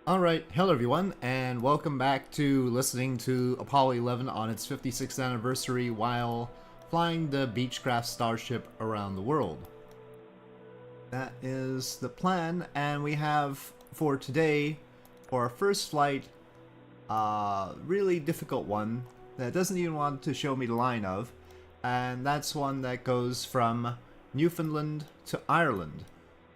Alright, hello everyone, and welcome back to listening to Apollo 11 on its 56th anniversary while flying the Beechcraft Starship around the world. That is the plan, and we have for today, for our first flight, a really difficult one that doesn't even want to show me the line of, and that's one that goes from Newfoundland to Ireland.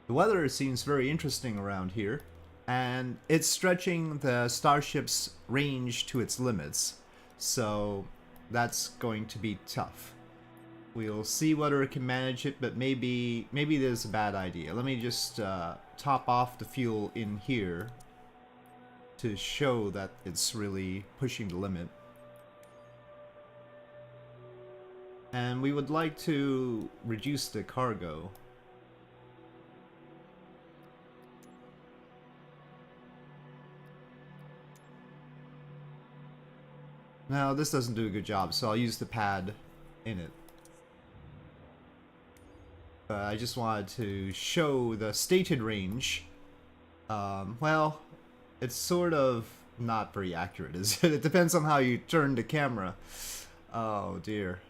The weather seems very interesting around here, and it's stretching the starship's range to its limits, so that's going to be tough. We'll see whether it can manage it, but maybe there's a bad idea. Let me just top off the fuel in here to show that it's really pushing the limit. And we would like to reduce the cargo. Now, this doesn't do a good job, so I'll use the pad in it. I just wanted to show the stated range. Well, it's sort of not very accurate, is it? It depends on how you turn the camera. Oh dear.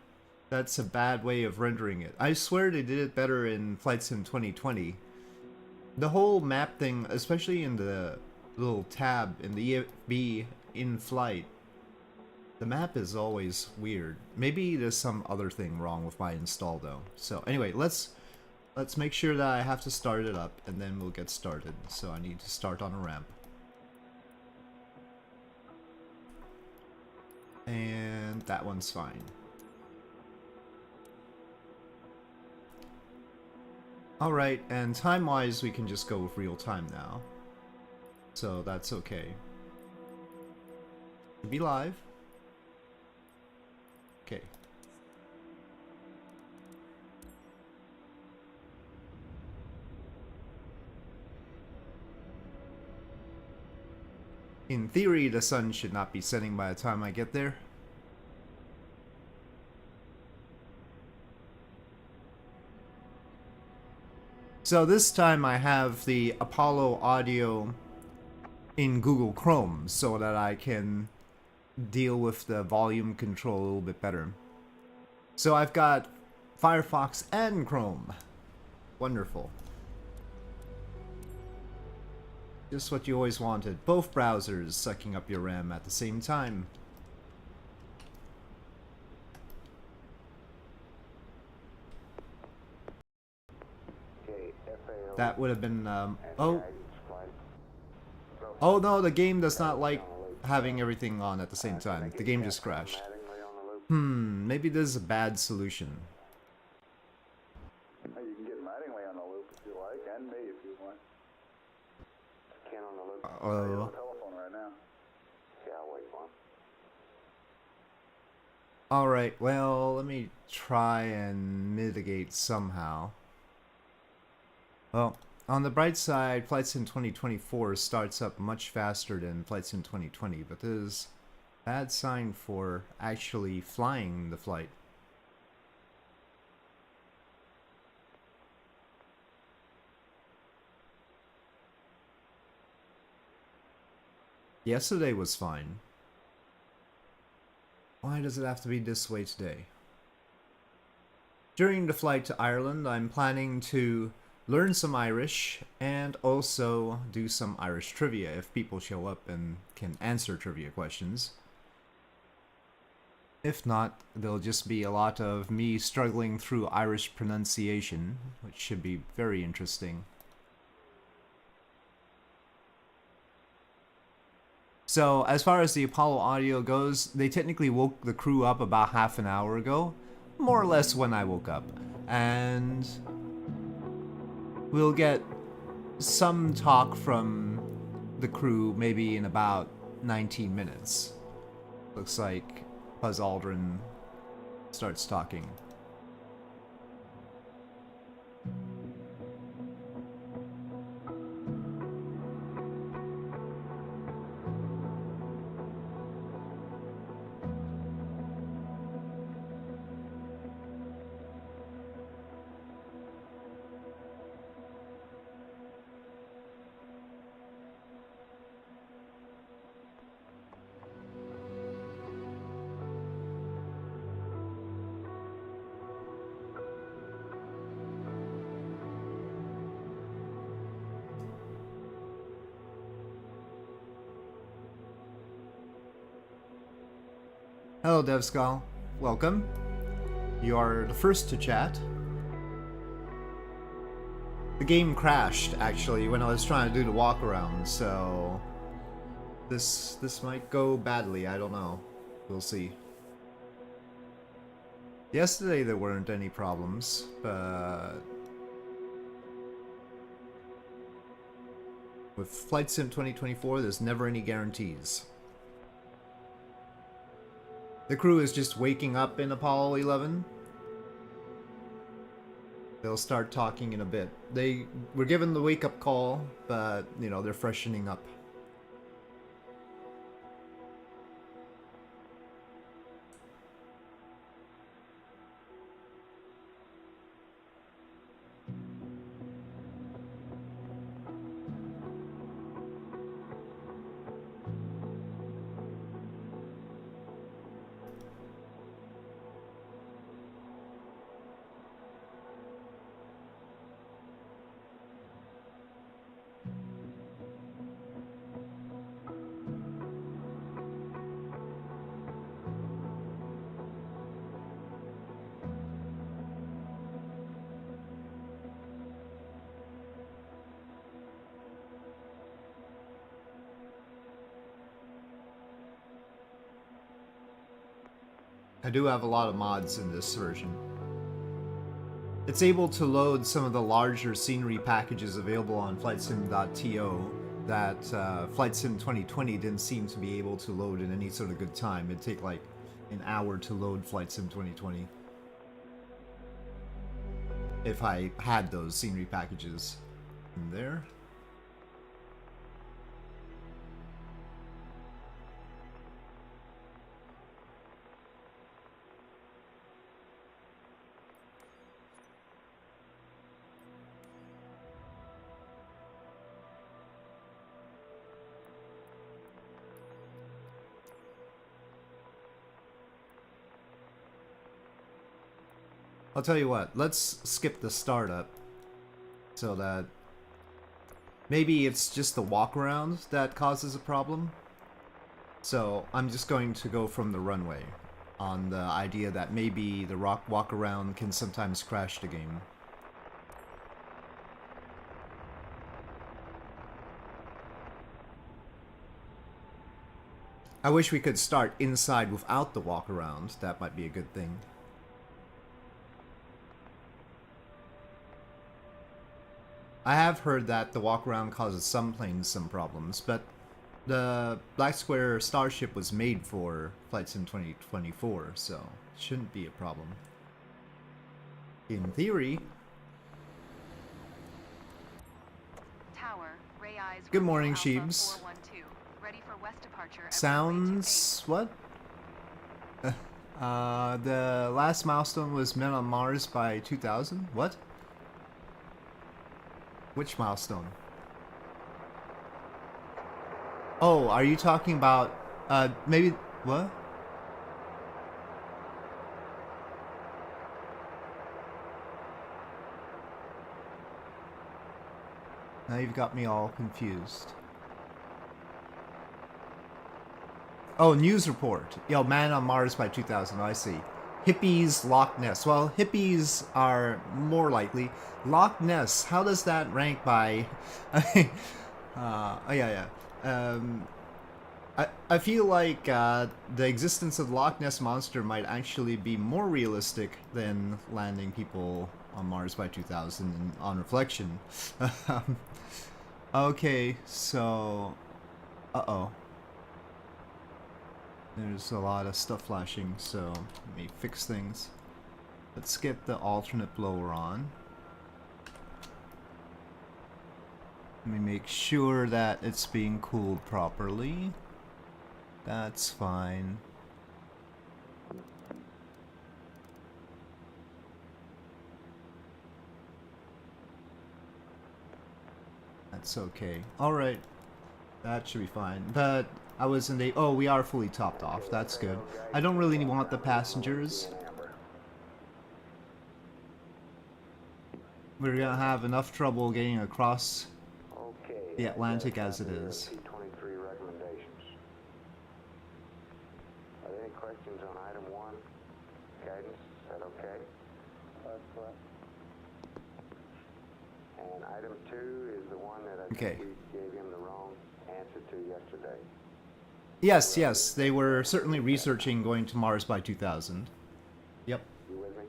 That's a bad way of rendering it. I swear they did it better in Flight Sim 2020. The whole map thing, especially in the little tab in the EFB in flight, the map is always weird. Maybe there's some other thing wrong with my install though. So anyway, let's make sure that I have to start it up and then we'll get started. So I need to start on a ramp. And that one's fine. Alright, and time-wise we can just go with real time now. So that's okay. Be live. Okay. In theory, the sun should not be setting by the time I get there. So this time I have the Apollo audio in Google Chrome so that I can deal with the volume control a little bit better. So I've got Firefox and Chrome. Wonderful. Just what you always wanted. Both browsers sucking up your RAM at the same time. That would have been, oh no, the game does not like having everything on at the same time. The game just crashed. Maybe this is a bad solution. You can get Mattingly on the loop if you like, and me if you want. Ken on the loop. Uh-oh. Telephone right now. Yeah, I'll wait for him. Alright, well, let me try and mitigate somehow. Well, on the bright side, Flight Sim 2024 starts up much faster than Flight Sim 2020, but this is a bad sign for actually flying the flight. Yesterday was fine. Why does it have to be this way today? During the flight to Ireland, I'm planning to learn some Irish and also do some Irish trivia if people show up and can answer trivia questions. If not, there'll just be a lot of me struggling through Irish pronunciation, which should be very interesting. So, as far as the Apollo audio goes, they technically woke the crew up about half an hour ago, more or less when I woke up, and we'll get some talk from the crew maybe in about 19 minutes. Looks like Buzz Aldrin starts talking. Hello, DevSkull. Welcome. You are the first to chat. The game crashed, actually, when I was trying to do the walk around, so... This might go badly, I don't know. We'll see. Yesterday there weren't any problems, but... With Flight Sim 2024, there's never any guarantees. The crew is just waking up in Apollo 11. They'll start talking in a bit. They were given the wake-up call, but, you know, they're freshening up. I do have a lot of mods in this version. It's able to load some of the larger scenery packages available on FlightSim.to that Flight Sim 2020 didn't seem to be able to load in any sort of good time. It'd take like an hour to load Flight Sim 2020. If I had those scenery packages in there. I'll tell you what, let's skip the startup so that maybe it's just the walk around that causes a problem. So I'm just going to go from the runway on the idea that maybe the walk around can sometimes crash the game. I wish we could start inside without the walk around. That might be a good thing. I have heard that the walk around causes some planes some problems, but the Black Square Starship was made for Flight Sim 2024, so it shouldn't be a problem. In theory. Tower, Ray Eyes. Good morning, Alpha Sheebs. 412. Ready for west departure at Sounds what? The last milestone was met on Mars by 2000. What? Which milestone? Oh, are you talking about maybe what? Now you've got me all confused. Oh, news report. Yo, man on Mars by 2000. I see. Hippies, Loch Ness. Well, hippies are more likely. Loch Ness, how does that rank by... oh, yeah. I feel like the existence of the Loch Ness Monster might actually be more realistic than landing people on Mars by 2000 and on reflection. Okay, so... Uh-oh. There's a lot of stuff flashing, so let me fix things. Let's get the alternate blower on. Let me make sure that it's being cooled properly. That's fine. That's okay. Alright. That should be fine. But I was in the... Oh, we are fully topped off. That's good. I don't really want the passengers. We're gonna have enough trouble getting across the Atlantic as it is. P-23 recommendations. Are there any questions Guidance on item 1. Guidance, is that okay? That's correct. And item 2 is the one that I Okay. think we gave him the wrong answer to yesterday. Yes, yes, they were certainly researching going to Mars by 2000. Yep. You with me?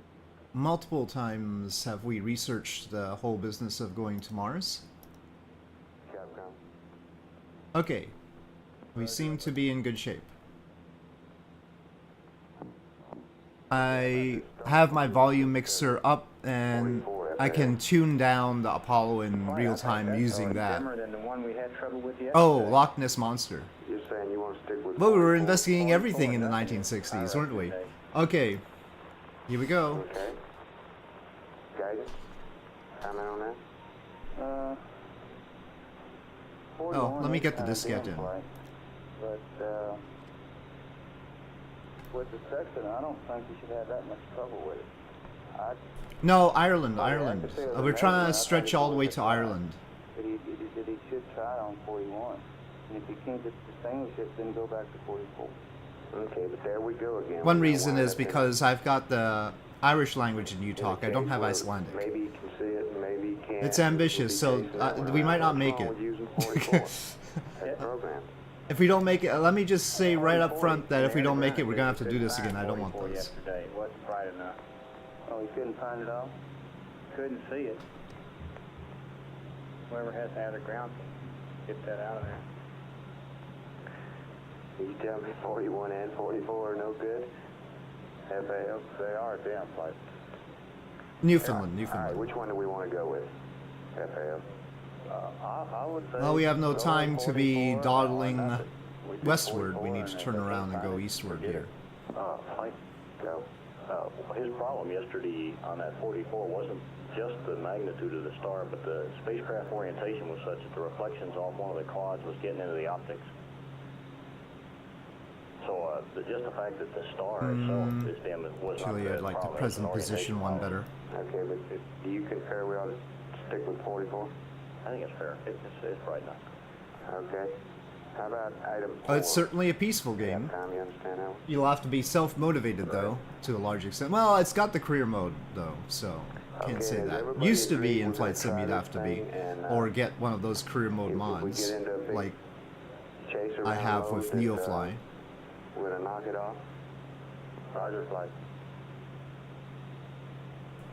Multiple times have we researched the whole business of going to Mars. Capcom. Okay. We seem to be in good shape. I have my volume mixer up and I can tune down the Apollo in real time using that. Oh, Loch Ness Monster. You're saying you want to stick with... Well, we were investigating everything in the 1960s, weren't we? Okay. Here we go. Okay. Guidance? Comment on that? Oh, let me get the diskette in. But, with the section, I don't think you should have that much trouble with it. No, Ireland. We're trying to stretch all the way to Ireland. That he should try on 41. And if he can't distinguish it, then go back to 44. Okay, but there we go again. One reason is because I've got the Irish language in Utah. I don't have Icelandic. Maybe you can see it, maybe you can't. It's ambitious, so we might not make it. If we don't make it, let me just say right up front that if we don't make it, we're gonna have to do this again. I don't want this. Yesterday, it wasn't bright enough. Oh, you couldn't find it all? Couldn't see it. Whoever has to have the ground, get that out of there. You tell me 41 and 44 are no good? FAO? They are damn flight. Newfoundland. Alright, which one do we want to go with? FAO? I would say... Well, we have no time to be dawdling westward. We need to turn around and go eastward here. Flight? Go. His problem yesterday on that 44 wasn't just the magnitude of the star, but the spacecraft orientation was such that the reflections off one of the quads was getting into the optics. So just the fact that the star itself is dim was not Actually, the I'd like the problem. present position one better. Okay, but do you concur we ought to stick with 44? I think it's fair. It's bright enough. Okay. How about item 4? Oh, it's certainly a peaceful game. Tom, you understand how? You'll have to be self-motivated, though, to a large extent. Well, it's got the career mode, though, so can't Okay, say does that. everybody Used to agree be in we're gonna Flight Sim, try you'd this have to be. thing and, Or get one of those career mode if we mods, get into a big like chase I around have load with that, Neofly. we're gonna knock it off? Roger, flight.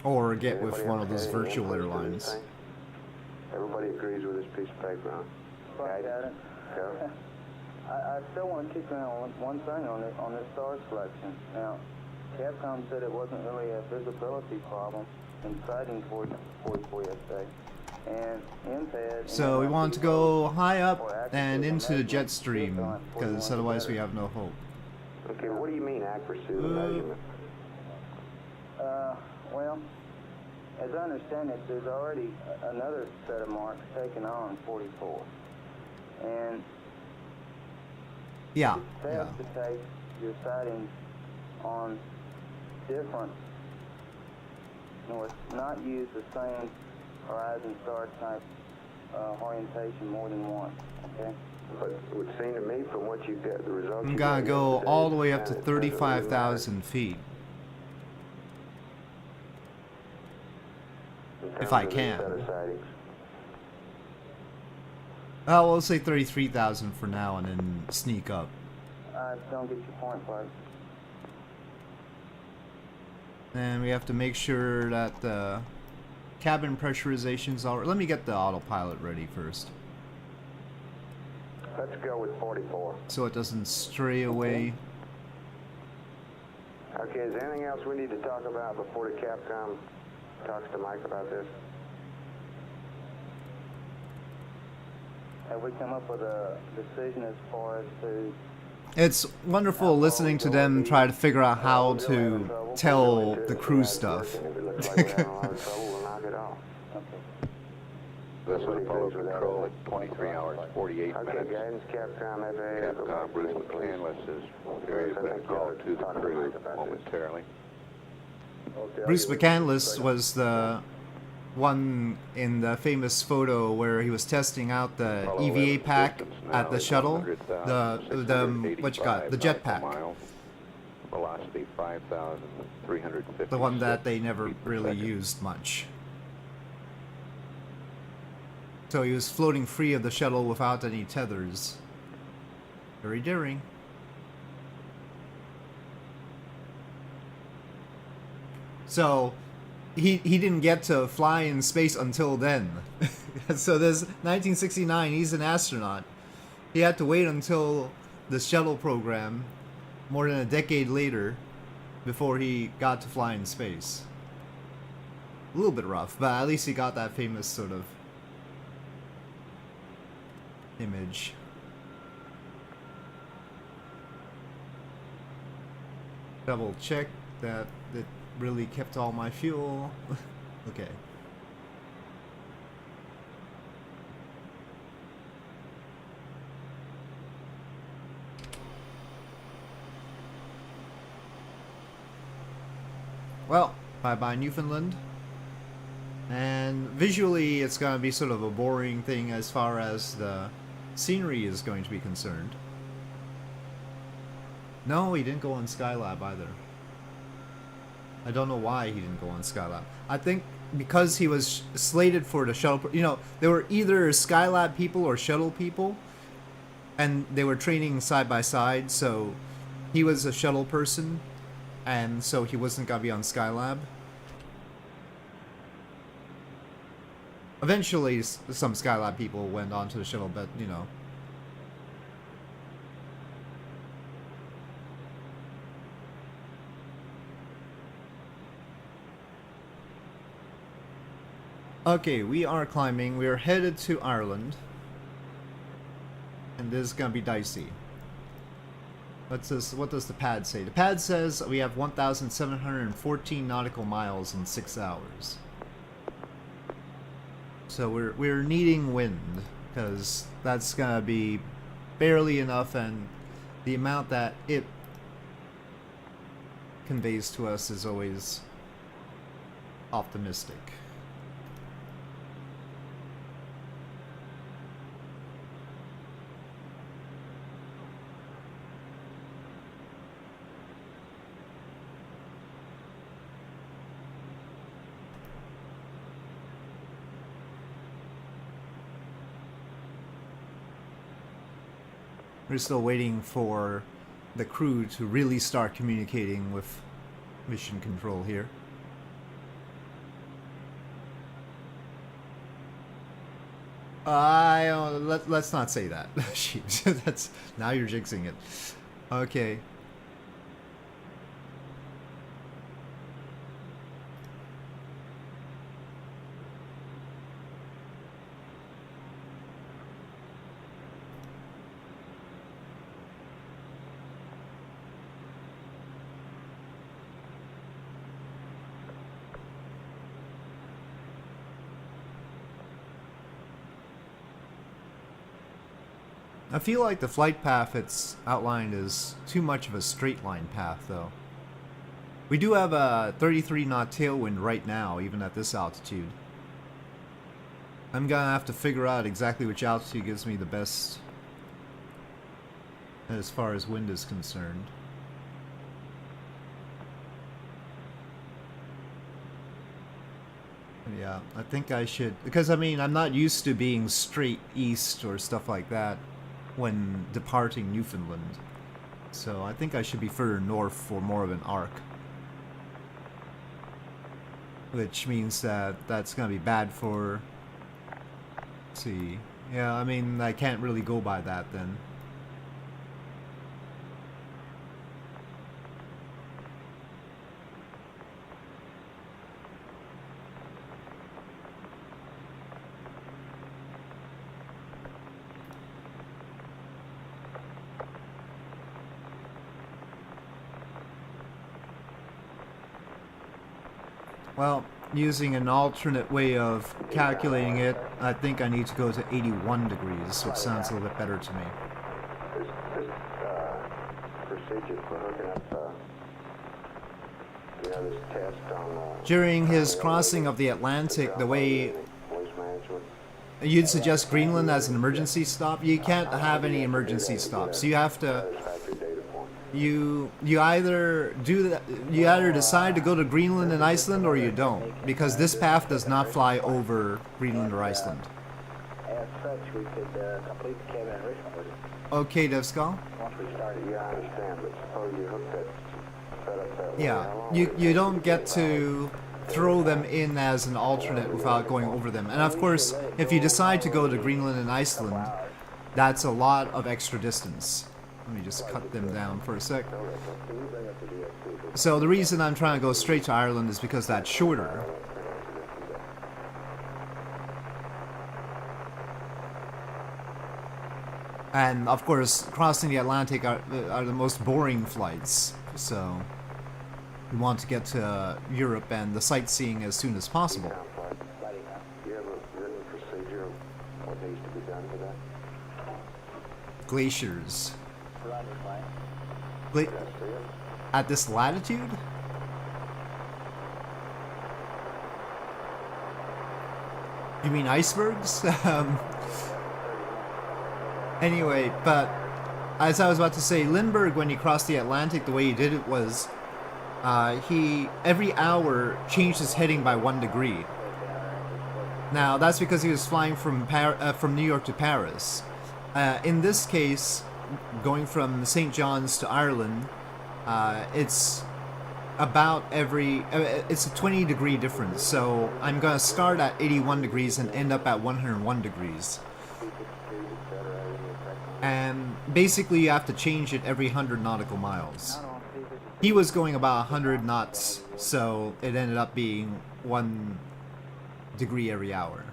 Or get with Anybody one else of those got any virtual input to this airlines. thing? Everybody agrees with this piece of paper, huh? Fuck at it. Go. I still want to keep an eye on one thing on this star selection. Now, Capcom said it wasn't really a visibility problem in sighting 44 yesterday. And MPAD... So we want to go high up and into the jet stream, because otherwise we have no hope. Okay, what do you mean accuracy of the measurement? Well, as I understand it, there's already another set of marks taken on 44. And Yeah, it's yeah. best to take your sightings on different, not use the same horizon star type orientation more than once, okay? But it would seem to me from what you get, the results I'm you gonna got go yesterday, all the way up to it doesn't really matter. 35,000 feet. In If terms I of the can. set of sightings. Oh, we'll say 33,000 for now and then sneak up. I don't get your point, Clark. And we have to make sure that the cabin pressurization's all right. Let me get the autopilot ready first, Let's go with 44. so it doesn't stray away. Okay, is there anything else we need to talk about before the Capcom talks to Mike about this? Have we come up with a decision as far as to... It's wonderful listening to them try to figure out how to tell the crew stuff. If it looks like we're having a lot of trouble, we'll knock it off. Okay. This is Apollo Control at 23 hours, 48 Okay, minutes. guidance, Capcom, FAA. Capcom, Bruce McCandless is very been called to the crew momentarily. Bruce McCandless was the one in the famous photo where he was testing out the EVA pack at the shuttle, the what you got, the jetpack. velocity 5,350. The one that they never really used much. So he was floating free of the shuttle without any tethers. Very daring. So he didn't get to fly in space until then. So there's 1969, he's an astronaut. He had to wait until the shuttle program, more than a decade later, before he got to fly in space. A little bit rough, but at least he got that famous sort of image. Double check that it really kept all my fuel. Okay. Well, bye-bye Newfoundland. And visually it's going to be sort of a boring thing as far as the scenery is going to be concerned. No, he didn't go on Skylab either. I don't know why he didn't go on Skylab. I think because he was slated for the shuttle... You know, they were either Skylab people or shuttle people. And they were training side by side, so he was a shuttle person. And so he wasn't going to be on Skylab. Eventually, some Skylab people went onto the shuttle, but, you know. Okay, we are climbing. We are headed to Ireland. And this is going to be dicey. What does the pad say? The pad says we have 1,714 nautical miles in 6 hours. So we're needing wind, because that's gonna be barely enough, and the amount that it conveys to us is always optimistic. We're still waiting for the crew to really start communicating with mission control here. Let's not say that. That's now you're jinxing it. Okay. I feel like the flight path it's outlined is too much of a straight line path, though. We do have a 33 knot tailwind right now, even at this altitude. I'm gonna have to figure out exactly which altitude gives me the best as far as wind is concerned. Yeah, I think I should, because I mean, I'm not used to being straight east or stuff like that when departing Newfoundland. So I think I should be further north for more of an arc. Which means that that's gonna be bad for... Let's see. Yeah, I mean, I can't really go by that then. Well, using an alternate way of calculating it, I think I need to go to 81 degrees, which sounds a little bit better to me. This procedure for hooking up, this test on... During his crossing of the Atlantic, the way voice management. you'd suggest Greenland as an emergency stop, you can't have any emergency stops. You have to... Satisfactory data form. you either do that, you either decide to go to Greenland and Iceland or you don't, because this path does not fly over Greenland or Iceland. As such, we could complete the cabin enrichment with it. Okay, DevSkull? Once we started. Yeah, I understand, but suppose you hook that set up that way. Yeah, How long would you it don't take get allow to throw them in as an alternate without going over them. And of course, if you decide to go to Greenland and Iceland, that's a lot of extra distance. Let me just cut them down for a sec. So the reason I'm trying to go straight to Ireland is because that's shorter. And of course, crossing the Atlantic are the most boring flights. So we want to get to Europe and the sightseeing as soon as possible. Do you have a written procedure of what needs to be done for that? Glaciers. Roger, fine. Gla- Can I see it? at this latitude? You mean icebergs? Anyway, but as I was about to say, Lindbergh, when he crossed the Atlantic, the way he did it was he every hour changed his heading by 1 degree. Now that's because he was flying from New York to Paris. In this case, going from St. John's to Ireland, it's about it's a 20 degree difference. So I'm gonna start at 81 degrees and end up at 101 degrees. And basically you have to change it every 100 nautical miles. He was going about 100 knots, so it ended up being 1 degree every hour.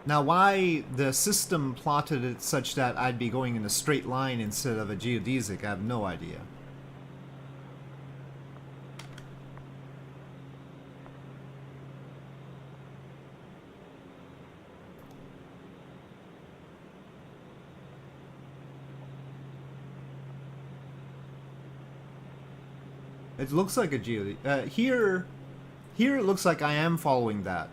Now why the system plotted it such that I'd be going in a straight line instead of a geodesic, I have no idea. It looks like a geodesic. Here it looks like I am following that.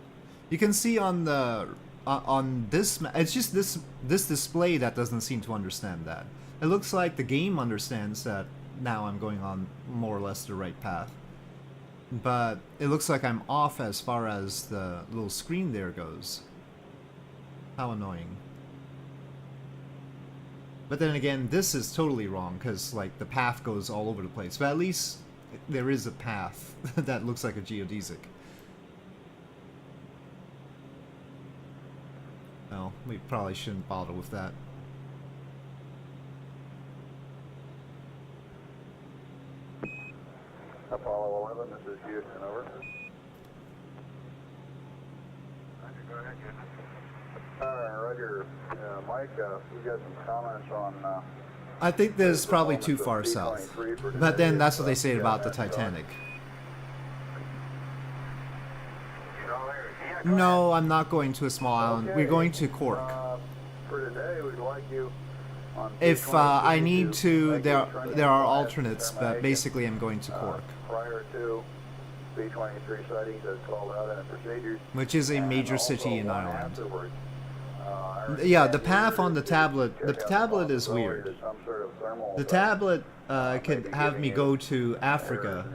You can see on the on this. It's just this display that doesn't seem to understand that. It looks like the game understands that now I'm going on more or less the right path. But it looks like I'm off as far as the little screen there goes. How annoying. But then again, this is totally wrong because like the path goes all over the place. But at least there is a path that looks like a geodesic. Well, we probably shouldn't bother with that. Apollo 11, this is Houston, over. Go ahead, Houston. Roger. Mike, we got some comments on... I think this is probably too far south. But then that's what they say about the Titanic. No, I'm not going to a small island. We're going to Cork. For today, we'd like you on If I need to, there are alternates, but basically I'm going to Cork. Prior to B-23 sightings as called out in the procedures. Which is a major city in Also, Ireland. afterwards, Yeah, the path on the tablet is weird. The tablet could have me go to Africa.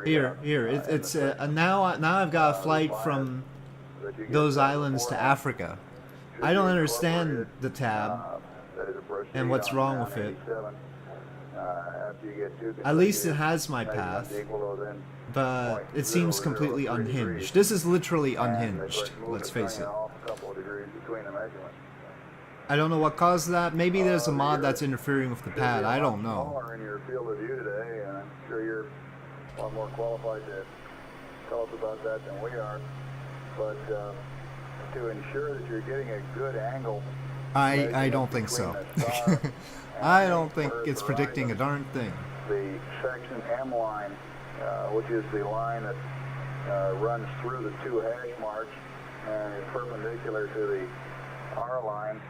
Here, it's now I've got a flight from those islands to Africa. I don't understand the tab and what's wrong with it. At least it has my path, but it seems completely unhinged. This is literally unhinged, let's face it. I don't know what caused that. Maybe there's a mod that's interfering with the pad. I don't know. In your field of view today, and I'm sure you're a lot more qualified to tell us about that than we are. But to ensure that you're getting a good angle, I don't think so. I don't think it's predicting a darn thing. the section M line, which is the line that runs through the two hash marks and is perpendicular to the R line.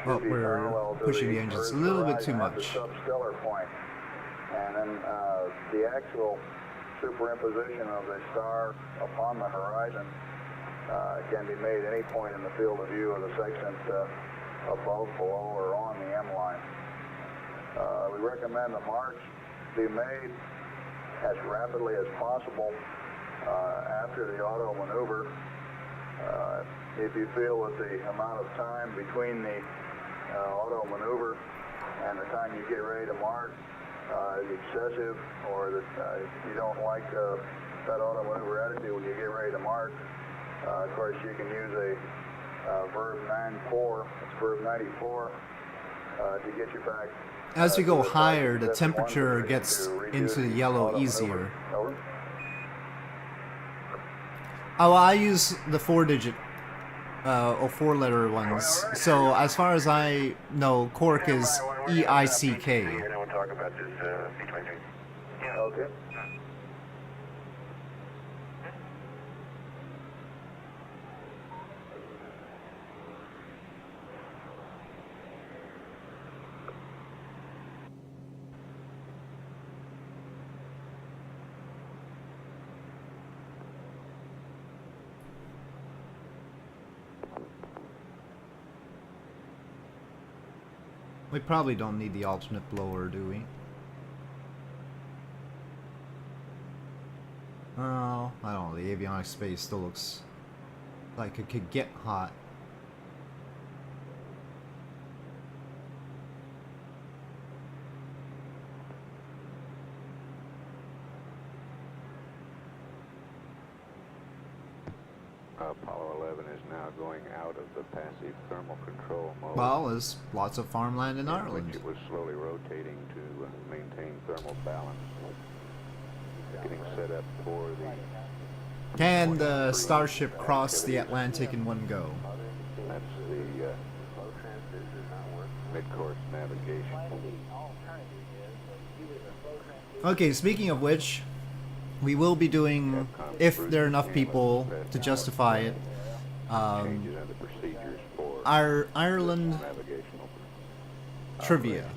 Well, we're pushing the engines a little bit too much. Substellar point. And then the actual superimposition of the star upon the horizon can be made any point in the field of view of the sextant above, below, or on the M line. We recommend the marks be made as rapidly as possible after the auto maneuver. If you feel that the amount of time between the auto maneuver and the time you get ready to mark is excessive, or that you don't like that auto maneuver attitude when you get ready to mark, of course you can use a verb 94, it's verb 94, to get you back. As you go higher, the temperature gets into the yellow easier. Over. Oh, I use the 4-digit or 4-letter ones. So as far as I know, cork is EICK. We'll talk about this between you. Okay. We probably don't need the alternate blower, do we? Oh, I don't know. The avionics space still looks like it could get hot. Apollo 11 is now going out of the passive thermal control mode. Well, there's lots of farmland in Ireland. Which it was slowly rotating to maintain thermal balance. Getting set up for the... Can the Starship cross the Atlantic in one go? That's the mid-course navigation. Okay, speaking of which, we will be doing, if there are enough people to justify it, Changes in the procedures for Ireland navigational trivia.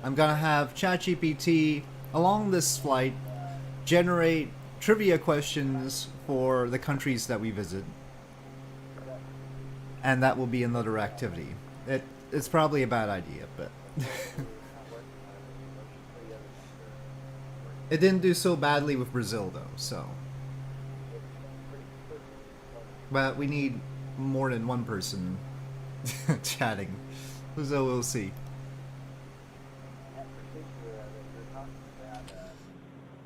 I'm gonna have ChatGPT along this flight generate trivia questions for the countries that we visit, and that will be another activity. It's probably a bad idea, but it didn't do so badly with Brazil though, so. But we need more than one person chatting, so we'll see.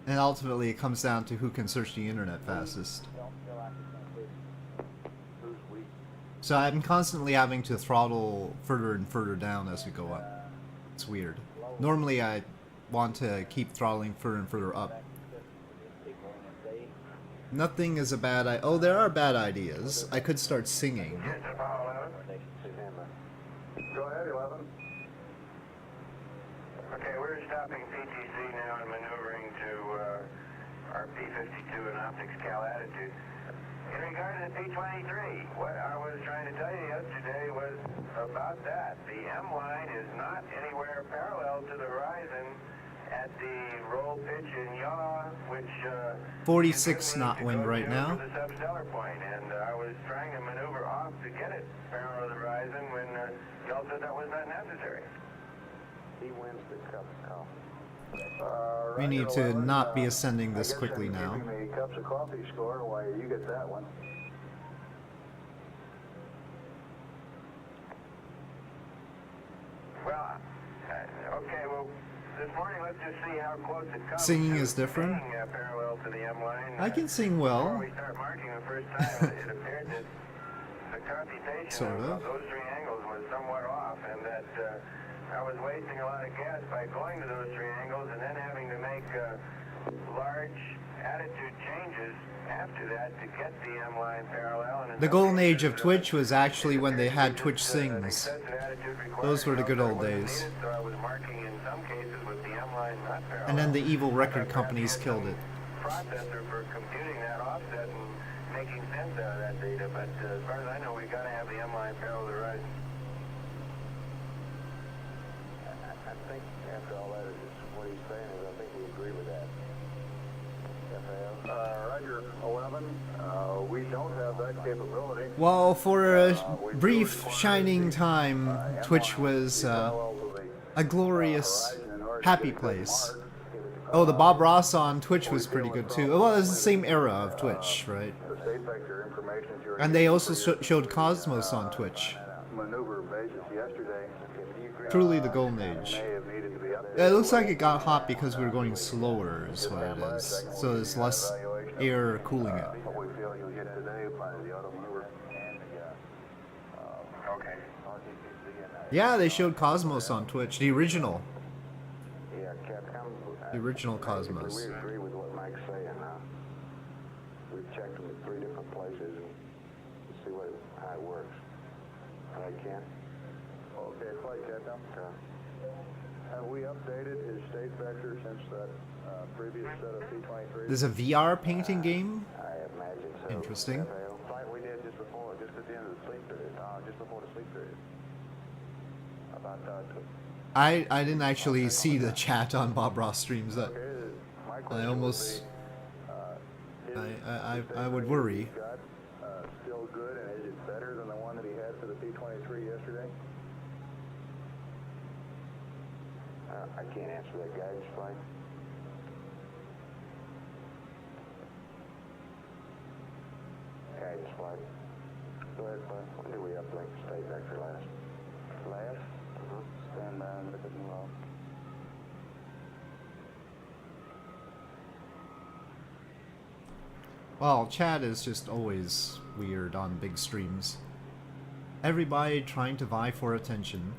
And ultimately it comes down to who can search the internet fastest. So I'm constantly having to throttle further and further down as we go up. It's weird. Normally I want to keep throttling further and further up. Nothing is a bad idea. Oh, there are bad ideas. I could start singing. Go ahead, 11. Okay, we're stopping PTC now and maneuvering to our P-52 and optics cal attitude. In regard to the P-23, what I was trying to tell you yesterday was about that. The M line is not anywhere parallel to the horizon at the roll, pitch, and yaw, which 46 knot wind right now. the substellar point, and I was trying to maneuver off to get it parallel to the horizon when y'all said that was not necessary. He wins the cup of coffee. We need to not be ascending this quickly now. The cups of coffee score, why you get that one. Well, okay, well, this morning let's just see how close it comes. Singing is different. Being, parallel to the M line. I can sing Before well. we start marking the first time, it appeared that the computation Sort of. those three angles was somewhat off, and that I was wasting a lot of gas by going to those three angles and then having to make large attitude changes after that to get the M line parallel. And The golden age of Twitch was actually when they had Twitch sings. Those were the good old days. So I was marking in some cases with the M line not parallel. And then the evil record companies killed it. Processor for computing that offset and making sense out of that data, but as far as I know, we've got to have the M line parallel to the horizon. I think after all that is what he's saying is I think we agree with that. Roger, 11. We don't have that capability. Well, for a brief shining time, Twitch was a glorious, happy place. Oh, the Bob Ross on Twitch was pretty good too. Well, it's the same era of Twitch, right? The state vector information you were And they also showed Cosmos on Twitch. maneuver basis yesterday. Truly the golden age. May have needed to be updated. It looks like it got hot because we were going slower, is what it is. So there's less air cooling it. What we feel you'll get today by the auto maneuver. Okay. Yeah, they showed Cosmos on Twitch, the original. Yeah, Capcom. The original Cosmos. We agree with what Mike's saying. We've checked them at 3 different places and see how it works. All right, Ken? Okay, flight Capcom. Have we updated his state vector since that previous set of P-23? There's a VR painting game? I imagine so. Interesting. Flight we did just at the end of the sleep period, just before the sleep period. About I didn't actually see the chat on Bob Ross streams. That I almost I would worry. Still good, and is it better than the one that he had for the P-23 yesterday? I can't answer that guidance flight. Guidance flight. Go ahead, bud. When did we uplink the state vector last? Last? Stand by and look at me off. Well, chat is just always weird on big streams. Everybody trying to vie for attention.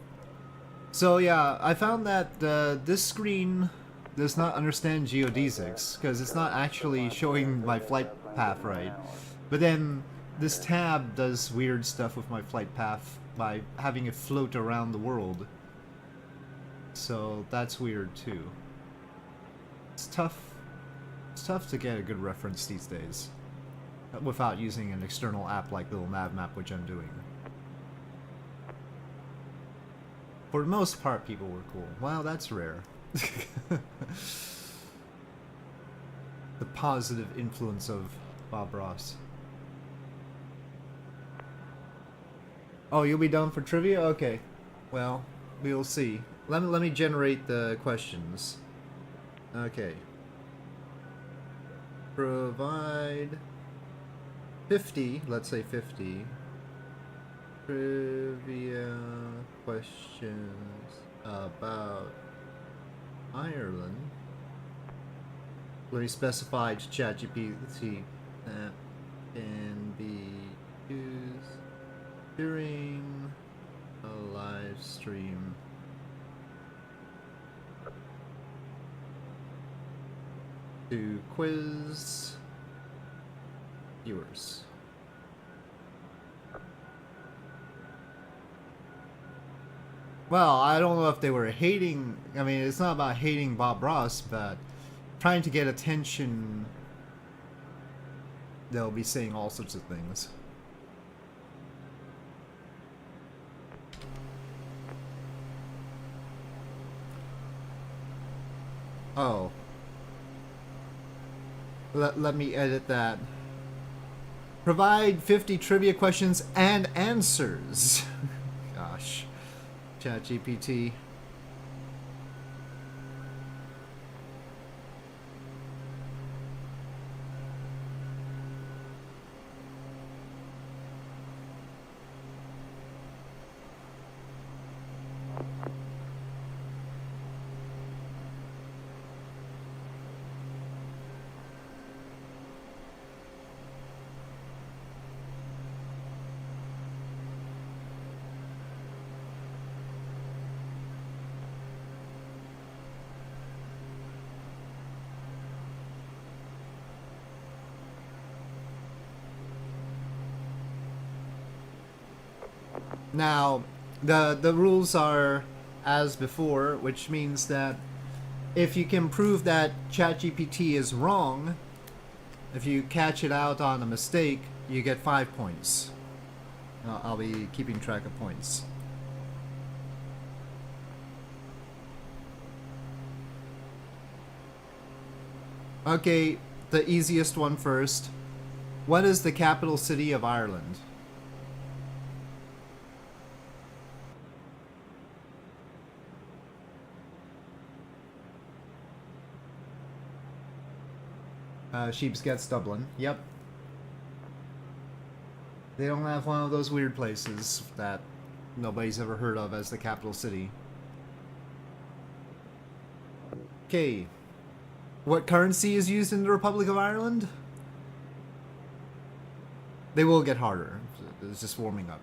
So yeah, I found that this screen does not understand geodesics, because it's not actually showing my flight path right. But then this tab does weird stuff with my flight path by having it float around the world. So that's weird too. It's tough to get a good reference these days without using an external app like Little Nav Map, which I'm doing. For the most part, people were cool. Wow, that's rare. The positive influence of Bob Ross. Oh, you'll be done for trivia? Okay. Well, we'll see. Let me generate the questions. Okay. Provide 50, let's say 50 trivia questions about Ireland. Let me specify to ChatGPT that can be used during a live stream. To quiz viewers. Well, I don't know if they were hating. I mean, it's not about hating Bob Ross, but trying to get attention. They'll be saying all sorts of things. Oh. Let me edit that. Provide 50 trivia questions and answers. Gosh. ChatGPT. Now, the rules are as before, which means that if you can prove that ChatGPT is wrong, if you catch it out on a mistake, you get 5 points. I'll be keeping track of points. Okay, the easiest one first. What is the capital city of Ireland? Sheepscats, Dublin. Yep. They don't have one of those weird places that nobody's ever heard of as the capital city. Okay. What currency is used in the Republic of Ireland? They will get harder. It's just warming up.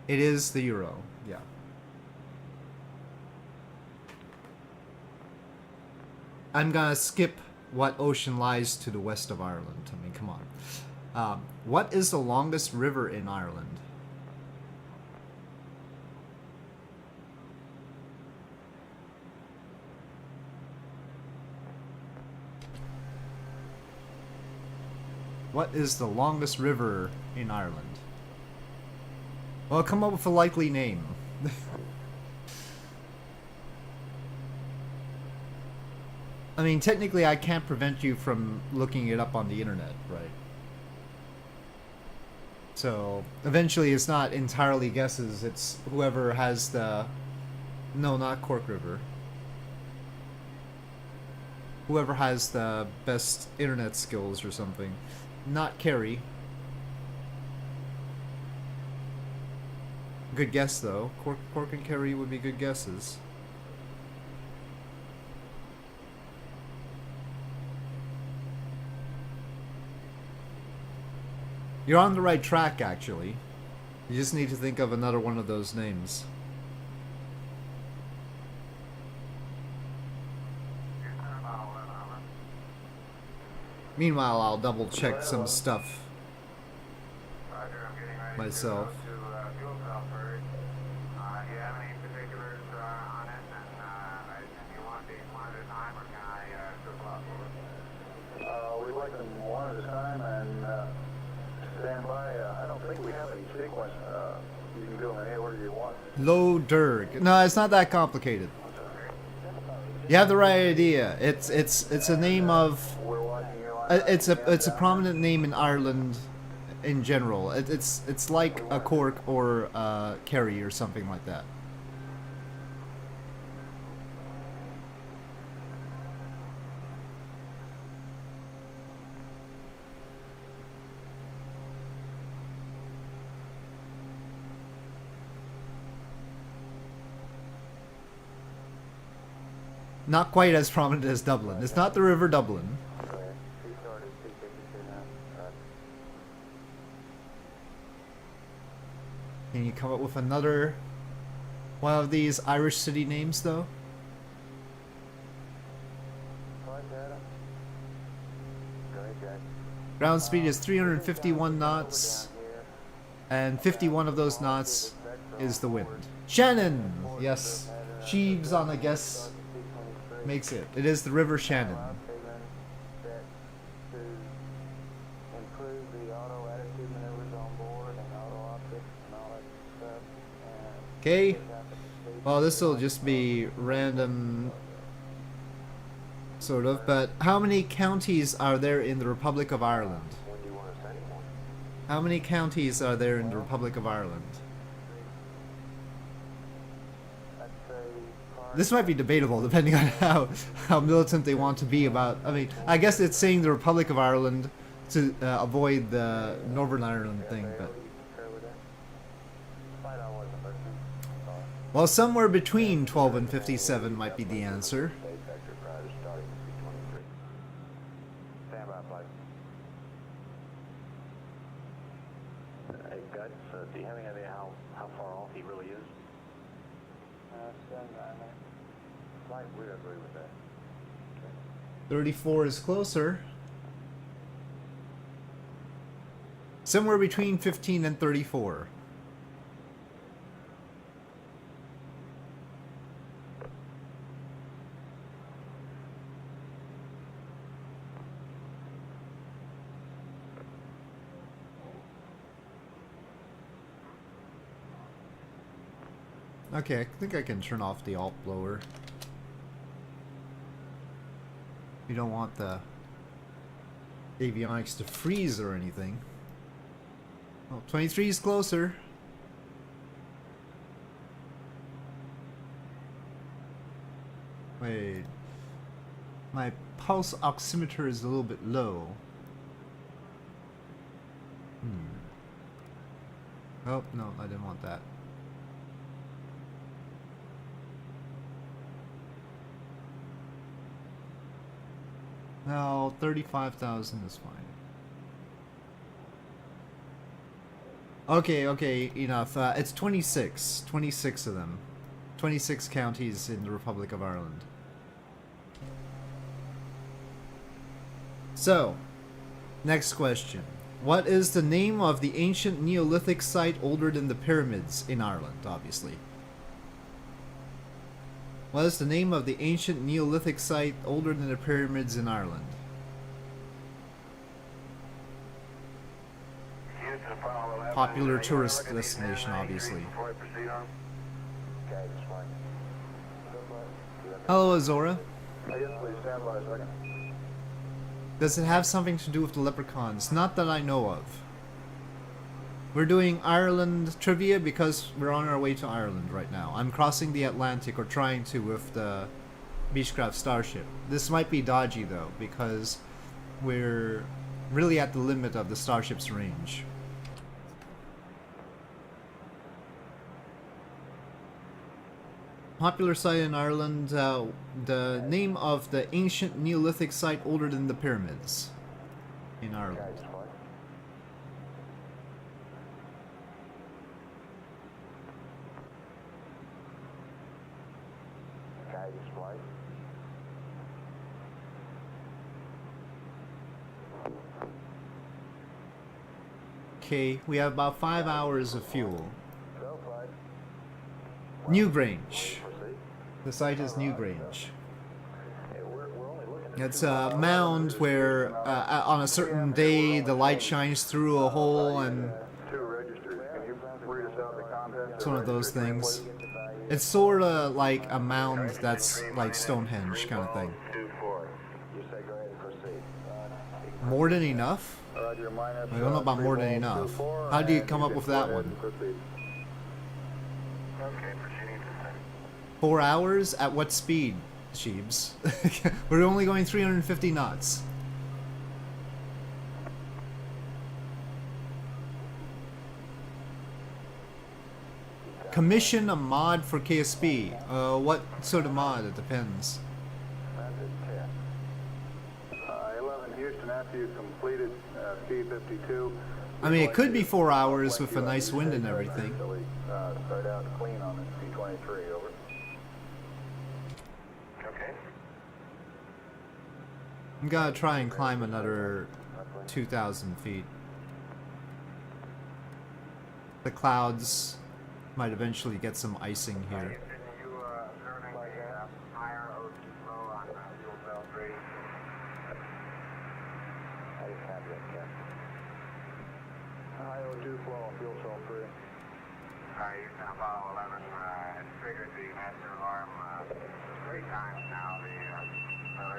It is the euro, yeah. I'm gonna skip what ocean lies to the west of Ireland. I mean, come on. What is the longest river in Ireland? What is the longest river in Ireland? Well, come up with a likely name. I mean, technically I can't prevent you from looking it up on the internet, right? So, eventually it's not entirely guesses, it's whoever has the... No, not Cork River. Whoever has the best internet skills or something. Not Kerry. Good guess, though. Cork and Kerry would be good guesses. You're on the right track, actually. You just need to think of another one of those names. Meanwhile, I'll double check some stuff myself. We'd like them one at a time and stand by. I don't think we have any sequence. You can do them any order you want. Low Derg. No, it's not that complicated. You have the right idea. It's a name of. We're watching you on It's a prominent name in Ireland, in general. It's like a Cork or a Kerry or something like that. Not quite as prominent as Dublin. It's not the River Dublin. Can you come up with another one of these Irish city names, though? Ground speed is 351 knots, and 51 of those knots is the wind. Shannon! Yes, Sheaves on a guess makes it. It is the River Shannon. Okay. Well, this will just be random, sort of, but how many counties are there in the Republic of Ireland? How many counties are there in the Republic of Ireland? This might be debatable depending on how militant they want to be about. I mean, I guess it's saying the Republic of Ireland to avoid the Northern Ireland thing, but... Well, somewhere between 12 and 57 might be the answer. Hey, Guts, do you have any idea how far off he really is? We agree with that. 34 is closer. Somewhere between 15 and 34. Okay, I think I can turn off the alt blower. You don't want the avionics to freeze or anything. Oh, 23 is closer. Wait. My pulse oximeter is a little bit low. Oh, no, I didn't want that. No, 35,000 is fine. Okay, enough. It's 26. 26 of them. 26 counties in the Republic of Ireland. So, next question. What is the name of the ancient Neolithic site older than the pyramids in Ireland, obviously? What is the name of the ancient Neolithic site older than the pyramids in Ireland? Popular tourist destination, obviously. Hello, Azora. Yes, please stand by a second. Does it have something to do with the leprechauns? Not that I know of. We're doing Ireland trivia because we're on our way to Ireland right now. I'm crossing the Atlantic, or trying to, with the Beechcraft Starship. This might be dodgy though, because we're really at the limit of the Starship's range. Popular site in Ireland, the name of the ancient Neolithic site older than the pyramids in Ireland. Okay, we have about 5 hours of fuel. Newgrange. The site is Newgrange. It's a mound where on a certain day the light shines through a hole, and it's one of those things. It's sort of like a mound that's like Stonehenge kind of thing. More than enough? I don't know about more than enough. How do you come up with that one? 4 hours? At what speed, Sheebs? We're only going 350 knots. Commission a mod for KSP. What sort of mod? It depends. 11 Houston, after you've completed P52. I mean, it could be 4 hours with a nice wind and everything. Start out clean on this P23, over. Okay. I'm gonna try and climb another 2,000 feet. The clouds might eventually get some icing here. High O2 flow, fuel cell free. Houston, Apollo 11, triggered the master alarm 3 times now.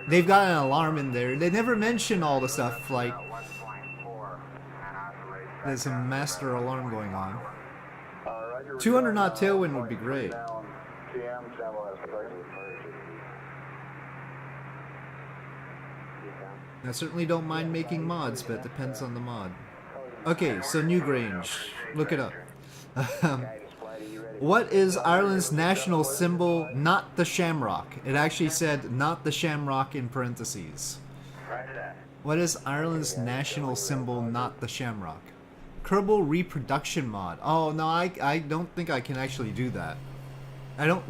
They've got an alarm in there. They never mention all the stuff like there's a master alarm going on. 200 knot tailwind would be great. I certainly don't mind making mods, but it depends on the mod. Okay, so Newgrange. Look it up. What is Ireland's national symbol? Not the shamrock. It actually said not the shamrock in parentheses. What is Ireland's national symbol? Not the shamrock. Kerbal reproduction mod. Oh no, I don't think I can actually do that. I don't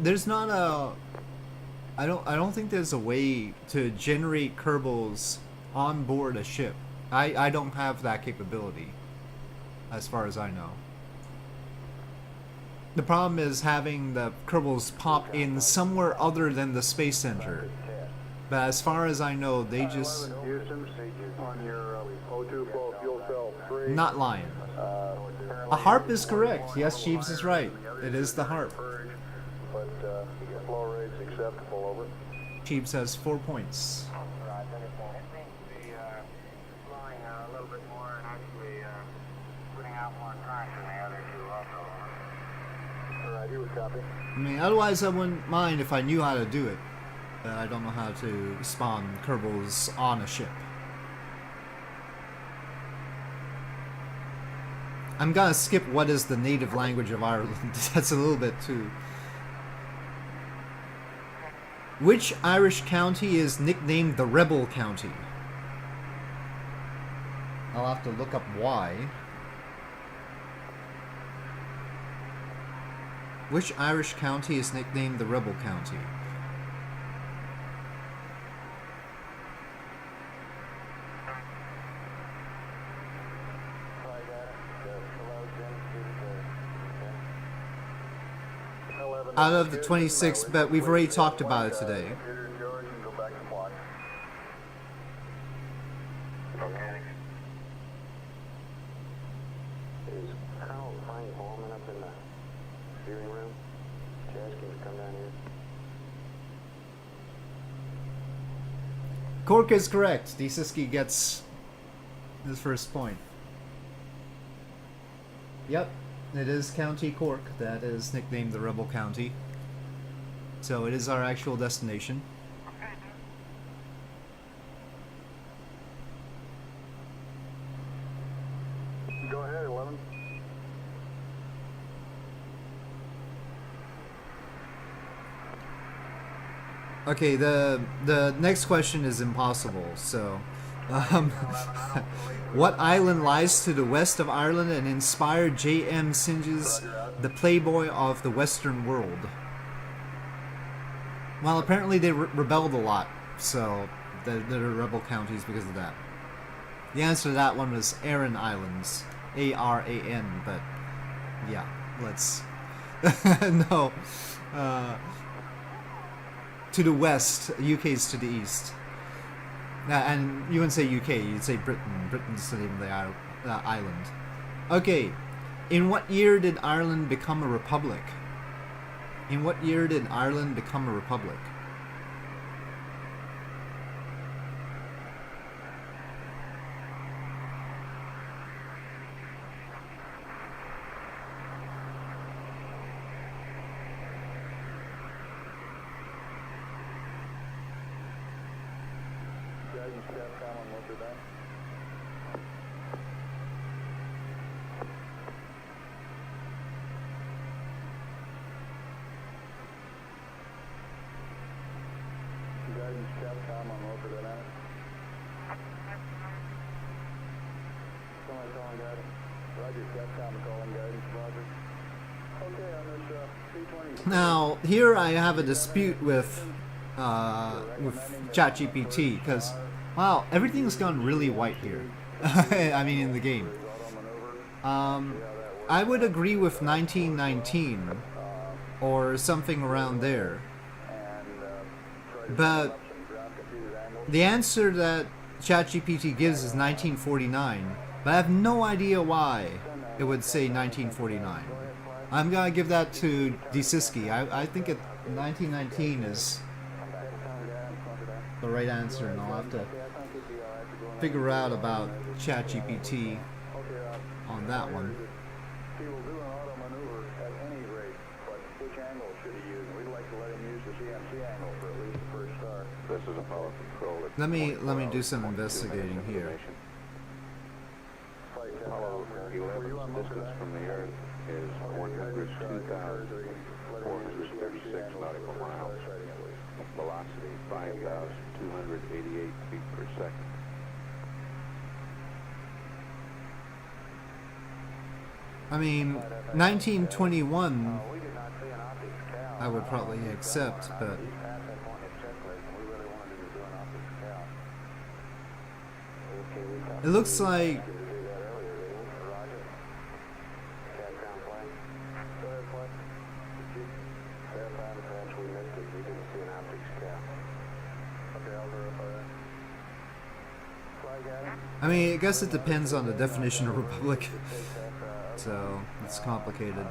think there's a way to generate Kerbals on board a ship. I don't have that capability, as far as I know. The problem is having the Kerbals pop in somewhere other than the Space Center. But as far as I know, they just... Not lying. A harp is correct. Yes, Jeeves is right. It is the harp. acceptable, over. Cheap says 4 points. Right, then it seems to be flowing a little bit more and actually putting out more current than the other two also. Alright, here we copy. I mean, otherwise I wouldn't mind if I knew how to do it. But I don't know how to spawn Kerbals on a ship. I'm gonna skip what is the native language of Ireland. That's a little bit too... Which Irish county is nicknamed the Rebel County? I'll have to look up why. Which Irish county is nicknamed the Rebel County? Out of the 26, but we've already talked about it today. Computer and George, and go back to block. Okay. Is Colonel Fine Bowman up in the viewing room? Just ask him to come down here. Cork is correct. Desiski gets his first point. Yep, it is County Cork that is nicknamed the Rebel County. So it is our actual destination. Go ahead, 11. Okay, the next question is impossible. So, what island lies to the west of Ireland and inspired J.M. Synge's The Playboy of the Western World? Well, apparently they rebelled a lot, so they're rebel counties because of that. The answer to that one was Aran Islands, A-R-A-N, but yeah, let's no. To the west, UK's to the east. And you wouldn't say UK, you'd say Britain. Britain's the name of the island. Okay, in what year did Ireland become a republic? In what year did Ireland become a republic? Guidance, Capcom on what they're done. Guidance, Capcom on what they're done. Somebody calling guidance. Roger, Capcom calling guidance, Roger. Okay, on this C-20. Now, here I have a dispute with ChatGPT, because, wow, everything's gone really white here. I mean, in the game. I would agree with 1919, or something around there. But the answer that ChatGPT gives is 1949, but I have no idea why it would say 1949. I'm gonna give that to Desiski. I think 1919 is the right answer, and I'll have to figure out about ChatGPT on that one. He will do an auto maneuver at any rate, but which angle should he use? We'd like to let him use the CMC angle for at least the first star. This is Apollo Control. Let me do some investigating here. Apollo 11's distance from the Earth is 102,436 nautical miles. Velocity 5,288 feet per second. I mean, 1921 I would probably accept, but it looks like I mean, I guess it depends on the definition of republic, so it's complicated.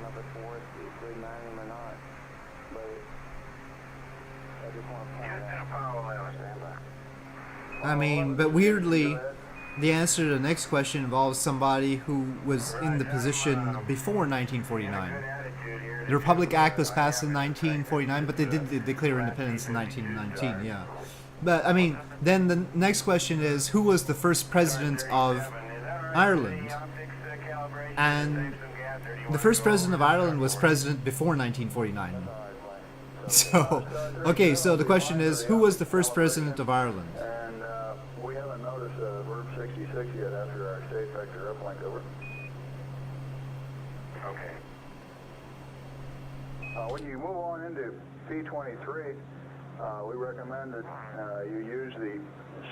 Houston, Apollo 11. I mean, but weirdly, the answer to the next question involves somebody who was in the position before 1949. The Republic Act was passed in 1949, but they did declare independence in 1919, yeah. But, I mean, then the next question is, who was the first president of Ireland? And the first president of Ireland was president before 1949. So, okay, so the question is, who was the first president of Ireland? And we haven't noticed verb 66 yet after our state vector uplink, over. Okay. When you move on into P23, we recommend that you use the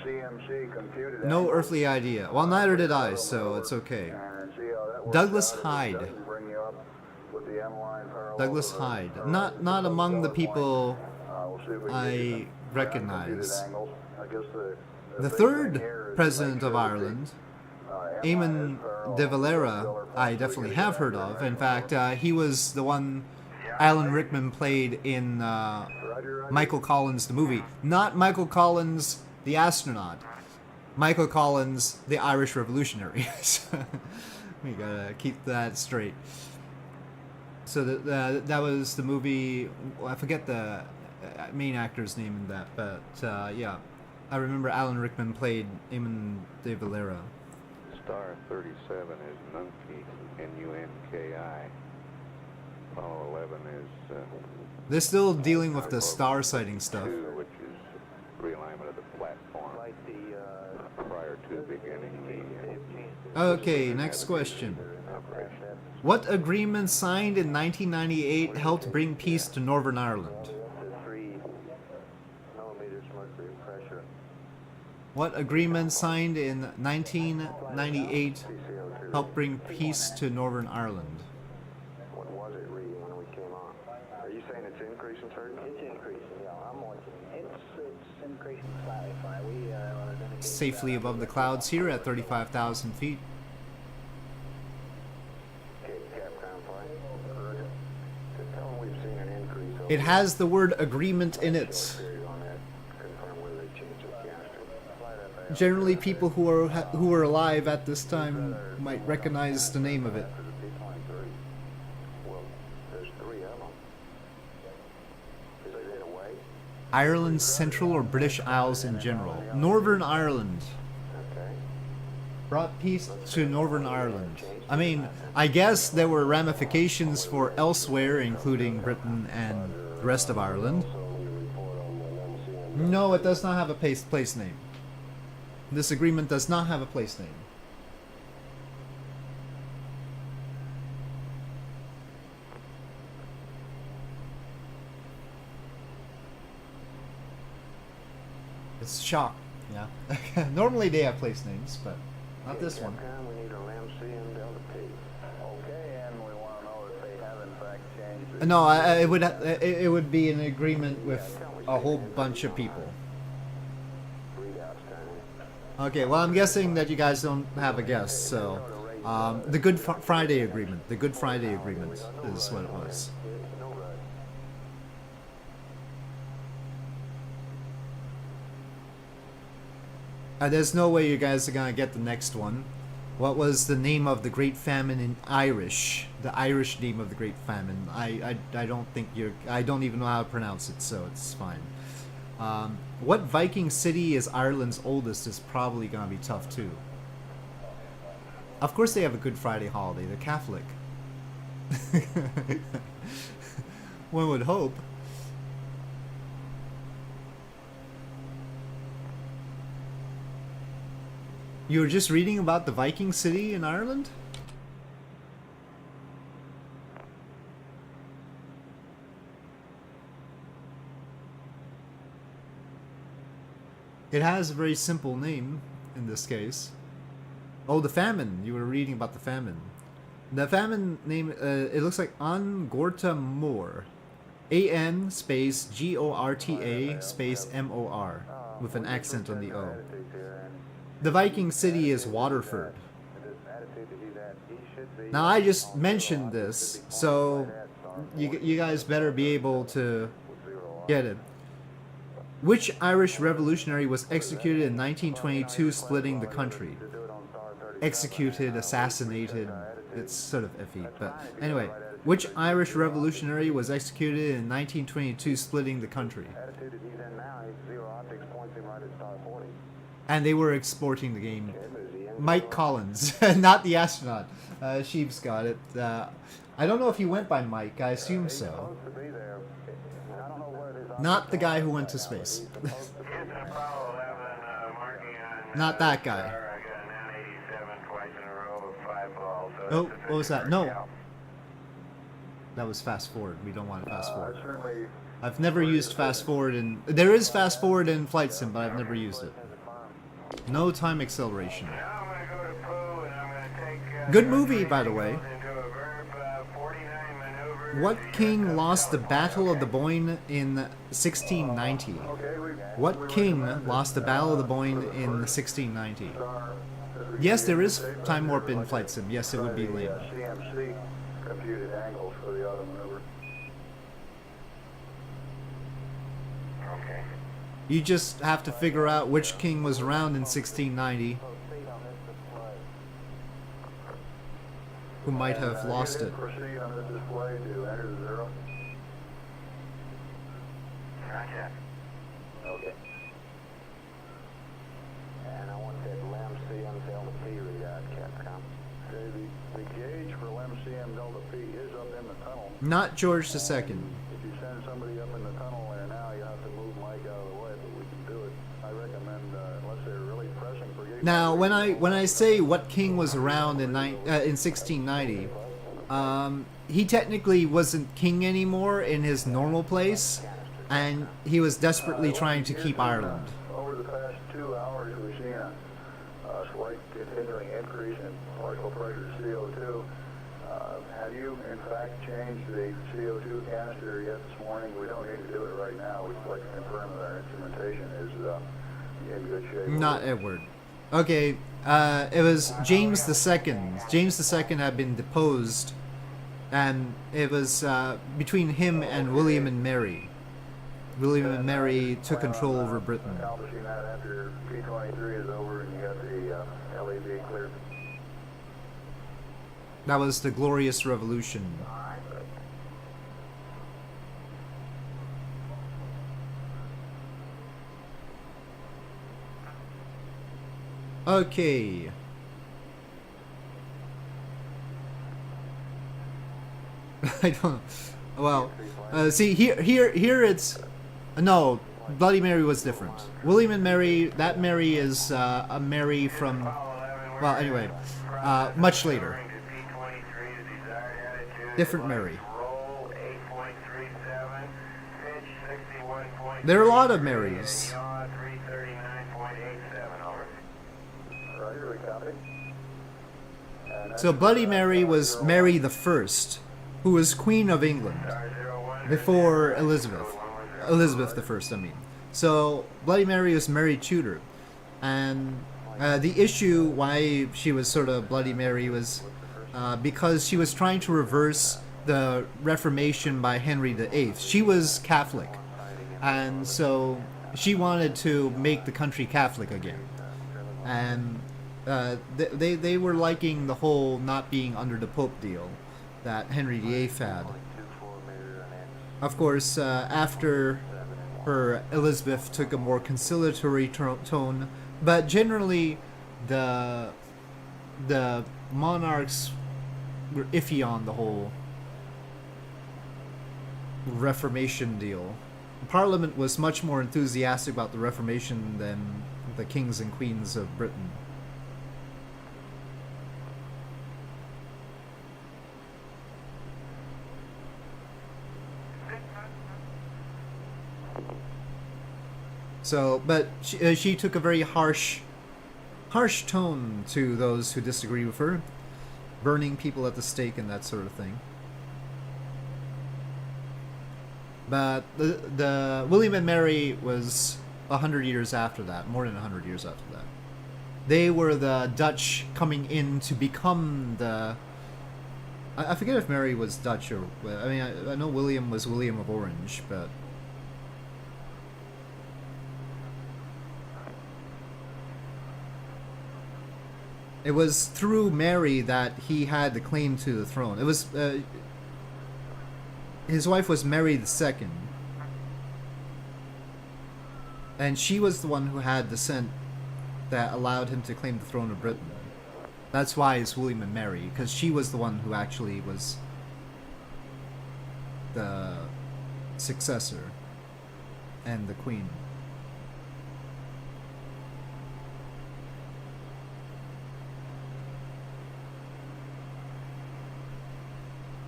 CMC computed No angle, earthly idea. Well, neither did I, so it's okay. and see how that works Douglas out. If it Hyde. doesn't bring you up with the M line parallel Douglas to the Hyde. horizon, Not among the people we'll see if we can I get you some recognize. uncomputed angles. I guess The big third thing here is to president make of sure that Ireland, the, Eamon M line is parallel de to the Valera, solar I plane, so we definitely can have get heard that of. right In fact, over. he was the one Alan Rickman played in Roger, Roger. Michael Collins, the movie. Not Michael Collins, the astronaut. Michael Collins, the Irish revolutionary. We gotta keep that straight. So that was the movie. I forget the main actor's name in that, but yeah, I remember Alan Rickman played Eamon de Valera. Star 37 is Nunki, N-U-N-K-I. Apollo 11 is They're still dealing with the star sighting stuff. 2, which is realignment of the platform Like the, prior to beginning the Okay, next question. operation. What agreement signed in 1998 helped bring peace to Northern Ireland? the 3 millimeters mercury pressure. What agreement signed in 1998 helped bring peace to Northern Ireland? What was it reading when we came on? Are you saying it's increasing, sir? It's increasing, yeah, I'm watching. It's increasing slightly. We are going to get Safely above the clouds here at 35,000 feet. Capcom flight. Just tell them we've seen an increase over It has the word agreement in it. period on that. Confirm whether they changed the canister. Generally, people who are alive at this time might recognize the name of it. For the P-23. Well, there's 3 of them. Is it away? Ireland Central or British Isles in general. Northern Ireland. Okay. Brought peace to Northern Ireland. I mean, I guess there were ramifications for elsewhere, including Britain and the rest of Ireland. No, it does not have a place name. This agreement does not have a place name. It's shock, yeah. Normally they have place names, but not this one. Capcom, we need a LAMC and Delta P. Okay, and we want to know if they have in fact changed the No, it would be an agreement with a whole bunch of people. Readouts, kind Okay, well, I'm guessing that you guys don't have a guess, so the Good Friday Agreement. The Good Friday Agreement is what it was. There's no way you guys are gonna get the next one. What was the name of the Great Famine in Irish? The Irish name of the Great Famine. I don't think I don't even know how to pronounce it, so it's fine. What Viking city is Ireland's oldest is probably gonna be tough too. Of course they have a Good Friday holiday. They're Catholic. One would hope. You were just reading about the Viking city in Ireland? It has a very simple name in this case. Oh, the famine. You were reading about the famine. The famine name, it looks like An Gorta Mór. A-N space G-O-R-T-A space M-O-R with an accent on the O. The Viking city is Waterford. Now I just mentioned this, so you guys better be able to get it. Which Irish revolutionary was executed in 1922, splitting the country? Executed, assassinated, it's sort of iffy, but anyway. Which Irish revolutionary was executed in 1922, splitting the country? Attitude that he's in now, his zero optics points him right at star 40. And they were exporting the game. Mike Collins, not the astronaut. Sheep's got it. I don't know if he went by Mike, I assume so. Supposed to be there. I don't know where his Not the guy who went to space. Here's an Apollo 11 marking on... Not that guy. I got an N87 twice in a row of 5 balls. So Oh, that's a what was that? 50 No. cal. That was fast forward. We don't want to fast forward. Certainly, I've never used fast forward in... There is fast forward in Flight Sim, but I've never used it. No time acceleration. Now I'm going to go to Pooh and I'm going to take... Good movie, by the way. into a verb 49 maneuver. What king lost the Battle of the Boyne in 1690? What king lost the Battle of the Boyne in 1690? Yes, there is time warp in Flight Sim. Yes, it would be lame. CMC computed angles for the auto maneuver. Okay. You just have to figure out which king was around in 1690 who might have lost it. Proceed on this display to enter the zero. Gotcha. Okay. And I want that LEM CM Delta P readout, Capcom. Okay, the gauge for LMCM Delta P is up in the tunnel. Not George II. If you send somebody up in the tunnel there now, you have to move Mike out of the way, but we can do it. I recommend, unless they're really pressing for you. Now, when I say what king was around in 1690, he technically wasn't king anymore in his normal place, and he was desperately trying to keep Ireland. Over the past 2 hours, we've seen a slight continuing increase in particle pressure CO2. Have you, in fact, changed the CO2 canister yet this morning? We don't need to do it right now. We'd like to confirm that our instrumentation is in good shape. Not Edward. Okay, it was James II. James II had been deposed, and it was between him and William and Mary. William and Mary took control over Britain. Accomplishing that after P23 is over and you got the LED cleared. That was the Glorious Revolution. Okay. I don't know. Well, see here it's no. Bloody Mary was different. William and Mary. That Mary is a Mary from. Well, anyway, much later. Different Mary. There are a lot of Marys. So Bloody Mary was Mary the First, who was Queen of England before Elizabeth. Elizabeth the First, I mean. So Bloody Mary was Mary Tudor, and the issue why she was sort of Bloody Mary was because she was trying to reverse the Reformation by Henry VIII. She was Catholic, and so she wanted to make the country Catholic again. And they were liking the whole not being under the Pope deal that Henry VIII had. Of course, after her, Elizabeth took a more conciliatory tone, but generally the monarchs were iffy on the whole Reformation deal. Parliament was much more enthusiastic about the Reformation than the kings and queens of Britain. So, but she took a very harsh tone to those who disagree with her, burning people at the stake and that sort of thing. But the William and Mary was 100 years after that, more than 100 years after that. They were the Dutch coming in to become the... I forget if Mary was Dutch or... I mean, I know William was William of Orange, but... It was through Mary that he had the claim to the throne. It was his wife was Mary II, and she was the one who had descent that allowed him to claim the throne of Britain. That's why it's William and Mary, because she was the one who actually was the successor and the queen.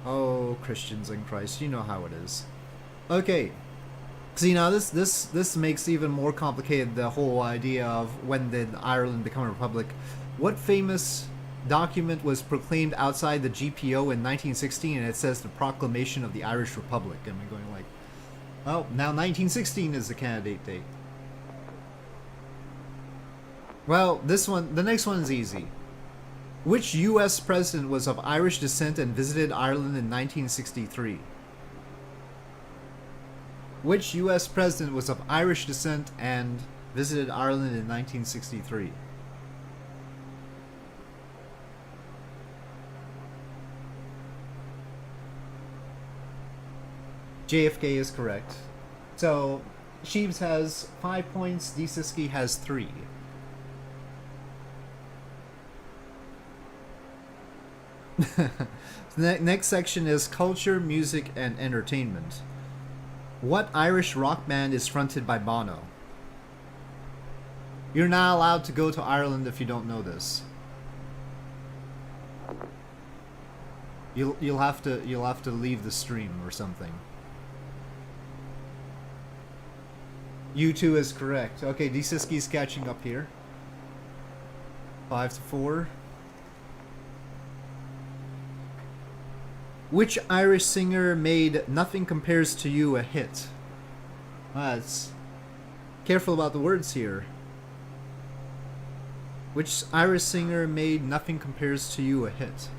Oh, Christians in Christ, you know how it is. Okay. See, now this makes even more complicated the whole idea of when did Ireland become a republic. What famous document was proclaimed outside the GPO in 1916, and it says the Proclamation of the Irish Republic? And I'm going like, well, now 1916 is the candidate date. Well, the next one is easy. Which U.S. president was of Irish descent and visited Ireland in 1963? Which U.S. president was of Irish descent and visited Ireland in 1963? JFK is correct. So, Sheebs has 5 points, D. Siski has 3. The next section is culture, music, and entertainment. What Irish rock band is fronted by Bono? You're not allowed to go to Ireland if you don't know this. You'll have to leave the stream or something. U2 is correct. Okay, D. Siski's catching up here. 5-4. Which Irish singer made Nothing Compares to You a hit? It's careful about the words here. Which Irish singer made Nothing Compares to You a hit?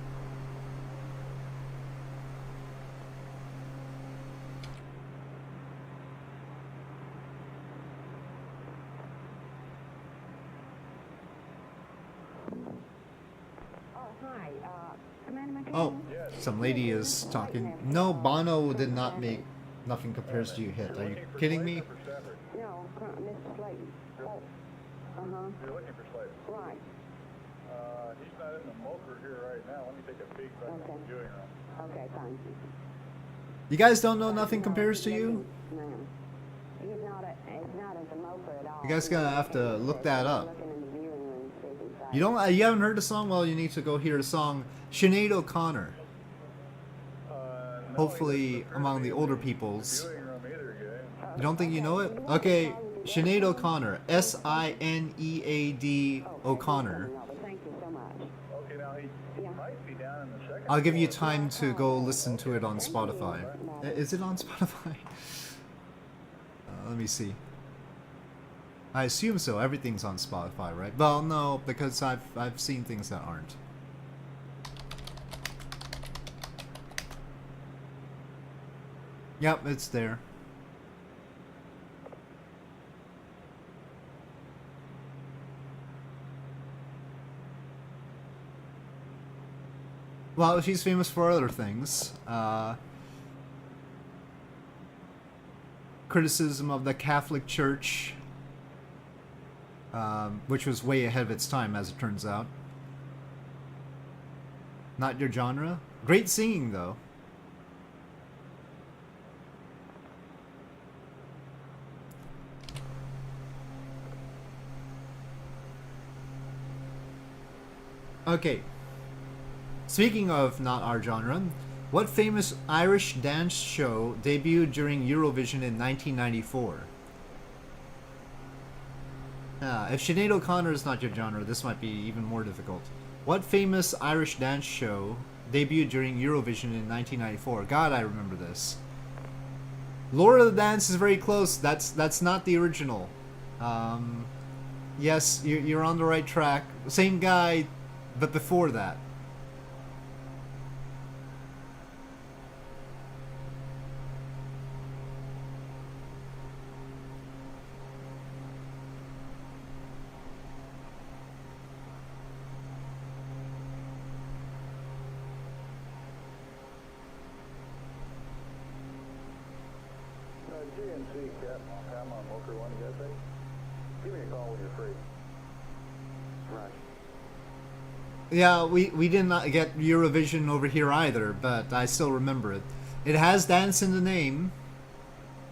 Oh, some lady is talking. No, Bono did not make Nothing Compares to You hit. Are you kidding me? No, Mr. Slayton. Oh. Uh-huh. You're looking for Slade. Right. He's not in the moker here right now. Let me take a peek back in the viewing room. Okay, fine. You guys don't know Nothing Compares to You? No. He's not at the moker at all. You guys gonna have to look that up. Looking in the viewing room, see if he's right. You haven't heard the song? Well, you need to go hear the song Sinead O'Connor. Hopefully among the older peoples. You don't think you know it? Okay, Sinead O'Connor. S-I-N-E-A-D O'Connor. Thank you so much. Okay, now he might be down in the second. I'll give you time to go listen to it on Spotify. Is it on Spotify? Let me see. I assume so. Everything's on Spotify, right? Well, no, because I've seen things that aren't. Yep, it's there. Well, she's famous for other things. Criticism of the Catholic Church, which was way ahead of its time, as it turns out. Not your genre? Great singing, though. Okay. Speaking of not our genre, what famous Irish dance show debuted during Eurovision in 1994? If Sinead O'Connor is not your genre, this might be even more difficult. What famous Irish dance show debuted during Eurovision in 1994? God, I remember this. Lord of the Dance is very close. That's not the original. Yes, you're on the right track. Same guy, but before that. free. Right. Yeah, we did not get Eurovision over here either, but I still remember it. It has dance in the name.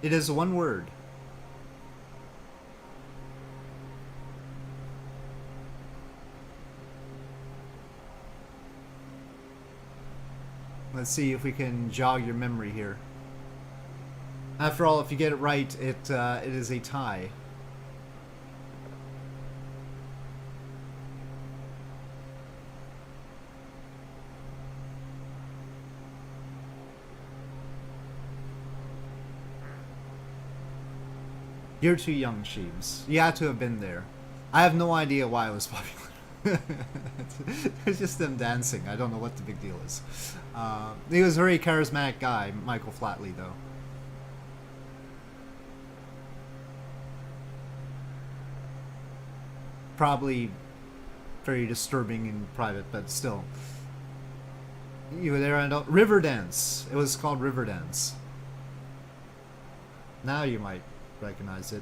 It is one word. Let's see if we can jog your memory here. After all, if you get it right, it is a tie. You're too young, Sheebs. You had to have been there. I have no idea why it was popular. It's just them dancing. I don't know what the big deal is. He was a very charismatic guy, Michael Flatley, though. Probably very disturbing in private, but still. You were there and River Dance. It was called River Dance. Now you might recognize it.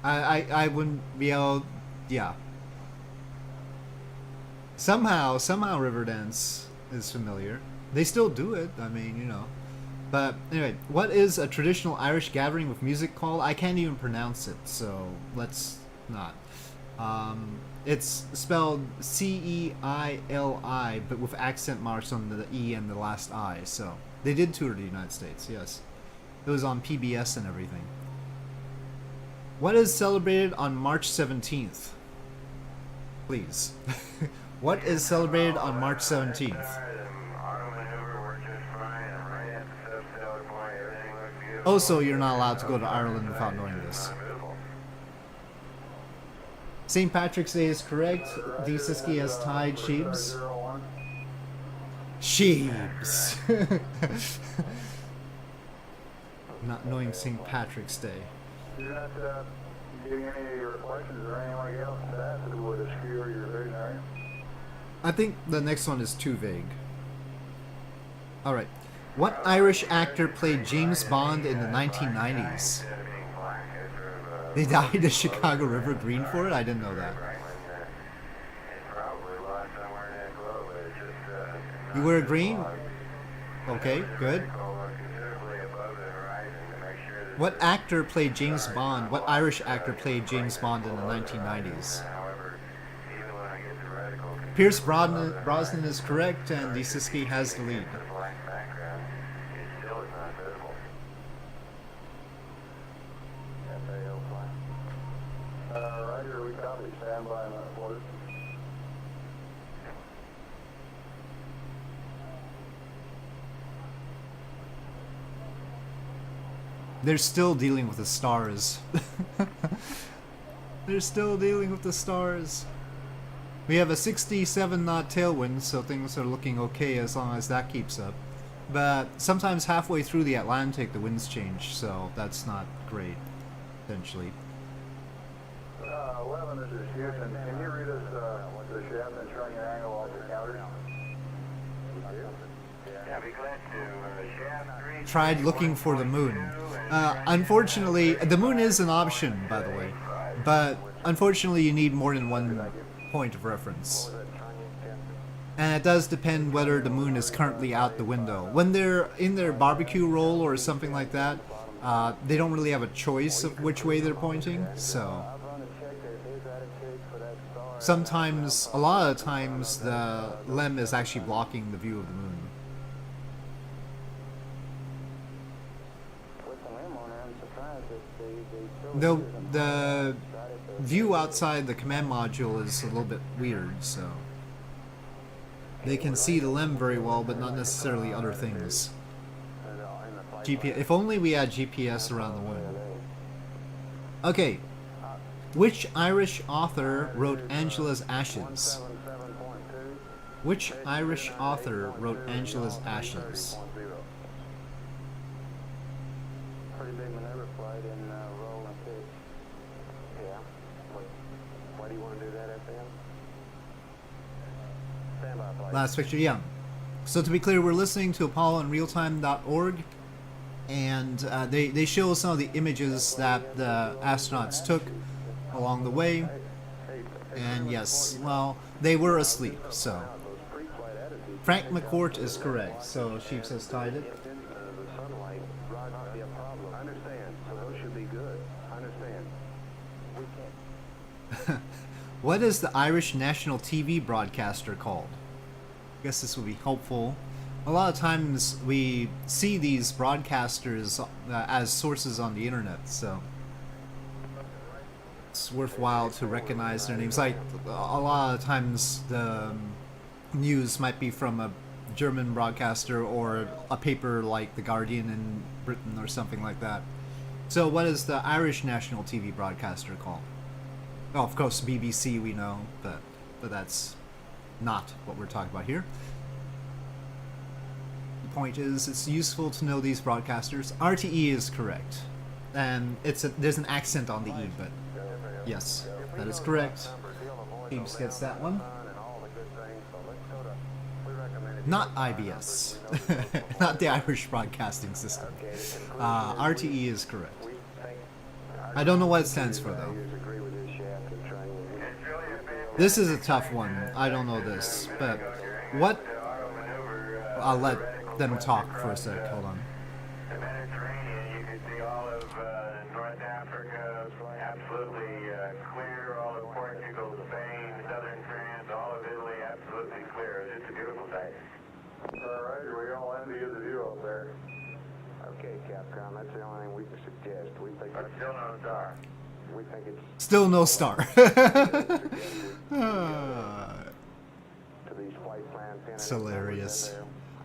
I wouldn't be able, yeah. Somehow Riverdance is familiar. They still do it, I mean, you know. But anyway, what is a traditional Irish gathering with music called? I can't even pronounce it, so let's not. It's spelled C-E-I-L-I, but with accent marks on the E and the last I, so. They did tour the United States, yes. It was on PBS and everything. What is celebrated on March 17th? Please. What is celebrated on March 17th? Also, you're not allowed to go to Ireland without knowing this. St. Patrick's Day is correct. D. Siski has tied Sheebs. Sheebs! Not knowing St. Patrick's Day. You're not getting any of your questions or anything else that would obscure your vision, are you? I think the next one is too vague. Alright. What Irish actor played James Bond in the 1990s? They dyed the Chicago River green for it? I didn't know that. You wear green? Okay, good. What actor played James Bond? What Irish actor played James Bond in the 1990s? Pierce Brosnan is correct, and D. Siski has the lead. Roger, we copy. Stand by on that order. They're still dealing with the stars. They're still dealing with the stars. We have a 67 knot tailwind, so things are looking okay as long as that keeps up. But sometimes halfway through the Atlantic, the winds change, so that's not great, potentially. 11, this is Houston. Can you read us the shaft and showing an angle off the counter? Yeah, be glad to. Shaft 3. Tried looking for the moon. Unfortunately, the moon is an option, by the way. But unfortunately, you need more than one point of reference. And it does depend whether the moon is currently out the window. When they're in their barbecue roll or something like that, they don't really have a choice of which way they're pointing, so... Sometimes, a lot of times, the LEM is actually blocking the view of the moon. The view outside the command module is a little bit weird, so... They can see the LEM very well, but not necessarily other things. GPS. If only we had GPS around the moon. Okay. Which Irish author wrote Angela's Ashes? Which Irish author wrote Angela's Ashes? Pretty big maneuver flight in roll and pitch. Yeah. Why do you want to do that, FAM? Standby flight. Last picture, yeah. So to be clear, we're listening to Apollo on realtime.org, and they show some of the images that the astronauts took along the way. And yes, well, they were asleep, so. Frank McCourt is correct, so Sheeps has tied it. What is the Irish national TV broadcaster called? I guess this would be helpful. A lot of times we see these broadcasters as sources on the internet, so it's worthwhile to recognize their names. Like, a lot of times the news might be from a German broadcaster or a paper like The Guardian in Britain or something like that. So what is the Irish national TV broadcaster called? Well, of course, BBC we know, but that's not what we're talking about here. The point is, it's useful to know these broadcasters. RTE is correct. And there's an accent on the E, but yes, that is correct. James gets that one. Not IBS. Not the Irish Broadcasting System. RTE is correct. I don't know what it stands for, though. This is a tough one. I don't know this, but what? I'll let them talk for a sec. Hold on. The Mediterranean, you can see all of North Africa, absolutely clear. All of Portugal, Spain, southern France, all of Italy, absolutely clear. It's a beautiful sight. All right, we all envy you the view up there. Okay, Capcom, that's the only thing we can suggest. We think But still no star. we think it's Still no star. to these flight plan It's hilarious.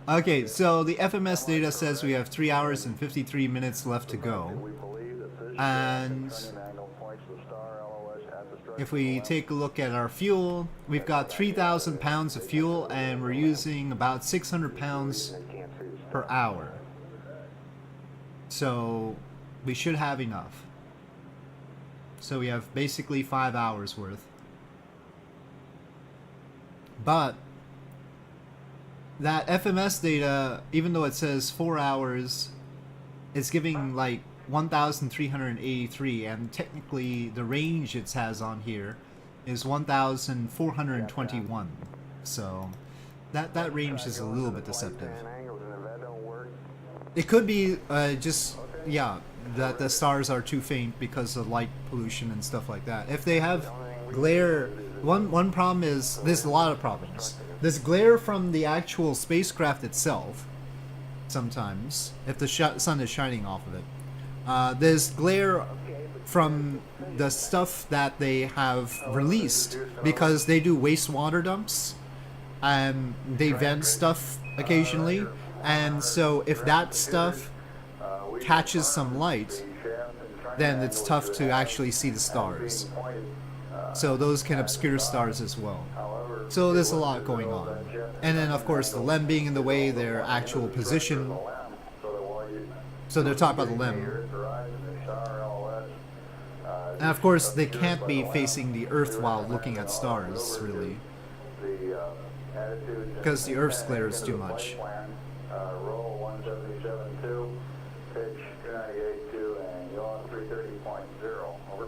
Okay, so the FMS data says we have 3 hours and 53 minutes left to go. We believe that this And angle points the star LOS at the strike. if we take a look at our fuel, we've got 3,000 pounds of fuel, and we're using about 600 pounds per hour. So we should have enough. So we have basically 5 hours worth. But that FMS data, even though it says 4 hours, it's giving like 1,383, and technically the range it has on here is 1,421. So that range is a little bit deceptive. It could be just, yeah, that the stars are too faint because of light pollution and stuff like that. If they have glare, one problem is, there's a lot of problems. There's glare from the actual spacecraft itself, sometimes, if the sun is shining off of it. There's glare from the stuff that they have released, because they do wastewater dumps, and they vent stuff occasionally, and so if that stuff catches some light, then it's tough to actually see the stars. So those can obscure stars as well. So there's a lot going on. And then of course the LEM being in the way, their actual position. So they're talking about the LEM. And of course they can't be facing the Earth while looking at stars, really. Because the Earth's glare is too much. Roll 177.2, pitch 298.2, and yaw 330.0. Over.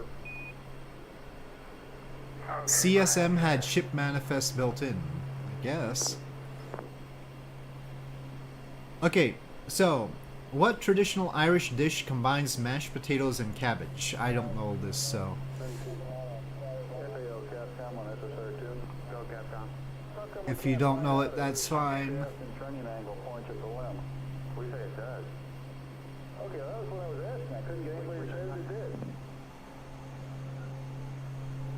CSM had ship manifest built in, I guess. Okay, so what traditional Irish dish combines mashed potatoes and cabbage? I don't know this, so. If you don't know it, that's fine. Turning angle points at the LEM. We say it does. Okay, that was what I was asking. I couldn't get anybody to say that it did.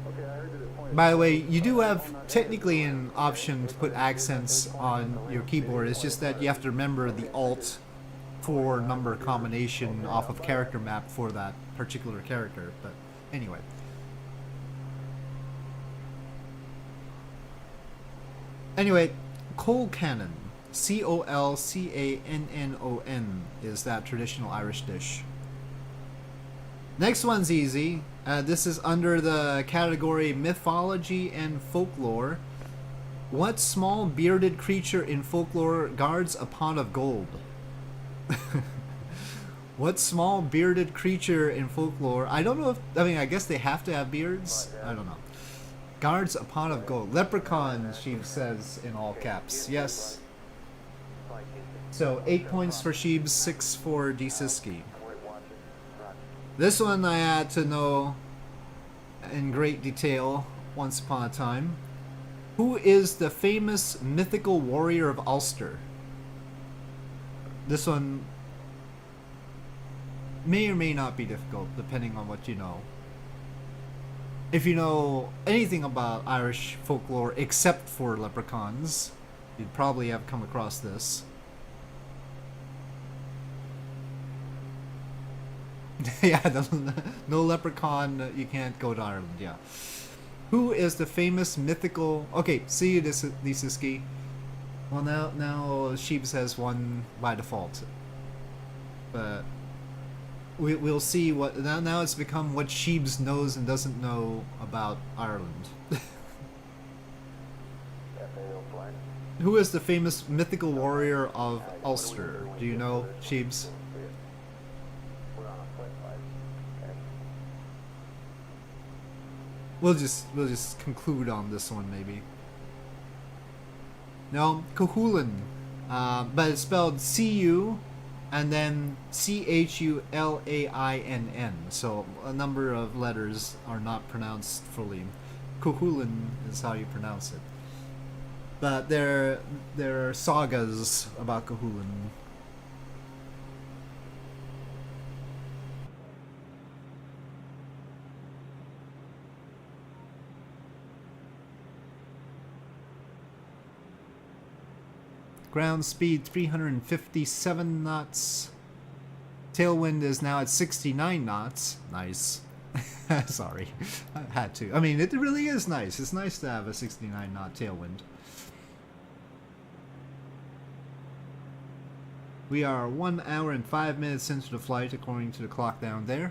Okay, I heard that it pointed. By the way, you do have technically an option to put accents on your keyboard. It's just that you have to remember the Alt 4 number combination off of character map for that particular character. But anyway. Anyway, Colcannon, Colcannon, is that traditional Irish dish. Next one's easy. This is under the category mythology and folklore. What small bearded creature in folklore guards a pot of gold? What small bearded creature in folklore? I don't know if, I mean, I guess they have to have beards. I don't know. Guards a pot of gold. Leprechaun, Sheeb says in all caps. Yes. So 8 points for Sheeb, 6 for Desiski. This one I had to know in great detail once upon a time. Who is the famous mythical warrior of Ulster? This one may or may not be difficult, depending on what you know. If you know anything about Irish folklore except for leprechauns, you'd probably have come across this. Yeah, no leprechaun, you can't go to Ireland, yeah. Who is the famous mythical... Okay, see you, Desiski. Well, now Sheebs has one by default. But we'll see what... Now it's become what Sheebs knows and doesn't know about Ireland. Who is the famous mythical warrior of Ulster? Do you know, Sheebs? We'll just conclude on this one, maybe. No, Cuchulainn, but it's spelled C-U and then C-H-U-L-A-I-N-N. So a number of letters are not pronounced fully. Cuchulainn is how you pronounce it. But there are sagas about Cuchulainn. Ground speed 357 knots. Tailwind is now at 69 knots. Nice. Sorry, I had to. I mean, it really is nice. It's nice to have a 69 knot tailwind. We are 1 hour and 5 minutes into the flight according to the clock down there.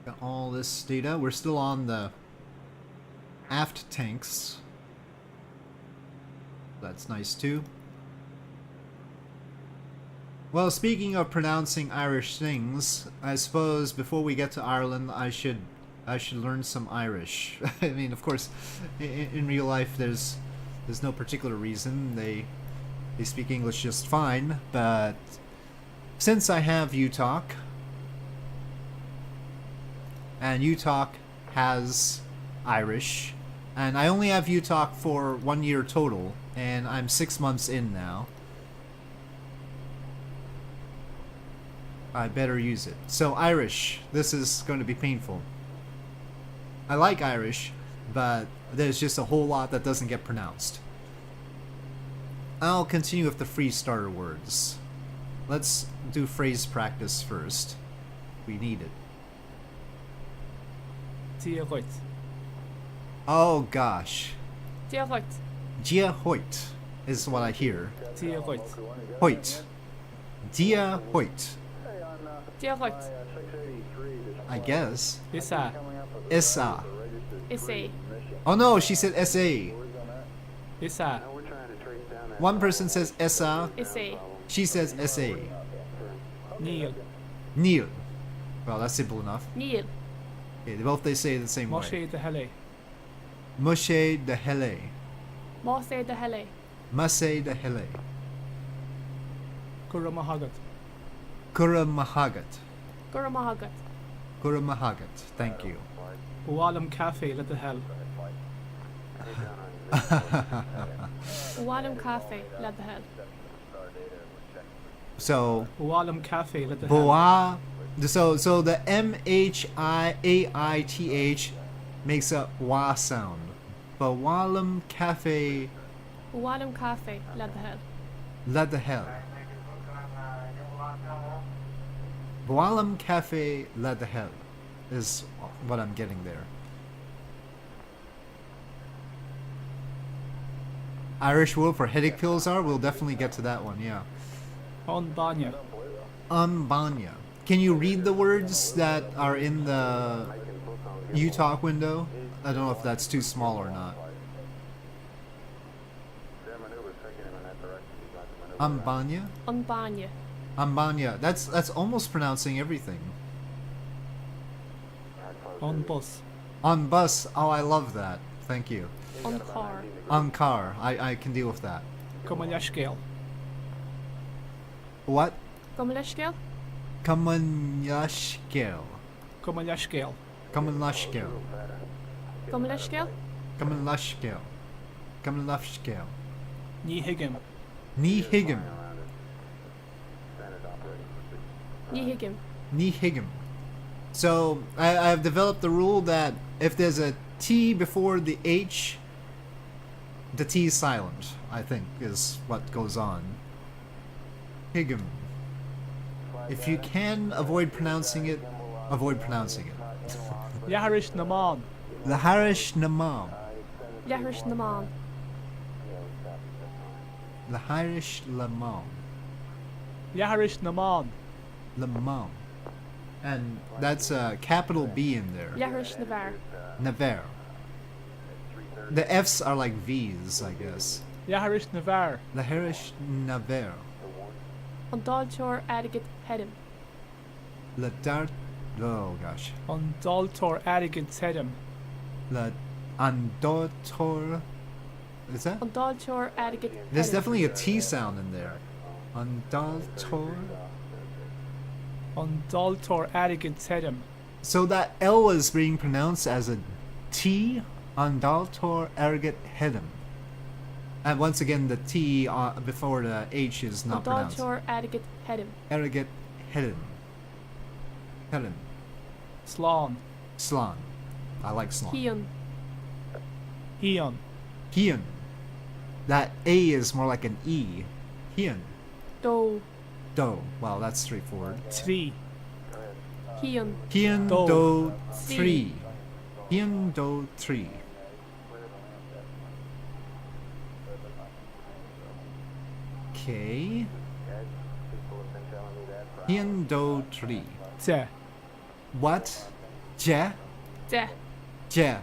Got all this data. We're still on the aft tanks. That's nice too. Well, speaking of pronouncing Irish things, I suppose before we get to Ireland, I should learn some Irish. I mean, of course, in real life, there's no particular reason. They speak English just fine, but since I have UTalk, and UTalk has Irish, and I only have UTalk for 1 year total, and I'm 6 months in now, I better use it. So Irish, this is going to be painful. I like Irish, but there's just a whole lot that doesn't get pronounced. I'll continue with the free starter words. Let's do phrase practice first. We need it. Diolch. Oh gosh. Diolch. Dia Hoyt is what I hear. Diolch. Hoyt. Dia Hoyt. Diolch. I guess. Issa. Issa. Issa. Oh no, she said S.A. Issa. One person says Issa. Issa. She says S.A. Neil. Neil. Well, that's simple enough. Neil. Okay, they say it the same way. Moshe de Hele. Moshe de Hele. Moshe de Hele. Moshe de Hele. Kuramahagat. Kuramahagat. Kuramahagat. Kuramahagat. Thank you. Uwalam Cafe let the hell. Uwalam Cafe let the hell. So Uwalam Cafe let the hell. Boa. So the M-H-I-A-I-T-H makes a wa sound. Boalam Cafe. Uwalam Cafe let the hell. Let the hell. Boalam Cafe let the hell is what I'm getting there. Irish word for headache pills are? We'll definitely get to that one, yeah. On banya. Unbanya. Can you read the words that are in the U-Talk window? I don't know if that's too small or not. Their maneuver's taking him in that direction. He's got the maneuver. Ambanya? On banya. Ambanya. That's almost pronouncing everything. On bus. On bus. Oh, I love that. Thank you. On car. On car. I can deal with that. Komanyashkel. What? Komanyashkel. Kamanyashkel. Komanyashkel. Kamanyashkel. Komanyashkel. Kamanyashkel. Kamanyashkel. Ni higim. Ni higim. Standard operating procedure. Ni higim. Ni higim. So I've developed the rule that if there's a T before the H, the T is silent, I think, is what goes on. Higim. If you can avoid pronouncing it, avoid pronouncing it. Yaharish naman. Laharish Namam. Yaharish naman. Laharish Lamam. Yaharish naman. Lamam. And that's a capital B in there. Yaharish navar. Navarre. The F's are like V's, I guess. Yaharish navar. Laharish Navarre. On daltor adigit hedim. La Dart. Oh gosh. On daltor adigit hedim. La Andotor. Is that? On daltor adigit There's hedim. definitely a T sound in there. Andaltor. On daltor adigit hedim. So that L is being pronounced as a T. Andaltor erget hedem. And once again, the T before the H is On not pronounced. daltor adigit hedim. Erget hedem. Hedem. Slán. Slan. I like slan. Hian. Hian. Hian. That A is more like an E. Hian. Do. Do. Well, that's straightforward. Tri. Hian. Hian Do. do Three. 3. Hian do 3. Okay. Hian do 3. Te. What? Ja? Te. Ja.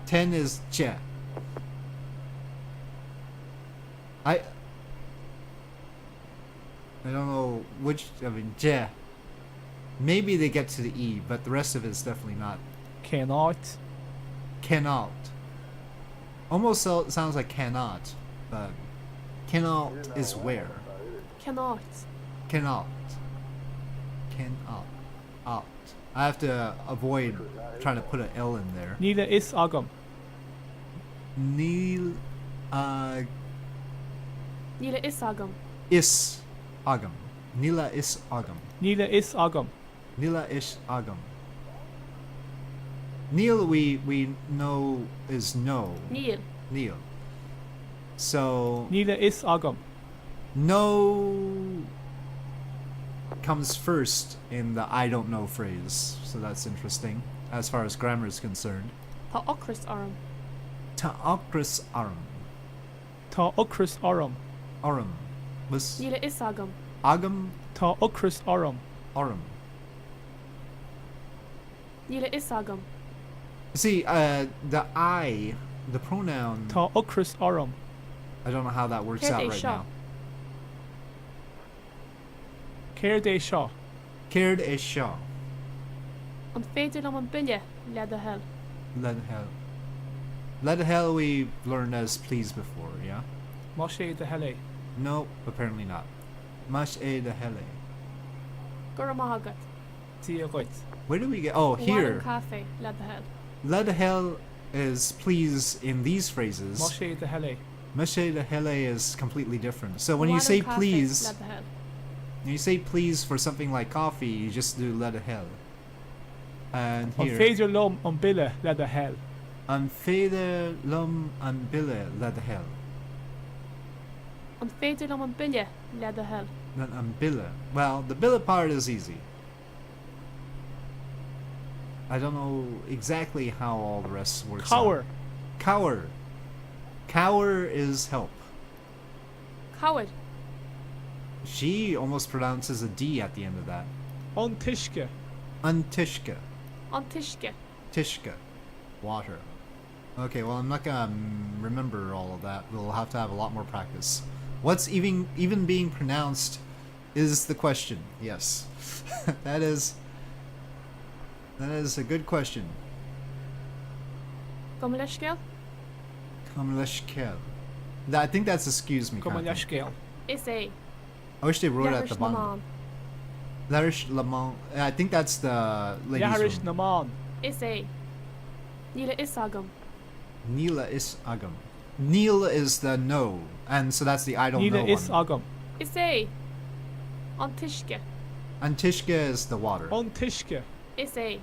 10 is ja. I don't know which, I mean, ja. Maybe they get to the E, but the rest of it is definitely not. Cannot. Cannot. Almost sounds like cannot, but cannot is where. Cannot. Cannot. Cannot. Out. I have to avoid trying to put an L in there. Nila is agam. Nil Nila is agam. is agam. Nila is agam. Nila is agam. Nila is agam. Neil we know is no. Neil. Neil. So Nila is agam. no comes first in the I don't know phrase. So that's interesting as far as grammar is concerned. Ta okris aram. Ta'akris aram. Ta okris aram. Aram. Was Nila is agam. agam Ta okris aram. aram. Nila is agam. See, the I, the pronoun, Ta okris aram. I don't know how that works Here out they right show. now. Cair de shaw. Caird is Shaw. On féidir am an bille le the hell. Let hell. Let hell we learned as please before, yeah? Má sé de helle. No, apparently not. Mash e de hele. Gur am agat. Uh, Tí a goit. Where do we get? Oh, here. Cafe le the hell. Let hell is please in these phrases. Má sé de helle. Mash e de hele is completely different. So when you Bhuaileann say cafe please, le the hell. when you say please for something like coffee, you just do let hell. And On here. féidir lom an bille le the hell. An feder lum an bille let hell. On féidir am an bille le the hell. Not an bille. Well, the bille part is easy. I don't know exactly how all the rest works out. Cower. Cower. Cower is help. Coward. She almost pronounces a D at the end of that. Ontishke. Untishka. Antishke. Tishka. Water. Okay, well, I'm not gonna remember all of that. We'll have to have a lot more practice. What's even being pronounced is the question. Yes. That is a good question. Gomleshkel. Kamleshkel. I think that's excuse me. kind of thing. Komanyashkel. Isay. I wish they wrote it at the Yahrish bottom. Naman. Larish Lamont. I think that's the ladies' Yaharish room. Naman. Isay. Nila Isagam. Neela is Agam. Neil is the no, and so that's the I don't Nila know is one. Agam. Isay. Antishke. Antishka is the water. Ontishke. Isay.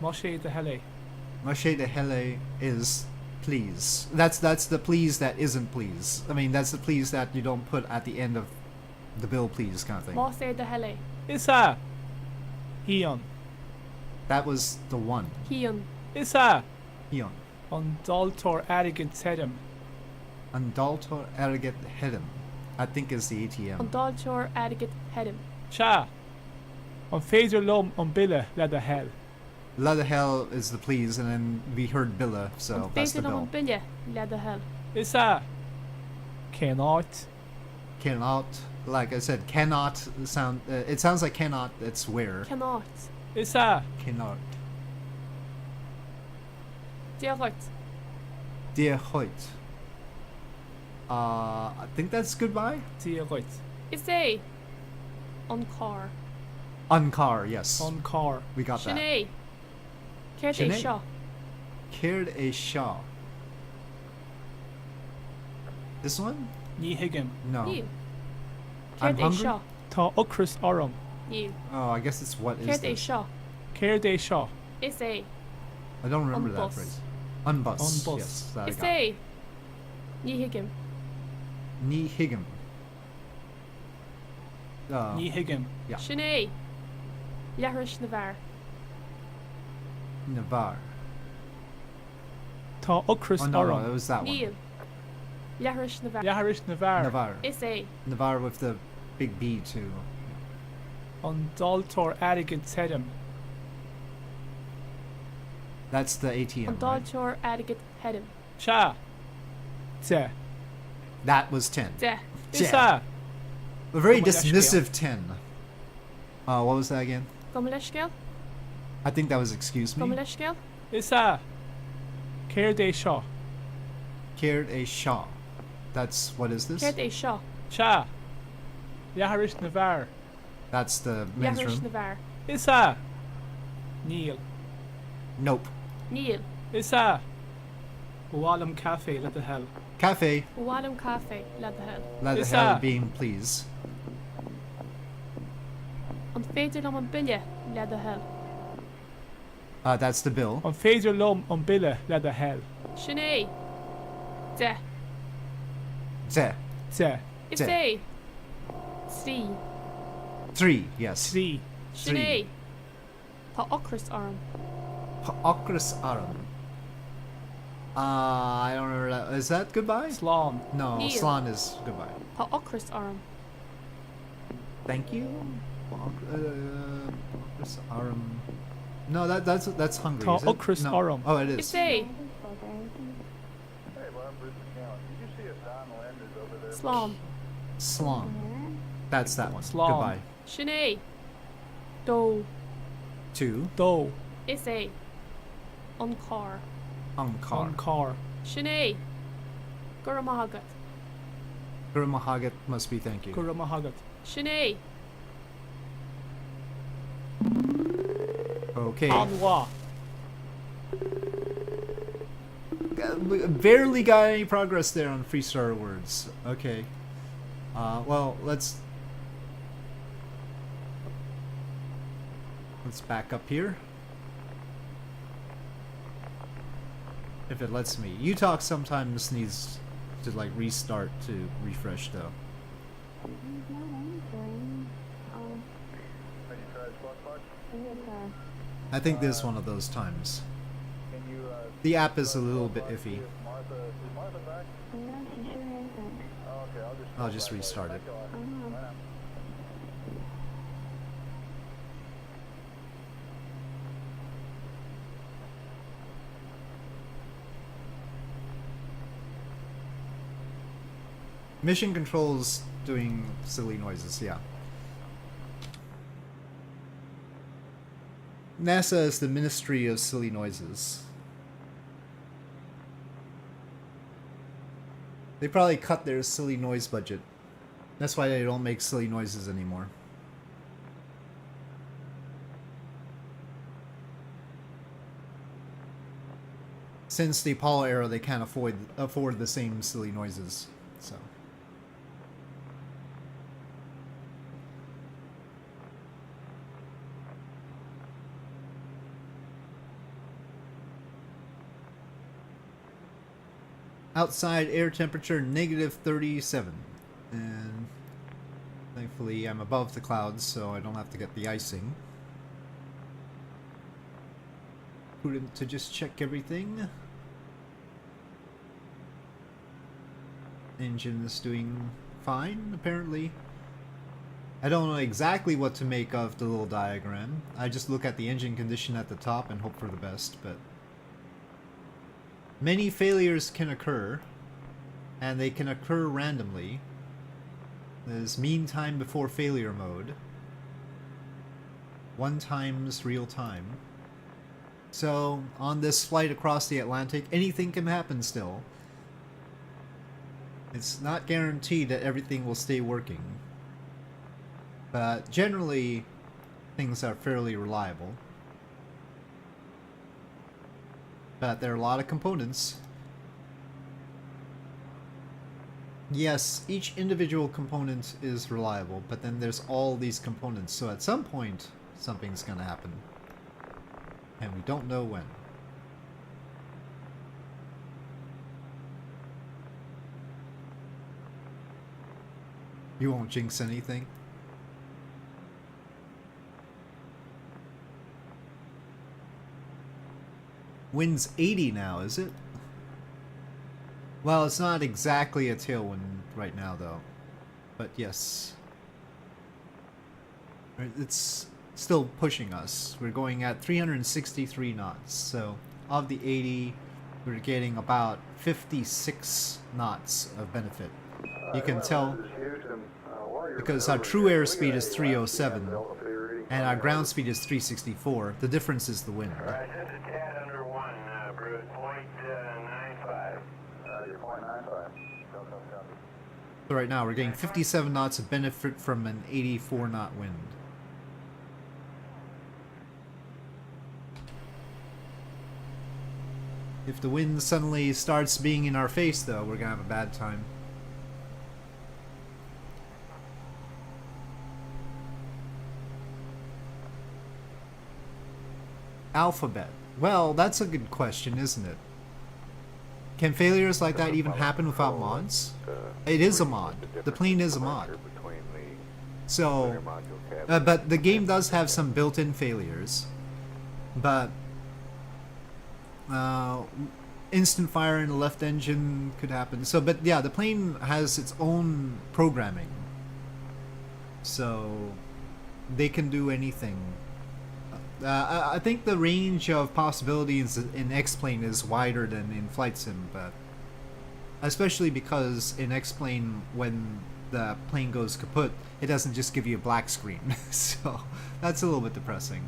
Moshe the Hele. Moshe de Hele is please. That's the please that isn't please. I mean, that's the please that you don't put at the end of the bill please kind of thing. Mose de Hele. Isa. Hion. That was the one. Hion. Isa. Eon. Ondaltor Arrogant Sedem. Andaltor Erget Hedem. I think is the ATM. Ondalchor Adigat Hedem. Cha. On Phaser Lom on Billa Leather Hell. La the hell is the please, and then we heard Billa, so that's the Fated on bill. Bilje. Led the hell. Isa. Cannot. Cannot, like I said, cannot sound. It sounds like cannot. It's where. Cannot. Isa. Cannot. Diagot. Dear Hoyt. I think that's goodbye. Diagoit. Isay. On car. Uncar, yes. On car. We got that. Sinead. Kert a Sinead. Shaw. Cared a Shaw. This one? Ni Higgin. No. You. I'm Kert a hungry? Shaw. Ta Ukris Orum. You. Oh, I guess it's what is Kert a this? Shaw. Care de Shaw. Isay. I don't remember that Unbus. phrase. Unbus. Unbus. Yes, that I got. Isay. Ni Higgin. Ni Higgum. Ni Higgin. Yeah. Sinead. Yahrish Navar. Navar. Ta Ukris Oh no, no, it Orum. was that Neil. one. Yahrish Navar. Yaharish Navar. Navar. Isay. Navar with the big B too. Ondaltor Arrogant Sedem. That's the ATM. Right? Ondalchor Adigat Hedem. Cha. Ze. That was 10. De. Isa. A very Come on, let's dismissive 10. What was that again? Gomleshkel. I think that was excuse me. Gomleshkel. Isa. Care de Shaw. Cared a Shaw. That's what is this? Kert a Shaw. Cha. Yaharish Navar. That's the men's Yahrish room. Navar. Isa. Neil. Nope. Neil. Isa. Walam Cafe, let the hell. Cafe. Wadam Cafe. Led the hell. Let the Is hell that- being please. On Fated on Bilje. Led the hell. That's the bill. On Phaser Lom on Billa, let the hell. Sinead. De. Ze. Ze. Isay. Sri. 3. Yes. Three. Sinead. Ta Okris Arm. Okris Aram. I don't remember that. Is that goodbye? Slán. No, Neil. Slan is goodbye. Ta Okris Arm. Thank you. Okris Aram. No, that's hungry. Ta is it? Okris No. Aram. Oh, it is. Isay. Hey, Bob, Bruce McCown. Did you see if Don Lind is over there? Slán. Slan. That's that one. Slan. Goodbye. Sinead. Do. 2. Do. Isay. On car. Ankar. On car. Sinead. Guramahagat. Guramahagat must be thank you. Guramahagat. Sinead. Okay. Anwa. Barely got any progress there on freestar words. Okay. Well, let's back up here. If it lets me. UTalk sometimes needs to like restart to refresh though. He's not answering. Have you tried Squawk Box? Yes, sir. I think this is one of those times. The app is a little bit iffy. No, she sure isn't. I'll just restart it. Mission control's doing silly noises, yeah. NASA is the Ministry of Silly Noises. They probably cut their silly noise budget. That's why they don't make silly noises anymore. Since the Apollo era, they can't afford the same silly noises, so. Outside air temperature -37, and thankfully I'm above the clouds, so I don't have to get the icing. Prudent to just check everything. Engine is doing fine, apparently. I don't know exactly what to make of the little diagram. I just look at the engine condition at the top and hope for the best, but many failures can occur, and they can occur randomly. There's mean time before failure mode. 1 times real time. So, on this flight across the Atlantic, anything can happen still. It's not guaranteed that everything will stay working. But generally, things are fairly reliable. But there are a lot of components. Yes, each individual component is reliable, but then there's all these components, so at some point, something's gonna happen. And we don't know when. You won't jinx anything? Wind's 80 now, is it? Well, it's not exactly a tailwind right now, though. But yes. It's still pushing us. We're going at 363 knots. So, of the 80, we're getting about 56 knots of benefit. You can tell because our true airspeed is 307 and our ground speed is 364. The difference is the wind. Right, this is tad under 1, Bruce, 0.95. You're 0.95. So right now we're getting 57 knots of benefit from an 84 knot wind. If the wind suddenly starts being in our face, though, we're gonna have a bad time. Alphabet. Well, that's a good question, isn't it? Can failures like that even happen without mods? It is a mod. The plane is a mod. So, but the game does have some built-in failures. But instant fire in the left engine could happen. So, but yeah, the plane has its own programming. So, they can do anything. I think the range of possibilities in X-Plane is wider than in Flight Sim, but especially because in X-Plane, when the plane goes kaput, it doesn't just give you a black screen. So that's a little bit depressing.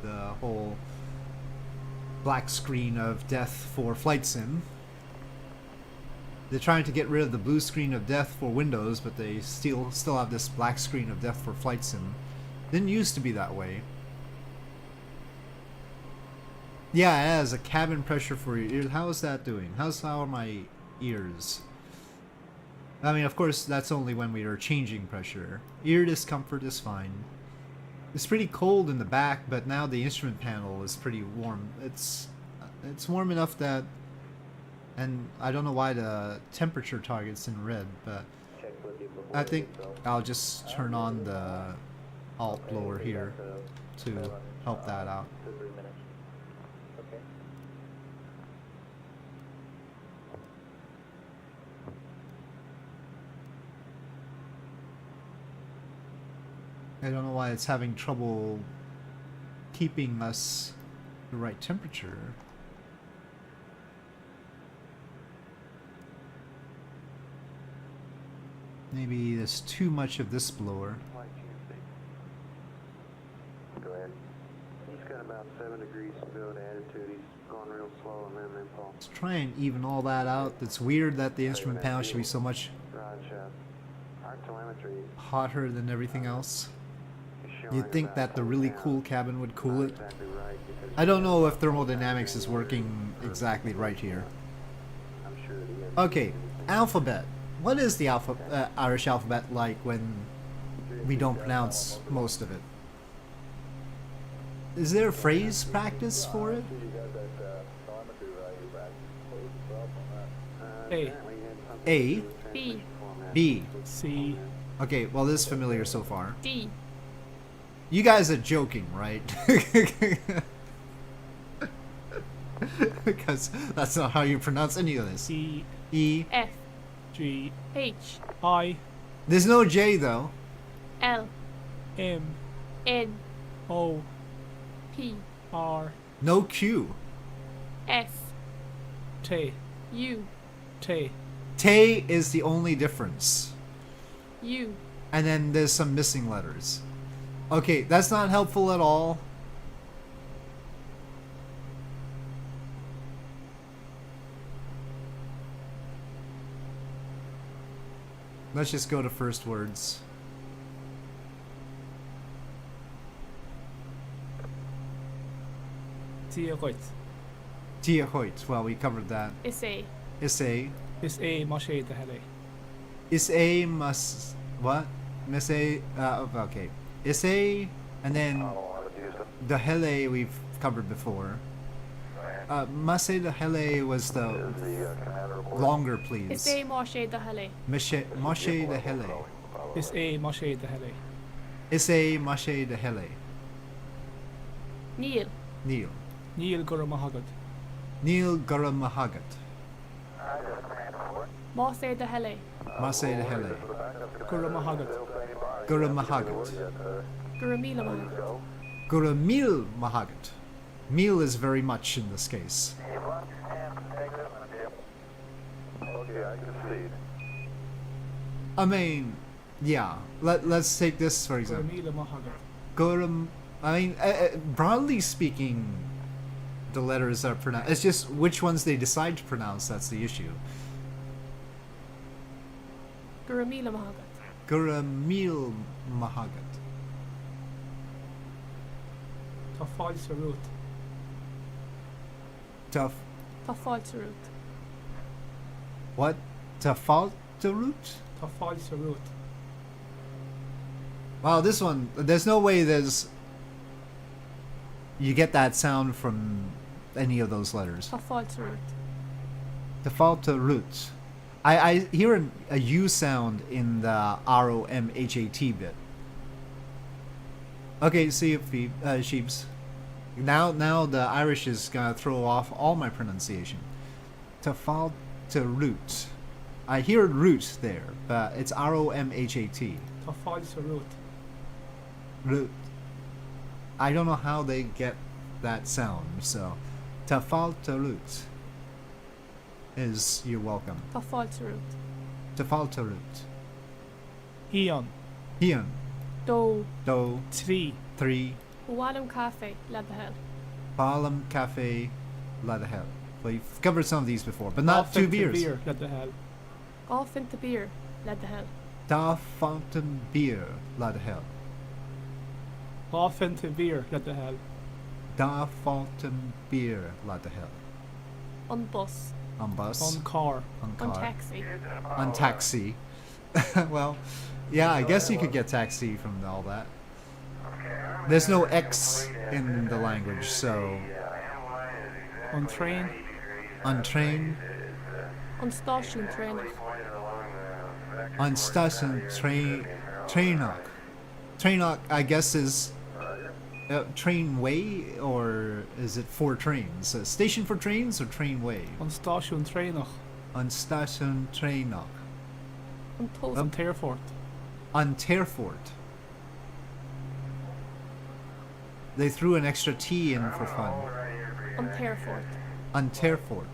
The whole black screen of death for Flight Sim. They're trying to get rid of the blue screen of death for Windows, but they still have this black screen of death for Flight Sim. Didn't used to be that way. Yeah, it has a cabin pressure for your ears. How is that doing? How are my ears? I mean, of course, that's only when we are changing pressure. Ear discomfort is fine. It's pretty cold in the back, but now the instrument panel is pretty warm. It's warm enough that, and I don't know why the temperature target's in red, but I think I'll just turn on the alt blower here to help that out. I don't know why it's having trouble keeping us the right temperature. Maybe there's too much of this blower. Go ahead. He's got about 7 degrees build attitude. He's going real slow on them impulse. Let's try and even all that out. It's weird that the instrument panel should be so much Our telemetry hotter than everything else. is showing You'd think about that the 4 really pounds. cool cabin would cool it. Exactly right, because I don't know if thermodynamics is working exactly right here. I'm sure that he hasn't Okay, seen anything. alphabet. What is the Irish alphabet like when we don't pronounce most of it? Is there a phrase practice for it? You got that telemetry value back. What was the problem on that? A, Apparently he had something A, to do with B, transmission format. B. C, Okay, well this is familiar so far. D, You guys are joking, right? Because that's not how you pronounce any of this. E, E. F, G, H, I, There's no J though. L, M, N, O, P, R, No Q. S, T, U, T, Tay is the only difference. U, And then there's some missing letters. Okay, that's not helpful at all. Let's just go to first words. T, right. Tia Hoyt. Well, we covered that. S, A, Is a. Is A, Moshe, the hell. Is a must. What? Miss A. Okay. Is a. And then the hele we've covered before. Mase the hele was the longer, S, please. A, Moshe, the Hale, Moshe the hele. Is A, Moshe, the hell. Is a Moshe the hele. Neil, Neil. Neil Guramahagat. Neil Guramahagat. Mose, the Hale, Mase the hele. Guramahagat. Guramahagat. Guramila, Guramil Mahagat. Meal is very much in this case. Okay, I concede. I mean, yeah. Let's take this for example. Guramila Mahagat. Guram. I mean, broadly speaking, the letters are pronounced. It's just which ones they decide to pronounce that's the issue. Guramila Mahagat, Guramil Mahagat. Tafal Sarut. Tough. Tafalsarut, What? Tafaltarut? Tafal Sarut. Wow, this one. There's no way you get that sound from any of those letters. Tafalsarut, Tafaltarut. I hear a U sound in the ROMHAT bit. Okay, see if sheeps. Now the Irish is gonna throw off all my pronunciation. Tafaltarut. I hear root there, but it's ROMHAT. Tafal Sarut. Root. I don't know how they get that sound, so Tafaltarut is you're welcome. Tafalsarut, Tafaltarut. Ian. Hian. Do, Do. 3. 3. Wallam Cafe, Led the Hell, Balam Cafe. Ladahel. We've covered some of these before, but not two beers. Beer, let the hell. Golf into Beer, Led the Hell, Da Fountain Beer. Ladahel. Off into beer, let the hell. Da Fountain Beer. Ladahel. on bus, On bus. On car. On on car. taxi, On taxi. Well, yeah, I guess you could get taxi from all that. There's no X in the language, so On train. on train, on station trainer, on station trainock. Trainock, I guess, is trainway, or is it for trains? Station for trains or trainway? On station trainach. On station trainock. on toast, On Terfort. On Terfort. They threw an extra T in for fun. Unterfort. Unterfort.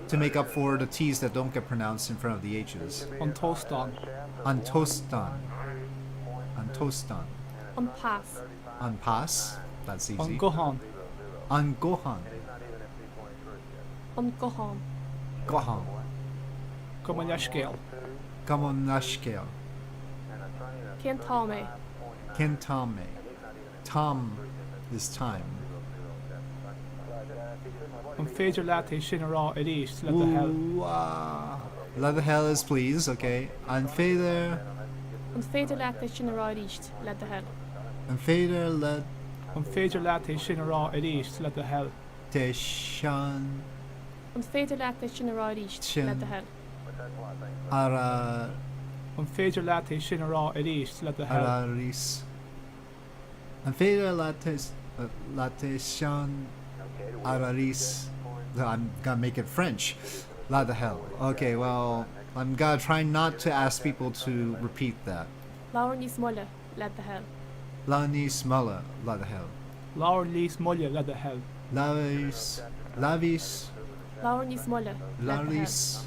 To make up for the T's that don't get pronounced in front of the H's. Untostan. Untostan. Untostan. Unpass. Unpass. That's easy. Ungohan. Ungohan. Ungohan. Gohan. Gomanashkel. Gamonashkel. Kentame. Kentame. Tom is time. Unfeeder late shinara elise let the hell. Let the hell is please, okay. Unfader. Unfeeder late shinara richt. Let the hell. Unfader let Unfeeder late shinara elise let the hell. Teshan. Unfeeder late shinara richt. Let the hell. Ara. Unfeeder late shinara elise let the hell. Araris. Unfader late shan. Araris. I'm gonna make it French. La the hell. Okay, well, I'm gonna try not to ask people to repeat that. Laurni smolle. Let the hell. Lani smala. La the hell. Laur lease mulya let the hell. Lavis. Lavis. Laurni smolle. Let the hell. Laris.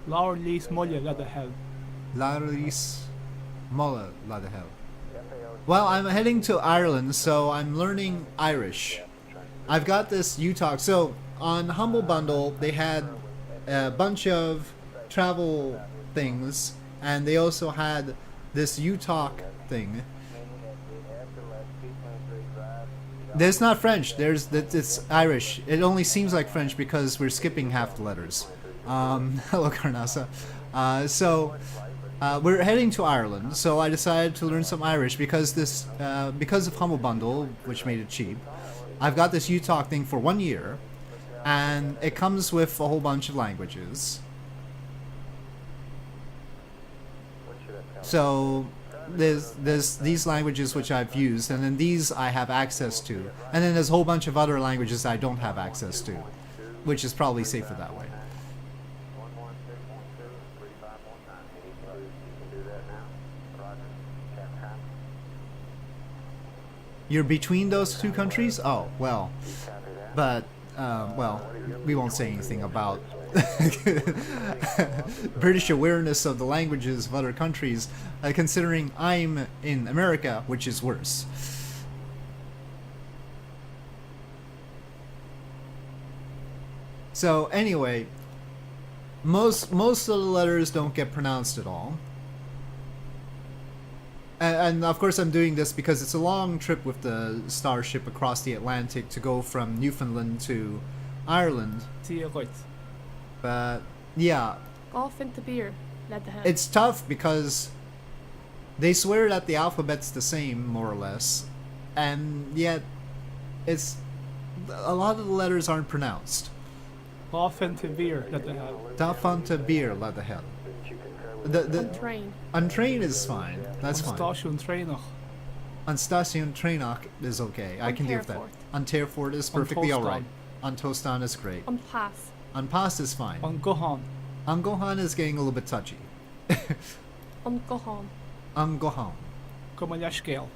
Laur lease mulya let the hell. Laris. Mola. La the hell. Well, I'm heading to Ireland, so I'm learning Irish. I've got this U-Talk. So on Humble Bundle, they had a bunch of travel things, and they also had this U-Talk thing. There's not French. It's Irish. It only seems like French because we're skipping half the letters. Hello, Karnasa. We're heading to Ireland, so I decided to learn some Irish because because of Humble Bundle, which made it cheap. I've got this U-Talk thing for 1 year, and it comes with a whole bunch of languages. So there's these languages which I've used, and then these I have access to, and then there's a whole bunch of other languages I don't have access to, which is probably safer that way. You're between those two countries? Oh, well. But, well, we won't say anything about British awareness of the languages of other countries, considering I'm in America, which is worse. So, anyway, most of the letters don't get pronounced at all. And of course I'm doing this because it's a long trip with the Starship across the Atlantic to go from Newfoundland to Ireland. But yeah, Golf into beer. Let the hell. it's tough because they swear that the alphabet's the same, more or less, and yet it's a lot of the letters aren't pronounced. Golf into beer let the hell. Tafanta beer, la the hell. Untrain. Untrain is fine. That's fine. Station trainach. Unstation Trainach is okay. I can deal with that. Unterfort is perfectly alright. Untostan is great. Unpass. Unpass is fine. Ungohan. Ungohan is getting a little bit touchy. Ungohan. Ungohan. Gomanashkel.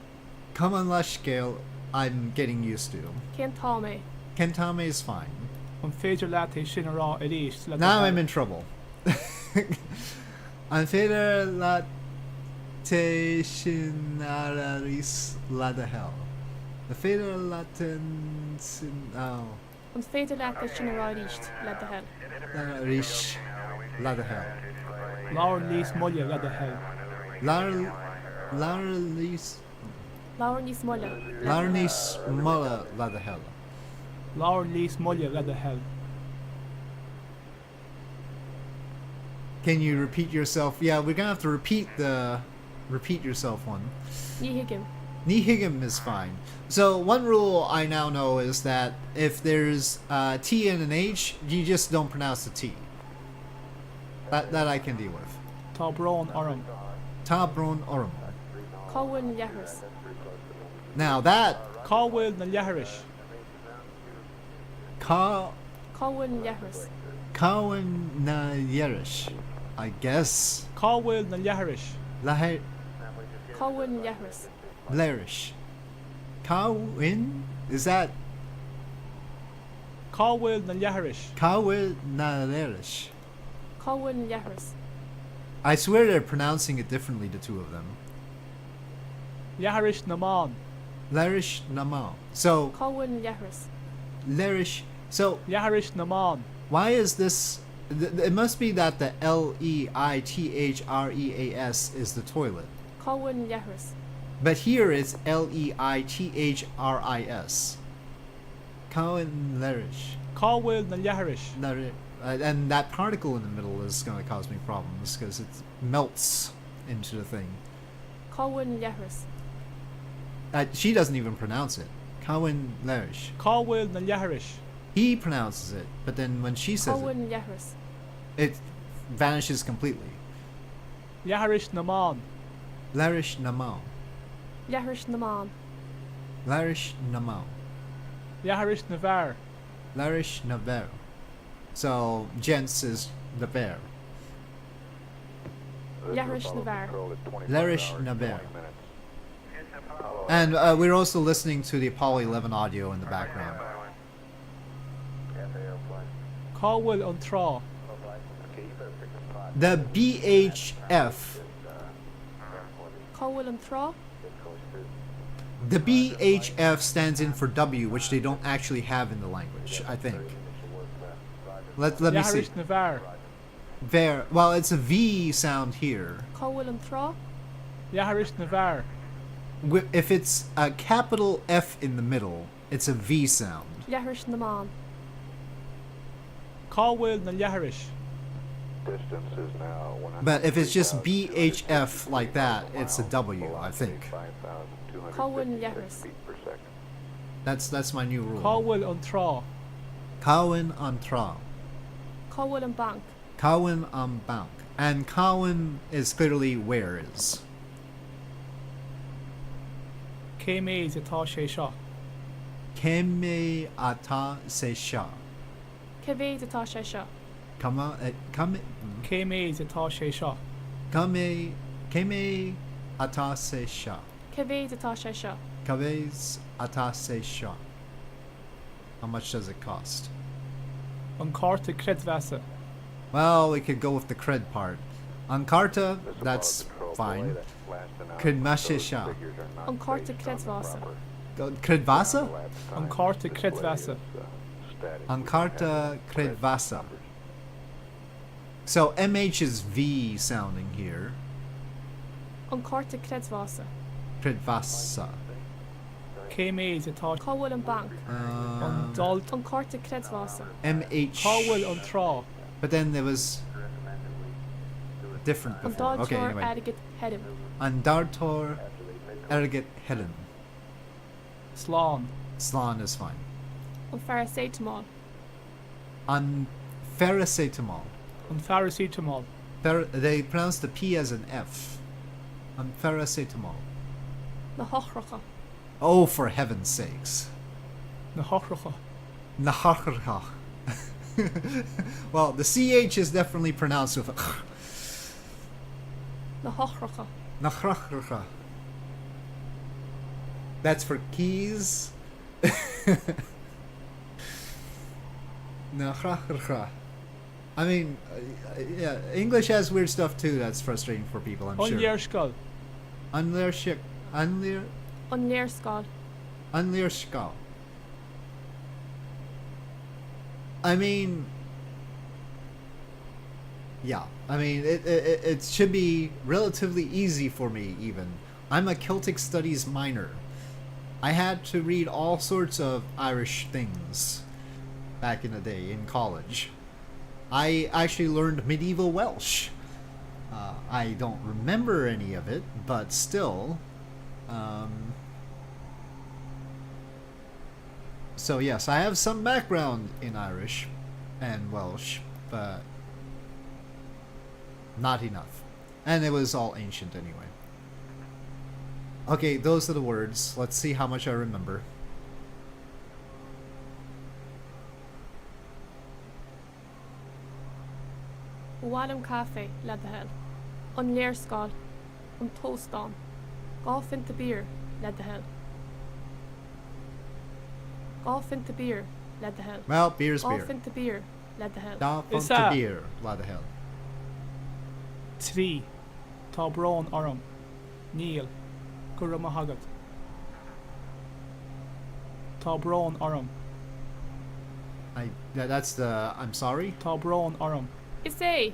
Kamanlashkel, I'm getting used to. Kentame. Kentame is fine. Unfeeder late shinara elise let the Now hell. I'm in trouble. Unfeder lateshinaris la the hell. The fader latin oh. Unfeeder late shinara richt. Let the hell. Rish la the hell. Laur lease mulya let the hell. Larnis Laurni smolle. Larnis Mulla la the hell. Laur lease mulya let the hell. Can you repeat yourself? Yeah, we're gonna have to repeat yourself one. Nihigim. Nihigim is fine. So one rule I now know is that if there's a T and an H, you just don't pronounce the T. That I can deal with. Tabron orum. Tabron Orum. Colwyn Yahers. Now that Caldwell na Yaharish. Colwyn Yahers. Cowan na Yerish, I guess. Caldwell na Yaharish. Lahe Colwyn Yahers. Lerish. Kawin? Is that Cowell na Leharish. Kawil na Lerish? Cowell na Leharis. I swear they're pronouncing it differently, the two of them. Leharish na Mon. Lerish Namal. So, Cowell na Leharis. Lerish. So, Leharish na Mon. why is this? It must be that the Leithreas is the toilet. Cowell na Leharis. But here it's Leithris. Cowan Lerish. Cowell na Leharish. And that particle in the middle is going to cause me problems because it melts into the thing. Cowell na Leharis. She doesn't even pronounce it. Cowan Lerish. Cowell na Leharish. He pronounces it, but then when she says Cowell it, na Leharis. it vanishes completely. Leharish na Mon. Lerish Namal. Leharis na Man. Lerish Namal. Leharish na Var. Lerish Naver. So, gents is the bear. Leharis na Var. Lerish Naver. And we're also listening to the Apollo 11 audio in the background. Cowell on Tra. The BHF. Cowell an Tra. The BHF stands in for W, which they don't actually have in the language, I think. Let me see. Leharish na Var. There. Well, it's a V sound here. Cowell an Tra. Leharish na Var. If it's a capital F in the middle, it's a V sound. Leharis na Man. Cowell na Leharish. Distance is now 100. But if it's just BHF like that, it's a W, I think. Cowell na Leharis. That's my new rule. Cowell on Tra. Cowan on Tra. Cowell an Bank. Cowan on Bank. And Cowan is clearly where is. Céimé atá sé seo. Keme ata se sha. Cevé atá sé seo. Kama Céimé atá sé seo. Keme ata se sha. Cevé atá sé seo. Kaves ata se sha. How much does it cost? An Carta Credvasa. Well, we could go with the cred part. On Carta, that's fine. Credmashisha. An Carta Credvasa. Credvasa? An Carta Credvasa. On Carta Credvasa. So MH is V sounding here. An Carta Credvasa. Credvasa. Céimé atá. Cowell an Bank. An Dalt. An Carta Credvasa. MH. Cowell on Tra. But then there was different An before. Okay, Daltor anyway. Adigit Hedim. Andartor Erget Helen. Slán. Slan is fine. An Pharisaetamol. On Pharisaetamol. An Pharisaetamol. They pronounce the P as an F. On Pharisaetamol. Na Hochracha. Oh, for heaven's sakes. Na Hochracha. Naharha. Well, the CH is definitely pronounced with a Na Hochracha. Naharha. That's for keys. Naharha. I mean, yeah, English has weird stuff too that's frustrating for people, I'm An sure. Learskal. Unlearshik. An Learskal. Unlearshkal. I mean, yeah. I mean, it should be relatively easy for me, even. I'm a Celtic Studies minor. I had to read all sorts of Irish things back in the day in college. I actually learned medieval Welsh. I don't remember any of it, but still. So yes, I have some background in Irish and Welsh, but not enough. And it was all ancient anyway. Okay, those are the words. Let's see how much I remember. Ualam Cafe, Ladahel. An Learskal. An Tostan. Golf in the beer. led the hell. Golf into beer, led the hell. Well, beer's beer. Golf into beer, led the hell. Dá Is fun to that- beer, lá the hell. 3. Tá brón orm. Níl. Gura mahagad. Tá brón orm. That's the I'm sorry. Tá brón orm. Is é.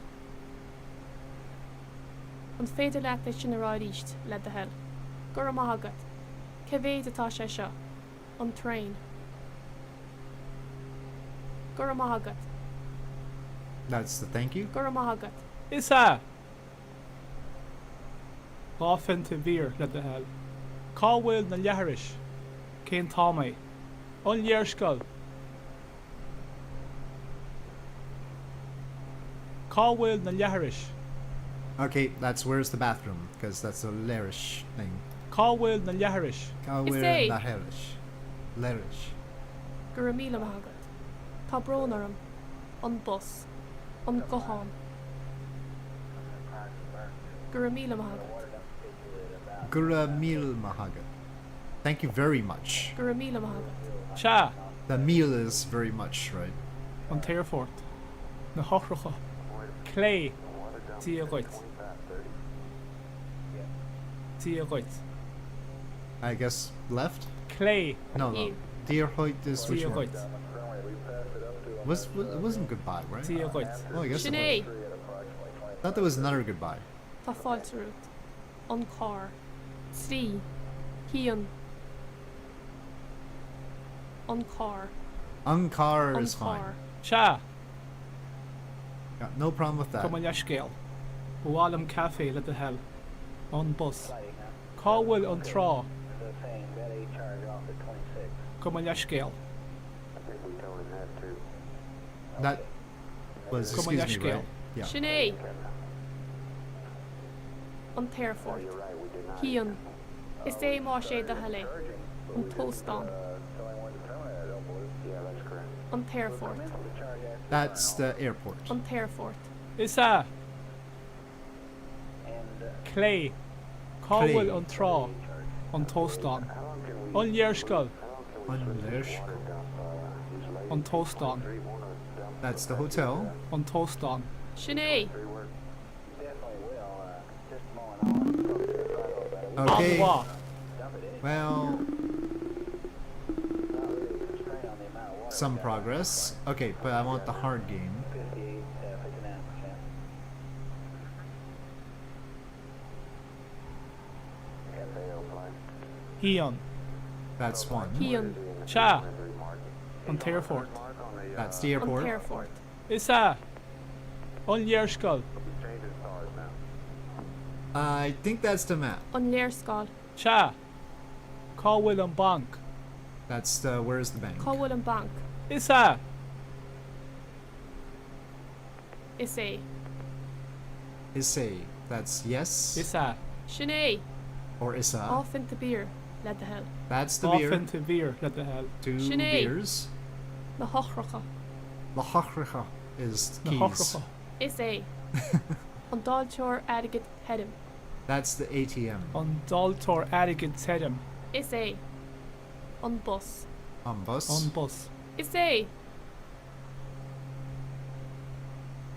An féidir leat é sin ará ríist, led the hell. Gur maithagad. Cevéad atá sé seo. An train. Gur maithagad. That's the thank you. Gur maithagad. Is a. Golfin to beer, led the hell. Cálhfuil na leaharish. Cén tá mé. An léirscoil. Cálhfuil na leaharish. Okay, that's where's the bathroom, because that's a Lerish thing. Cálhfuil na leaharish. é. Lerish. Gur míle maithagad. Tá brón orm. An bus. An gohan. Gur míle maithagad. Gura mil mahaga. Thank you very much. Gur míle maithagad. Sha. The meal is very much, right? An Teirfort. Na hochracha. Clay. Tí a goit. Tí a goit. I guess left? Clay. No. You. Dear Hoyt is which Tí a one? goit. It wasn't goodbye, right? Tí a goit. Oh, I guess it Sinné. was. I thought there was another goodbye. Tá fáilte rút. An car. Trí. Hían. An car. Uncar An is fine. car. Sha. Got no problem with that. Come on leiscéal. Bhualam cafe led the hell. On bus. Cálhfuil an trá. Come on leiscéal. I think we told him that too. That was, Come on, excuse me, Yashkale. right? Yeah. Sinné. An Teirfort. You're right, we did not. Hían. Is é má sé de heile. An Tóstán. Yeah, that's correct. An Teirfort. That's the airport. An Teirfort. Is a. Clay. Cálhfuil an trá. An Tóstán. An léirscoil. An Tóstán. That's the hotel. An Tóstán. Sinné. Okay. An bhá. Well, some progress. Okay, but I want the hard game. Hían. That's one. Hían. Sha. An Teirfort. That's the An airport. Teirfort. Is a. An léirscoil. I think that's the map. An Léirscoil. Sha. Cálhfuil an bank. That's the where's the bank? Cálhfuil an bank. Is a. Is é. Is a. That's yes. Is a. Sinné. Or is a. Off into beer, led the hell. That's the Off beer. into beer led the hell. Two Sinead. beers. Na hochracha. La Hachricha is Na keys. hochracha. Is é. An Daltor Adigit Hedim. That's the ATM. An Daltor Adigid Tedum. Is é. An bus. On bus. An bus. Is é.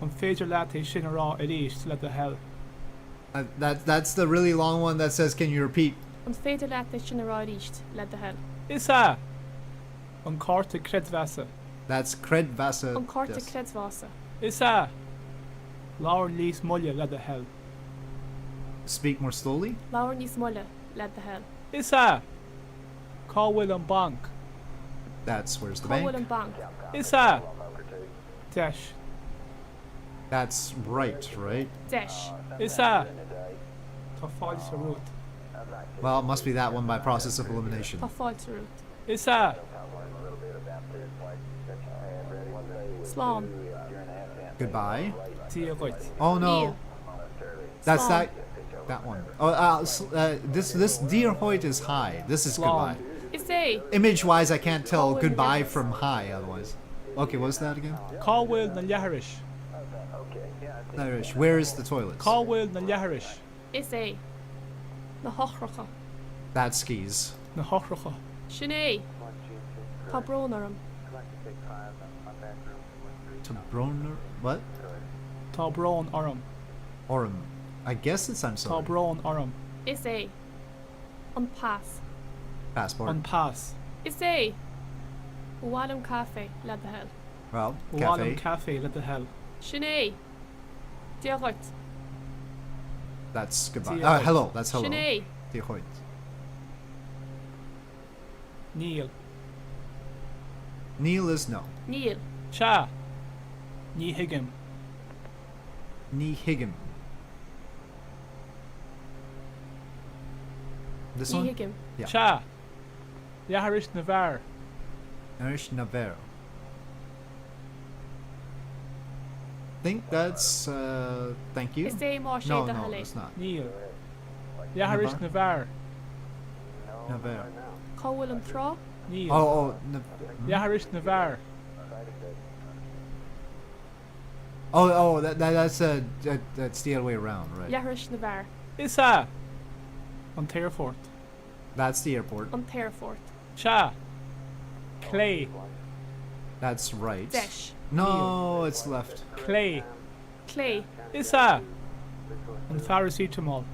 An féidir leat é sin ará a ríist led the hell. That's the really long one that says, can you repeat? An féidir leat é sin ará ríist, led the hell. Is a. An Carta Credvasa. That's Credvasa. An Carta yes. Credsvasa. Is a. Laur Lís Mulle led the hell. Speak more slowly. Laur Nís Mulle, led the hell. Is a. Cálhfuil an bank. That's where's the Cálhfuil an bank. bank. Is a. Desh. That's right, right? Desh. Is a. Tá fáilte rút. Well, it must be that one by process of elimination. Tá fáilte rút. Is a. Slán. Goodbye. Tí a goit. Oh no, Neil. that's Slán. that one. Oh, this Dear Hoyt is high. This is Slán. goodbye. Is é. Image-wise, I can't tell Cálhfuil goodbye na from high otherwise. Okay, what's that again? Cálhfuil na leaharish. Where is the toilet? Cálhfuil na leaharish. Is é. Na hochracha. That skis. Na hochracha. Sinead. Tá brón orm. To Broner. What? Tá brón orm. Orm. I guess it's I'm Tá sorry. brón orm. Is é. An pass. Passport. An pass. Is é. Bhálum cafe le de hell. Well, Bhálum cafe. cafe le de hell. Sinead. Diolch. That's goodbye. Diolch. Hello. That's hello. Sinead. Diolch. Neil. Neil is no. Neil. Cha. Ní higgim. Ní higgim. This one? Higgim. Yeah. Cha. Leaharish na bhar. Irish Navarro. Think that's thank you. Is é má sé No, de no, hell. it's not. Neil. Leaharish na bhar. Navarro. Cóhfuil an trá. Neil. Oh, Leaharish na bhar. that's that's the other way around, right? Leahris na bhar. Is a. An Tairfort. That's the airport. An Tairfort. Cha. Clay. That's right. Desh. No, it's left. Clay. Clay. Is a. An Paracetamol.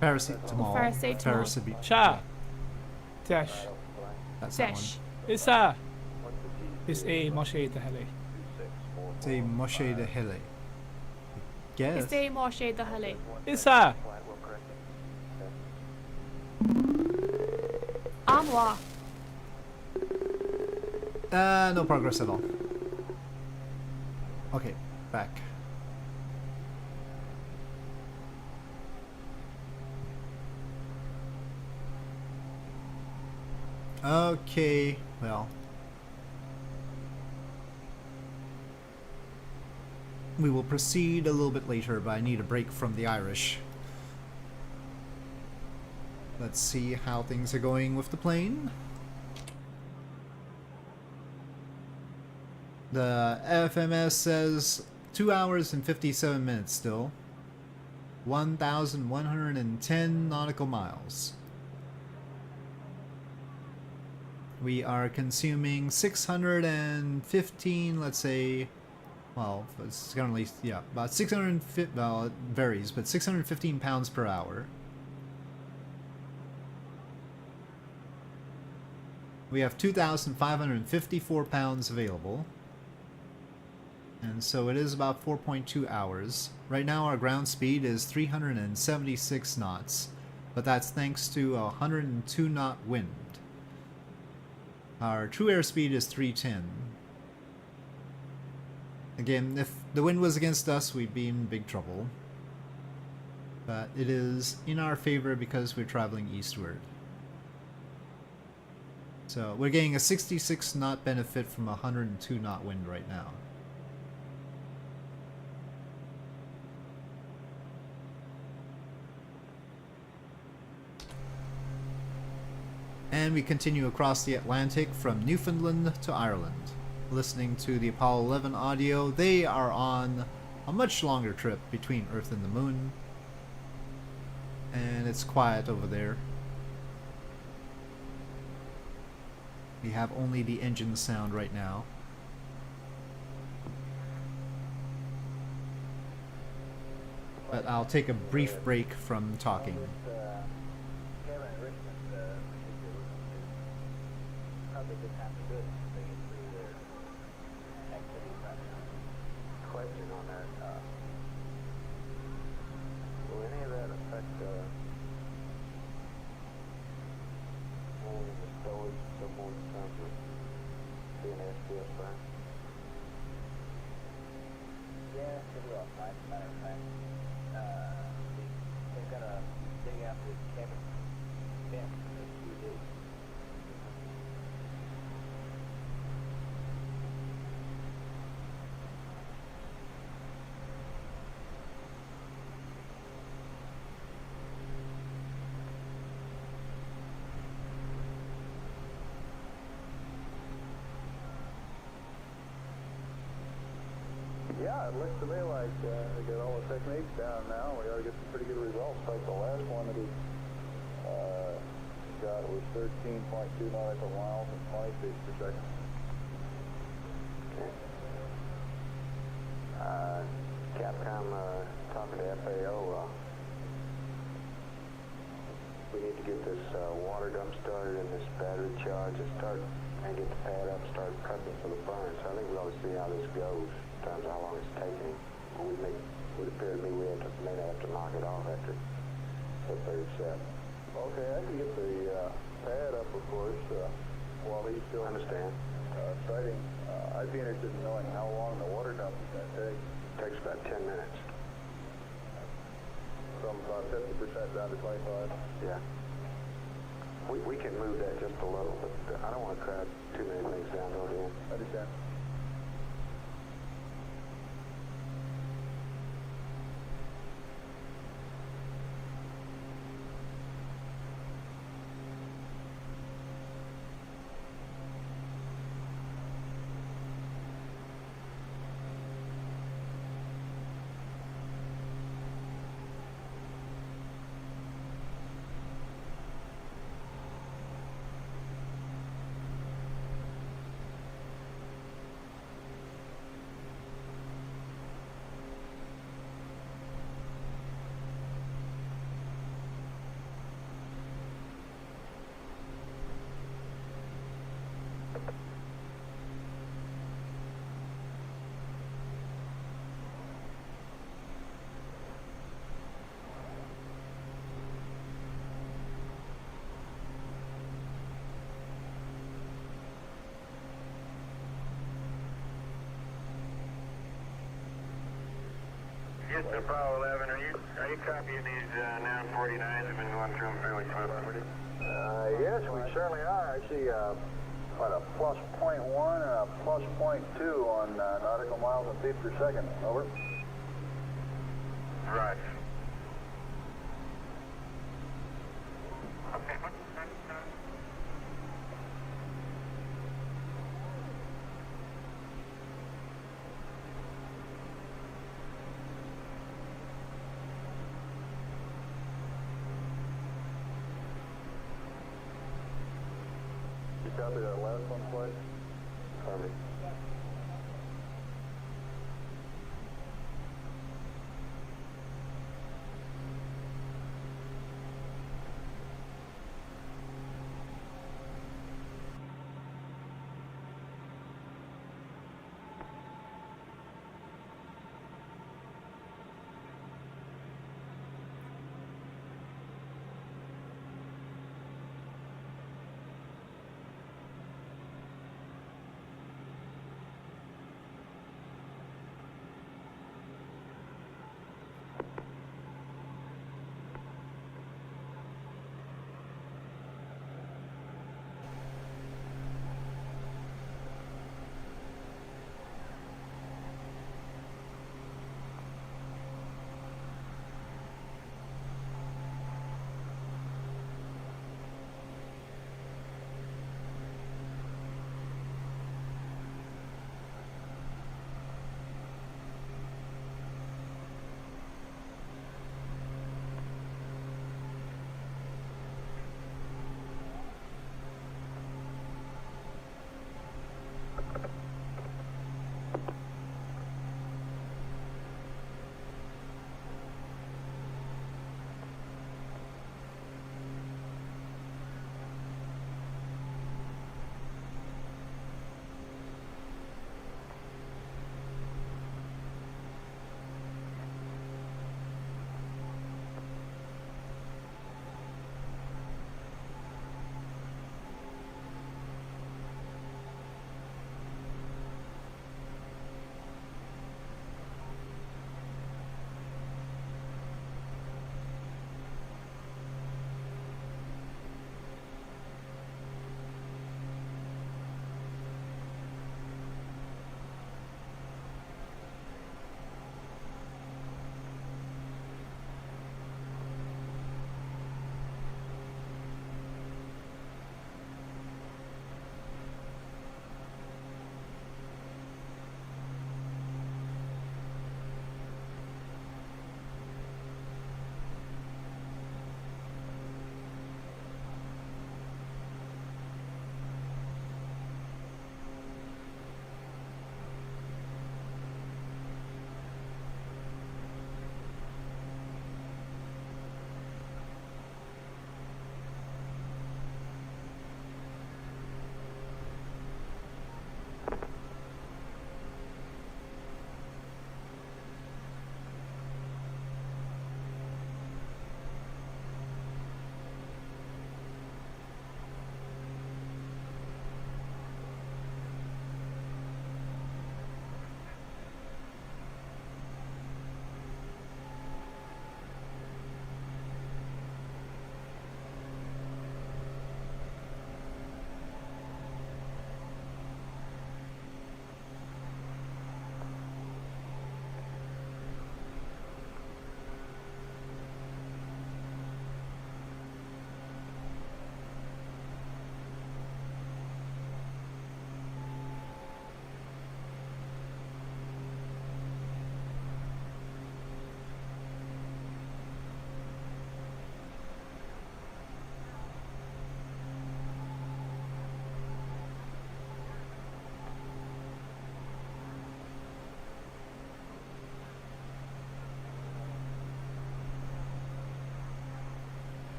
Paracetamol. Paracetamol. Cha. Desh. That's that Desh. Is a. Is a Moshe de Hele. one. It's a Moshe de Hele. Guess. Is é má sé de hell. Is a. Amwa. No progress at all. Okay, back. Okay, well. We will proceed a little bit later, but I need a break from the Irish. Let's see how things are going with the plane. The FMS says 2 hours and 57 minutes still. 1,110 nautical miles. We are consuming 615, let's say, well, it's currently, yeah, about 650, well, it varies, but 615 pounds per hour. We have 2,554 pounds available. And so it is about 4.2 hours. Right now our ground speed is 376 knots, but that's thanks to a 102 knot wind. Our true airspeed is 310. Again, if the wind was against us, we'd be in big trouble. But it is in our favor because we're traveling eastward. So we're getting a 66 knot benefit from a 102 knot wind right now. And we continue across the Atlantic from Newfoundland to Ireland. Listening to the Apollo 11 audio, they are on a much longer trip between Earth and the Moon. And it's quiet over there. We have only the engine sound right now. But I'll take a brief break from talking. Question on that. Will any of that affect the stowage someone in terms of being SPS back? Yeah, it will. As a matter of fact, they've got to dig out the cabin vent for the QD. Yeah, it looks to me like we got all the techniques down now. We ought to get some pretty good results. Like the last one that he got was 13.2 nautical miles and 20 feet per second. Okay. Capcom, talking to FAO, we need to get this water dump started and this battery charged and get the pad up, start prepping for the burn. So I think we ought to see how this goes in terms of how long it's taking. Would appear to me we may have to knock it off after the third set. Okay, I can get the pad up, of course, while he's still Understand. sighting. I'd be interested in knowing how long the water dump is going to take. Takes about 10 minutes. From about 50% down to 25. Yeah. We can move that just a little, but I don't want to crowd too many things down toward the end. Understand. Houston, Apollo 11, are you copying these noun 49s? Have been going through them fairly smoothly. Yes, we certainly are. I see what, a plus .1 and a plus .2 on nautical miles and feet per second. Over. Right. You copy that last one, please? Perfect.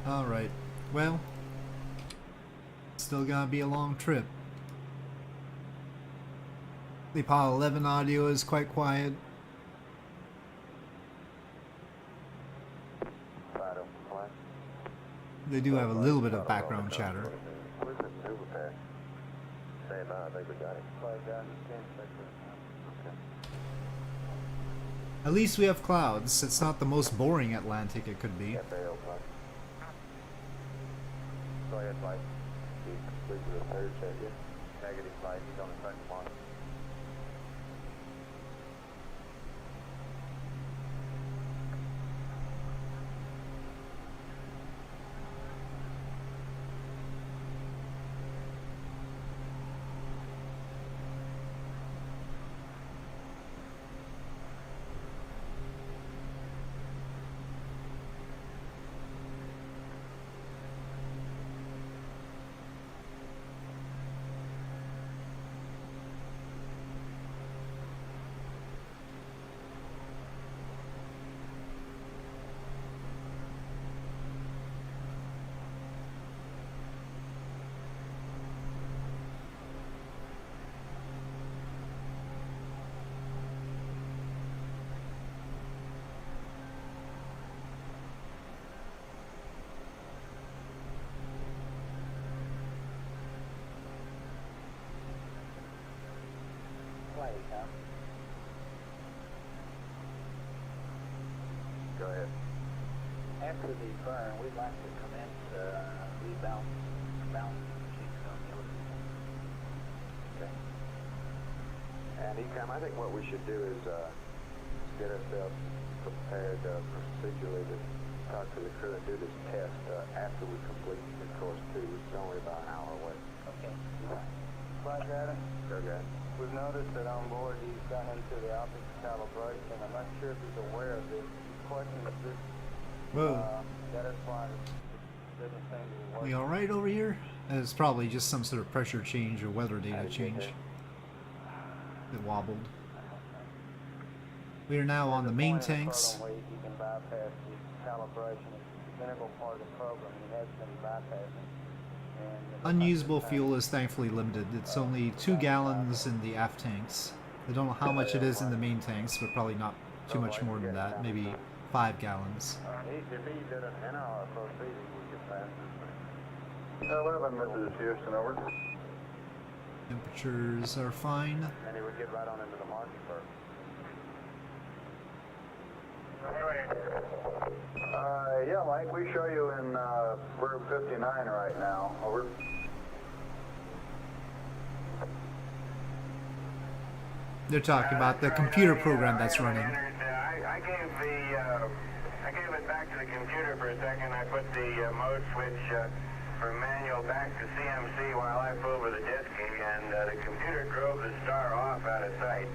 Alright, well, still gonna be a long trip. The Apollo 11 audio is quite quiet. They do have a little bit of background chatter. Where's the maneuver pass? Stand by, I think we got it. At least we have clouds. It's not the most boring Atlantic it could be. FAO flight. Go ahead, flight. He's completed the third check, yeah? Negative flight, he's on the second one. Go ahead. After the burn, we'd like to commence rebound cheeks on the other. Okay. And ECOM, I think what we should do is get ourselves prepared procedurally to talk to the crew and do this test after we complete the course 2, which is only about an hour away. Okay. Flight data. Go ahead. We've noticed that on board he's gone into the optics calibration. I'm not sure if he's aware of this. Question is this. Whoa. Data flight doesn't seem to be working. We alright over here? It's probably just some sort of pressure change or weather data change. It wobbled. We are now on the main tanks. Where you can bypass the calibration. It's an integral part of the program. He has been bypassing. Unusable fuel is thankfully limited. It's only 2 gallons in the aft tanks. I don't know how much it is in the main tanks, but probably not too much more than that. Maybe 5 gallons. If he did an NR proceeding, we could pass this 11, Mrs. Houston, over. Temperatures are fine. thing. And he would get right on into the market first. Yeah, Mike, we show you in room 59 right now. Over. They're talking about the computer program that's running. I gave it back to the computer for a second. I put the mode switch from manual back to CMC while I flew over the disk key, and the computer drove the star off out of sight.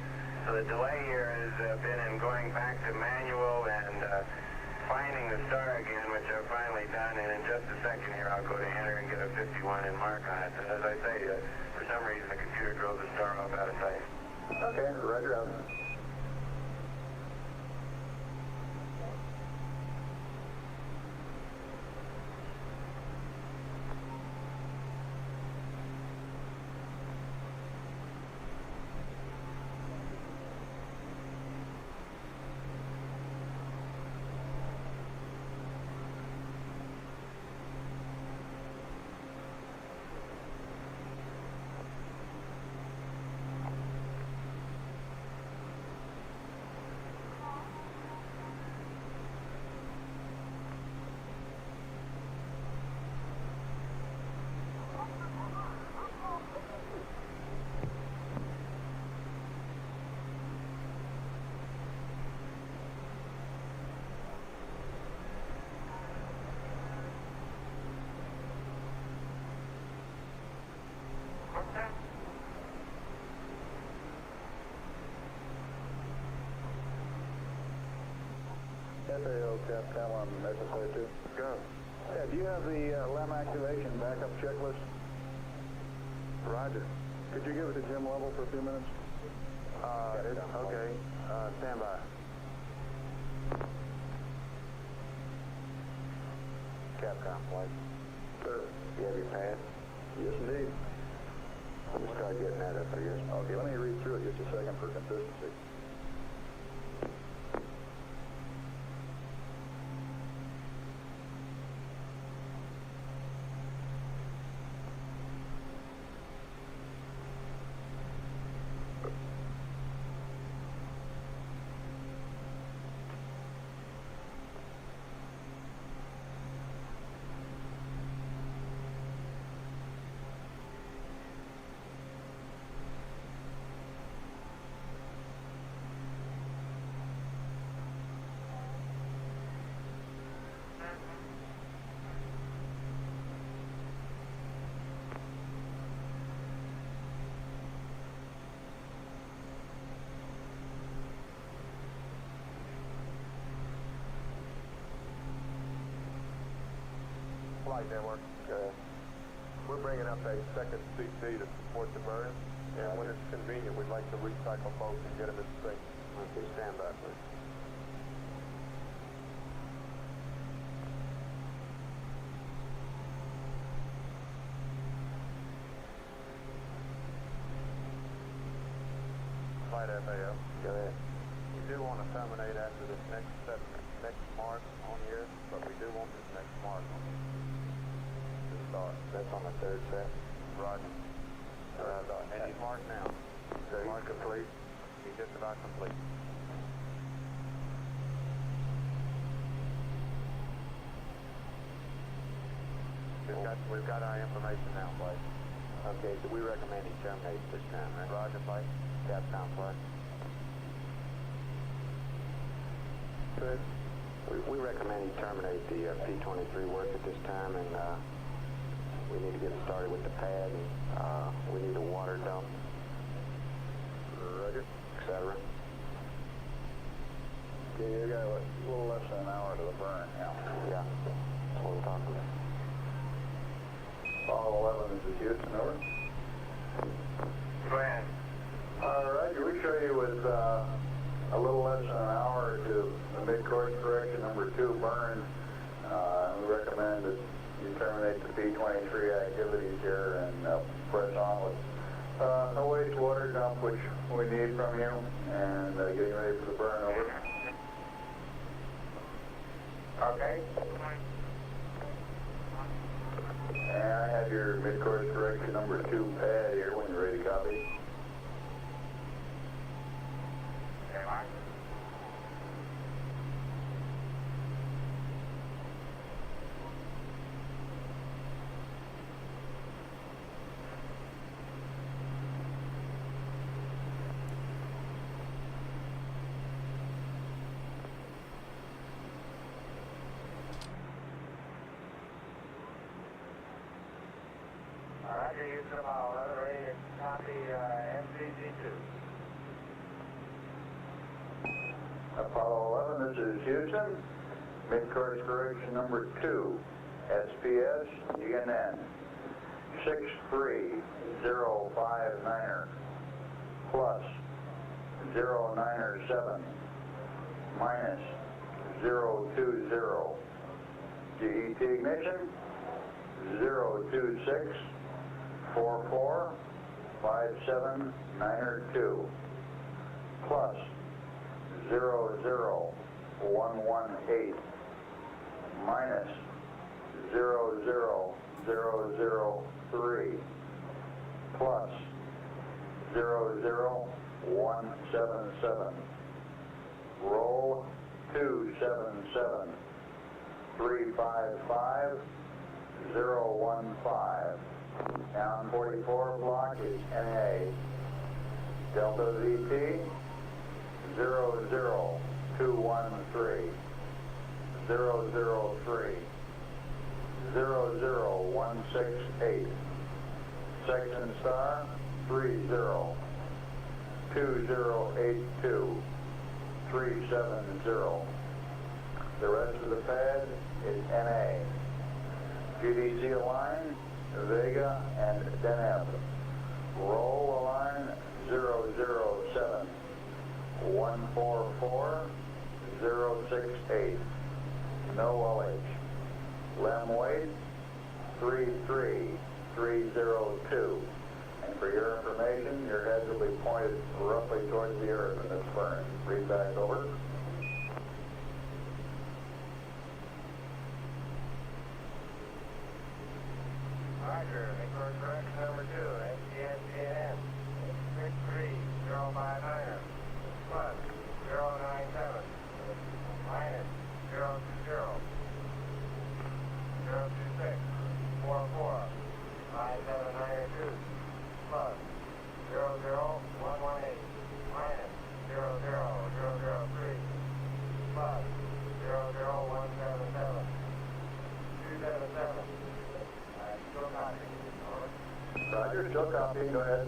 So the delay here has been in going back to manual and finding the star again, which I've finally done, and in just a second here I'll go to enter and get a 51 and mark on it. As I say, for some reason the computer drove the star off out of sight. Okay, roger out. FAO Cap on SSA 2. Go. Yeah, do you have the LEM activation backup checklist? Roger. Could you give it to Jim Lovell for a few minutes? Okay. Stand by. Capcom flight. Sir. You have your pad? Yes, indeed. Let me start getting that up, I guess. Okay, let me read through it just a second for consistency. Flight network. We're bringing up a second CT to support the burn, and when it's convenient, we'd like to recycle both and get them in sync. Okay, stand by, please. Flight FAO. Go ahead. We do want to terminate after this next mark on here, but we do want this next mark on here. That's on the third set. Roger. And he's marked now. So he's complete. He's just about complete. We've got our information now, Blake. Okay, so we recommend he terminate this time, right? Roger, Blake. Capcom flight. Good. We recommend he terminate the P-23 work at this time, and we need to get started with the pad, and we need a water dump, Roger. etc. Okay, you got a little less than an hour to the burn now. Yeah, that's what we're talking about. Apollo 11, this is Houston, over. Go ahead. Roger, we show you with a little less than an hour to the mid-course correction number 2 burn. We recommend that you terminate the P-23 activities here and press on with no wastewater dump, which we need from you, and getting ready for the burn, over. Okay. And I have your mid-course correction number 2 pad here when you're ready to copy. Okay, Mike. Roger, Houston, Apollo 11, ready to copy MCG2. Apollo 11, this is Houston. Mid-course correction number 2, SPS, GNN, 63059er, plus 097, minus 020. GET ignition, 026 44 579er2, plus 00118, minus 00003, plus 00177. Roll 277 355 015. Down 44 block is NA. Delta VT 00213 003 00168. Section star 30 2082 370. The rest of the pad is NA. GDC align, Vega, and Deneb. Roll align 007 144 068. No LH. Lem weight 33302. And for your information, your heads will be pointed roughly towards the earth in this burn. Read back over. Roger, Nicholas Rex number 2, STS-CNN, 63059, plus 097, minus 020, 026, 44, 5792, plus 00118, minus 00003, plus 00177, 277. Still copying. Over. Roger, still copying. Go ahead.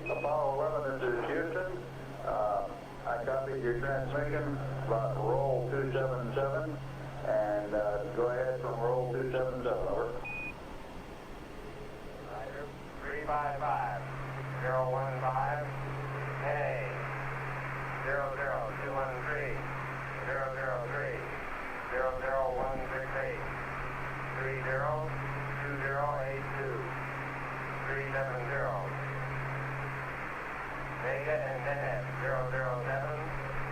Apollo 11, this is Houston. I copied your transmission, but roll 277, and go ahead from roll 277, over. Roger. 355, 015, hey, 00213, 003, 00168, 302082, 370. Vega and Deneb, 007,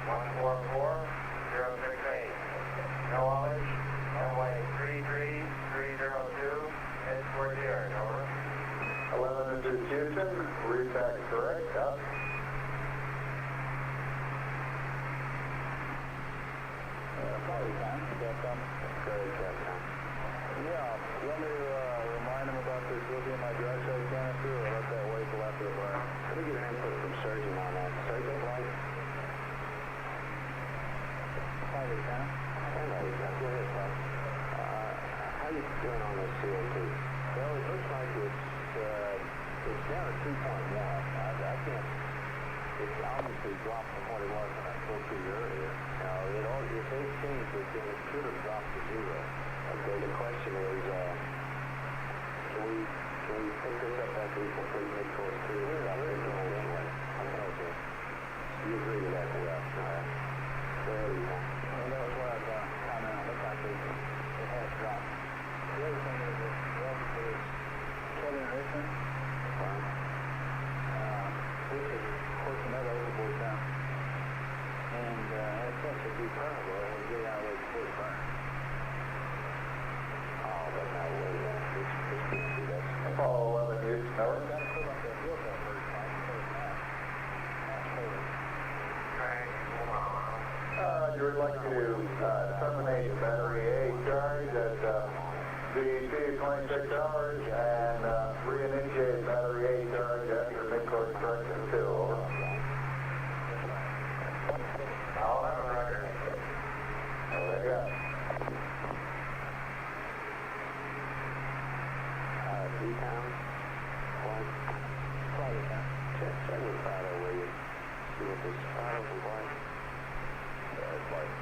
144, 068. Knowledge, runway 33302, head towards the earth, over. 11, this is Houston. Read back correct. Up. Yeah, you want me to remind him about this lithium hydroxide canister, or let that wait till after the burn? Let me get an input from Surgeon on that. Surgeon, right? Hi, Lieutenant. Hello, Lieutenant. Go ahead, Frank. How you doing on this CO2? Well, it looks like it's down at 2.1. I can't... It's obviously dropped from what it was when I spoke to you earlier. Now, if they've changed it, then it should have dropped to 0. Okay, the question is, can we pick this up after we complete mid-course 2? Anyway. Okay. You agree with that, yeah? All right. Go ahead, Ethan. Well, that was what I was going to comment on. It looks like it has dropped. The other thing is that obviously it's Kevin Richmond. This is, of course, another overboard dump. And as such, it'd be burnable when we get out of the way before it burns. Oh, but now, wait a minute. This can't be that. Apollo 11, Houston, over. Got to put up that wheel that first time. You would like to terminate the battery A charge at BET 26 hours and reinitiate battery A charge after mid-course correction 2, over. All 11 record. Yeah. D-Town, Blank. Check with Fido, will you? See what this Fido from Blank. It's like,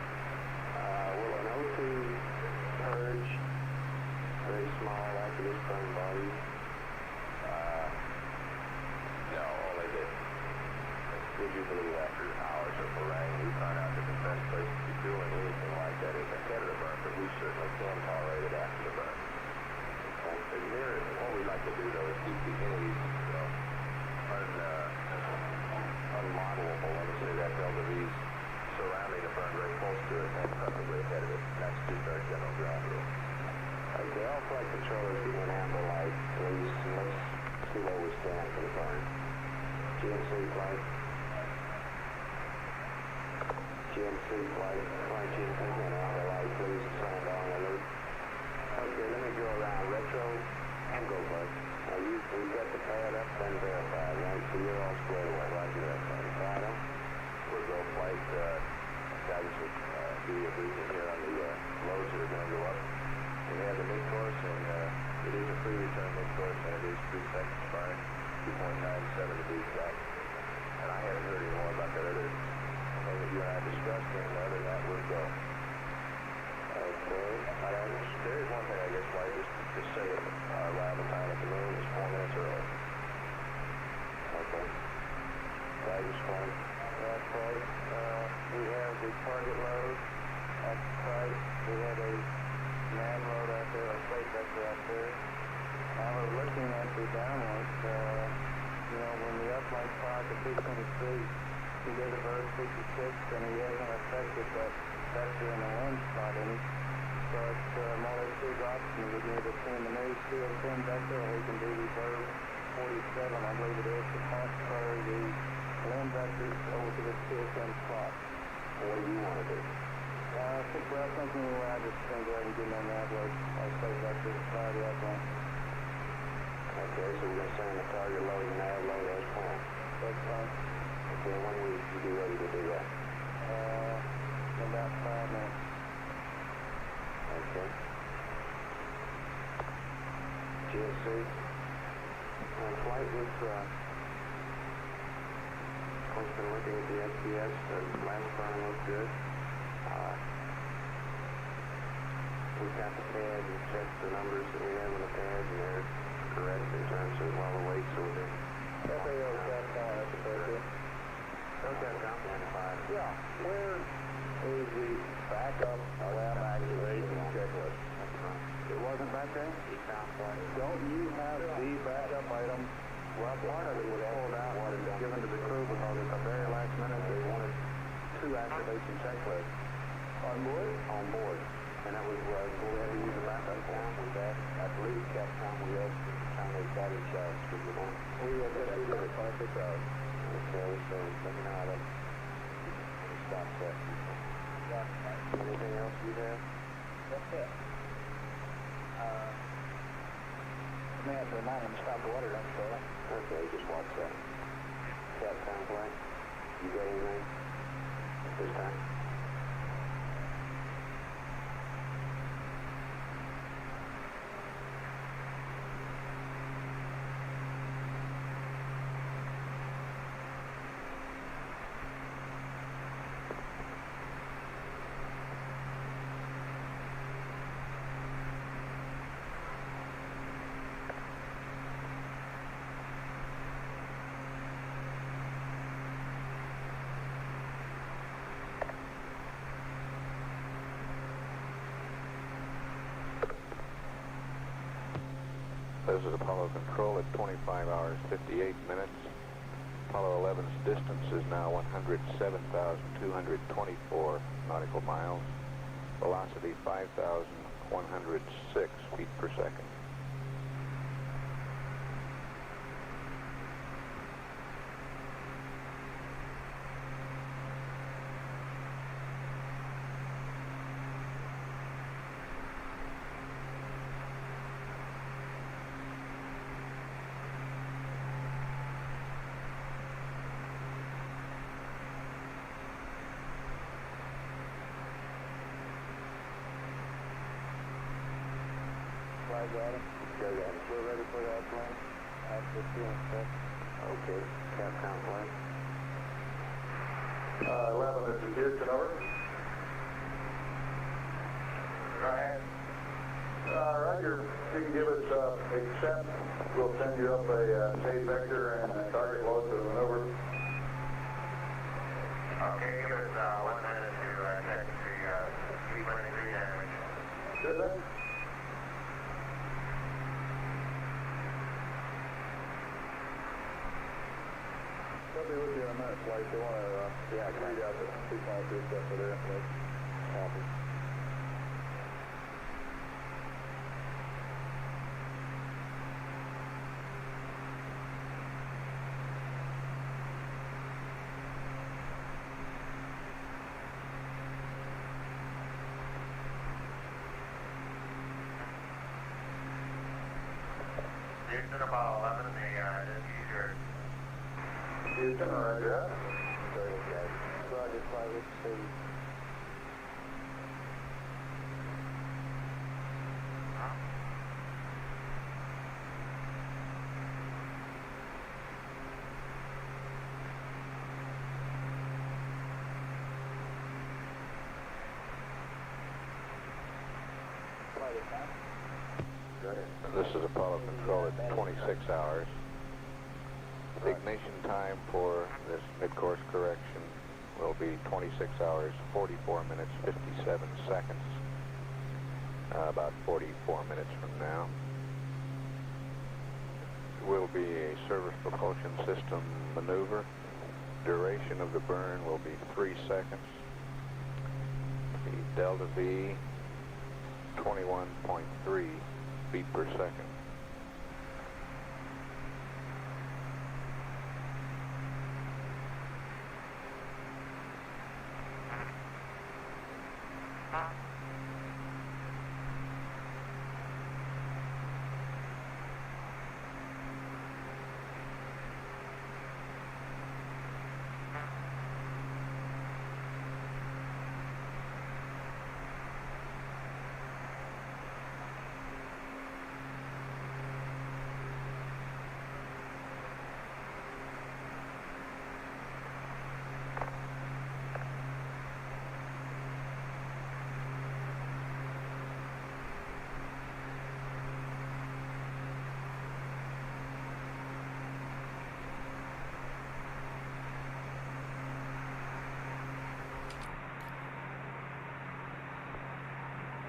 Will an O2 purge, very small, after this burn body? no, only that. Would you believe after hours of rain, we found out that the best place to be doing anything like that is ahead of the burn, but we certainly can tolerate it after the burn. What we'd like to do, though, is keep the entities unmodelable, let me say that, LWs surrounding the burn very close to it and preferably ahead of it. That's just our general ground rule. Okay, all flight controllers give me an amber light, please. Let's see where we stand for the burn. GNC flight. GNC flight. Flight GNC, give me an amber light, please. Send on alert. Okay, let me go around retro and go, bud. Now, we've got the pad up and verified, right? So you're all squared away. Roger that, buddy. Fido? We'll go flight guidance with do a briefing here on the loads that are going to go up. We have the mid-course, and it is a free return mid-course, and it is 3 seconds burn, 2.97 to be exact. And I haven't heard any more about that other thing that you and I discussed, and other than that, we'll go. Okay. There is one thing I guess why just say it. Arrival time at the moon is 4 minutes early. Okay. Right, explain. That's right. We have the target load at the site. We have a man load out there, a plate vector out there. I was looking at the download. When the uplink spot the 223, he did a verse 56, and he hasn't affected that vector in the wind spot any. So it's more or less two options. We can either send the new CO10 vector, or we can do the verse 47, I believe it is, to transfer the wind vectors over to the CO10 spot. What do you want to do? I think I just going to go ahead and get them on the upload. I'll plate vectors by the uplink. Okay, so we're going to send the target load and nav load as planned. That's fine. Okay, when will you be ready to do that? In about 5 minutes. Okay. GSC. Flight was, of course, been looking at the SPS. The last burn looked good. We got the pad and checked the numbers that we have on the pad, and they're correct in terms of well awake, so we're FAO Capcom, that's appropriate. Capcom 5. Yeah, where is the backup lab activation checklist? It wasn't back there? Don't you have the backup item? Well, part of it was pulled out and given to the crew because at the very last minute they wanted 2 activation checklists. On board? On board. And that was go ahead and use the backup form. We've asked, I believe, Capcom, we asked them to turn those battery charge to the one. We did it 26 hours. Okay, so let me know how that stops that. Anything else you have? That's it. I may have to remind him to stop the water dump for it. Okay, just watch that. Capcom play. You got anything at this time? This is Apollo Control at 25 hours 58 minutes. Apollo 11's distance is now 107,224 nautical miles. Velocity 5,106 feet per second. I got it. Got it. We're ready for that plane. After 2 seconds. Okay. Capcom plane. 11, this is Houston, over. Go ahead. Roger. You can give us accept. We'll send you up a stage vector and a target load to maneuver. Okay, give us 1 minute to check the P-23 damage. Good then. They'll be with you in a minute, Flight. They want to read out the P-23 stuff for their information. Copy. Houston, Apollo 11, the diffuser. Houston, roger. Roger, flight with speed. This is Apollo Control at 26 hours. The ignition time for this mid-course correction will be 26 hours, 44 minutes, 57 seconds. About 44 minutes from now. It will be a service propulsion system maneuver. Duration of the burn will be 3 seconds. The delta V, 21.3 feet per second.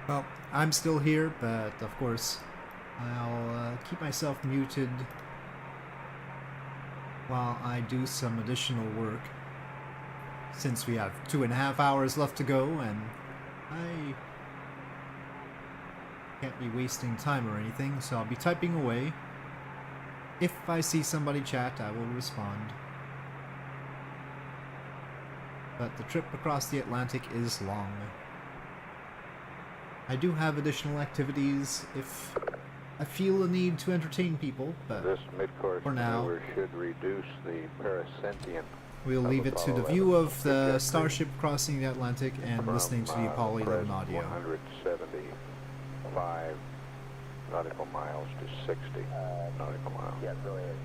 Well, I'm still here, but of course, I'll keep myself muted while I do some additional work, since we have 2.5 hours left to go, and I can't be wasting time or anything, so I'll be typing away. If I see somebody chat, I will respond. But the trip across the Atlantic is long. I do have additional activities if I feel a need to entertain people, but This mid-course for now, maneuver should reduce the parasentium. we'll leave it to the view of the Starship crossing the Atlantic and listening to the Apollo 11 audio. 175 nautical miles to 60 nautical miles. Yeah, go ahead.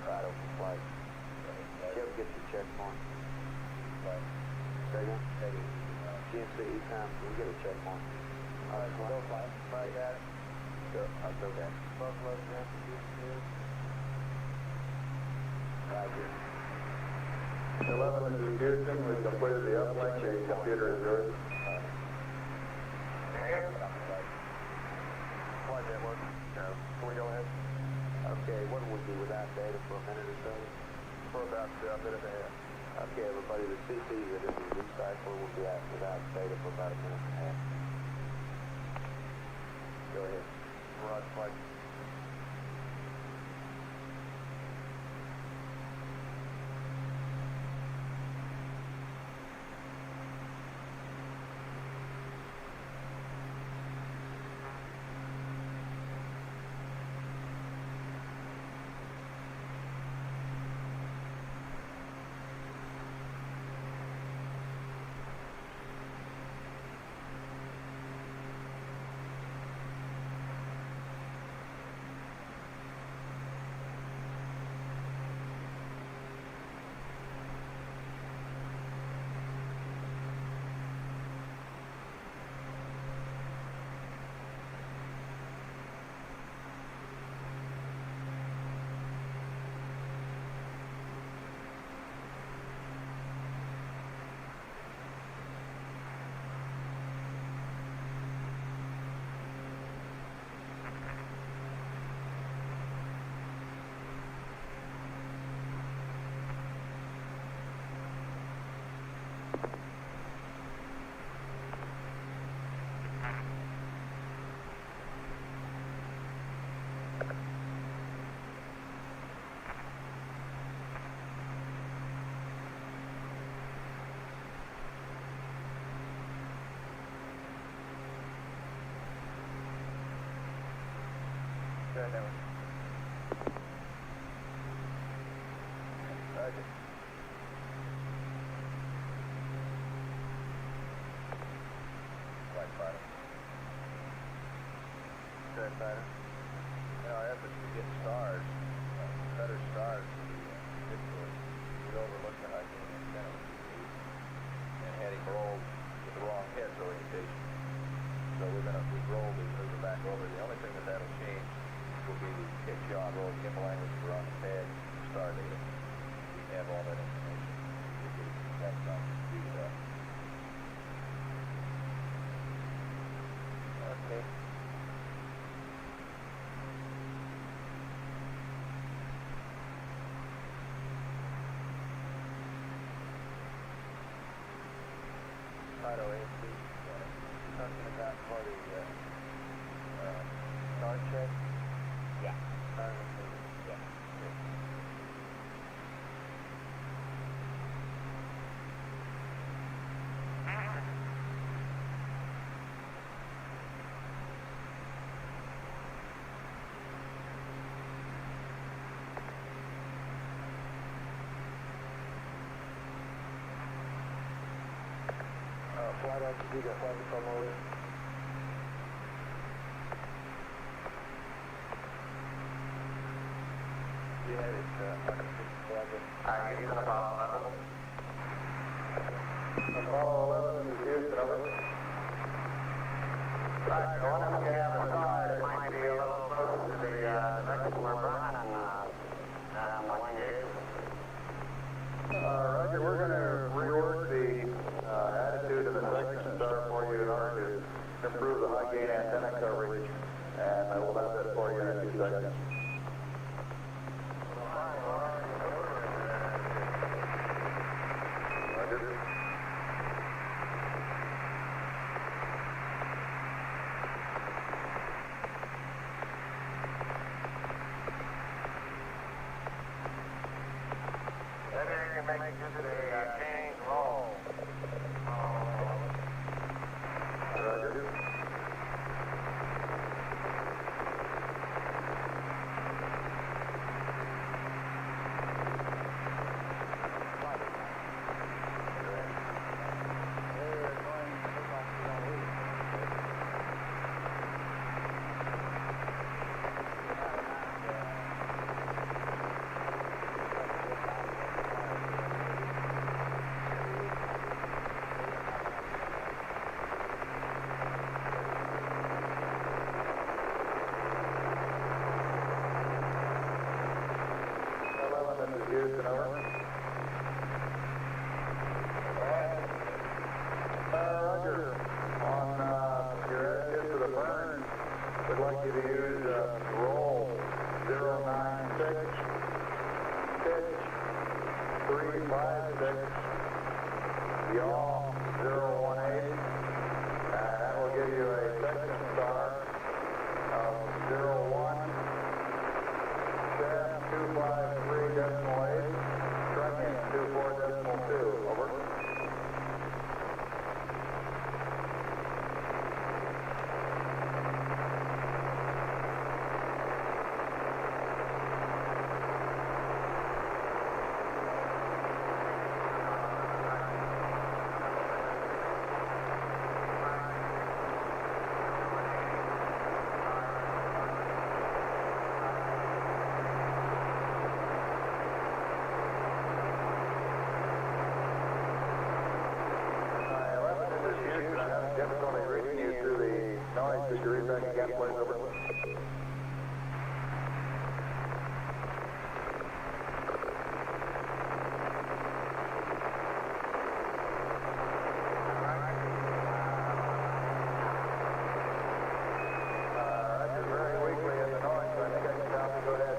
Right, open flight. Did you ever get your check point? Right. Say again? GNC E-time, can we get a check point? Alright, go flight. Right, got it. Go, that's okay. Buffalo, Roger. 11 to Houston, we completed the uplink, the computer is yours. Flight network. No. Can we go ahead? Okay, what would we do without data for a minute or so? For about a minute and a half. Okay, everybody, the CC that is the recycle will be out without data for about a minute and a half. Go ahead. Roger, flight. Roger. Flight fighter. Good fighter. if we get stars, better stars, we overlook the high gain antenna and heading rolled with the wrong heads orientation. So we've rolled it, move it back over. The only thing that'll change will be the catch yaw roll gimbal angles for on the pad star data. We have all that information. That's not speed up. Okay. Auto AC, talking about for the star check? Yeah. Yeah. Flight altitude, got flight control mode. Yeah, it's 167. Alright, you're gonna follow 11. Apollo 11 is Houston, over. Right, the one we have a star that might be a little close to the next one we're running down the wing gate. Roger, we're going to rework the attitude of the section star for you in order to improve the high gain antenna coverage, and we'll have that for you in a few seconds. Roger. Make it to the change roll. Roger. Houston, over. Roger. On your attitude to the burn, we'd like you to use roll 096, pitch 356, yaw 018, and that will give you a section star of 01, shaft 253.8, tracking 24.2, over. Difficulty reaching you through the noise. Could you read back again, please, over? That's very weakly in the noise, so I think I can tell you. Go ahead.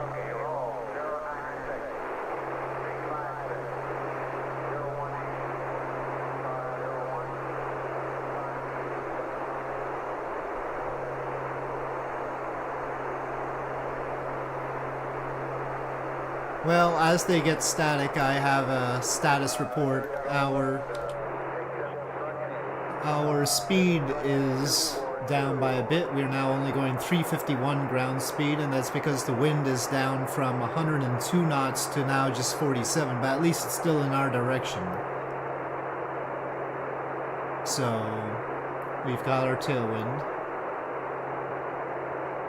Okay, roll 096. 356. Well, as they get static, I have a status report. Our speed is down by a bit. We're now only going 351 ground speed, and that's because the wind is down from 102 knots to now just 47, but at least it's still in our direction. So We've got our tailwind.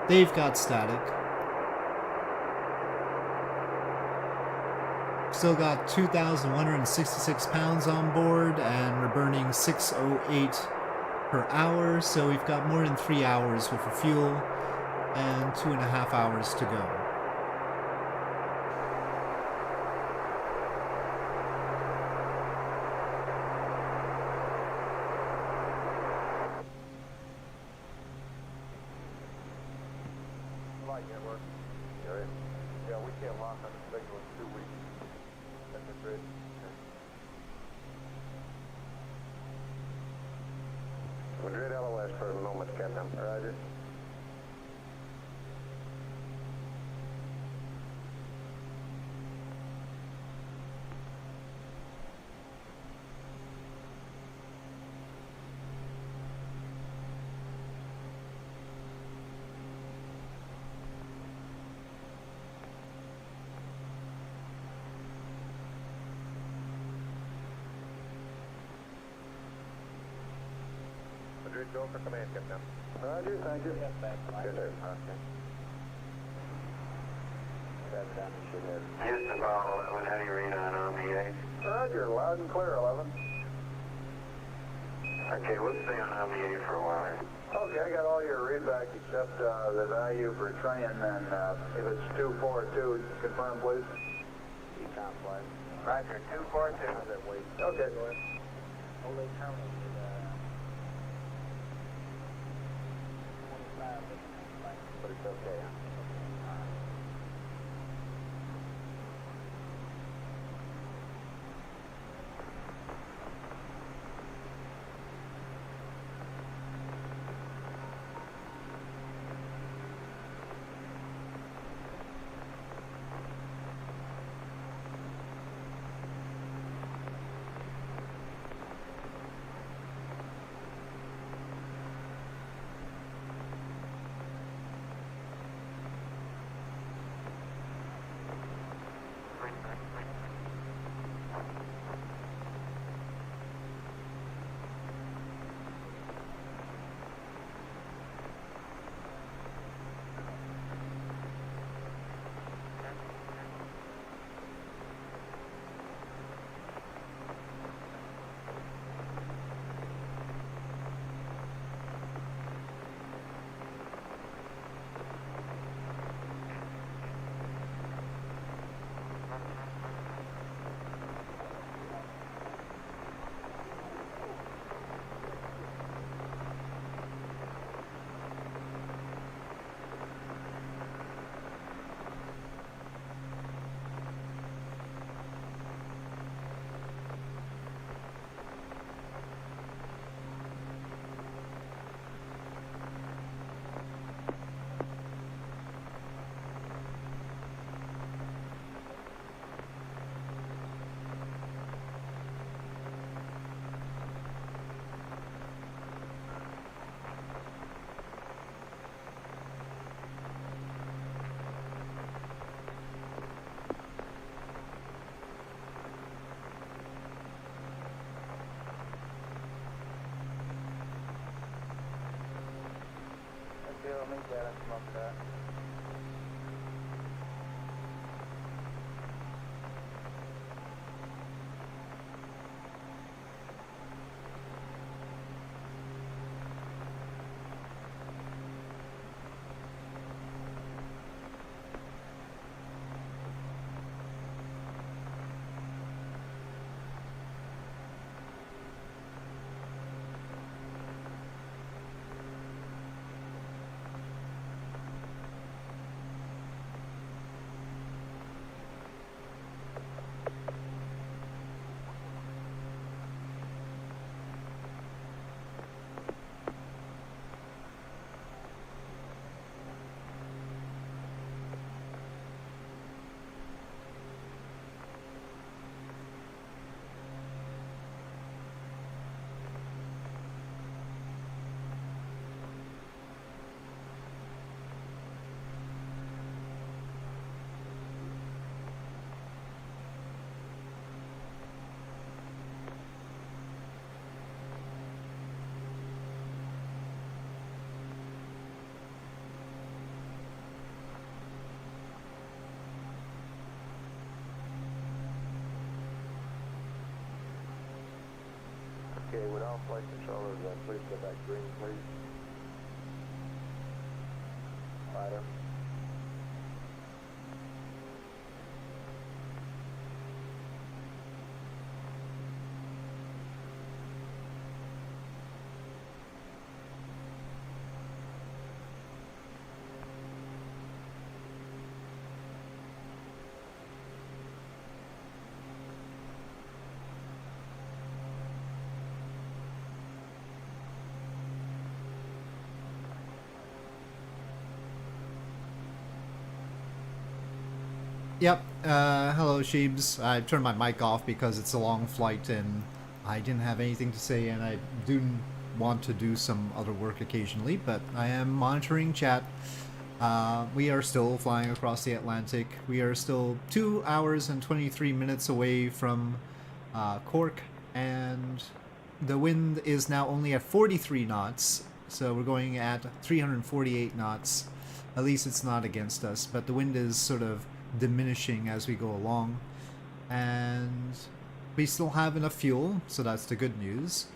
They've got static. Still got 2,166 pounds on board, and we're burning 608 per hour, so we've got more than 3 hours worth of fuel and 2.5 hours to go. Light network. Yeah, we can't lock on the signal in 2 weeks. That's the grid. Madrid LOS for the moment, Captain. Roger. Madrid, go for command, Captain. Roger, thank you. Yes, sir. Okay. Houston, Apollo 11, how do you read on Omni-8? Roger, loud and clear, 11. Okay, we'll stay on Omni-8 for a while. Okay, I got all your readback except the value for train, and if it's 242, confirm, please. Econ flight. Roger, 242. How's that weight? Okay. Only terminal is 25, but it's okay, huh? Okay, I'll make that. Come up with that. Okay, would all flight controllers please go back green, please? Righto. Yep, hello Sheebs. I turned my mic off because it's a long flight and I didn't have anything to say, and I do want to do some other work occasionally, but I am monitoring chat. We are still flying across the Atlantic. We are still 2 hours and 23 minutes away from Cork, and the wind is now only at 43 knots, so we're going at 348 knots. At least it's not against us, but the wind is sort of diminishing as we go along, and we still have enough fuel, so that's the good news.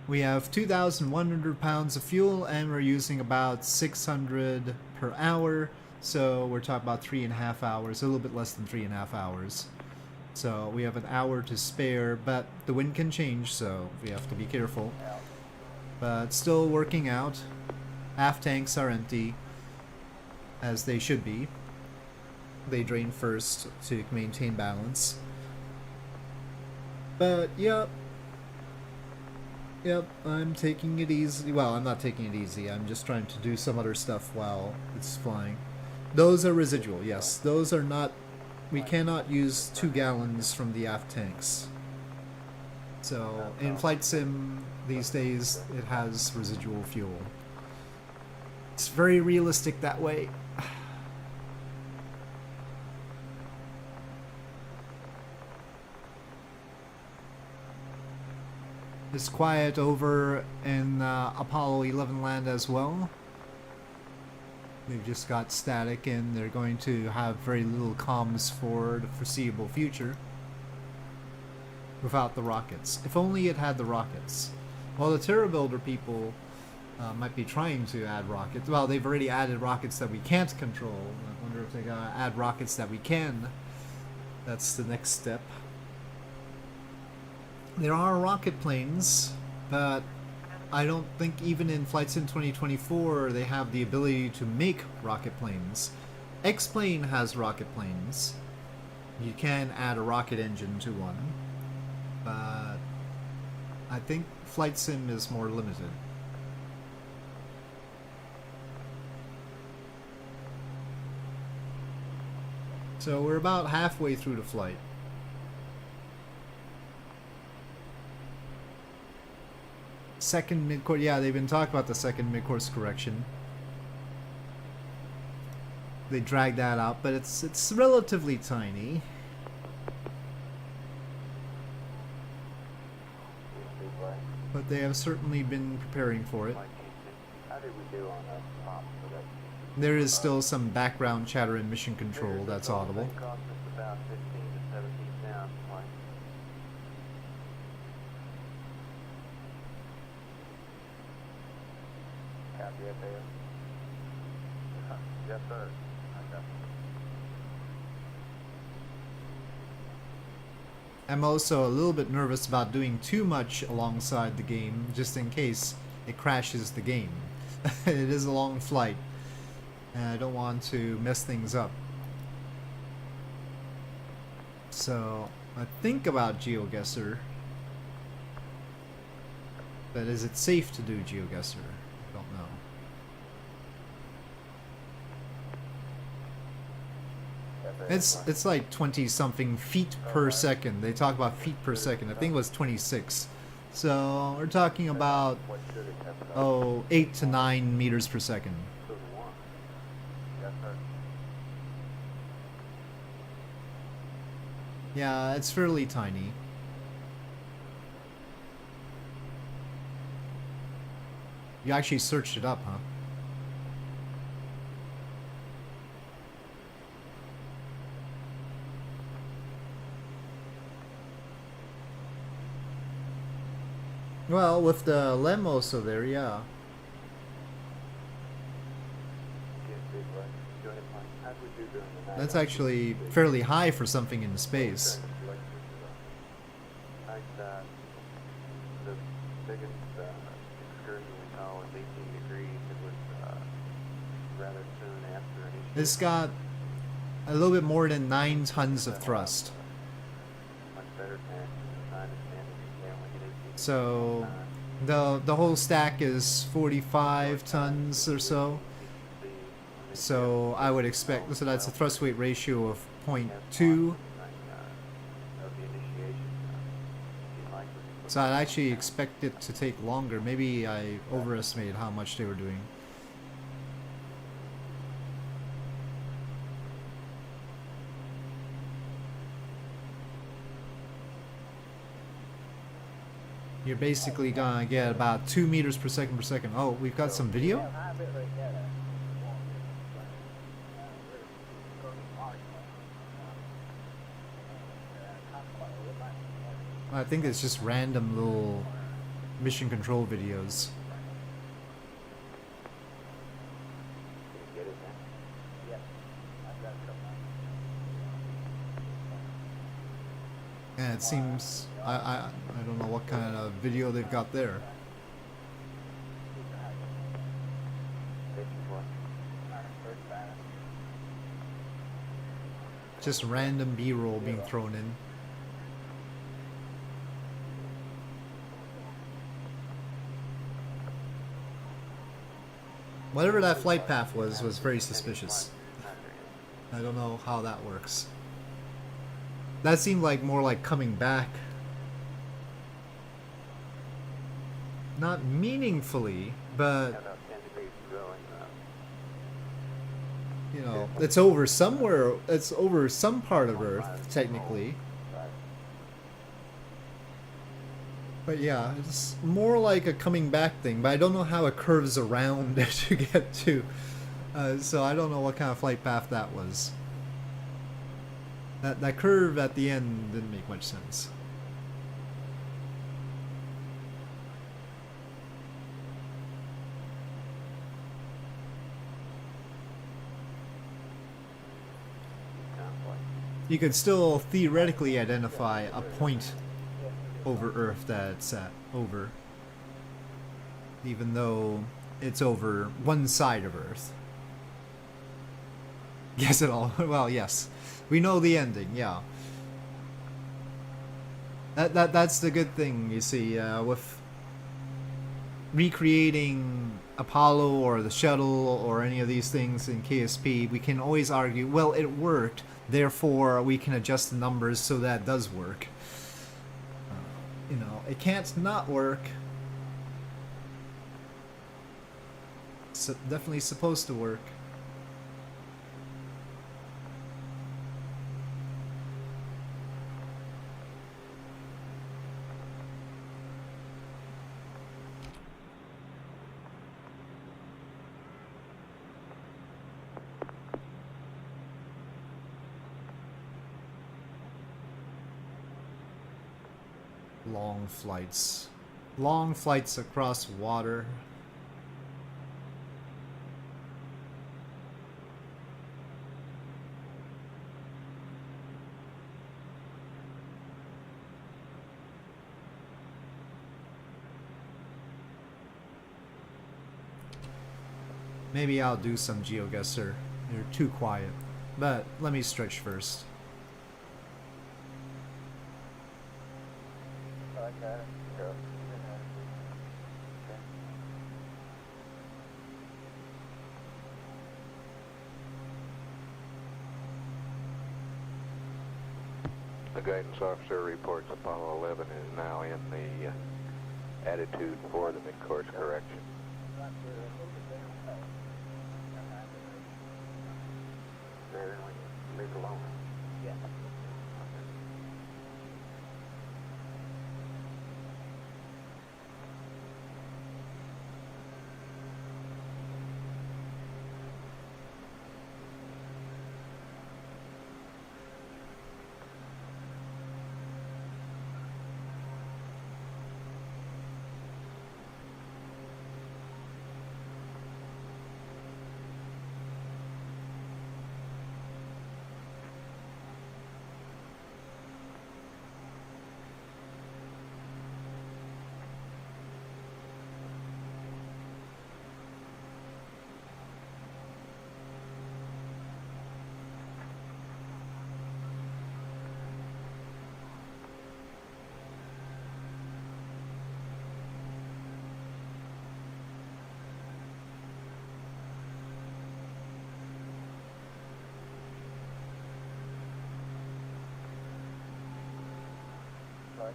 We have 2,100 pounds of fuel and we're using about 600 per hour, so we're talking about 3.5 hours, a little bit less than 3.5 hours. So we have an hour to spare, but the wind can change, so we have to be careful. But still working out. Aft tanks are empty, as they should be. They drain first to maintain balance. But yep, I'm taking it easy. Well, I'm not taking it easy. I'm just trying to do some other stuff while it's flying. Those are residual, yes. Those are not... We cannot use 2 gallons from the aft tanks. So, in Flight Sim these days, it has residual fuel. It's very realistic that way. It's quiet over in Apollo 11 land as well. They've just got static and they're going to have very little comms for the foreseeable future. Without the rockets. If only it had the rockets. Well, the Terra Builder people might be trying to add rockets. Well, they've already added rockets that we can't control. I wonder if they're going to add rockets that we can. That's the next step. There are rocket planes, but I don't think even in Flight Sim 2024 they have the ability to make rocket planes. X-Plane has rocket planes. You can add a rocket engine to one. But I think Flight Sim is more limited. So we're about halfway through the flight. Second mid-course, yeah, they've been talking about the second mid-course correction. They dragged that out, but it's relatively tiny. But they have certainly been preparing for it. How did we do on that pop for that? There is still some background chatter in mission control that's audible. It cost us about 15 to 17 pounds. Copy FAO. Yes, sir. Okay. I'm also a little bit nervous about doing too much alongside the game, just in case it crashes the game. It is a long flight, and I don't want to mess things up. So, I think about Geoguessr, but is it safe to do Geoguessr? I don't know. It's like 20 something feet per second. They talk about feet per second. I think it was 26. So we're talking about 8 to 9 meters per second. Yeah, it's fairly tiny. You actually searched it up, huh? Well, with the Lemos over there, yeah. That's actually fairly high for something in space. The biggest excursion we saw was 18 degrees. It was rather soon after initiation. It's got a little bit more than 9 tons of thrust. Much better than I understand it. They only get 18. So the whole stack is 45 tons or so. So I would expect, so that's a thrust weight ratio of 0.2. So I'd actually expect it to take longer. Maybe I overestimated how much they were doing. You're basically gonna get about 2 meters per second. Oh, we've got some video? I think it's just random little mission control videos. And it seems I don't know what kind of video they've got there. Just random B-roll being thrown in. Whatever that flight path was very suspicious. I don't know how that works. That seemed like more like coming back. Not meaningfully, but you know, it's over somewhere, it's over some part of Earth, technically. But yeah, it's more like a coming back thing, but I don't know how it curves around to get to. So I don't know what kind of flight path that was. That curve at the end didn't make much sense. You could still theoretically identify a point over Earth that it's at over, even though it's over one side of Earth. Guess it all. Well, yes, we know the ending. Yeah, that's the good thing. You see, with recreating Apollo or the shuttle or any of these things in KSP, we can always argue, well, it worked, therefore we can adjust the numbers so that it does work. You know, it can't not work. It's definitely supposed to work. Long flights across water. Maybe I'll do some Geoguessr. You're too quiet, but let me stretch first. The guidance officer reports Apollo 11 is now in the attitude for the mid-course correction. Leave alone. Yeah.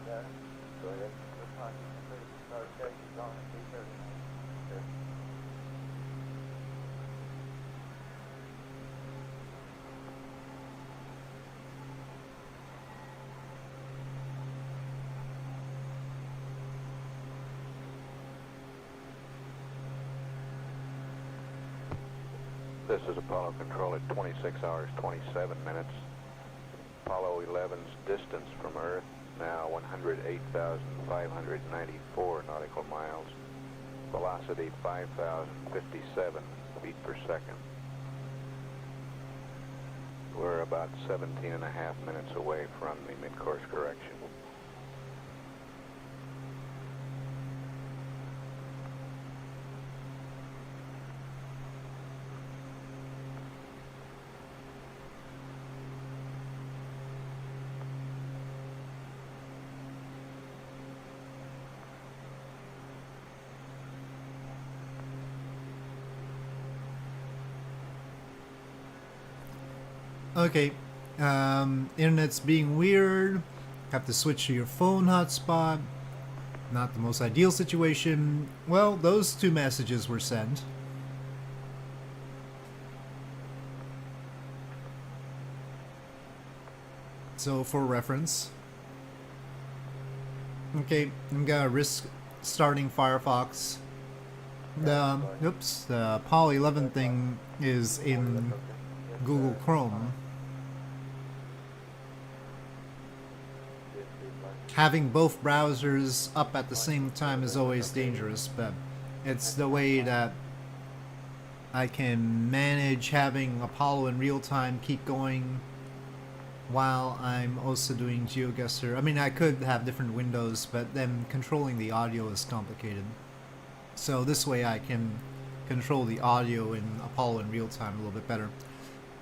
got it. Go ahead. Looks like you can see the start stations on the T-39. Sure. This is Apollo Control at 26 hours 27 minutes. Apollo 11's distance from Earth now 108,594 nautical miles. Velocity 5,057 feet per second. We're about 17 and a half minutes away from the mid-course correction. Okay, internet's being weird. Have to switch to your phone hotspot. Not the most ideal situation. Well, those two messages were sent. So, for reference. Okay, I'm gonna risk starting Firefox. The Apollo 11 thing is in Google Chrome. Having both browsers up at the same time is always dangerous, but it's the way that I can manage having Apollo in real time keep going while I'm also doing Geoguessr. I mean, I could have different windows, but then controlling the audio is complicated. So this way I can control the audio in Apollo in real time a little bit better.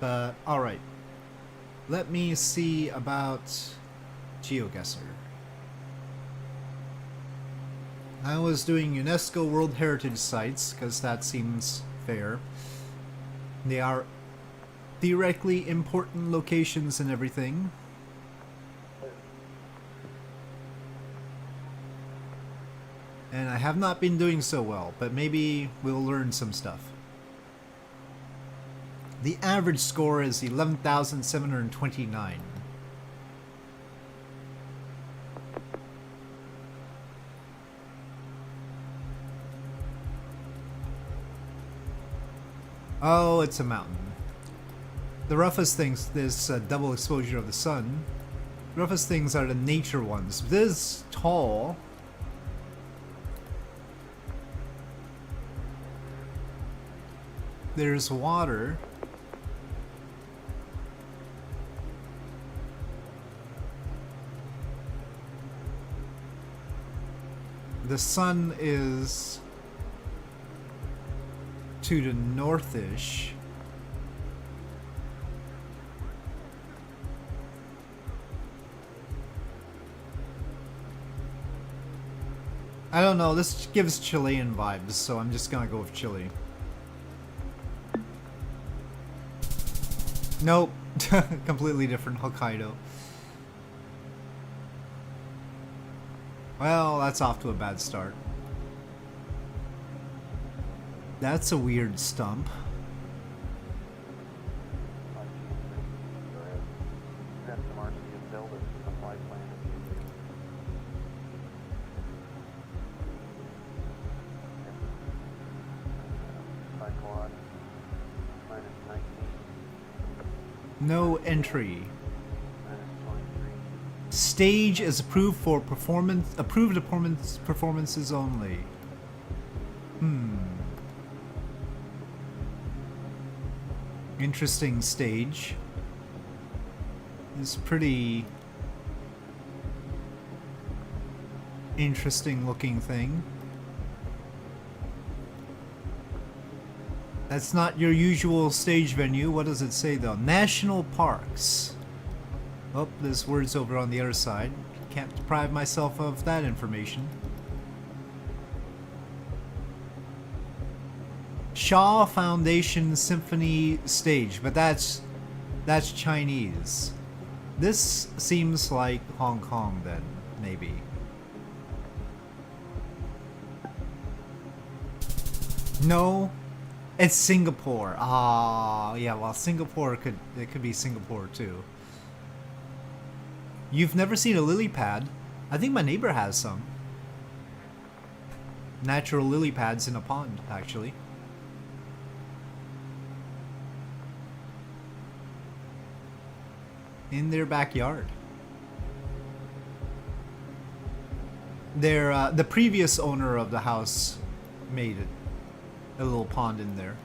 But alright, let me see about Geoguessr. I was doing UNESCO World Heritage Sites because that seems fair. They are theoretically important locations and everything. And I have not been doing so well, but maybe we'll learn some stuff. The average score is 11,729. Oh, it's a mountain. The roughest things, this double exposure of the sun. The roughest things are the nature ones. This is tall. There's water. The sun is to the northish. I don't know, this gives Chilean vibes, so I'm just gonna go with Chile. Nope, completely different, Hokkaido. Well, that's off to a bad start. That's a weird stump. No entry. Stage is approved for performances only. Interesting stage. It's pretty interesting looking thing. That's not your usual stage venue. What does it say though? National parks. Oh, there's words over on the other side. Can't deprive myself of that information. Shaw Foundation Symphony Stage, but that's Chinese. This seems like Hong Kong then. maybe. No, it's Singapore. Ah, yeah. Well, Singapore could be Singapore too. You've never seen a lily pad? I think my neighbor has some. Natural lily pads in a pond, actually. In their backyard. The previous owner of the house made it. A little pond in there.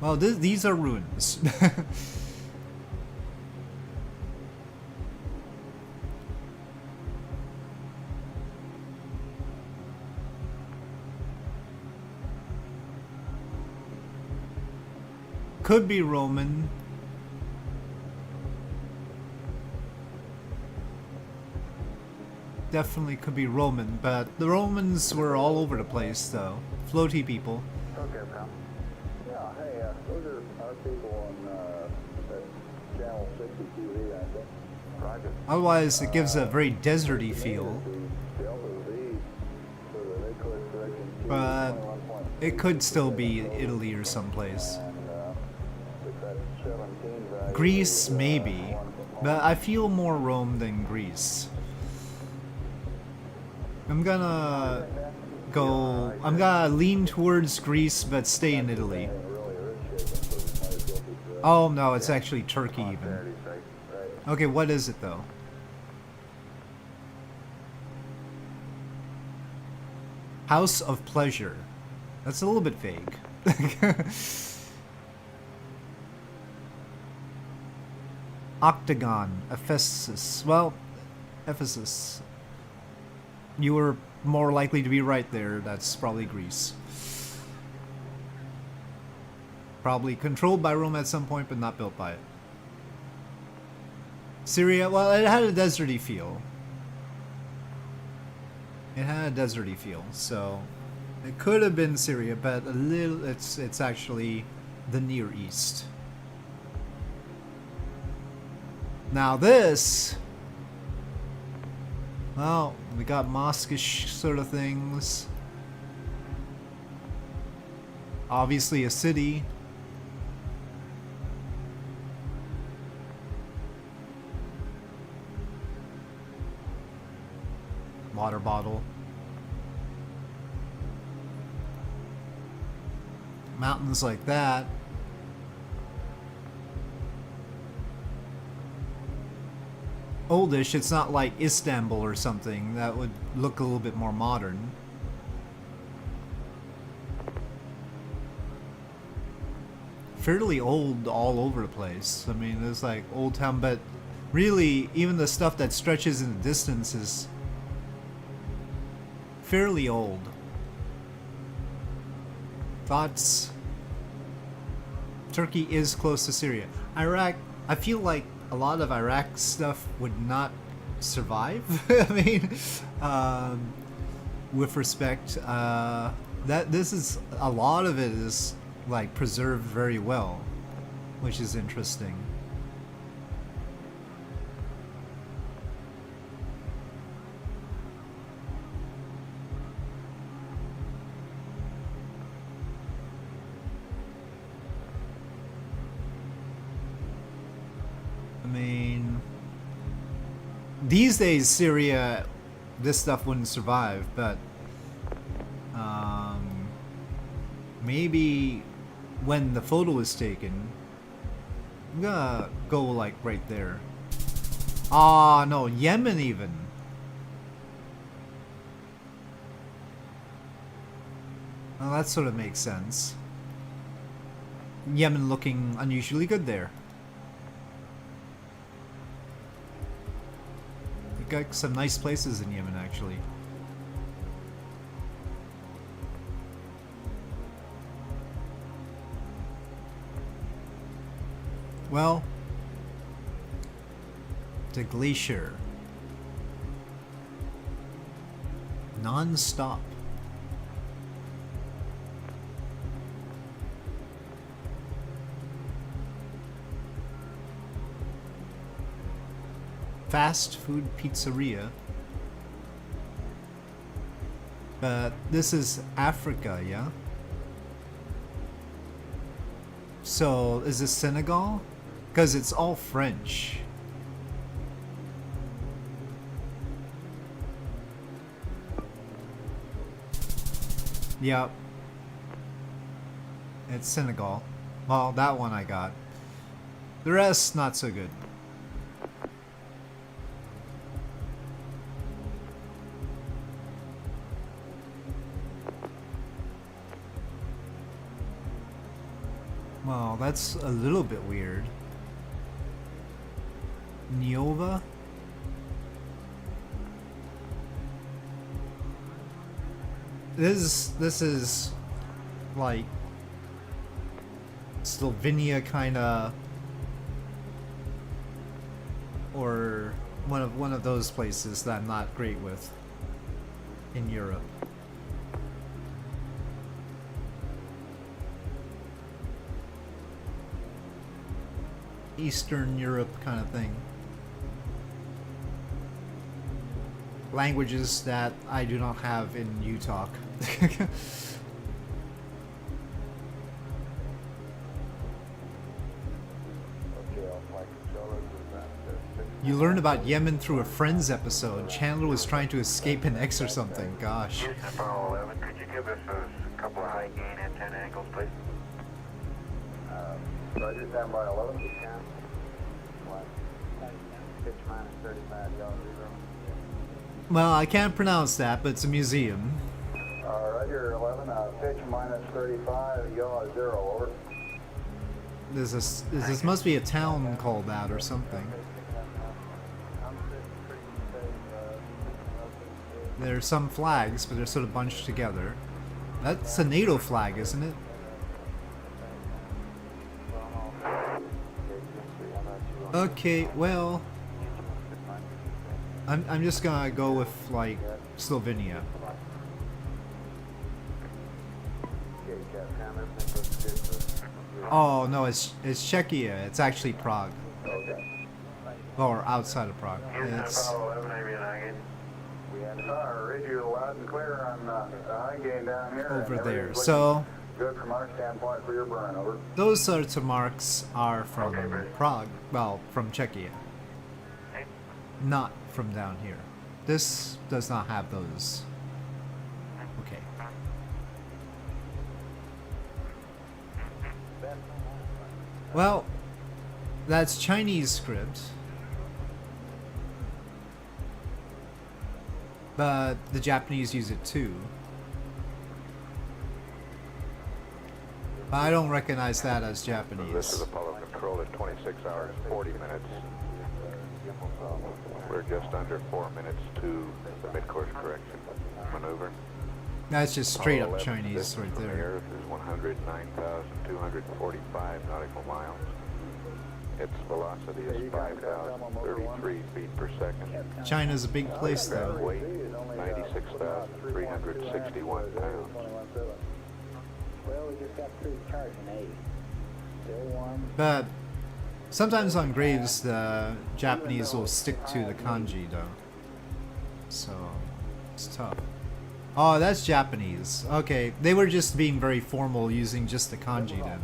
Well, these are ruins. Could be Roman. Definitely could be Roman, but the Romans were all over the place, though. Floaty people. Okay, pal. Yeah, hey, those are our people on that channel 60 TV, I think. Roger. Otherwise, it gives a very deserty feel. But it could still be Italy or someplace. Greece, maybe. But I feel more Rome than Greece. I'm gonna lean towards Greece, but stay in Italy. Oh no, it's actually Turkey even. Okay, what is it though? House of Pleasure. That's a little bit vague. Octagon, Ephesus. Well, Ephesus. You were more likely to be right there. That's probably Greece. Probably controlled by Rome at some point, but not built by it. Syria, well, it had a deserty feel. It had a deserty feel, so it could have been Syria, but a little. It's actually the Near East. Now this. Well, we got mosque-ish sort of things. Obviously a city. Water bottle. Mountains like that. Oldish, it's not like Istanbul or something. That would look a little bit more modern. Fairly old all over the place. I mean, there's like Old Town, but really, even the stuff that stretches in the distance is fairly old. Thoughts? Turkey is close to Syria. Iraq, I feel like a lot of Iraq stuff would not survive. I mean, with respect, that this is a lot of it is like preserved very well, which is interesting. I mean, these days Syria, this stuff wouldn't survive, but maybe when the photo is taken, I'm gonna go like right there. Ah, no, Yemen even. Well, that sort of makes sense. Yemen looking unusually good there. We got some nice places in Yemen, actually. Well, the glacier. Non-stop. Fast food pizzeria. But this is Africa, yeah? So, is this Senegal? Because it's all French. Yep. It's Senegal. Well, that one I got. The rest, not so good. Well, that's a little bit weird. Niova? This is like Slovenia kinda, or one of those places that I'm not great with in Europe. Eastern Europe kind of thing. Languages that I do not have in Utah. You learn about Yemen through a Friends episode. Chandler was trying to escape an X or something. Gosh. Houston, Apollo 11, could you give us a couple of high gain antenna angles, please? Roger, stand by 11. Pitch minus 35, y'all 0. Well, I can't pronounce that, but it's a museum. Roger, 11, pitch minus 35, yaw 0, over. This must be a town called that or something. There's some flags, but they're sort of bunched together. That's a NATO flag, isn't it? Okay, well, I'm just gonna go with like Slovenia. Oh no, it's Czechia. It's actually Prague. Or outside of Prague. It's Apollo 11, Avian high gain. Read you loud and clear on the high gain down here. over there. So Good from our standpoint for your burn, over. those sorts of marks are from Prague. Well, from Czechia. Not from down here. This does not have those. Okay. Well, that's Chinese script. But the Japanese use it too. I don't recognize that as This is Japanese. Apollo Control at 26 hours, 40 minutes. We're just under 4 minutes to the mid-course correction maneuver. That's just straight up Apollo 11, Chinese distance right from the there. Earth is 109,245 nautical miles. Its velocity is 5,033 feet per second. China's a big place Ground though. weight, 96,361 pounds. Well, we just got through charging 80. Still warm. But sometimes on graves the Japanese will stick to the kanji though. So it's tough. Oh, that's Japanese. Okay, they were just being very formal using just the kanji then.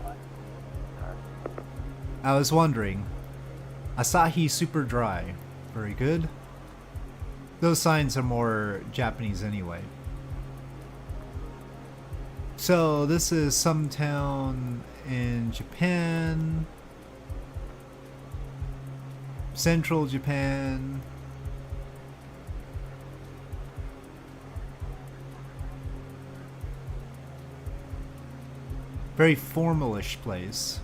I was wondering. Asahi Super Dry. Very good. Those signs are more Japanese anyway. So this is some town in Japan. Central Japan. Very formalish place.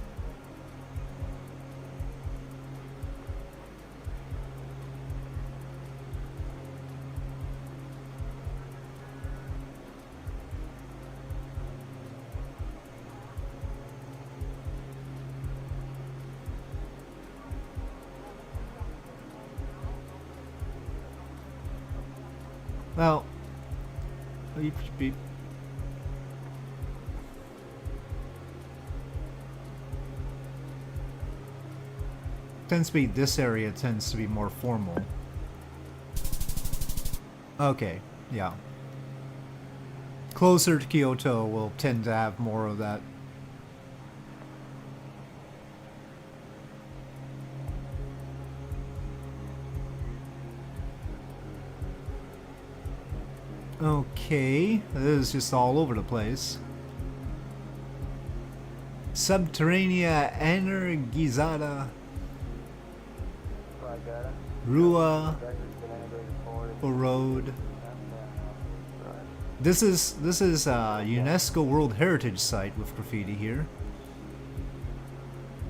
Well, beep, beep. Tends to be, this area tends to be more formal. Okay, yeah. closer to Kyoto will tend to have more of that. Okay, this is just all over the place. Subterranea energizada Rua Road. This is a UNESCO World Heritage Site with graffiti here.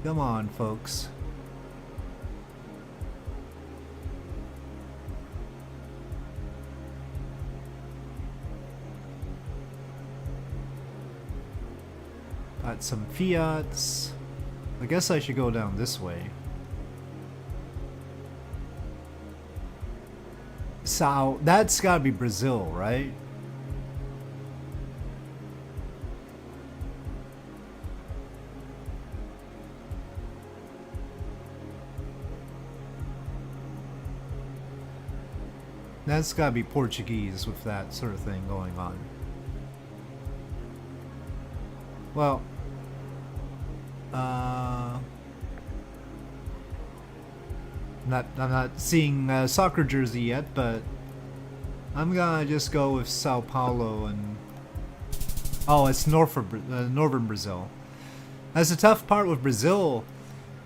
Come on, folks. Got some Fiats. I guess I should go down this way. So that's gotta be Brazil, right? That's gotta be Portuguese with that sort of thing going on. Well, I'm not seeing a soccer jersey yet, but I'm gonna just go with Sao Paulo and it's northern Brazil. That's the tough part with Brazil.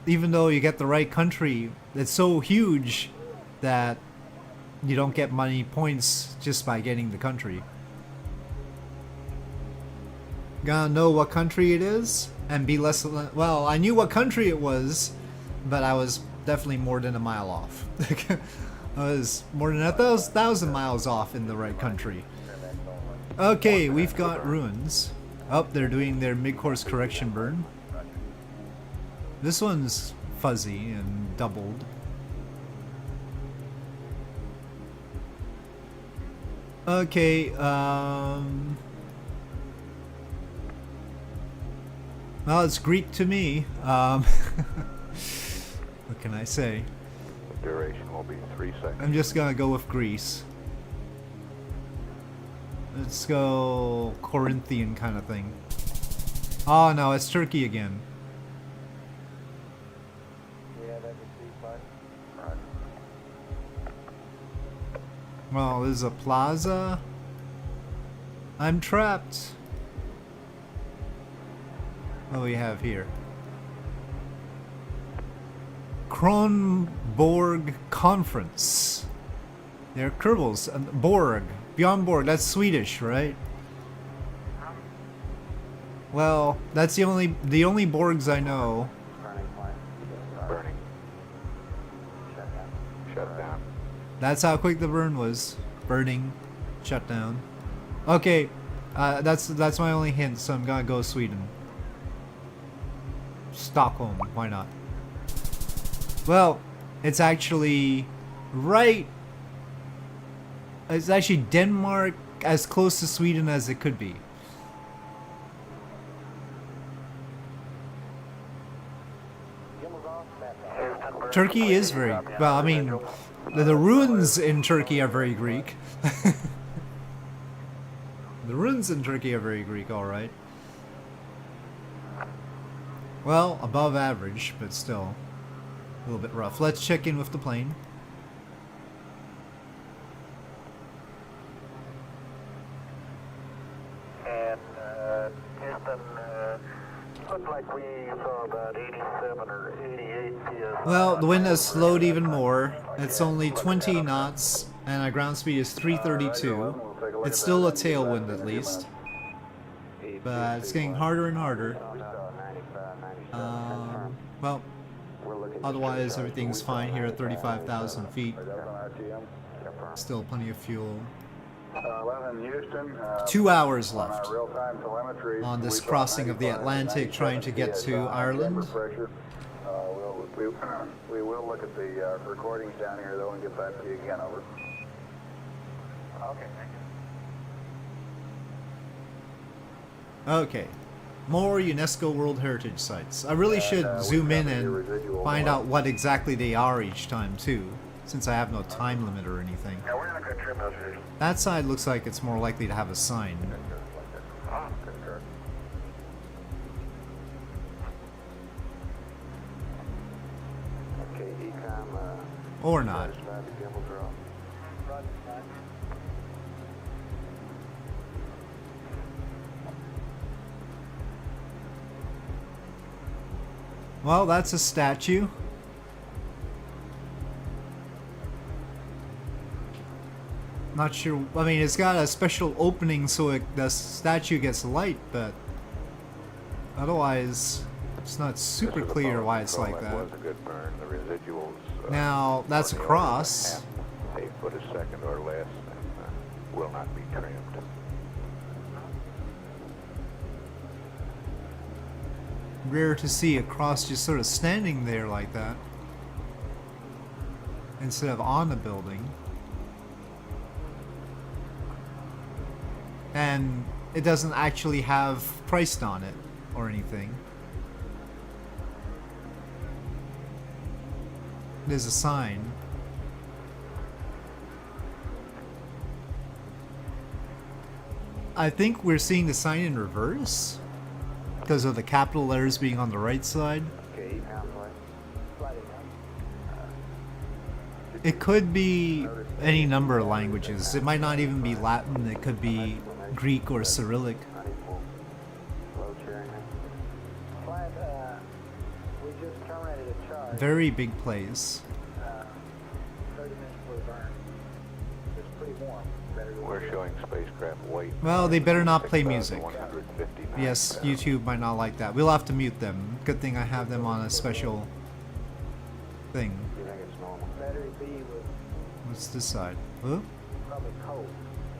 Even though you get the right country, it's so huge that you don't get money points just by getting the country. Gotta know what country it is and be less. Well, I knew what country it was, but I was definitely more than a mile off. I was more than 1,000 miles off in the right country. Okay, we've got ruins. Oh, they're doing their mid-course correction burn. This one's fuzzy and doubled. Okay, well, it's Greek to me. What can I say? The duration will be 3 seconds. I'm just gonna go with Greece. Let's go Corinthian kind of thing. Oh no, it's Turkey again. Well, there's a plaza. I'm trapped. What do we have here? Kronborg Conference. They're Kerbals. Borg. Beyond Borg. That's Swedish, right? Well, that's the only Borgs I know. Burning. Shut down. That's how quick the burn was. Burning. Shut down. Okay. That's my only hint, so I'm gonna go Sweden. Stockholm, why not? Well, it's actually right. It's actually Denmark, as close to Sweden as it could be. Turkey is very well. I mean, the ruins in Turkey are very Greek. The ruins in Turkey are very Greek, all right. Well, above average, but still a little bit rough. Let's check in with the plane. And Houston, looked like we saw about 87 or 88 PSI. Well, the wind has slowed even more. It's only 20 knots, and our ground speed is 332. It's still a tailwind at least, but it's getting harder and harder. Well, otherwise everything's fine here at 35,000 feet. Still plenty of fuel. 11 Houston. 2 hours left Real-time telemetry. on this crossing of the Atlantic trying to get to Ireland. We will look at the recordings down here though and get back to you again. Over. Okay, thank you. Okay. More UNESCO World Heritage Sites. I really should zoom in and find out what exactly they are each time too, since I have no time limit or anything. Yeah, we're in a good trim, Mr. That side looks like it's more likely to have a sign. Or not. Satisfied the gimbals are off. Well, that's a statue. Not sure. I mean, it's got a special opening so the statue gets light, but otherwise, it's not super clear why it's like that. Was a good burn. The residuals. Now, that's a on the cross. order of 1/2 foot a second or less, and will not be trimmed. Rare to see a cross just sort of standing there like that instead of on the building. And it doesn't actually have priced on it or anything. There's a sign. I think we're seeing the sign in reverse because of the capital letters being on the right side. Okay, It could be any number of languages. It might not even be Latin. It could be Greek or Cyrillic. We just terminated a charge. Very big place. 30 minutes before the burn. It's pretty warm. Better go. We're showing spacecraft weight. Well, they better not play music. 6,159 Yes, pounds. YouTube might not like that. We'll have to mute them. Good thing I have them on a special thing. You think it's normal? Battery B was What's this side? Huh? probably cold,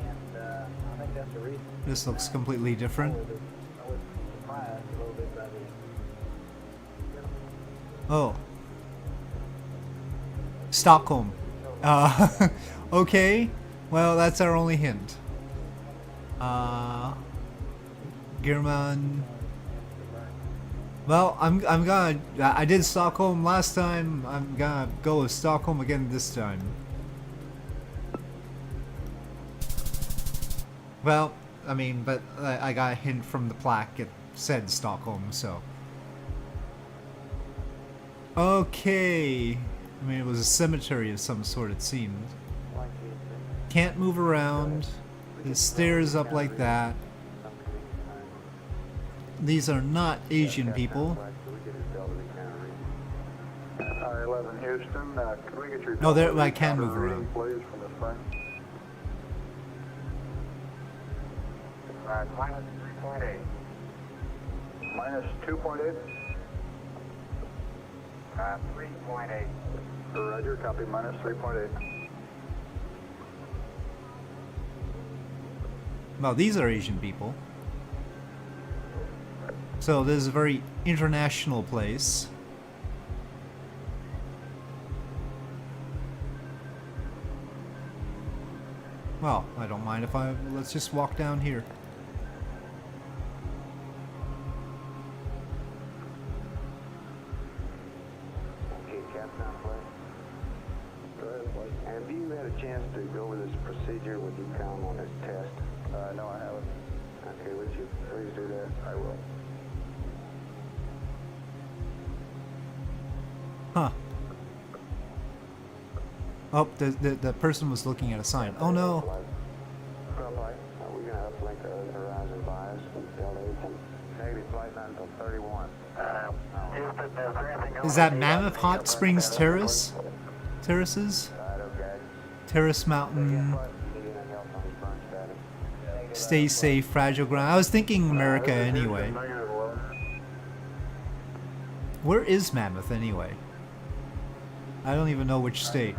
and I think that's the reason. This looks completely different. I was surprised a little bit by the. Oh. Stockholm. Okay. Well, that's our only hint. German. Well, I'm gonna. I did Stockholm last time. I'm gonna go with Stockholm again this time. Well, I mean, but I got a hint from the plaque. It said Stockholm, so. Okay. I mean, it was a cemetery of some sort, it seemed. Can't move around. The stairs up like that. These are not Asian people. I-11 Houston, can we get your No, there I can move reading, around. please, from this thing? Minus 3.8. Minus 2.8. 3.8. Roger, copy, minus 3.8. Well, these are Asian people. So this is a very international place. Well, I don't mind if let's just walk down here. Okay, Captain, on play. Go ahead, play. Have you had a chance to go over this procedure with ECOM on this test? No, I haven't. Okay, would you please do that? I will. Huh. Oh, the person was looking at a sign. Oh no. We're going to uplink the horizon bias. Delta 18. Negative flight time until 31. Is that Mammoth Hot Springs Terrace? Terraces? Right, okay. Terrace Mountain. Anything else on his burn status? Stay safe, fragile ground. I was thinking America anyway. Negative 11. Where is Mammoth anyway? I don't even know which state.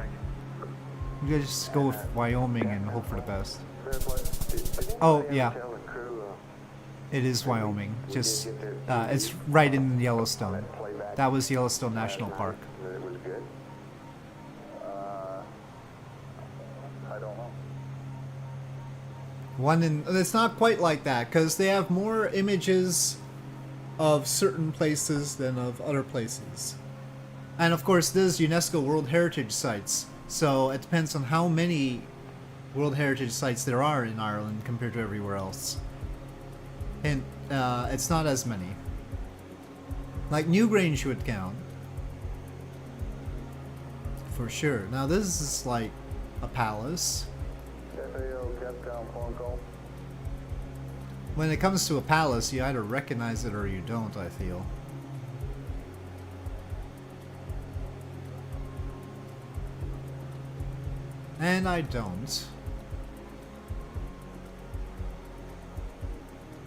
We gotta just go with Wyoming and hope for the best. Oh, yeah. Tell the crew, It is Wyoming. Just, it's right in Yellowstone. That was Yellowstone National Park. that it was good. I don't know. It's not quite like that, because they have more images of certain places than of other places. And of course, this is UNESCO World Heritage Sites, so it depends on how many World Heritage Sites there are in Ireland compared to everywhere else. And it's not as many. Like Newgrange would count for sure. Now this is like a palace. FAO Capcom phone call. When it comes to a palace, you either recognize it or you don't, I feel. And I don't.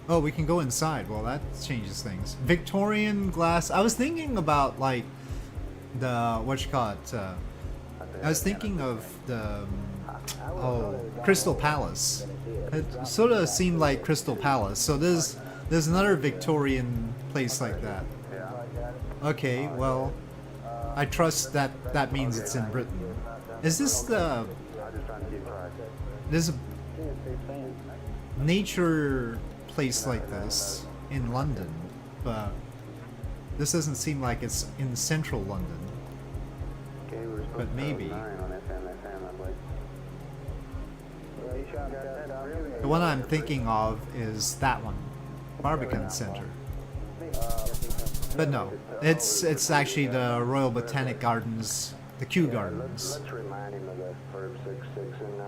Oh, we can go inside. Well, that changes things. Victorian glass. I was thinking about, like, the, I was thinking of the, Crystal Palace. It sort of seemed like Crystal Palace. So there's another Victorian place like that. Okay, well, I trust that that means it's in Britain. Is this the... There's a nature place like this in London, but this doesn't seem like it's in central London. But maybe. The one I'm thinking of is that one, Barbican Center. But no, it's actually the Royal Botanic Gardens, the Kew Gardens. Let's remind him of the Verb 66, and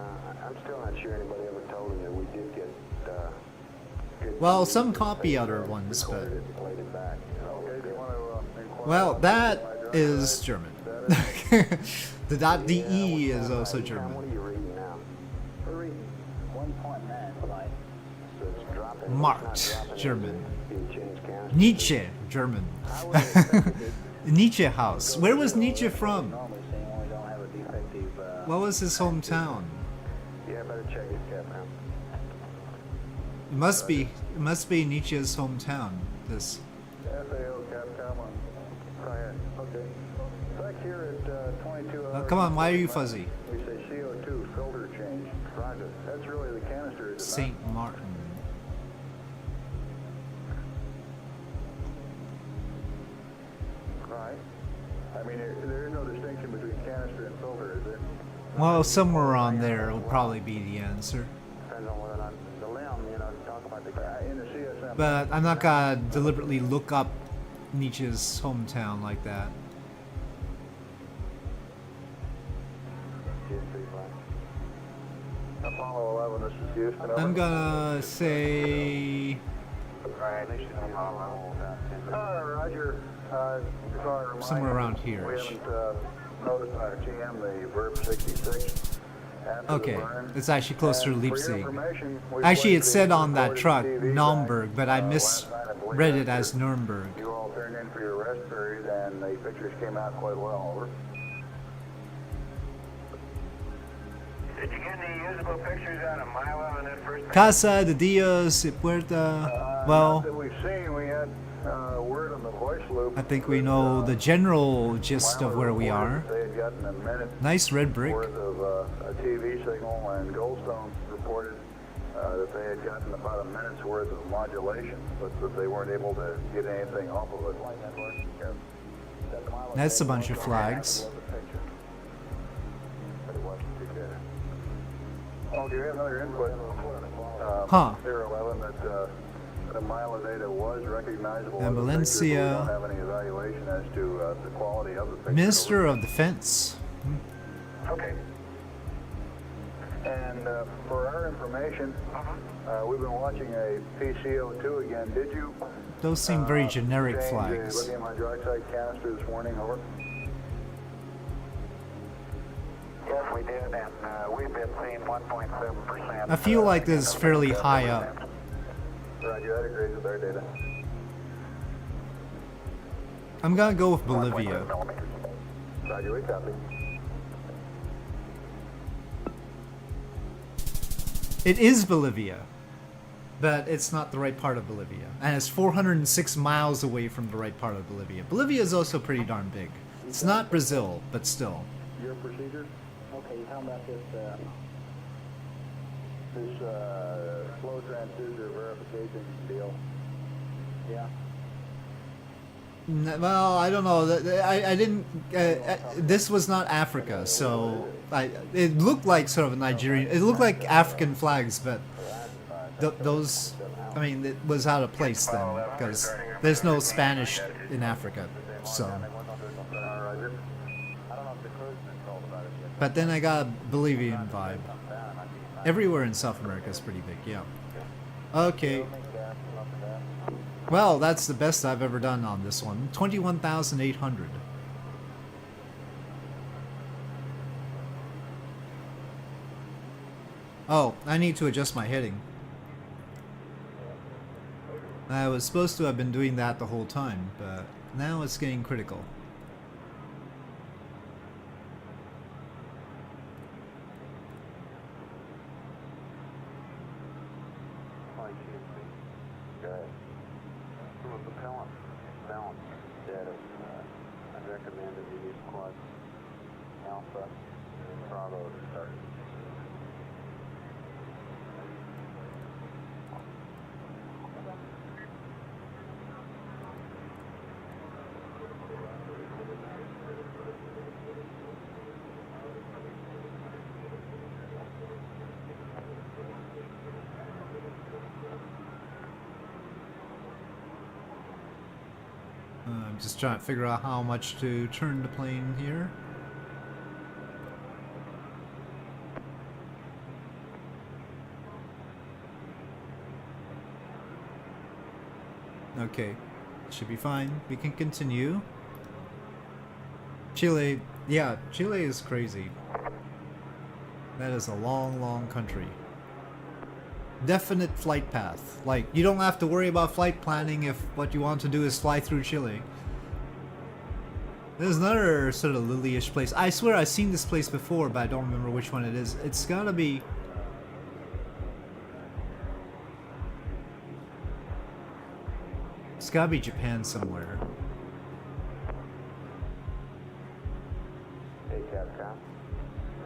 I'm still not sure anybody ever told him that we did get. Well, some copy other ones, but well, that is German. The .de is also German. What are you reading now? We're reading 1.9 flight. So it's dropping. Marked German. Being changed count. Nietzsche German. Nietzsche house. Where was Nietzsche from? Normally saying when we don't have a defective. What was his hometown? Yeah, better check his Capcom. It must be Nietzsche's hometown. This. FAO Capcom on Cyan. Okay. Back here at 22 hours. Come on, why are you fuzzy? We say CO2 filter change. Roger. That's really the canister. Is it Saint Martin. not? Right. I mean, there is no distinction between canister and filter, is there? Well, somewhere around there will probably be the answer. Depends on whether or not the limb, you know, talk about the In the CSM. But I'm not gonna deliberately look up Nietzsche's hometown like that. Apollo 11, this is Houston. I'm gonna say Roger. somewhere around We here. haven't noticed on our TM the Verb 66. After the Okay, burn. it's actually closer to And for your Leipzig. information, we Actually, it placed said the on that recorded truck TV Naumburg, back, but I last night, I believe, misread it after as Nuremberg. You all turned in for your rest period, and the pictures came out quite well. Over. Did you get any usable pictures out of Milo on that first picture? Casa de Dios y Puerta. Not Well, that we've seen. We had word on the voice loop. I think we that, know the general gist Milo of where we reported are. that They had gotten a minute Nice red brick. worth of a TV signal, and Goldstone reported that they had gotten about a minute's worth of modulation, but that they weren't able to get anything off of it. That's a bunch of flags. Oh, do you have another input? Huh. 011 that the Milo data was recognizable. And as a picture, but we Valencia. don't have any evaluation as to the quality of the picture. Minister of Defense. Okay. And for our information, we've been watching a PCO2 again. Did you? Those seem very generic change flags. a lithium hydroxide canister this morning? Over. Yes, we did, and we've been seeing 1.7%. I feel like this is fairly high up. Roger, that agrees with our data. I'm gonna go with Bolivia. Roger, we copy. It is Bolivia, but it's not the right part of Bolivia. And it's 406 miles away from the right part of Bolivia. Bolivia is also pretty darn big. It's not Brazil, but still. Your procedure? Okay, you talking about this? This flow transducer verification deal. Yeah. Well, I don't know. I didn't. This was not Africa, so it looked like sort of a Nigerian. It looked like African flags, but those. I mean, it was out of place then because there's no Spanish in Africa. So. Roger. I don't know if the crew's been told But then I got a Bolivian vibe. Everywhere in South America is pretty big, yeah. Okay. Well, that's the best I've ever done on this one. 21,800. Oh, I need to adjust my heading. I was supposed to have been doing that the whole time, but now it's getting critical. From a propellant balance status, I'd recommend that you use quad alpha and Bravo to start. I'm just trying to figure out how much to turn the plane here. Okay, should be fine. We can continue. Chile, yeah, Chile is crazy. That is a long, long country. Definite flight path. Like, you don't have to worry about flight planning if what you want to do is fly through Chile. There's another sort of lily-ish place. I swear I've seen this place before, but I don't remember which one it is. It's gotta be... It's gotta be Japan somewhere. Hey, Capcom.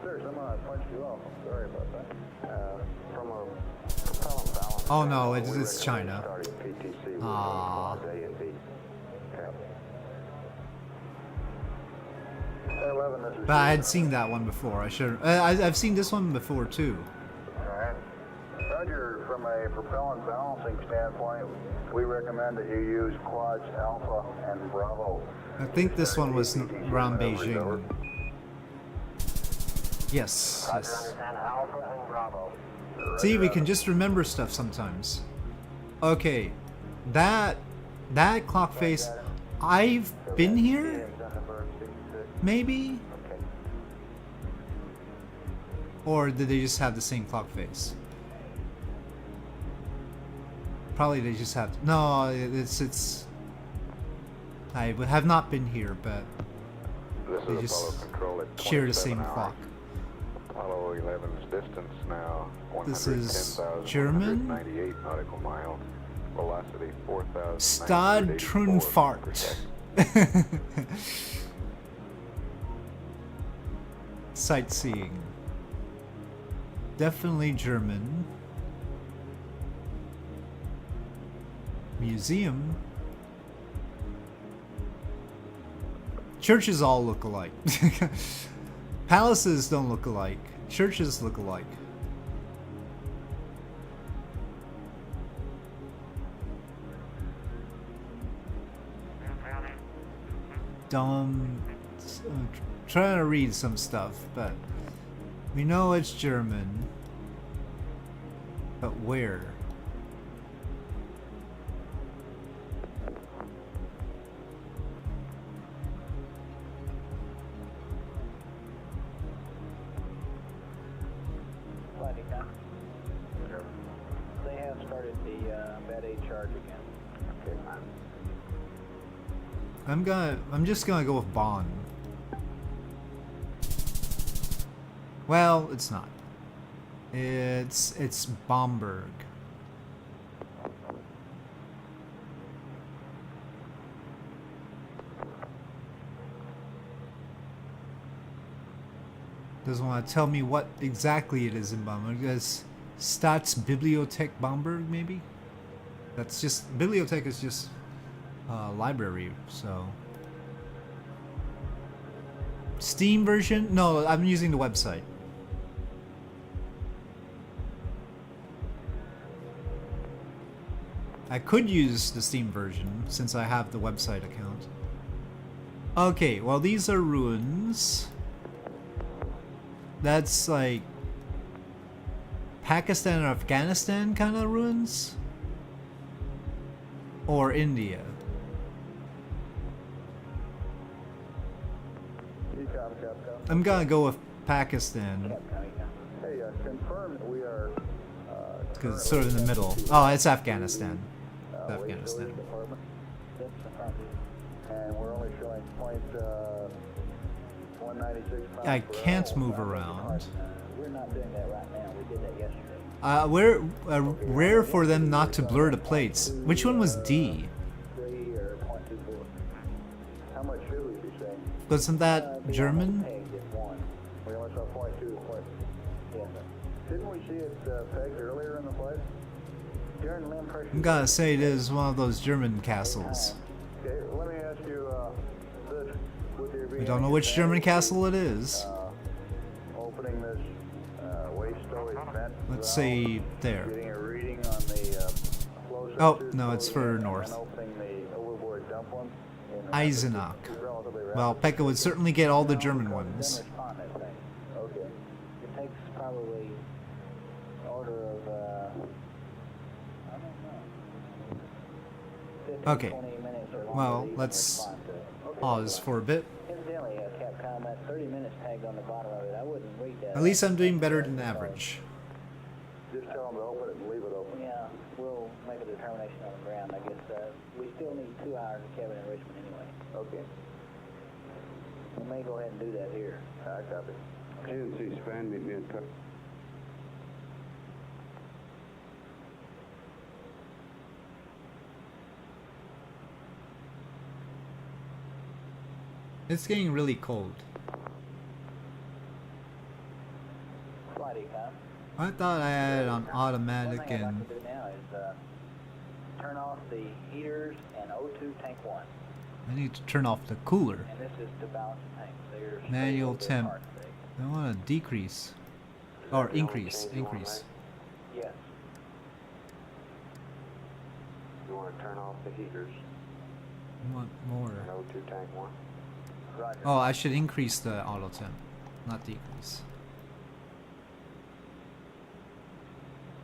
Sir, someone punched you off. I'm sorry about that. From a propellant balance. Oh no, we it's recommend China. starting PTC with Ah. quads A and B. Cap. 11, this is But I had seen that one before. I should. I've seen this one before too. Alright. Roger, from a propellant balancing standpoint, we recommend that you use quads Alpha and Bravo. I think this one was around Beijing. Yes. Yes. Alpha and Bravo. See, we can just remember stuff sometimes. Okay, that clock face. I've been here. Maybe? Or did they just have the same clock face? Probably they just have... No, it's... I have not been here, but they just share the same clock. Apollo 11's distance now, This is German? 98 nautical miles, velocity 4,000. Stadtrunfahrt. Sightseeing. Definitely German. Museum. Churches all look alike. Palaces don't look alike. Churches look alike. Trying to read some stuff, but we know it's German. But where? They have started the Med A charge again. Okay, fine. I'm just gonna go with Bonn. Well, it's not. It's Bamberg. Doesn't want to tell me what exactly it is in Bamberg. It's Staatsbibliothek Bamberg, maybe? That's just... Bibliothek is just library, so... Steam version? No, I'm using the website. I could use the Steam version since I have the website account. Okay, well these are ruins. That's like Pakistan or Afghanistan kind of ruins? Or India? I'm gonna go with Pakistan. Hey, confirm that we are. Because it's sort of in the middle. Oh, it's Afghanistan. It's Afghanistan. And we're only showing point 196 pounds I per can't hour. move around. We're not doing that right now. We did that yesterday. We're rare for them not to blur the plates. Which one was D? 3 or 0.24. How much should we be saying? Wasn't that German? We only saw 0.2 point. Yeah. Didn't we see it pegged earlier in the flight? During limb pressure. I'm gonna say it is one of those German castles. Okay, let me ask you this. Would there be I don't know any which German advantage, castle it is. opening this waste storage vent? Let's valve, say there. Getting a reading on the flow Oh, sensors, no, it's closing for and north. then opening the overboard dump one in Eisenach. relatively Well, rapid Pekka would certainly get all the German ones. Then respond that thing. Okay. It takes probably order of, I don't know, 15, Okay. 20 minutes or longer Well, to even let's respond to it. pause for a bit. Incidentally, Capcom, that 30 minutes tagged on the bottom of it, I wouldn't read that. At least I'm doing better than average. Just tell them to open it and leave it open. Yeah, we'll make a determination on the ground. I guess we still need 2 hours of cabin enrichment anyway. Okay. We may go ahead and do that here. I copy. KNC span, meet me at Pep. It's getting really cold. Flight econ. I thought I had it on One automatic thing I'd and like to do now is turn off the heaters and O2 tank 1. I need to turn off the cooler. And this is to balance the tank. So you're Manual stable temp. hard today. I want to decrease. Or increase. Increase. Yes. You want to turn off the heaters I want more. and O2 tank 1. Roger. Oh, I should increase the auto temp, not decrease.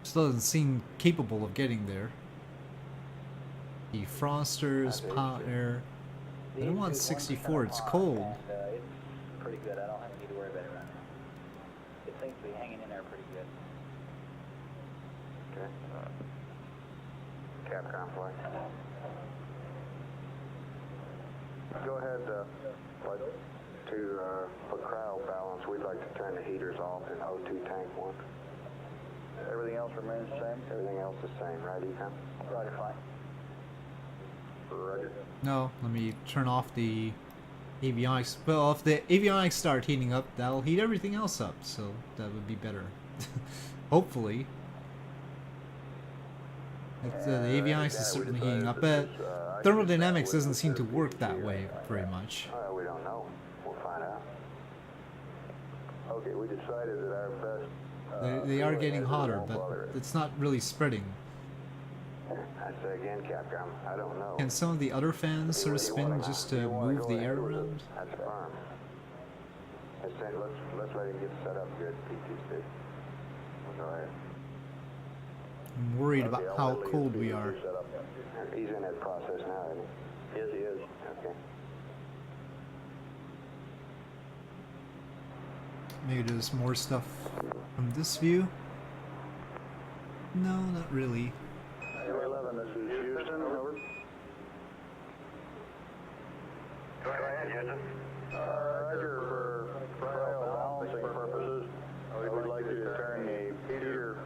Still doesn't seem capable of getting there. Defrosters, pot air. I don't want 64, it's cold. And, it's pretty good. I don't need to worry about it right now. It seems to be hanging in there pretty good. Okay. Capcom flight. Go ahead, flight. For crowd balance, we'd like to turn the heaters off in O2 tank 1. Everything else remains the same? Everything else the same, right, Econ? Roger, fine. Roger. No, let me turn off the avionics. Well, if the avionics start heating up, that'll heat everything else up, so that would be better. Hopefully. The avionics is certainly heating up, but thermodynamics doesn't seem to work that way very much. We don't know. We'll find out. Okay, we decided that our best... They are getting hotter, but it's not really spreading. I say again, Capcom, I don't know. Can some of the other fans sort of spin just to move the air around? That's firm. Let's let him get set up good, PTC. We'll go ahead. I'm worried about how cold we are. He's in that process now, isn't he? Yes, he is. Okay. Maybe there's more stuff from this view? No, not really. 11, this is Houston, over. Go ahead, Houston. Roger, for cryo balancing purposes, we would like you to turn the heater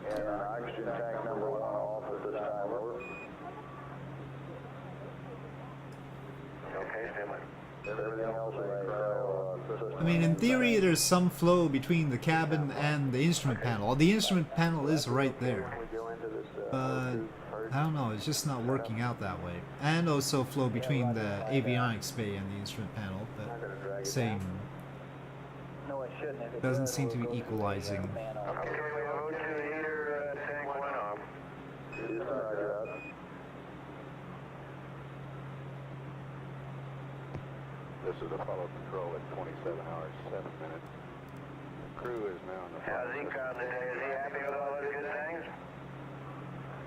and oxygen tank number 1 off at this time, over. Okay, stand by. Everything else in the cryo system. I mean, in theory, there's some flow between the cabin and the instrument panel. The instrument panel is right there. But, I don't know, it's just not working out that way. And also flow between the avionics bay and the instrument panel, but same. No, it shouldn't. If it Doesn't does, seem to we'll be go to the, equalizing. man on. Okay, we go to heater tank 1 off. Houston, roger out. This is Apollo Control at 27 hours, 7 minutes. crew is now in the How's Econ today? Is he happy with all those good things?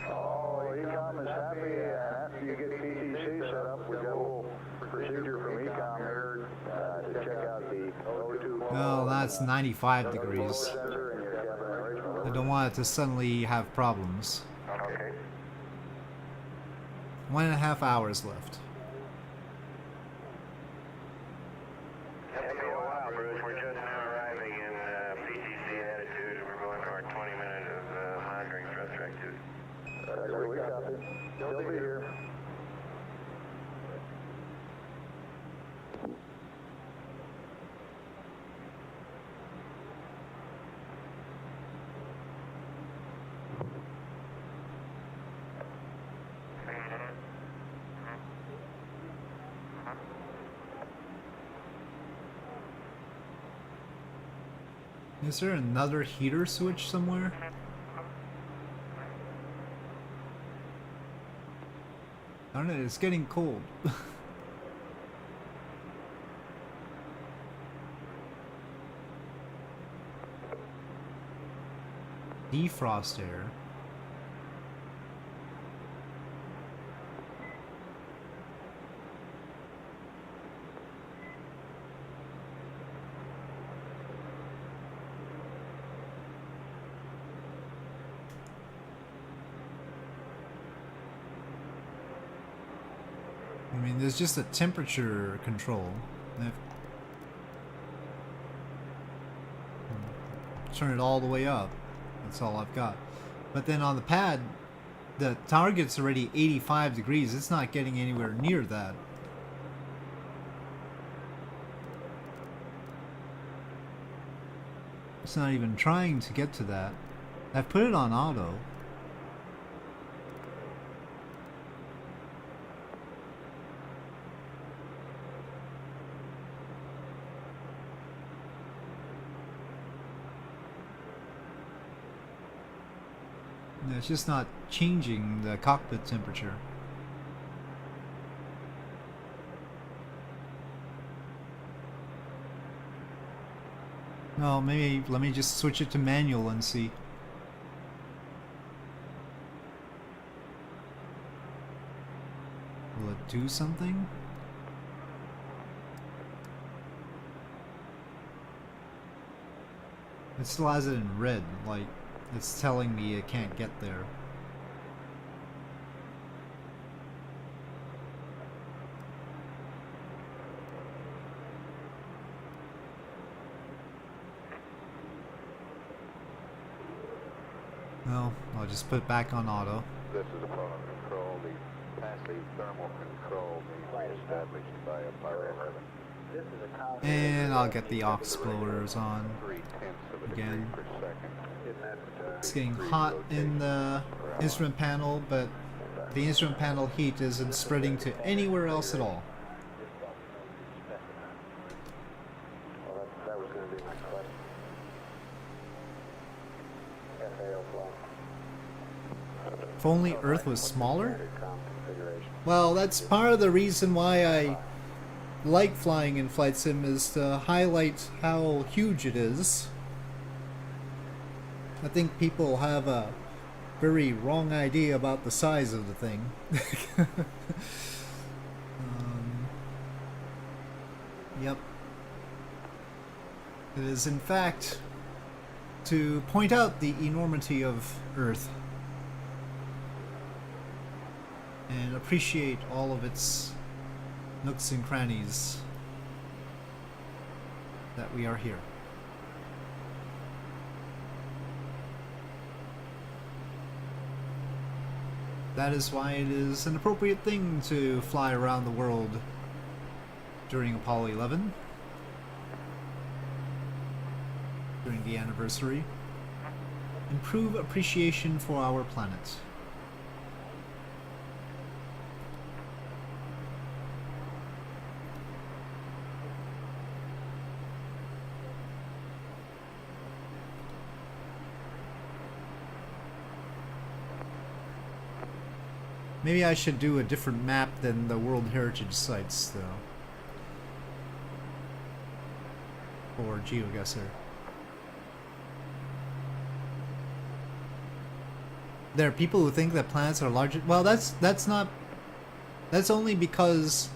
Oh, Ecom is happy, and after you get PTC set up, we've got a little procedure from Ecom here to check out the O2. Well, that's 95 degrees. Sensor in your cabin enrichment. I don't want it to suddenly have problems. Okay. 1.5 hours left. It'll be a while, Bruce. We're just now arriving in PTC attitude, and we're going for our 20 minutes of monitoring thruster activity. We copy. He'll be here. Is there another heater switch somewhere? I don't know, it's getting cold. Defrost air. I mean, there's just a temperature control. Turn it all the way up. That's all I've got. But then on the pad, the target's already 85 degrees. It's not getting anywhere near that. It's not even trying to get to that. I've put it on auto. It's just not changing the cockpit temperature. No, maybe let me just switch it to manual and see. Will it do something? It still has it in red, like it's telling me it can't get there. No, I'll just put it back on auto. This is Apollo Control. The passive thermal control being reestablished by Apollo 11. And I'll get the aux blowers on again. It's getting hot in the instrument panel, but the instrument panel heat isn't spreading to anywhere else at all. Well, that was going to be my question. FAO If only Earth was smaller? Well, that's part of the reason why I like flying in Flight Sim, is to highlight how huge it is. I think people have a very wrong idea about the size of the thing. Yep. It is, in fact, to point out the enormity of Earth and appreciate all of its nooks and crannies that we are here. That is why it is an appropriate thing to fly around the world during Apollo 11, during the anniversary. Improve appreciation for our planet. Maybe I should do a different map than the World Heritage sites, though. Or Geoguessr. there are people who think that planets are larger. Well, that's not. That's only because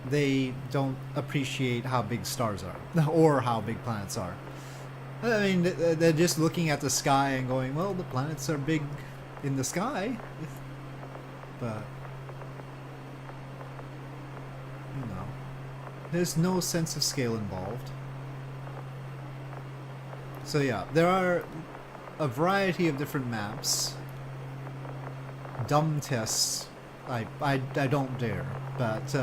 they don't appreciate how big stars are or how big planets are. I mean, they're just looking at the sky and going, well, the planets are big in the sky, but you know, there's no sense of scale involved. So yeah, there are a variety of different maps. Dumb tests, I don't dare. But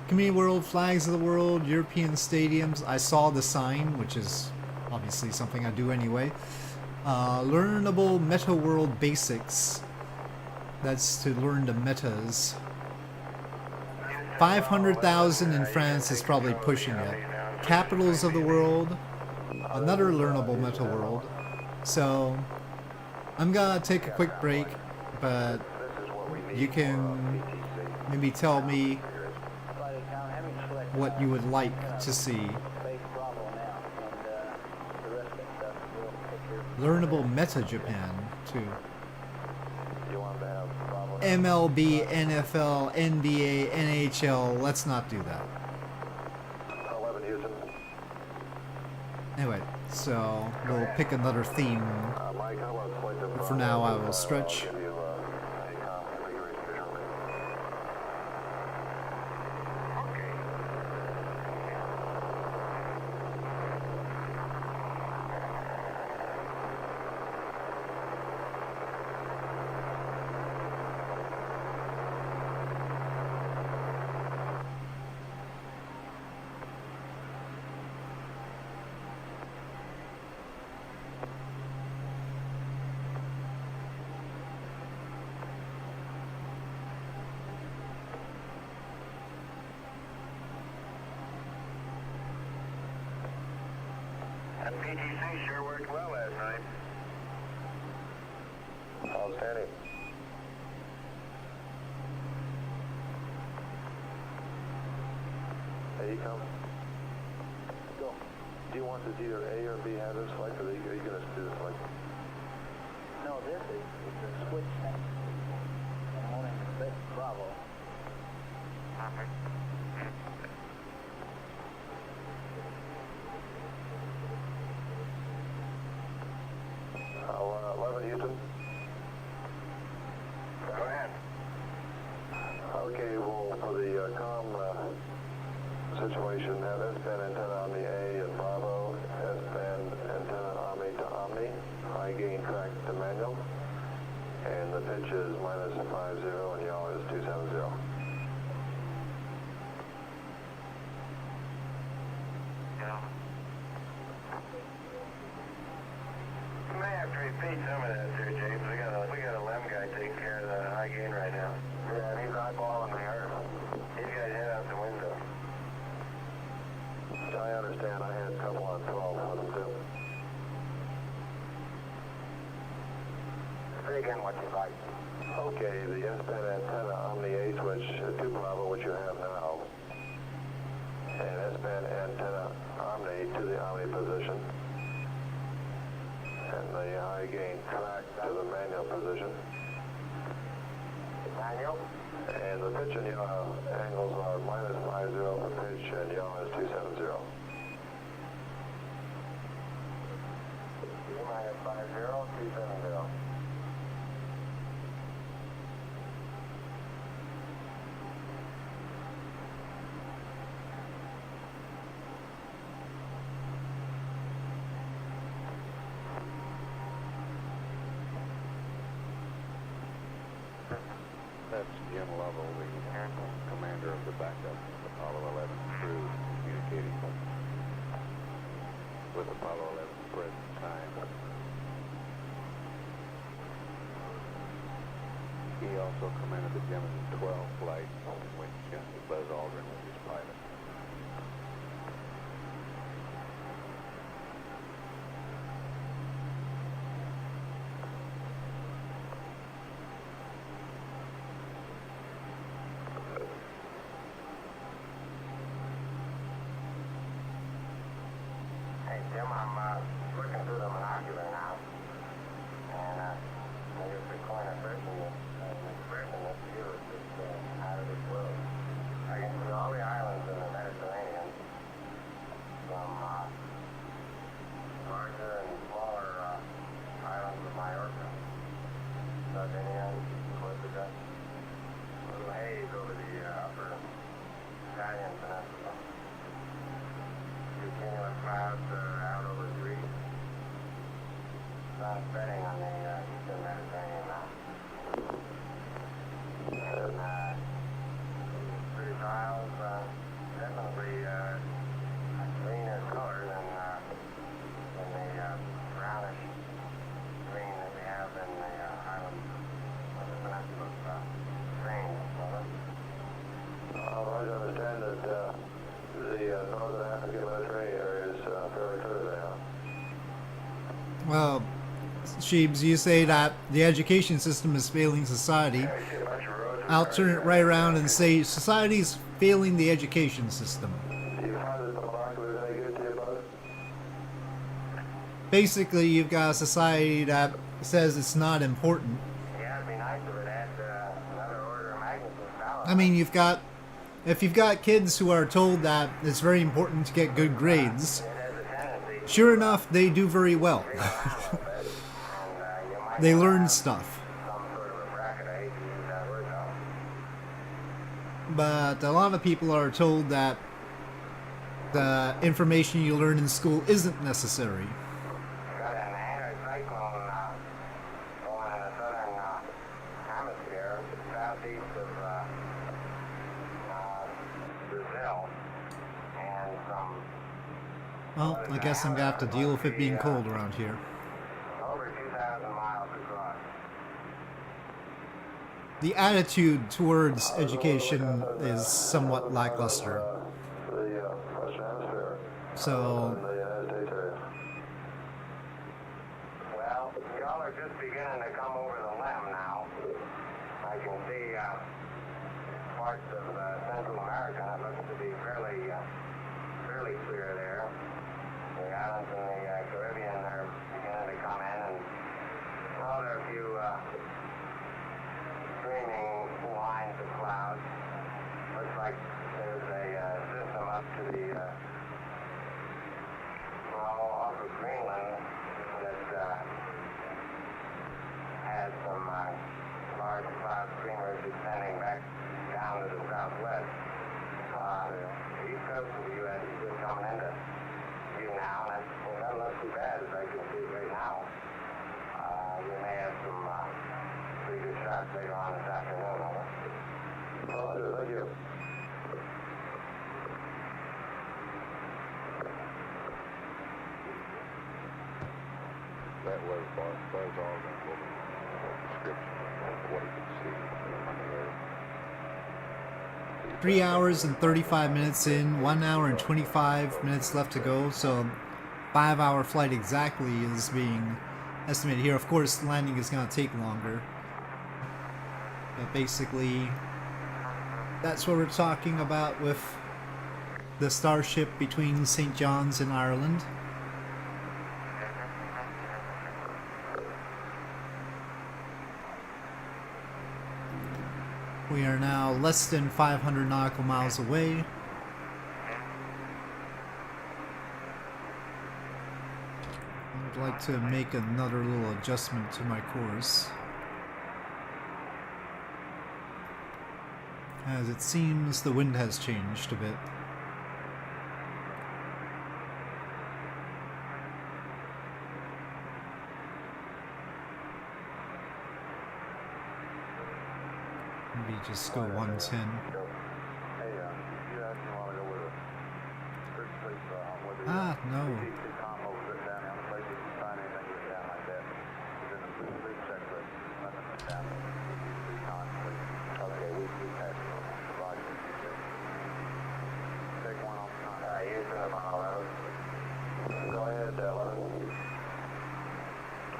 Community World, Flags of the World, European Stadiums. I saw the sign, which is obviously something I do anyway. Learnable Meta World Basics. That's to learn the metas. 500,000 in France is probably pushing it. Capitals of the World. Another learnable Meta World. So I'm gonna take a quick break, but you can maybe tell me what you would like to see. Learnable Meta Japan too. MLB, NFL, NBA, NHL. Let's not do that. Anyway, so we'll pick another theme. For now, I will stretch. That PTC sure worked well last night. Outstanding. Hey, you come. Go. Do you want this either A or B have this flight, or are you going to do this flight? No, this is a switch thing. I'm only in Bravo. Houston. Go ahead. Okay, well, for the comm situation, have S-band antenna on the A and Bravo, S-band antenna Omni to Omni, high gain track to manual, and the pitch is -50 and yaw is 270. Yeah. You may have to repeat some of that there, James. We got a LEM guy taking care of the high gain right now. Yeah, and he's eyeballing the earth. He's got his head out the window. I understand. I had trouble on 12 with them too. Say again what you like. Okay, the S-band antenna Omni A switch to Bravo, which you have now, and S-band antenna Omni to the Omni position, and the high gain track to the manual position. Manual? And the pitch and yaw angles are -50 for pitch and yaw is 270. -50, 270. That's Jim Lovell, the commander of the backup Apollo 11 crew, communicating with Apollo 11 present time. He also commanded the Gemini 12 flight, which Buzz Aldrin was his pilot. Hey, Jim, I'm looking through the binocular now. And you're spreading on the eastern Mediterranean now. And British Isles, definitely greener color than the brownish green that we have in the islands of the peninsula of Spain. I understand that the northern African Mediterranean area is fairly clear now. Well, Sheebs, you say that the education system is failing society. I'll turn it right around and say society's failing the education system. Do you find that the binoculars any good to you, bud? Basically, you've got a society that says it's not important. Yeah, it'd be nice if it had another order of magnitude power. I mean, if you've got kids who are told that it's very important to get good grades, sure enough, they do very well. They learn stuff. But a lot of people are told that the information you learn in school isn't necessary. Got an anticyclone going in the southern hemisphere, southeast of Brazil, and some Well, I guess I'm gonna have to deal with it being cold around here. over 2,000 miles across. The attitude towards education is somewhat lackluster. The Western Hemisphere. So, The United States area. Well, y'all are just beginning to come over the limb now. I can see parts of Central America that looks to be fairly clear there. The islands in the Caribbean are beginning to come in, and there are a few streaming lines of clouds. Looks like there's a system up to the off of Greenland that has some large cloud streamers extending back down to the southwest. The east coast of the U.S. is just coming into view now, and it doesn't look too bad as I can see right now. You may have some pretty good shots later on this afternoon. Roger, thank you. That was Buzz Aldrin with a description of what he could see on the Earth. 3 hours and 35 minutes in, 1 hour and 25 minutes left to go, so 5-hour flight exactly is being estimated here. Of course, landing is going to take longer. But basically, that's what we're talking about with the Starship between St. John's and Ireland. We are now less than 500 nautical miles away. I'd like to make another little adjustment to my course, as it seems the wind has changed a bit. Maybe just go 110. Hey, you asked me a while ago where the first place where the Ah, no. Tom was written down. The only place you can find anything written down like that is in the fleet checklist. Nothing written down. Okay, we passed it on. Roger. Take one off the contract. Using them on 11. Go ahead, 11.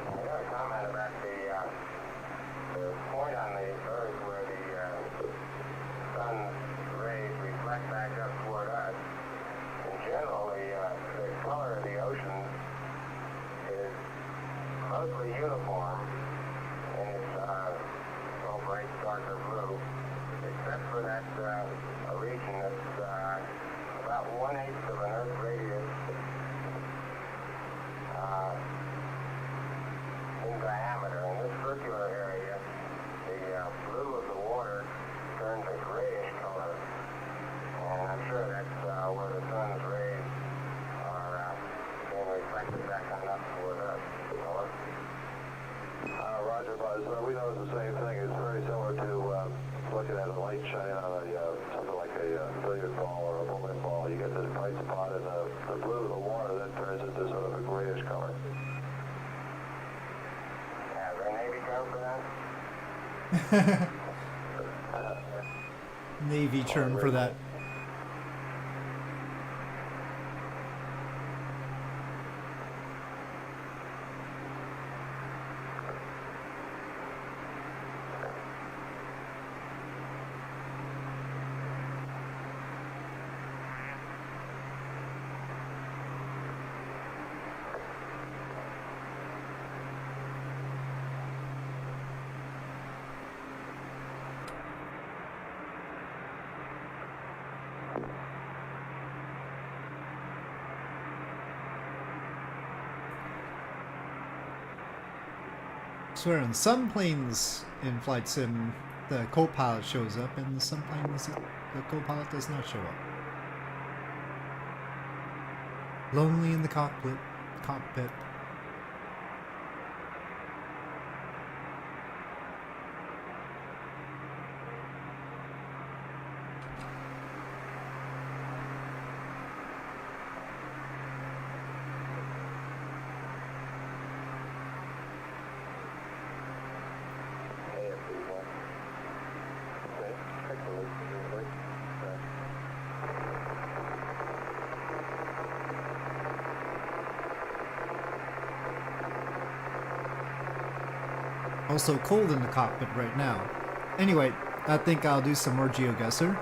I got a comment about the point on the Earth where the sun's rays reflect back up toward us. In general, the color of the ocean is mostly uniform in its opaque darker blue, except for that a region that's about 1/8 of an Earth radius in diameter. In this circular area, the blue of the water turns a grayish color, and I'm sure that's where the sun's rays are being reflected back on up toward us. shining on something like a billiard ball or a bowling ball, you get this bright spot, and the blue of the water then turns into sort of a grayish color. Yeah, is there a Navy term for that? Navy term for that. Swear, in some planes in Flight Sim, the co-pilot shows up, and some planes the co-pilot does not show up. Lonely in the cockpit. Also cold in the cockpit right now. Anyway, I think I'll do some more Geoguessr.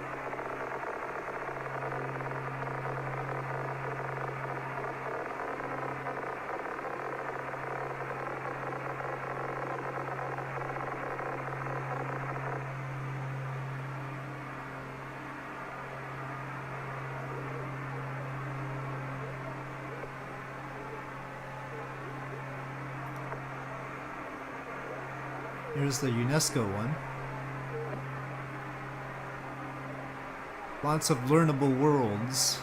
Here's the UNESCO one. Lots of learnable worlds.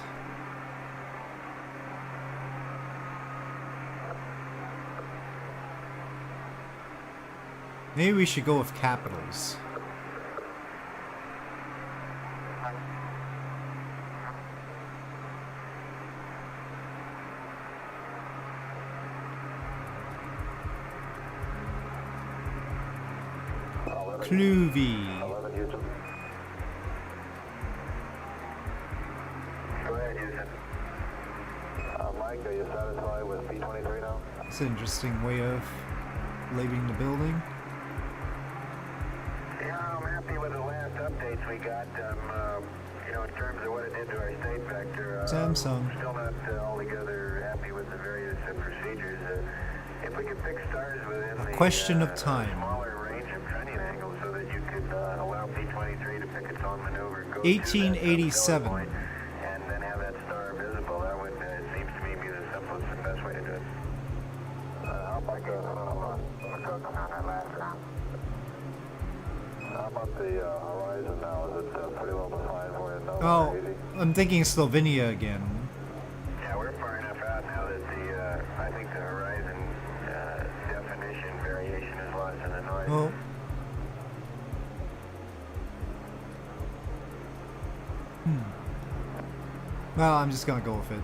Maybe we should go with capitals. Cluvy. Go ahead, Houston. Mike, are you satisfied with P-23 now? It's an interesting way of labeling the building. Yeah, I'm happy with the last updates we got. You know, in terms of what it did to our state vector. Samsung. Still not altogether happy with the various procedures. If we could pick stars within the Question of time. smaller range of trending angles so that you could allow P-23 to pick its own maneuver, go 1887. to that point, and then have that star visible, that would, it seems to me, be the simplest and best way to do it. How about the horizon now? Is it pretty well defined for you? No, Oh, easy? I'm thinking Slovenia again. Yeah, we're far enough out now that I think the horizon definition variation is lost in the noise. Oh. Well, I'm just gonna go with it.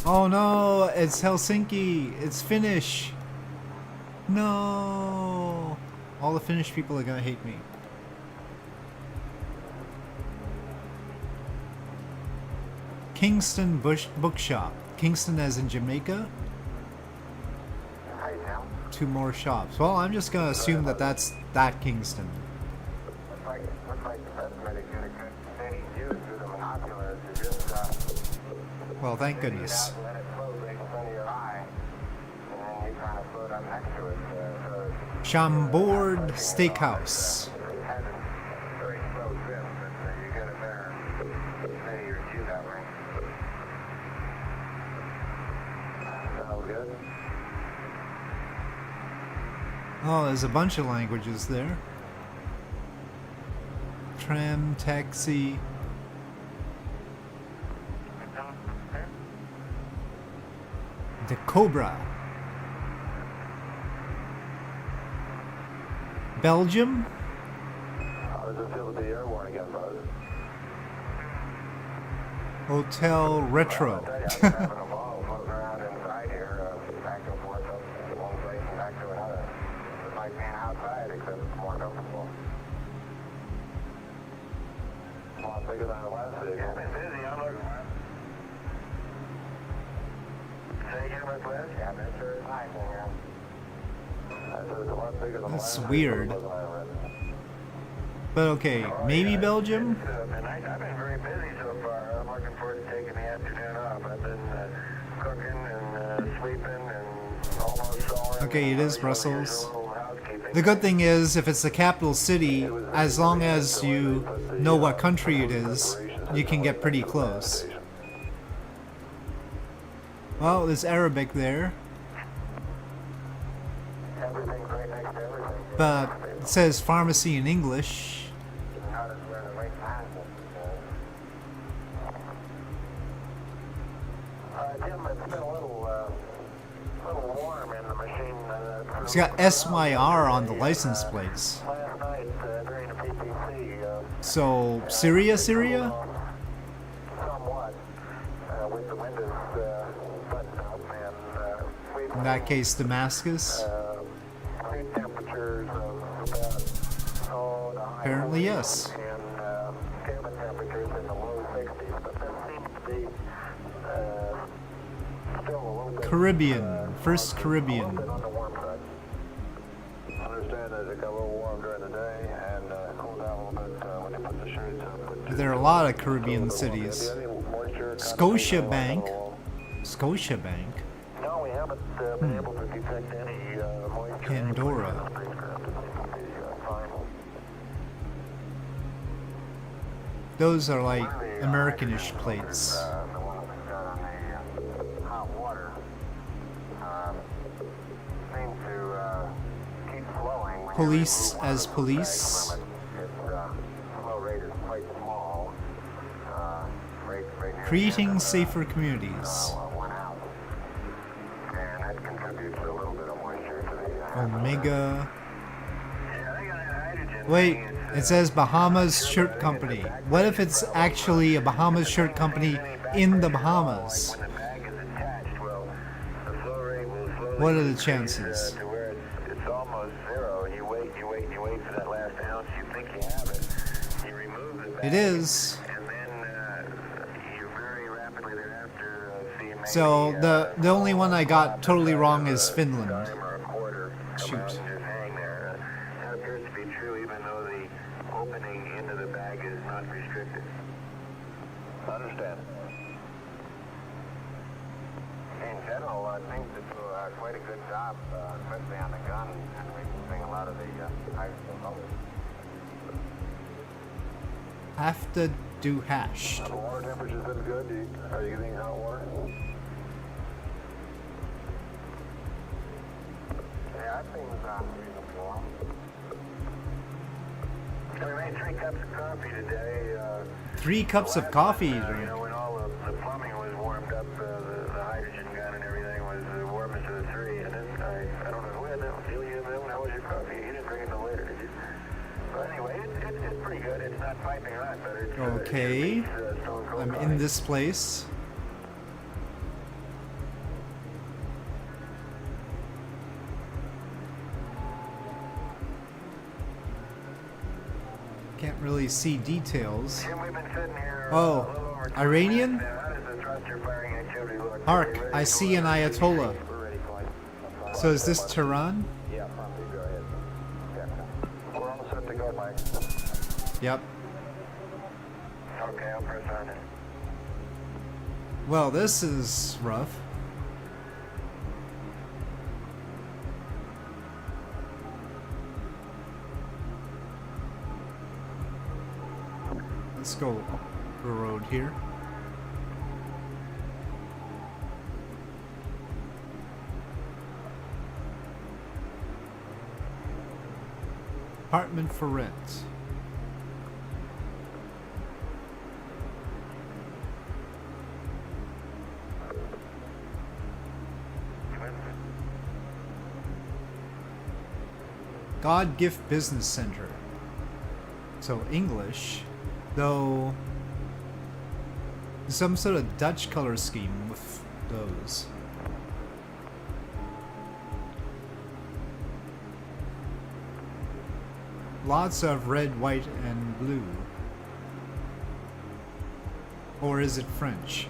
Oh no, it's Helsinki. It's Finnish. No. All the Finnish people are gonna hate me. Kingston Bookshop. Kingston as in Jamaica? Two more shops. Well, I'm just gonna assume that that's that Kingston. Looks like the best way to get a good steady view through the binoculars is just Well, thank goodness. let it float right in front of your eye, and then you kind of float up next to it. Chambord Steakhouse. It has a very slow drift, but you get a better steadier view that way. Sounds good. Oh, there's a bunch of languages there. Tram, taxi. The Cobra. Belgium? How does it feel to be airborne again, Buzz? Hotel Retro. I'll tell you, I've been having a ball floating around inside here, back and forth up to one place and back to another. It's like being outside, except it's more comfortable. A lot bigger than the last vehicle. Yeah, I've been busy. I'm looking. Say again, my place? Yeah, that sure is nice in here. I said it's a lot bigger than the That's last weird. vehicle, was I read. But okay, maybe Belgium? I've been very busy so far. I'm looking forward to taking the afternoon off. I've been cooking and sleeping and almost sewing. Okay, it is Brussels. The good thing is, if it's the capital city, as long as you know what country it is, you can get pretty close. Well, there's Arabic there. Everything's right next to everything. But it says pharmacy in English. Not as where the right management is. Jim, it's been a little warm in the machine. It's got SYR on the license plates. Last night during the PPC. So, Syria? Somewhat. With the windows buttoned up and we've In that case, Damascus? High temperatures of about the high Apparently, yes. and cabin temperatures in the low 60s, but that seems to be still a little bit Caribbean. First Caribbean. on the warm side. I understand that it got a little warm during the day and cooled down a little bit when you put the shirts up. But There are a lot of Caribbean cities. any moisture Scotiabank. Scotiabank. No, we haven't been able to detect any moisture. Pandora. Those are like Americanish plates. The one that we got on the hot water seems to keep flowing. When Police you remove as one of police. the its flow rate is quite small. Right near Creating the safer communities. 1 ounce. And that contributes a little bit of moisture to the Omega. Yeah, they got that hydrogen Wait, thing. it says Bahamas Shirt Company. What if it's actually a Bahamas shirt company in the Bahamas? When the bag is attached, well, the flow rate will slowly What are the increase, chances? to where it's almost zero, and you wait for that last ounce. You think you have it. You remove the bag. It is. And then you very rapidly thereafter see maybe, So the only one I got totally wrong is Finland. dime or a quarter Shoot. come out and just hang there. That appears to be true, even though the opening into the bag is not restricted. I understand. In general, things do quite a good job, especially on the gun, and removing a lot of the hydrogen bubbles. Have to do hashed. The water temperature's been good. Are you getting hot water? Yeah, I think it's reasonably warm. We made 3 cups of coffee today. 3 cups of coffee. You know, when all the plumbing was warmed up, the hydrogen gun and everything was the warmest of the 3. And then I don't know who had that. How was your coffee? You didn't drink it till later, did you? But anyway, it's pretty good. It's not piping hot, but it's Okay. it's stone cold I'm coffee. in this place. Can't really see details. Jim, we've been sitting here, Oh, a little over 20 Iranian? minutes now. How does the thruster firing activity look? Hark, Are you ready I to see go? an Ayatollah. We're ready, flight. So is this Tehran? Yeah, Pompey, go ahead. Yeah. We're all set to go, Mike. Yep. Okay, I'll press on it. Well, this is rough. Let's go up the road here. Apartment for rent. God Gift Business Center. So English, though some sort of Dutch color scheme with those. Lots of red, white, and blue. Or is it French?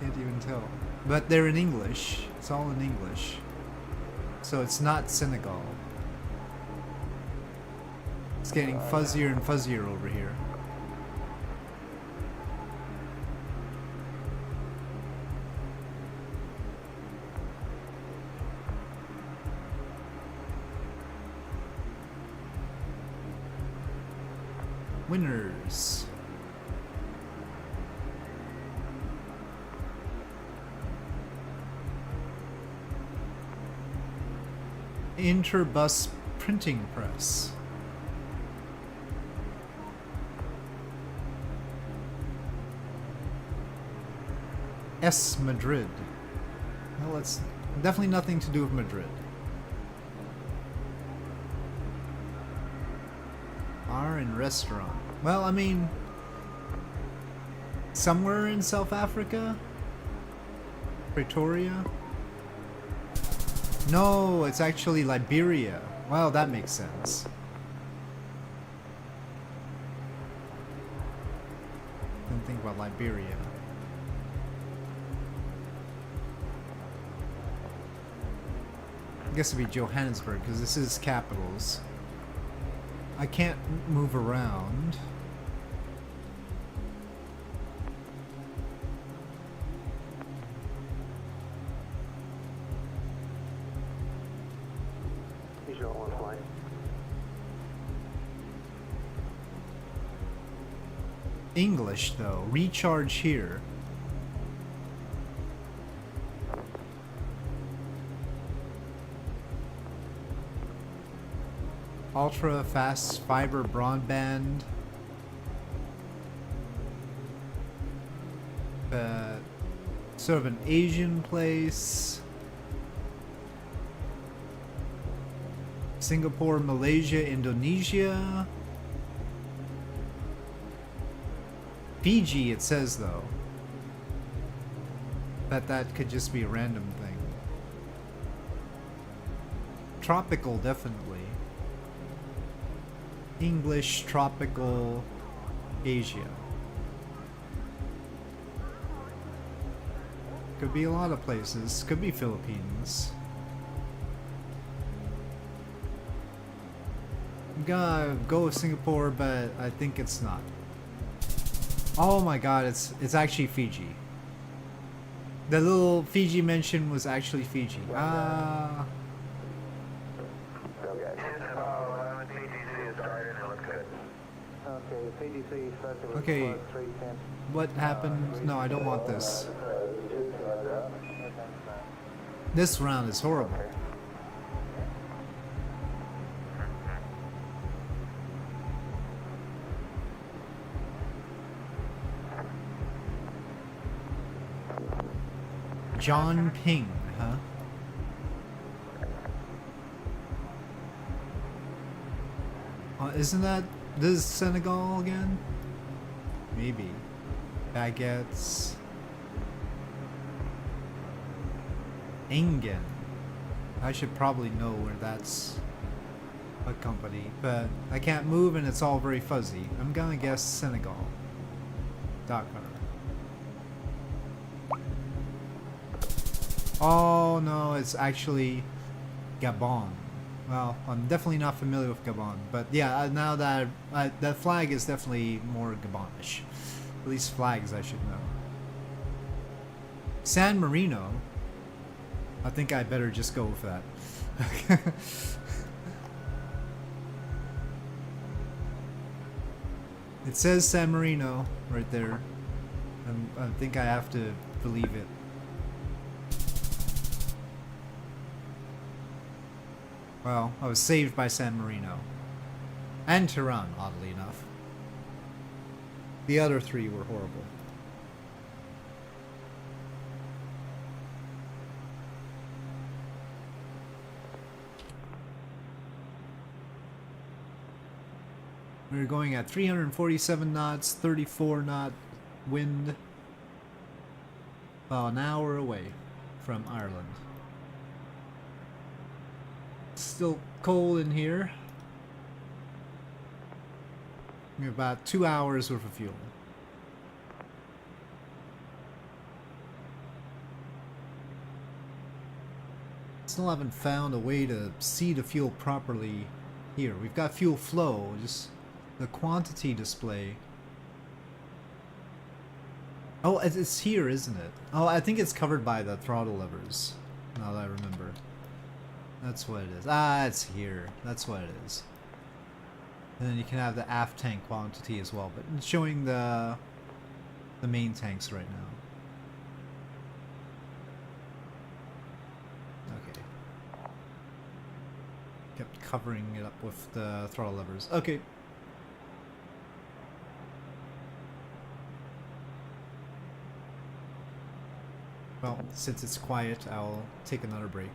Can't even tell. But they're in English. It's all in English. So it's not Senegal. It's getting fuzzier and fuzzier over here. Winners. Interbus printing press. S Madrid. Well, it's definitely nothing to do with Madrid. Bar and restaurant. Well, I mean, somewhere in South Africa? Pretoria? No, it's actually Liberia. Well, that makes sense. Didn't think about Liberia. I guess it'd be Johannesburg, because this is capitals. I can't move around. English though, recharge here. Ultra fast fiber broadband. Sort of an Asian place. Singapore, Malaysia, Indonesia. Fiji, it says though. Bet that could just be a random thing. Tropical, definitely. English, tropical, Asia. Could be a lot of places. Could be Philippines. I'm gonna go with Singapore, but I think it's not. Oh my god, it's actually Fiji. The little Fiji mention was actually Fiji. Ah. Okay. What happened? No, I don't want this. This round is horrible. John Ping, huh? Isn't that this is Senegal again? Maybe. Baguettes. Engen. I should probably know where that's a company, but I can't move and it's all very fuzzy. I'm gonna guess Senegal. Dakar. Oh no, it's actually Gabon. Well, I'm definitely not familiar with Gabon, but yeah, now that that flag is definitely more Gabonish. At least flags I should know. San Marino. I think I better just go with that. It says San Marino right there. I think I have to believe it. Well, I was saved by San Marino. And Tehran, oddly enough. The other three were horrible. We're going at 347 knots, 34 knot wind. About an hour away from Ireland. Still cold in here. We have about 2 hours worth of fuel. Still haven't found a way to see the fuel properly here. We've got fuel flow, just the quantity display. Oh, it's here, isn't it? Oh, I think it's covered by the throttle levers, now that I remember. That's what it is. Ah, it's here. That's what it is. And then you can have the aft tank quantity as well, but it's showing the main tanks right now. Okay. Kept covering it up with the throttle levers. Okay. Well, since it's quiet, I'll take another break.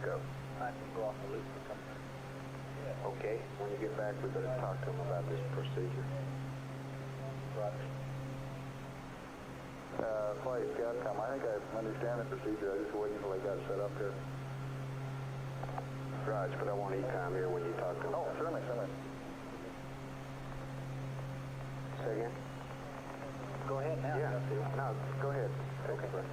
Go. I can go off the loop for coming. Yeah. Okay. When you get back, we better talk to them about this procedure. Roger. Flight Scoutcom, I think I understand the procedure. I just waiting until I got set up here. Raj, but I want ECOM here when you talk to them. Oh, certainly, certainly. Say again? Go ahead now. Yeah. No, go ahead. Take a breath.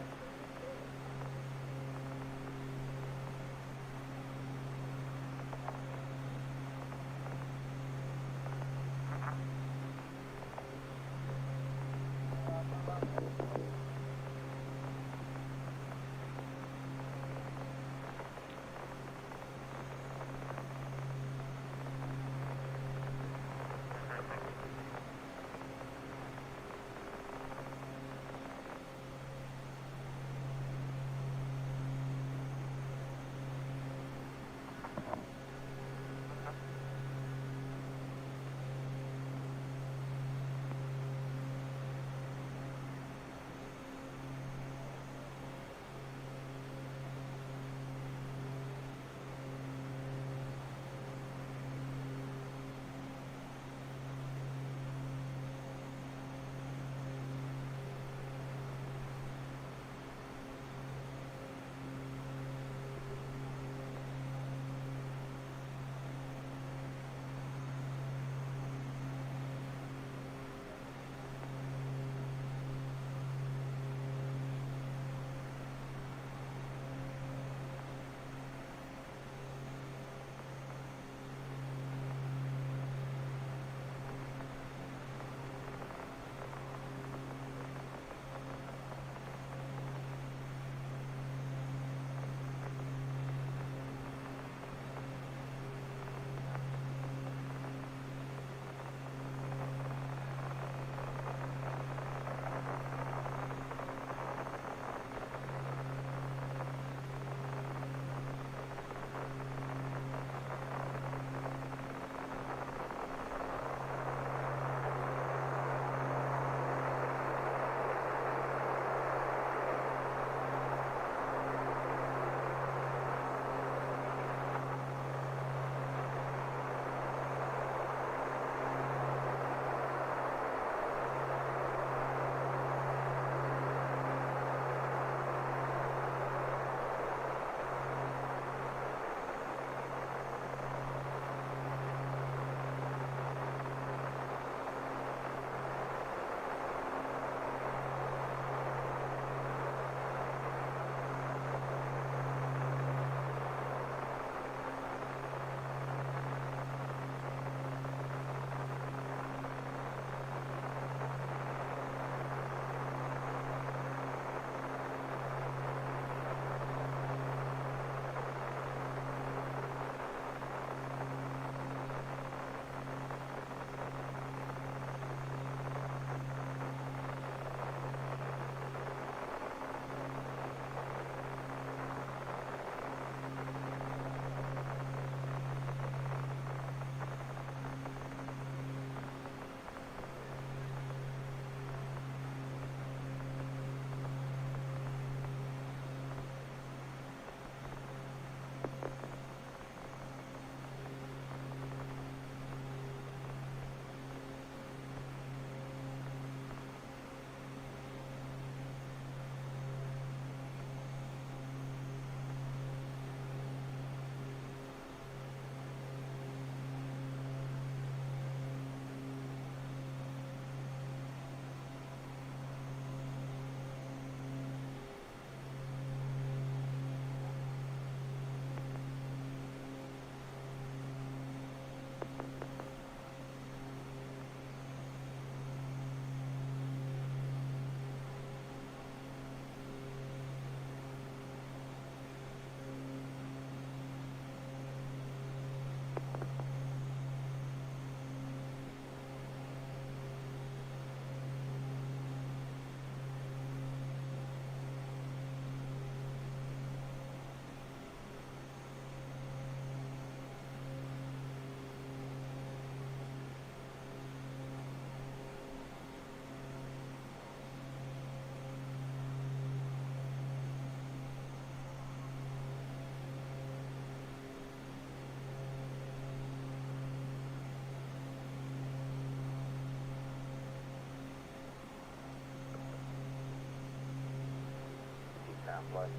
ground flight.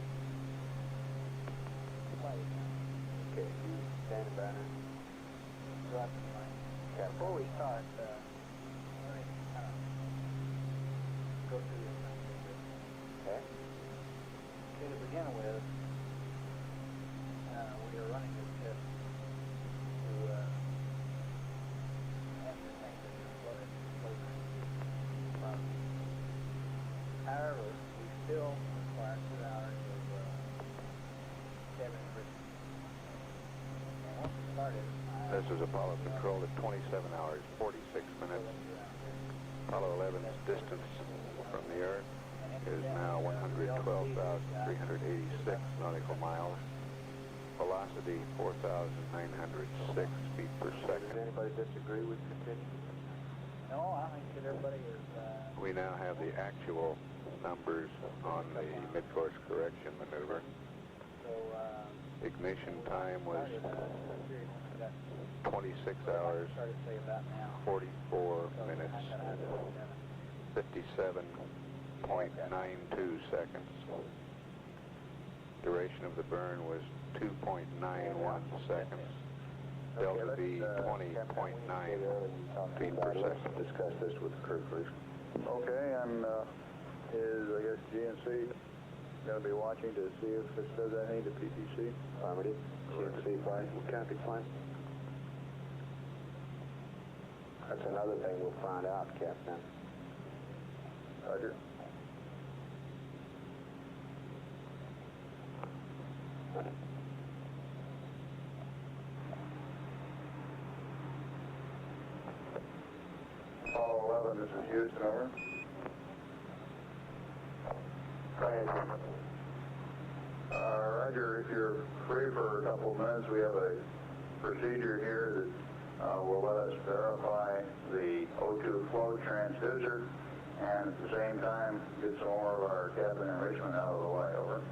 Okay, you standing by now? Before we start, let me kind of go through this thing a little bit. Okay. Okay, to begin with, we are running this test to ascertain that the flow problem. However, we still require 2 hours of cabin enrichment. And once we started, This is Apollo Control at 27 hours, 46 minutes. Apollo 11's distance from the Earth is now 112,386 nautical miles. Velocity 4,906 feet per second. Does anybody disagree with continuing? no, I think that everybody is... We now have the actual numbers on the mid-course correction maneuver. So, Ignition time was let's see, 26 hours, started to say about now. 44 minutes, 57.92 seconds. Duration of the burn was 2.91 seconds. Delta V 20.9 feet per second. Discuss this with the crew, please. Okay, and is, I guess, GNC going to be watching to see if it says anything to PTC? Affirmative. GNC fine. Copy, fine. That's another thing we'll find out, Captain. Roger. Apollo 11, this is Houston, over. Roger, if you're free for a couple of minutes, we have a procedure here that will let us verify the O2 flow transducer and at the same time get some more of our cabin enrichment out of the way, over.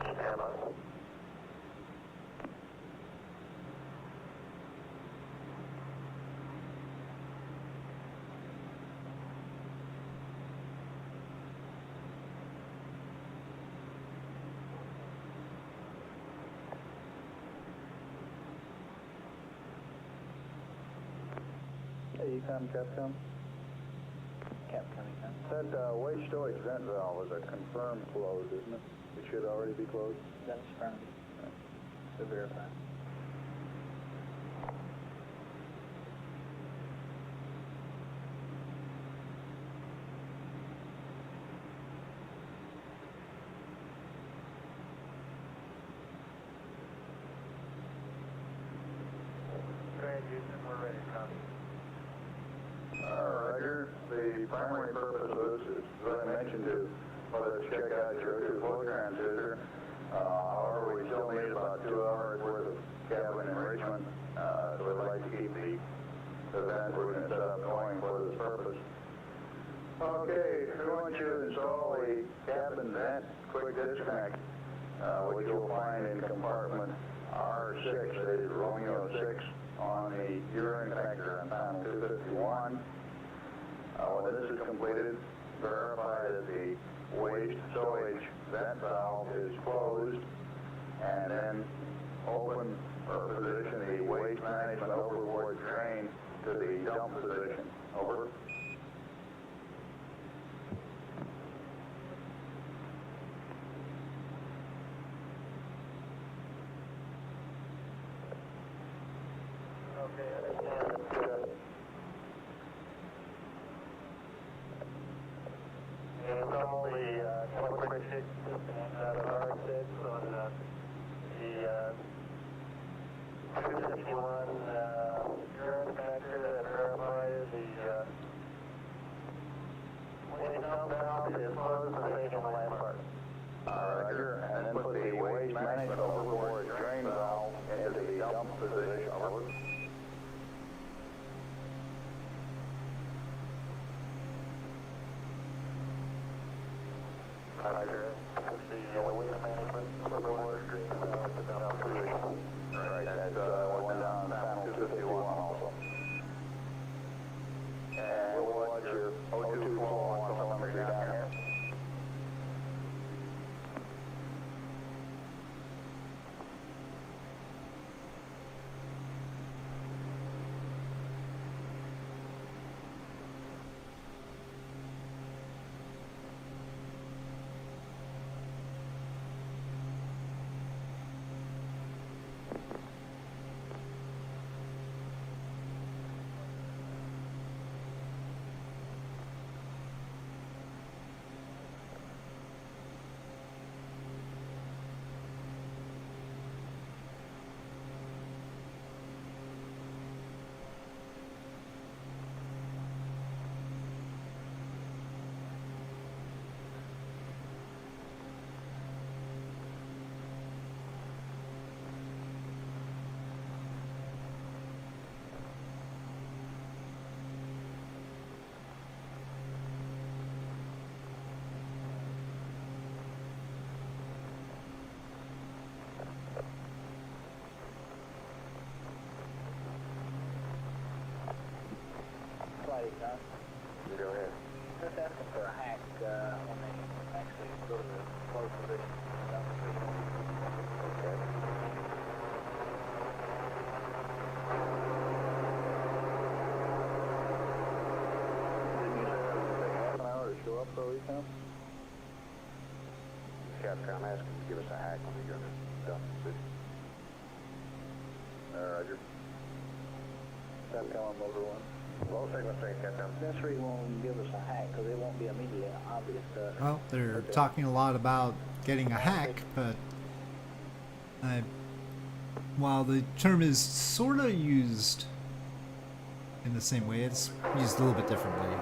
Stand by. Hey, you come, Capcom? Capcom, That waste storage vent valve is a confirmed close, isn't it? It should already be closed. that's from to verify. Go ahead, Houston, we're ready to copy. Roger. The primary purpose of this is, as I mentioned, to let us check out your O2 flow transducer. However, we still need about 2 hours worth of cabin enrichment. So we'd like to keep the vent we're going to set up going for this purpose. Okay, we want you to install a cabin vent quick disconnect, which you'll find in compartment R6, that is Romeo 6, on the urine connector on panel 251. When this is completed, verify that the waste stowage vent valve is closed, and then open or position the waste management overboard drain to the dump position. Over. Okay, I understand. Install the quick fix disconnect out of R6 on the 251 urine connector that verifies the waste dump valve is closed and taking the last part. Roger, and then put the waste management overboard drain valve into the dump position. Over. Roger. The waste management overboard drain valve to the dump position. Right, that's one down on panel 251 also. And we'll watch your O2 flow on telemetry Flight gun. Go ahead. Just asking for a hack when they actually go to the close position. Okay. Didn't you say that would take half an hour to show up for recount? Capcom asking to give us a hack when we go to Dawson City. Roger. Capcom on motor one. Low signal strength, Capcom. That's where you won't give us a hack, because it won't be immediately obvious to us. Well, they're talking a lot about getting a hack, but while the term is sort of used in the same way, it's used a little bit differently.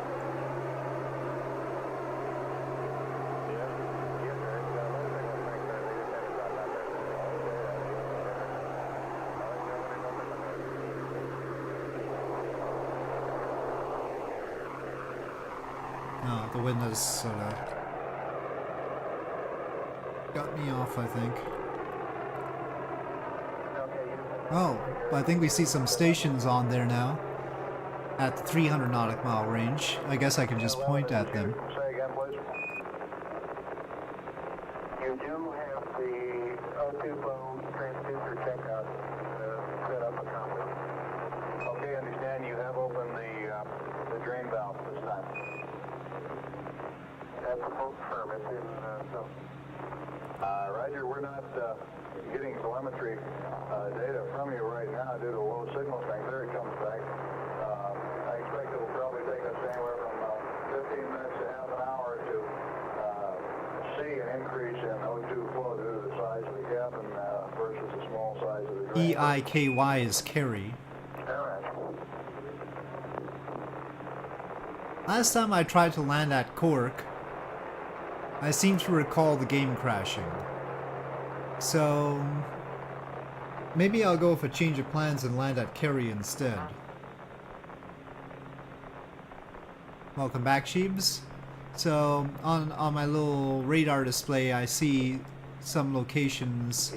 No, the wind has sort of got me off, I think. Oh, I think we see some stations on there now at the 300 nautical mile range. I guess I can just point at them. Say again, please. You do have the O2 flow transducer checkout set up accomplished. Okay, understand you have opened the drain valve this time. That's a full permit in some. Roger, we're not getting telemetry data from you right now due to low signal strength. There it comes back. I expect it will probably take us anywhere from 15 minutes to half an hour to see an increase in O2 flow due to the size of the cabin versus the small size of the drain. EIKY is carry. All right. Last time I tried to land at Cork, I seem to recall the game crashing. So maybe I'll go with a change of plans and land at Kerry instead. Welcome back, Sheebs. So on my little radar display I see some locations.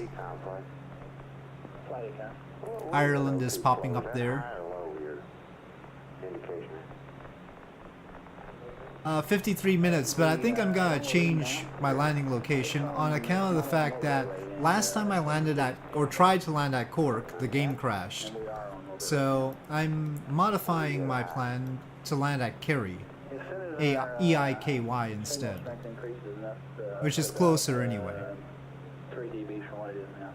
Flight account. Ireland is popping up there. 53 minutes, but I think I'm gonna change my landing location on account of the fact that last time I landed at, or tried to land at Cork, the game crashed. So I'm modifying my plan to land at Kerry, EIKY instead, which is closer anyway. 3 dB from what it is now.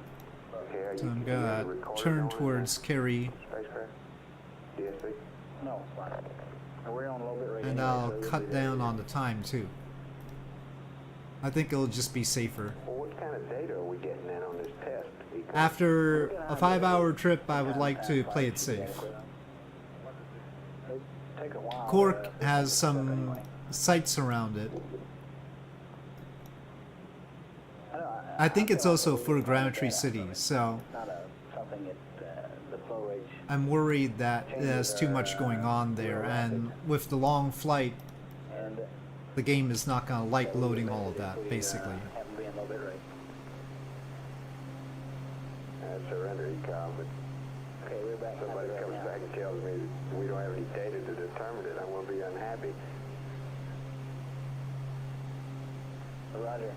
So I'm gonna turn towards Kerry, No, it's fine. We're on a little bit right and I'll cut down on the time too. I think it'll just be safer. Well, what kind of data are we getting in on this test? After a 5-hour trip, I would like to play it safe. Take a while. Cork has some sites around it. I think it's also a photogrammetry city, so Not something that the flow rate. I'm worried that there's too much going on there, and with the long flight, And the game is not gonna like loading all of that, basically. have them be a little bit right. Surrender econ, but Okay, we're back. somebody right comes now. back and tells me that we don't have any data to determine it, I'm going to be unhappy. Roger.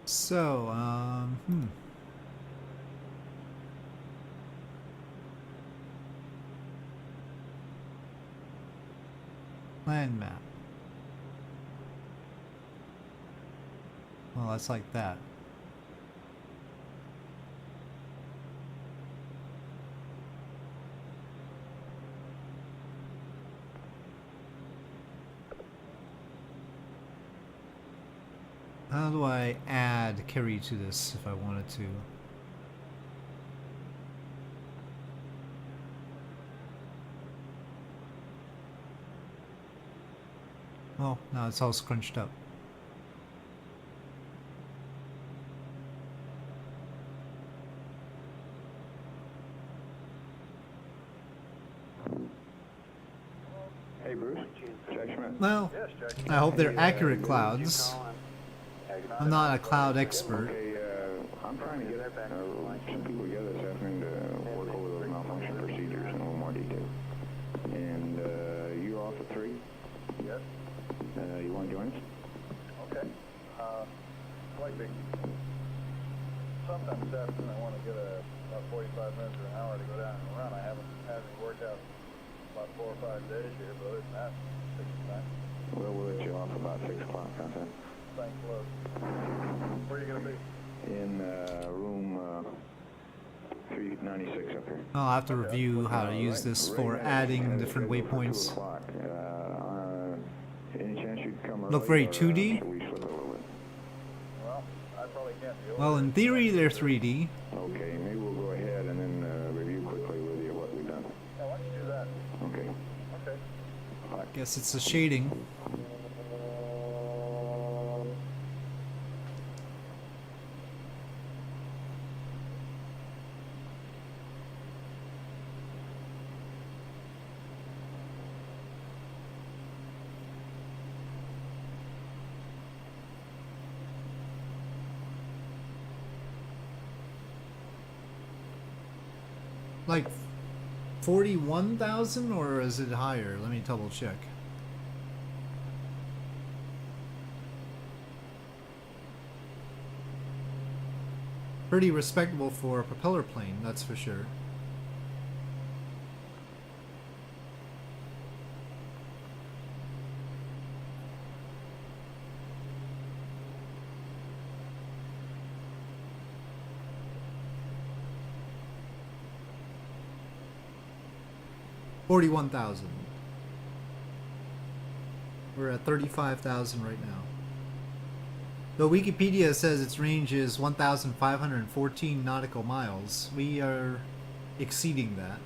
So, Land map. Well, that's like that. How do I add Kerry to this if I wanted to? Oh, now it's all scrunched up. Well, I hope they're accurate clouds. I'm not a cloud expert. Okay, I'm trying to get some people together this afternoon to work over those malfunction procedures in a little more detail. And you're off at 3? Yes. You want to join us? Okay. Like big. Sometime this afternoon, I want to get about 45 minutes or an hour to go down and run. I haven't worked out about 4 or 5 days here, but other than that, take some time. Well, we'll let you off about 6 o'clock, how's that? Thanks a lot. Where are you going to be? In room 396 up here. I'll have to review how to use this for adding different waypoints. 2 o'clock. Any chance you'd come early? Look very or, 2D. should we slip it a little bit? Well, I probably can't be over. Well, in theory, they're 3D. Okay, maybe we'll go ahead and then review quickly with you what we've done. Yeah, why don't you do that? Okay. Okay. Guess it's the shading. Like 41,000, or is it higher? Let me double check. Pretty respectable for a propeller plane, that's for sure. $41,000. We're at 35,000 right now. Though Wikipedia says its range is 1,514 nautical miles, we are exceeding that.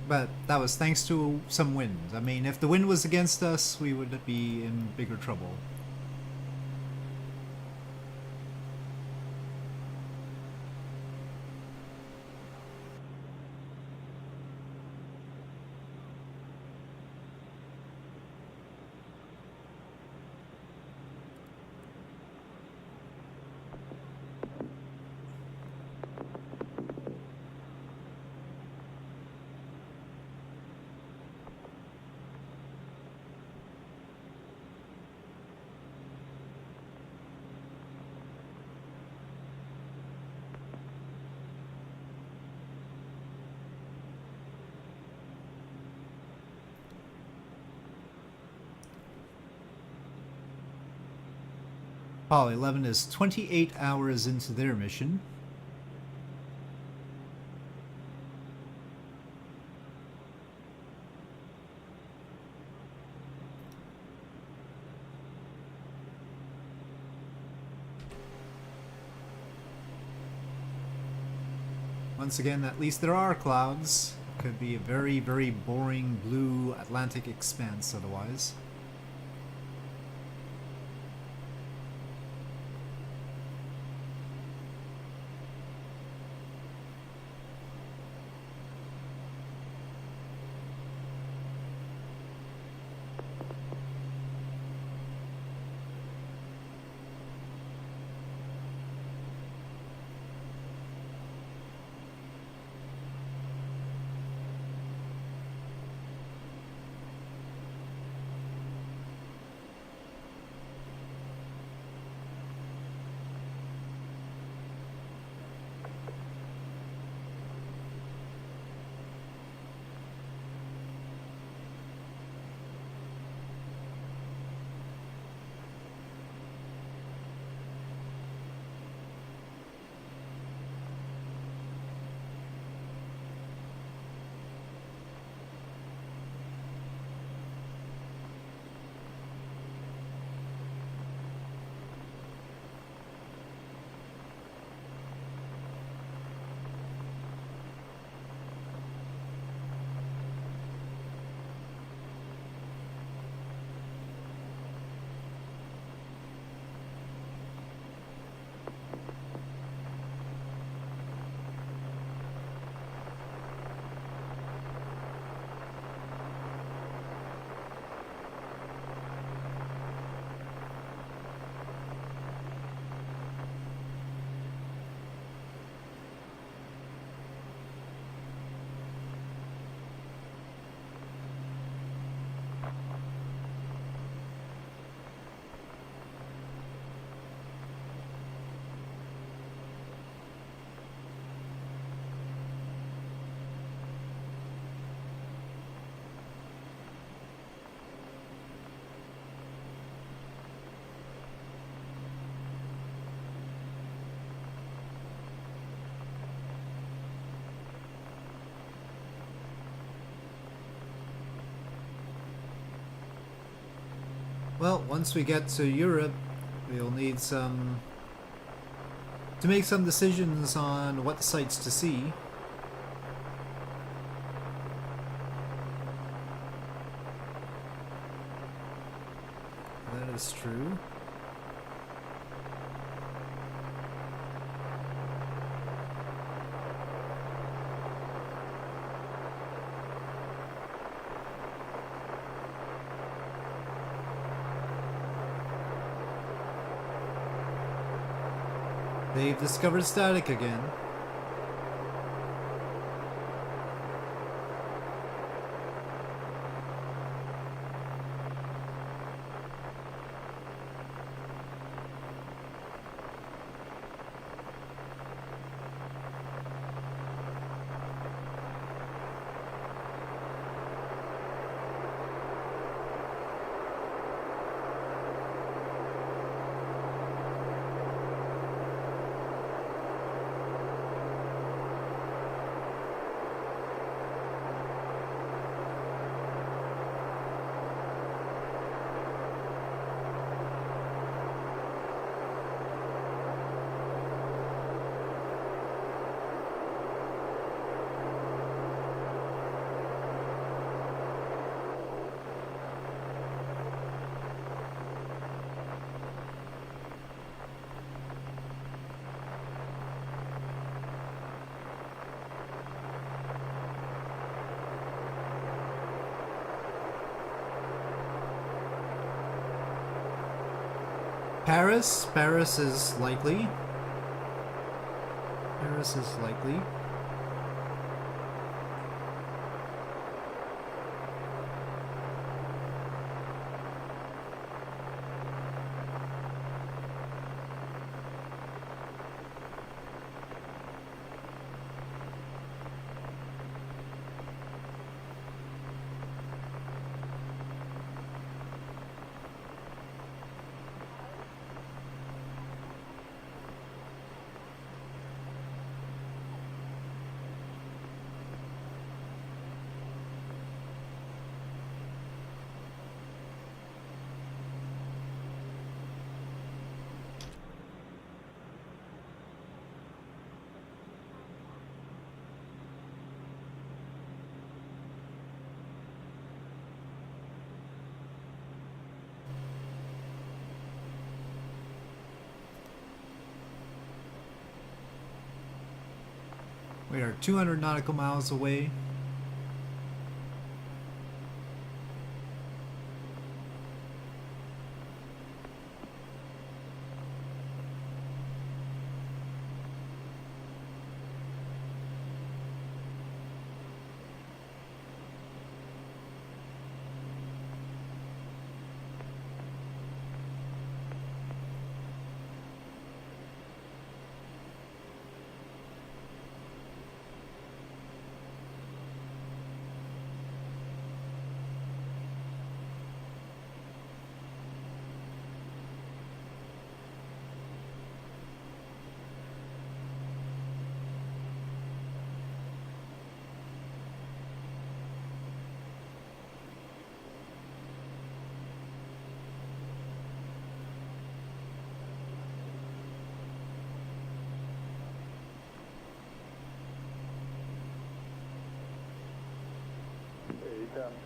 But that was thanks to some wind. I mean, if the wind was against us, we would be in bigger trouble. Apollo 11 is 28 hours into their mission. Once again, at least there are clouds. Could be a very, very boring blue Atlantic expanse otherwise. Well, once we get to Europe, we'll need to make some decisions on what sights to see. That is true. They've discovered static again. Paris? Paris is likely. Paris is likely. We are 200 nautical miles away.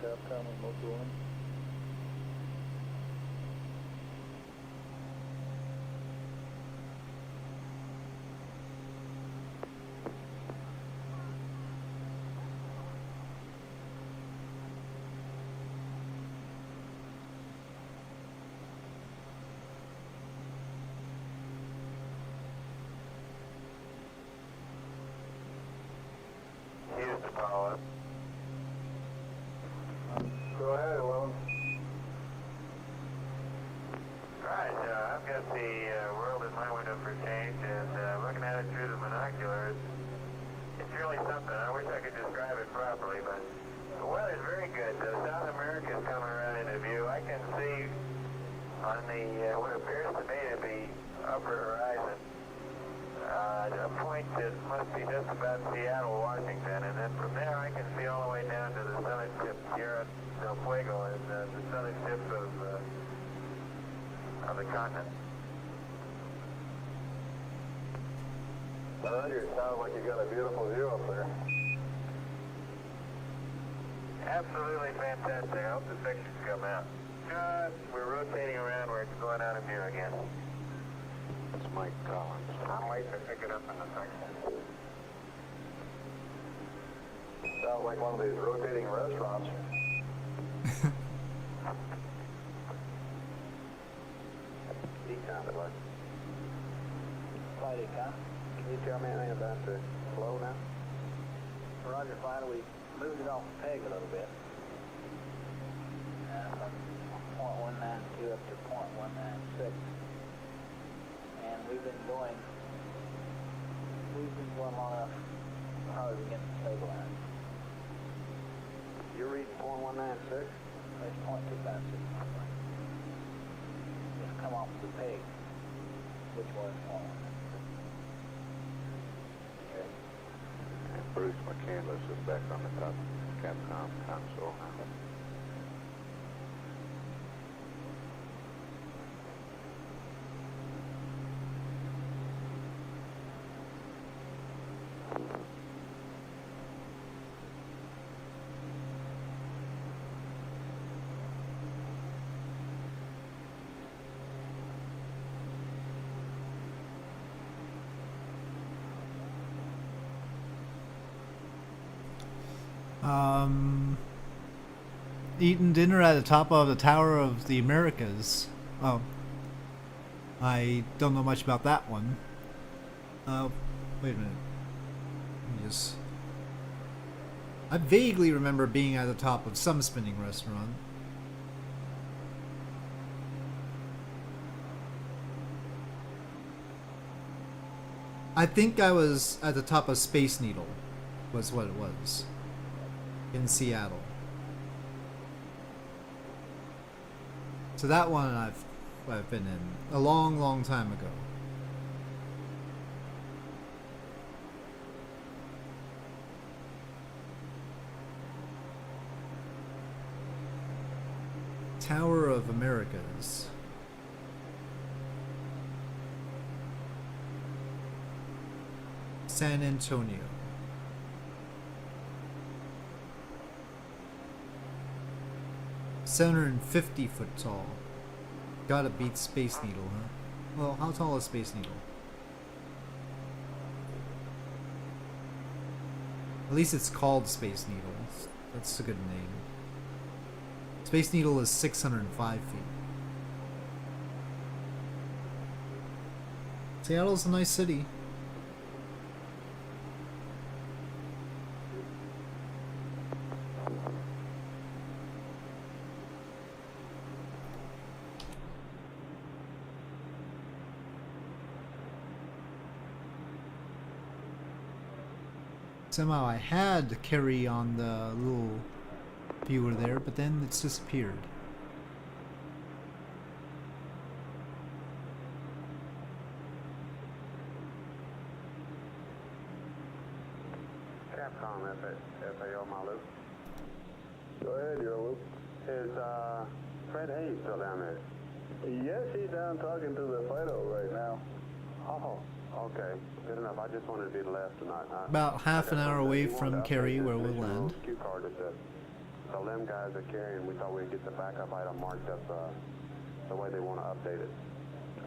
Capcom remote rolling. Houston, follow-up. Go ahead, Willem. Right, I've got the world in my window for change, and looking at it through the binoculars, it's really something. I wish I could describe it properly, but the weather's very good. South America is coming around into view. I can see on the what appears to me to be upper horizon a point that must be just about Seattle, Washington, and then from there I can see all the way down to the southern tip, Tierra del Fuego, and the southern tip of of the continent. Roger, it sounds like you got a beautiful view up there. Absolutely fantastic. I hope the pictures come out. We're rotating around where it's going out of view again. It's Mike Collins. I'm waiting to pick it up in the section. Sounds like one of these rotating restaurants. Decon, like. Flight Econ. Can you tell me anything about the flow now? Roger, Fighter, we moved it off the peg a little bit. From .192 up to .196. And we've been going long enough probably to get to stabilize. You're reading .196? It's .256. Just come off the peg, which was .196. Okay. And Bruce McCandless is back on the top Capcom console. Eating dinner at the top of the Tower of the Americas. Oh. I don't know much about that one. Wait a minute. I vaguely remember being at the top of some spinning restaurant. I think I was at the top of Space Needle, was what it was. In Seattle. So that one I've been in a long time ago. Tower of Americas. San Antonio. $750 tall. Gotta beat Space Needle, huh? Well, how tall is Space Needle? At least it's called Space Needle. That's a good name. Space Needle is 605 feet. Seattle's a nice city. Somehow I had Kerry on the little viewer there, but then it's disappeared. Capcom FAO, my loop. Go ahead, your loop. Is Fred Hayes still down there? Yes, he's down talking to the Fido right now. Oh, okay. Good enough. I just wanted to be the last tonight. About half an hour away from Kerry, where we'll land. Cue card that said, so them guys are carrying. We thought we'd get the backup item marked up the way they want to update it.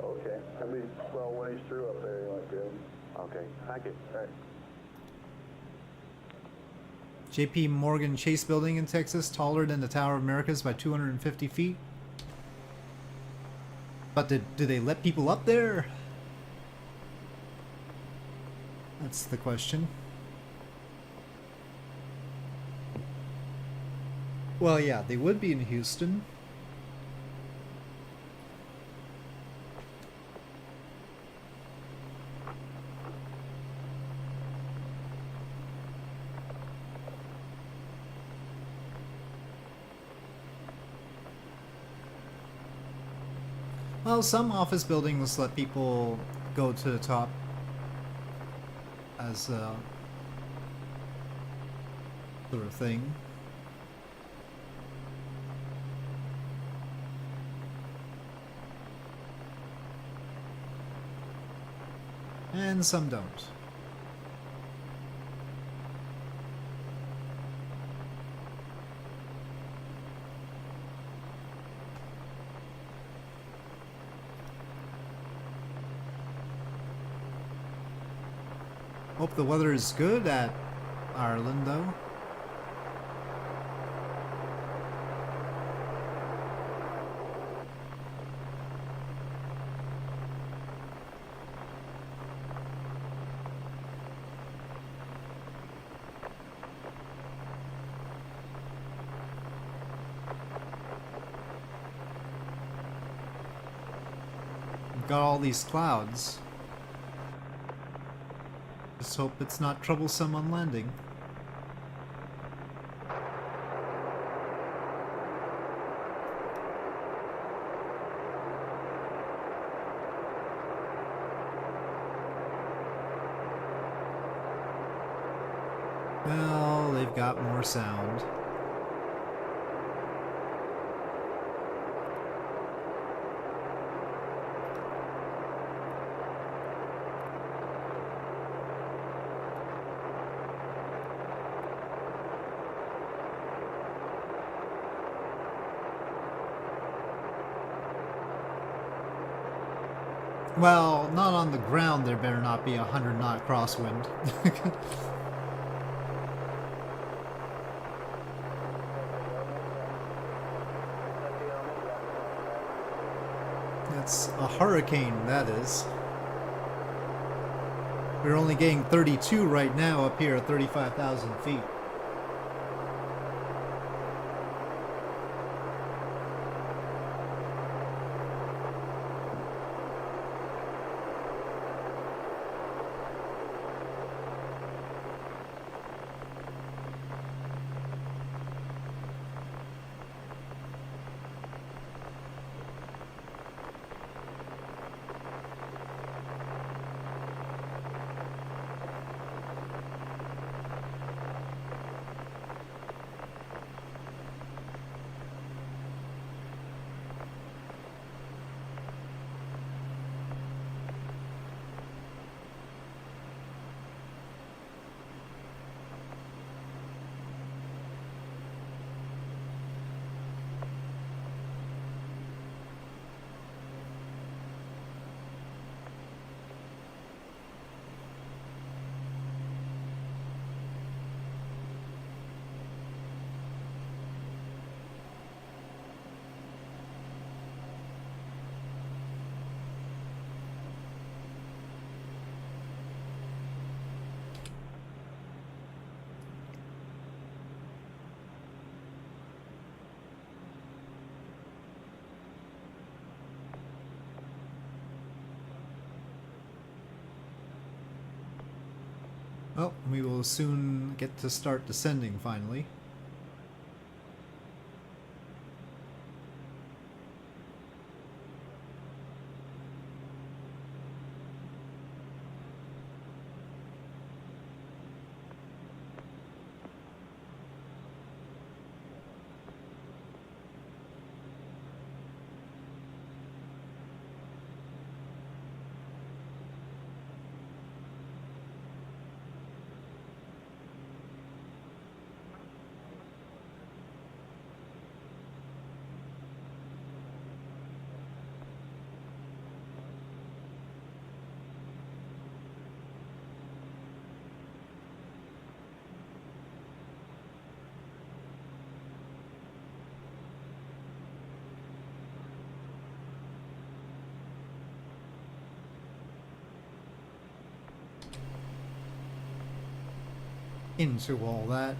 Okay. I mean, well, when he's through up there, he might be able. Okay. Thank you. All right. JP Morgan Chase Building in Texas, taller than the Tower of Americas by 250 feet. But do they let people up there? That's the question. Well, yeah, they would be in Houston. Well, some office buildings let people go to the top as a sort of thing. And some don't. Hope the weather is good at Ireland, though. We've got all these clouds. Just hope it's not troublesome on landing. Well, they've got more sound. Well, not on the ground, there better not be a 100-knot crosswind. That's a hurricane, that is. We're only getting 32 right now up here at 35,000 feet. Well, we will soon get to start descending finally. Into all that.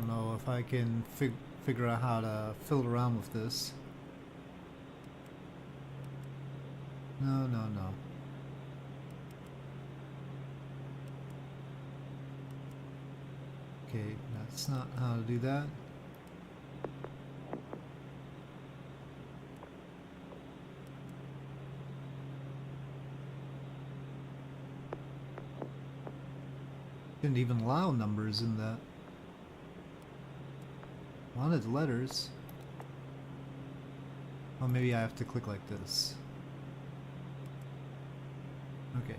know if I can figure out how to fiddle around with this. No, no, no. Okay, that's not how to do that. Didn't even allow numbers in that. Wanted letters. Oh, maybe I have to click like this. Okay.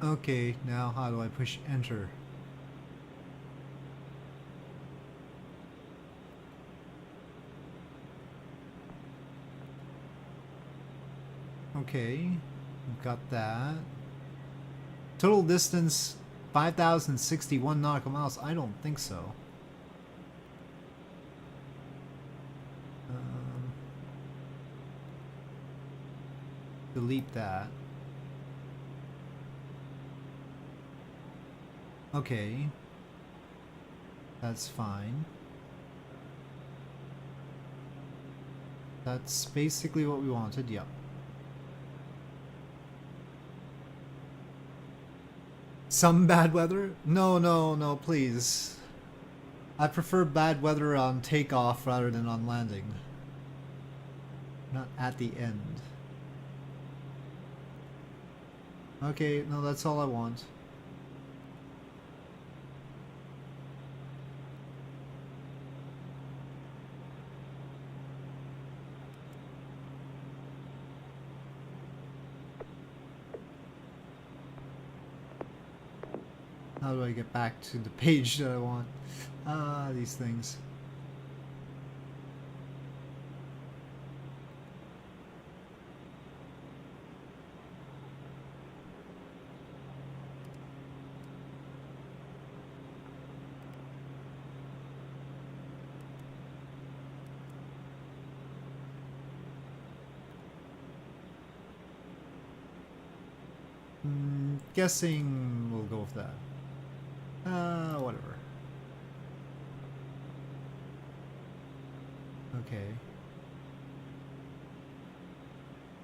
Okay, now how do I push enter? Okay, got that. Total distance 5,061 nautical miles. I don't think so. Delete that. Okay. That's fine. That's basically what we wanted, yep. Some bad weather? No, no, no, please. I prefer bad weather on takeoff rather than on landing. Not at the end. Okay, no, that's all I want. How do I get back to the page that I want? These things. Guessing we'll go with that. Whatever. Okay.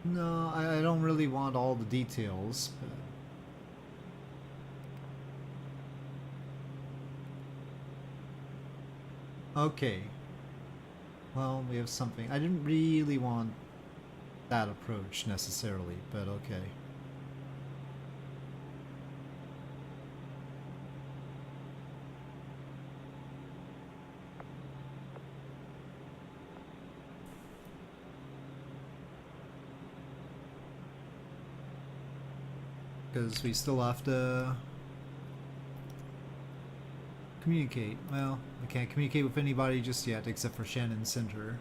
No, I don't really want all the details, but... Okay. Well, we have something. I didn't really want that approach necessarily, but okay. Because we still have to communicate. Well, I can't communicate with anybody just yet except for Shannon Center.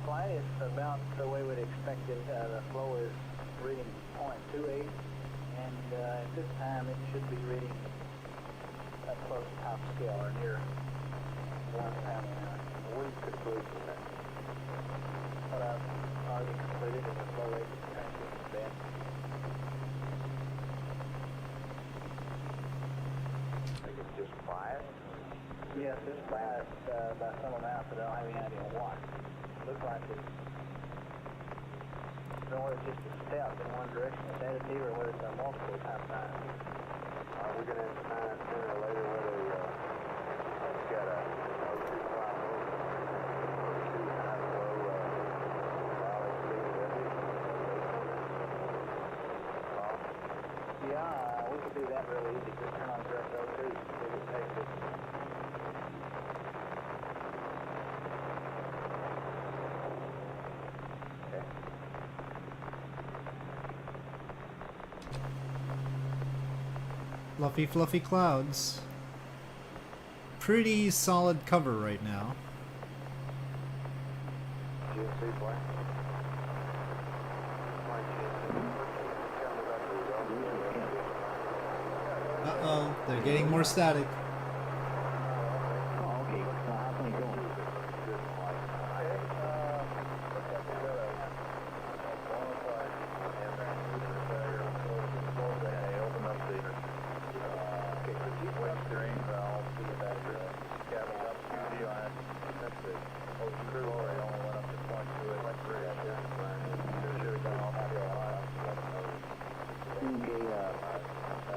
Flight is about the way we'd expect it. The flow is reading 0.28, and at this time it should be reading close to top scale or near 1 pound an hour. Wind's good cruising there. What I've already completed is the flow rate transmission bed. I think it's just biased. Yes, it's biased by some amount, but I don't have any idea what. Looks like it's, I don't know whether it's just a step in one direction, it's additive, or whether it's a multiple type bias. We're going to have to find out sooner or later whether it's got a O2 cloud O2 high flow valley speed with it. Yeah, we could do that really easy. Just turn on direct O2, see if it takes it. Fluffy, fluffy clouds. Pretty solid cover right now. GNC flight. Uh-oh, they're getting more static. Oh, okay. How's things going?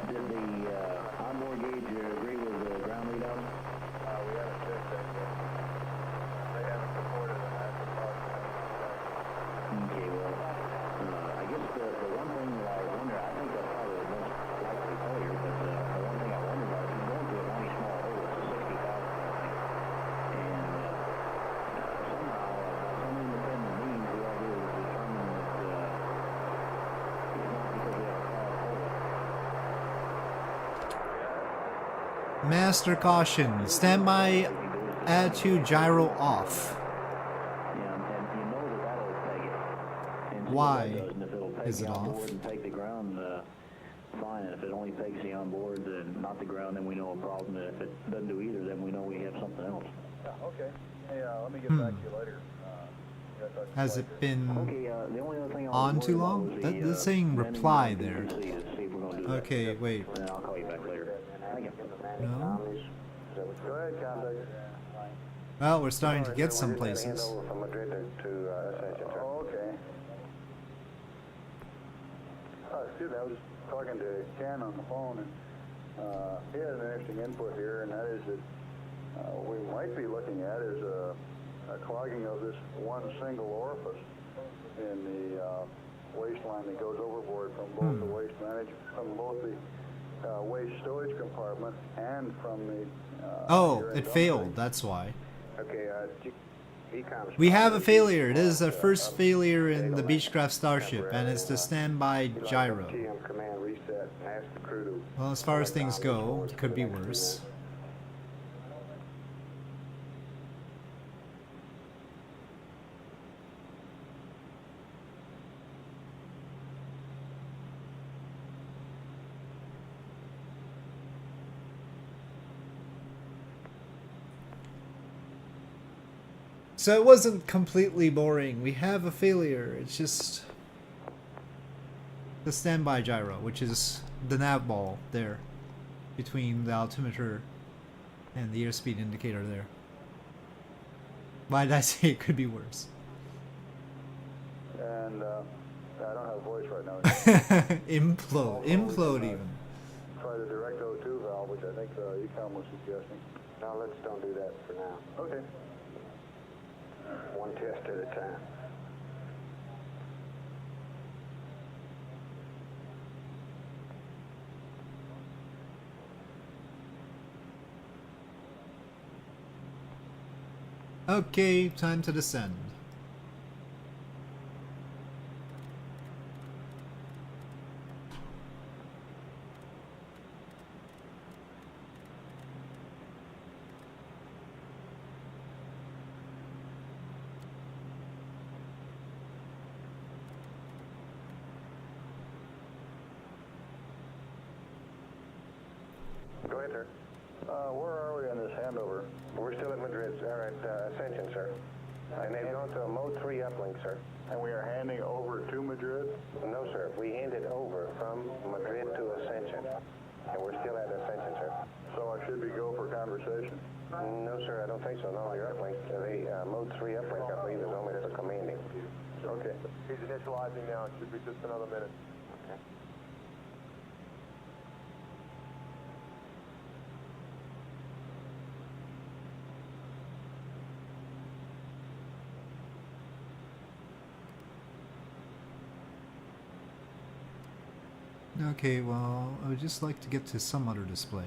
Did the onboard gauge agree with the ground readout? We haven't checked that yet. They haven't reported an active positive. Okay, well, I guess the one thing that I wonder, I think that's probably the most likely failure, but the one thing I wonder about is we're going through a mighty small hole, it's a 60,000 thing. And somehow, by some independent means, we all do is determine that it's not because we have a clogged hole. Master caution. Standby attitude gyro off. Yeah, and you know that that'll peg it. And see Why what that does, and if it'll peg is the it onboard off? and peg the ground, fine. And if it only pegs the onboard and not the ground, then we know a problem. And if it doesn't do either, then we know we have something else. Yeah, okay. Hey, let me get back to you later. Has it been Okay, the only other thing I was on worried too about long? was That, the, that's saying manning reply the there. PCC to see if we're gonna do that. Okay, wait. And then I'll call you back later. Thank you. No? Go ahead, contact. Well, we're starting to get some We're just gonna places. hand over from Madrid to SH. Oh, okay. Excuse me, I was just talking to Ken on the phone, and he had an interesting input here, and that is that we might be looking at is a clogging of this one single orifice in the waste line that goes overboard from both the waste from both the waste storage compartment and from the Oh, year-end it dump failed. site. That's why. Okay, Ecom's We have a failure. It is the first failure in the Beechcraft Starship, and it's the standby gyro. TM command reset and ask the crew to Well, as far as things go, it could be worse. So it wasn't completely boring. We have a failure. It's just the standby gyro, which is the nav ball there between the altimeter and the airspeed indicator there. Why did I say it could be worse? And I don't have a voice right now. Implode even. Try the direct O2 valve, which I think Ecom was suggesting. No, let's don't do that for now. Okay. One test at a time. Okay, time to descend. Go ahead, sir. Where are we on this handover? We're still at Madrid, or at Ascension, sir. And they've gone to a Mode 3 uplink, sir. And we are handing over to Madrid? No, sir. We handed over from Madrid to Ascension. And we're still at Ascension, sir. So I should be go for conversation? No, sir, I don't think so. No, your uplink, the Mode 3 uplink, I believe, is only for commanding. Okay. He's initializing now. It should be just another minute. Okay. Okay, well, I would just like to get to some other display.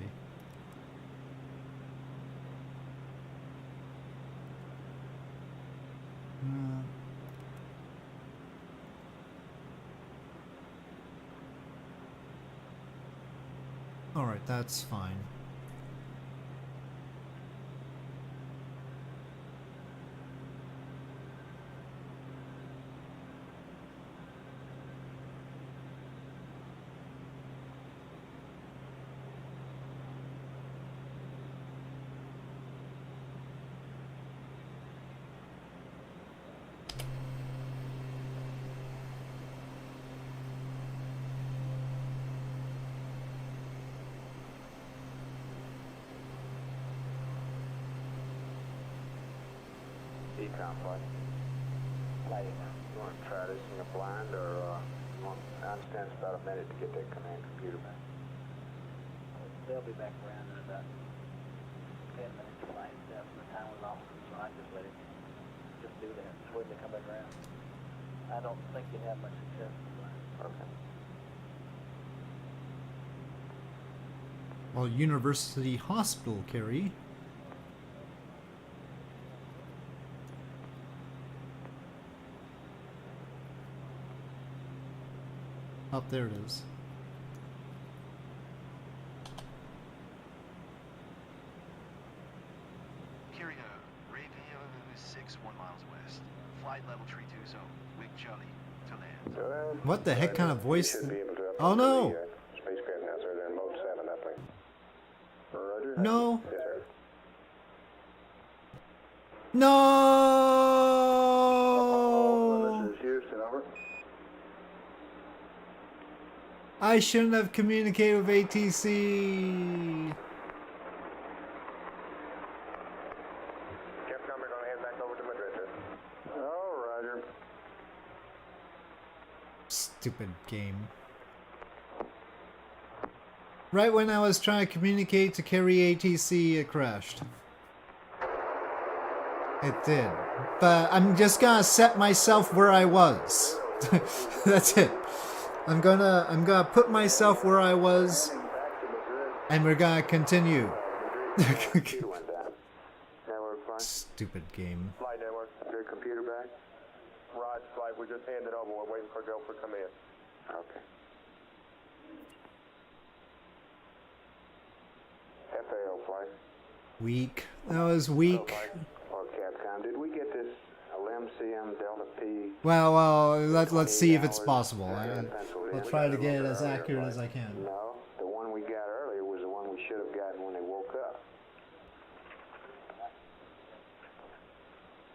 Alright, that's fine. Decom flight. Lighting. You want to try this in the blind, or I understand it's about a minute to get that command computer back. They'll be back around in about 10 minutes flight. That's the time was off, so I just let it just do that. Just wait till they come back around. I don't think you'd have much success in the flight. Okay. Well, University Hospital, Kerry. Up there it is. Carrier, radio 6, 1 miles west. Flight level 320, Wig Charlie, to land. What the heck kind of voice? Should be able to Oh no! Spacecraft now, sir. They're in Mode 7 uplink. Roger. No! Yes, sir. No! This is Houston, over. I shouldn't have communicated with ATC. Capcom, we're going to head back over to Madrid, sir. Oh, Roger. Stupid game. Right when I was trying to communicate to carry ATC, it crashed. It did. But I'm just gonna set myself where I was. That's it. I'm gonna put myself where I was, and we're gonna continue. Computer went down. Network fine. Stupid game. Flight network. Good computer back. Roger, flight. We just handed over. We're waiting for go for command. Okay. FAO flight. Weak. That was weak. Or Capcom. Did we get this LM CM Delta P? Well, let's see if it's possible. Pennsylvania? I'll try to get it as accurate as I can. No, the one we got earlier was the one we should have gotten when they woke up.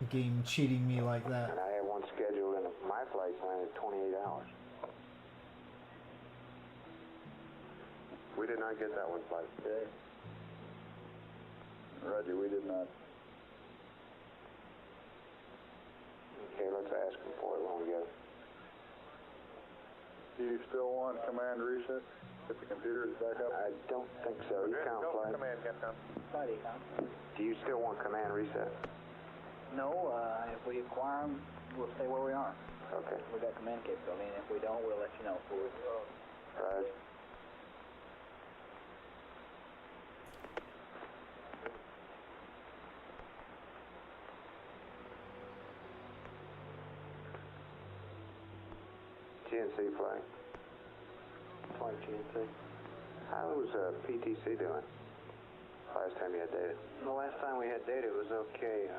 Game cheating me like that. And I had one scheduled in my flight plan at 28 hours. We did not get that one flight. Okay. Roger, we did not. Okay, let's ask them for it when we get it. Do you still want command reset? If the computer is back up? I don't think so. You count flight. Command, Capcom. Flight econ. Do you still want command reset? No, if we acquire them, we'll stay where we are. Okay. We got command capability, and if we don't, we'll let you know. Right. GNC flight. Flight GNC. How was PTC doing? Last time you had data? The last time we had data, it was okay.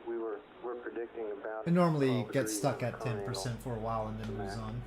We're predicting about. It normally gets stuck at 10% for a while and then moves on.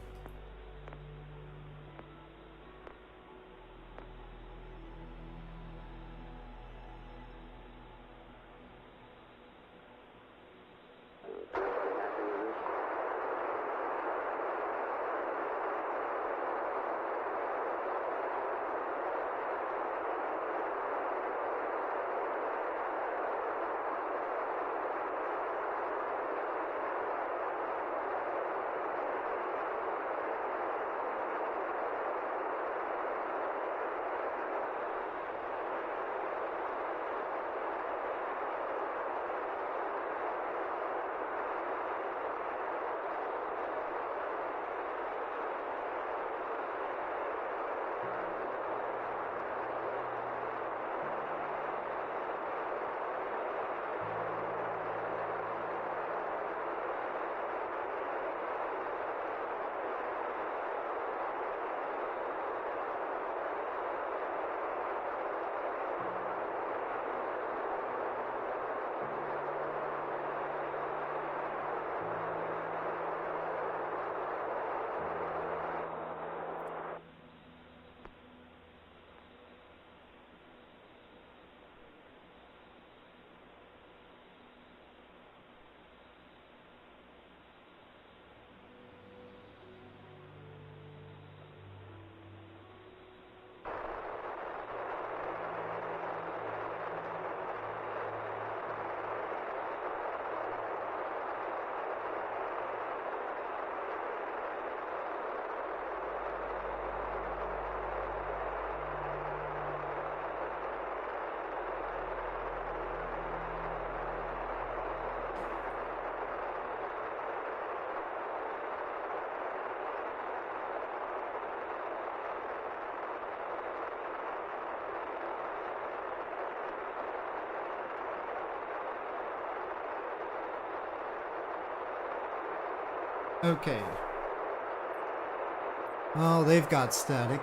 Okay. Oh, they've got static.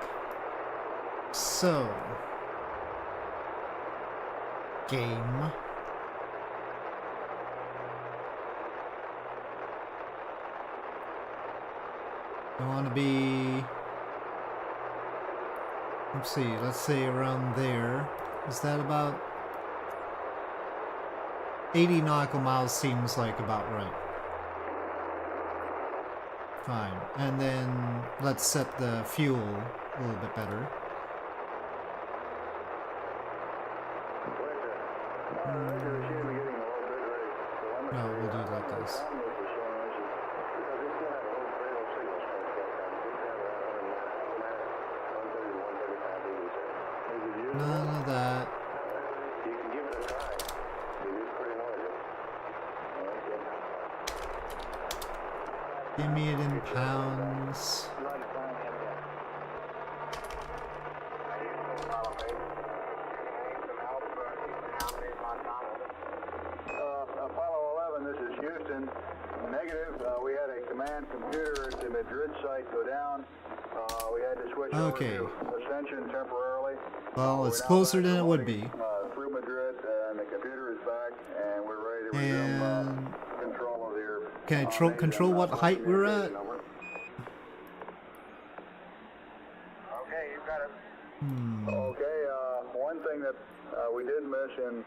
So. Game. I want to be. Let's see, let's say around there. Is that about 80 nautical miles seems like about right. Fine. And then let's set the fuel a little bit better. No, we'll do it like this. None of that. You can give it a try. It is pretty noisy. Give me it in pounds. Apollo 11, this is Houston. Negative. We had a command computer at the Madrid site go down. We had to switch over to Ascension temporarily. Well, it's closer than it would be. Through Madrid, and the computer is back, and we're ready to resume control of your. Can I control what height we're at? Okay, you got it. Okay, one thing that we did miss in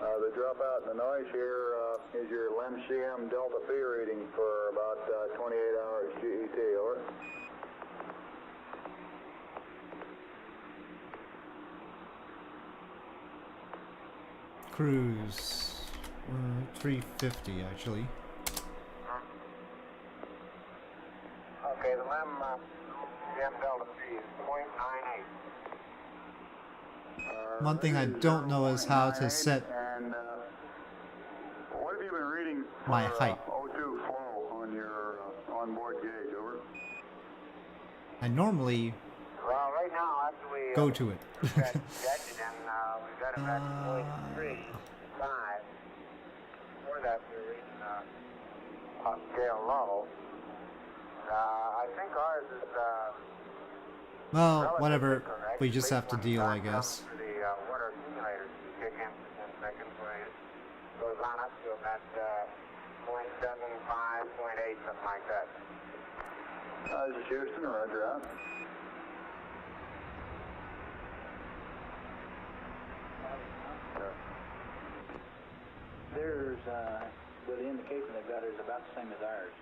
the dropout in the noise here is your LEM-CM delta P reading for about 28 hours GET, over. Cruise. 350 actually. Okay, the LEM-CM delta P is 0.98. One thing I don't know is how to set And what have you been reading for, my height. O2 flow on your onboard gauge, over? I normally Well, right now, after we go to it. got oxygen, we got about 0.35. Before that, we were reading scale low. I think ours is Well, whatever. We just have to deal, I guess. for the water accumulators to kick in for 10 seconds, where it goes on up to about 0.75, 0.8, something like that. This is Houston, roger out. Theirs, well, the indication they've got is about the same as ours.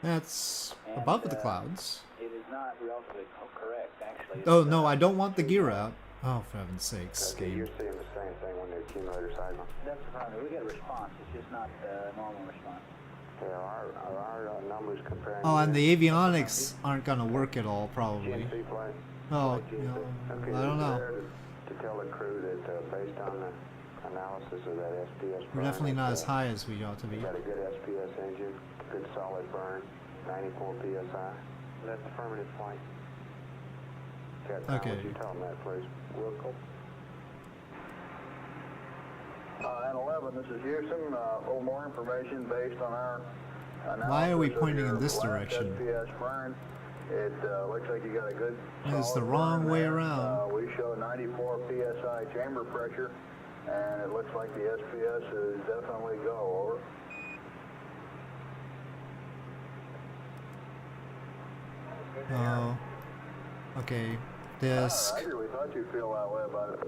That's above the clouds. It is not relatively correct, actually. Oh no, I don't want the gear out. Oh, for heaven's sakes, Okay, you're game. seeing the same thing when the accumulator signal. That's the problem. We get a response. It's just not a normal response. Yeah, our numbers comparing. Oh, and to the avionics aren't gonna work at all, probably. GNC flight. Oh, GNC. no, Okay, I don't know. To tell the crew that based on the analysis of that SPS We're burn, definitely not that, as high as we ought to be. Got a good SPS engine, good solid burn, 94 psi. That's affirmative flight. Okay. Would you tell them that, please? Wilco. And 11, this is Houston. A little more information based on our analysis. Why are we of pointing your in this last direction? SPS burn. It looks like you got a good. It's the solid wrong burn way there. around. We show 94 psi chamber pressure, and it looks like the SPS is definitely go, over. Oh. Okay. Disc. Roger, we thought you'd feel that way about it.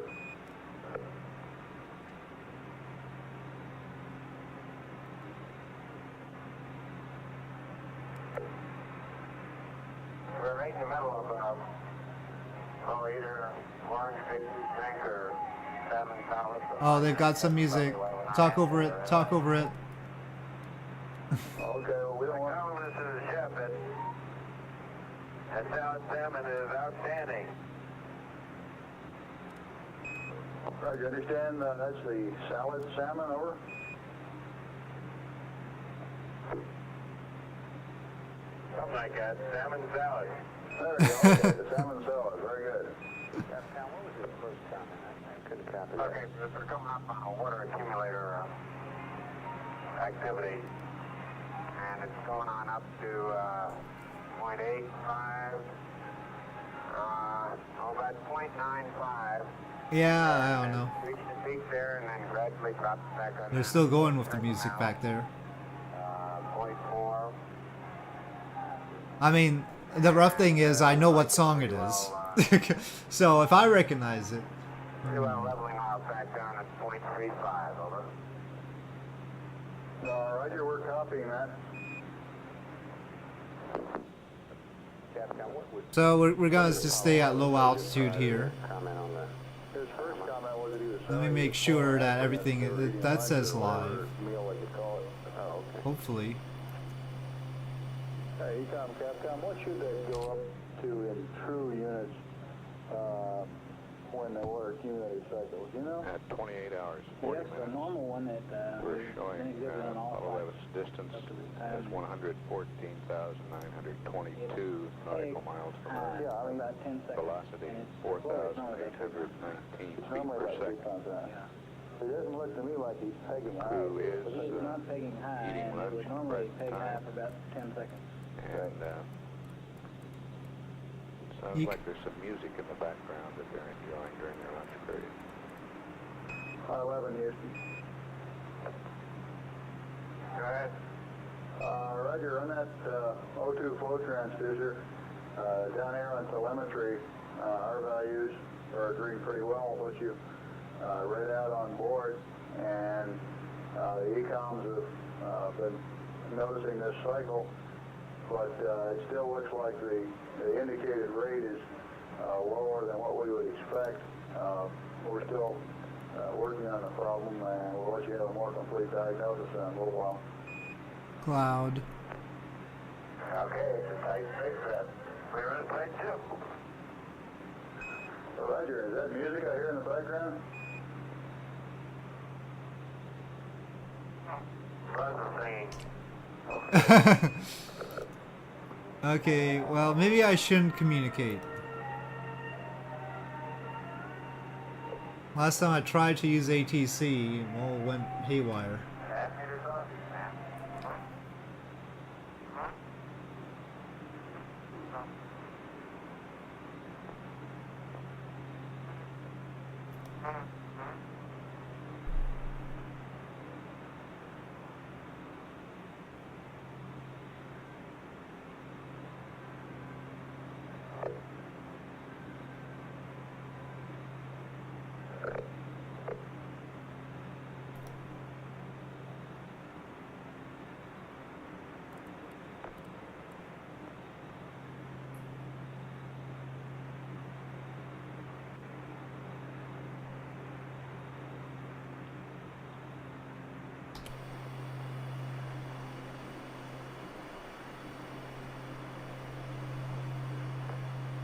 We're right in the middle of either orange drink or salmon salad. Oh, they've got some music. Talk over it. Talk over it. Okay, well, we don't want. This is the chef. That salad salmon is outstanding. Roger, understand that's the salad salmon, over? Something like that. Salmon salad. There we go, okay, the salmon salad, very good. Captain, what was his first comment? I couldn't copy that. Okay, we're coming up on a water accumulator activity, and it's going on up to 0.85. About 0.95. Yeah, I don't know. Reach the peak there and then gradually drops back on. They're still going with the music back there. 0.4. I mean, the rough thing is I know what song it is. So if I recognize it. Pretty well leveling off back down at 0.35, over. Roger, we're copying that. So we're gonna just stay at low altitude here. Comment on that. His first comment was that he was Let me make sure that everything that says live. meal, like you call it. Oh, okay. Hopefully. Hey, Ecom, Capcom, what should that go up to in true units when the water accumulator cycles, you know? At 28 hours, 40 Yes, the minutes. normal one that We're been showing exhibited on all Apollo flights. 11's distance Up to the as time. 114,922 nautical miles from Earth. Yeah, I mean, about 10 seconds. Velocity And it's- 4,819 it's feet normally per about 3 second. times that. Yeah. It doesn't look to me like he's pegging high. Crew is But it's not pegging high, eating and it lunch would normally right peg high time. for about 10 seconds. And sounds You like there's some music in the background that they're enjoying during their lunch period. 11, Houston. Go ahead. Roger, on that O2 flow transducer, down here on telemetry, our values are agreeing pretty well with what you read out on board, and the ECOMs have been noticing this cycle, but it still looks like the indicated rate is lower than what we would expect. We're still working on the problem, and we'll let you have a more complete diagnosis in a little while. Cloud. Okay, it's a tight space set. We're in tight too. Roger, is that music I hear in the background? Buzz singing. Okay, well maybe I shouldn't communicate. Last time I tried to use ATC, well, it went haywire. Half meters off, man.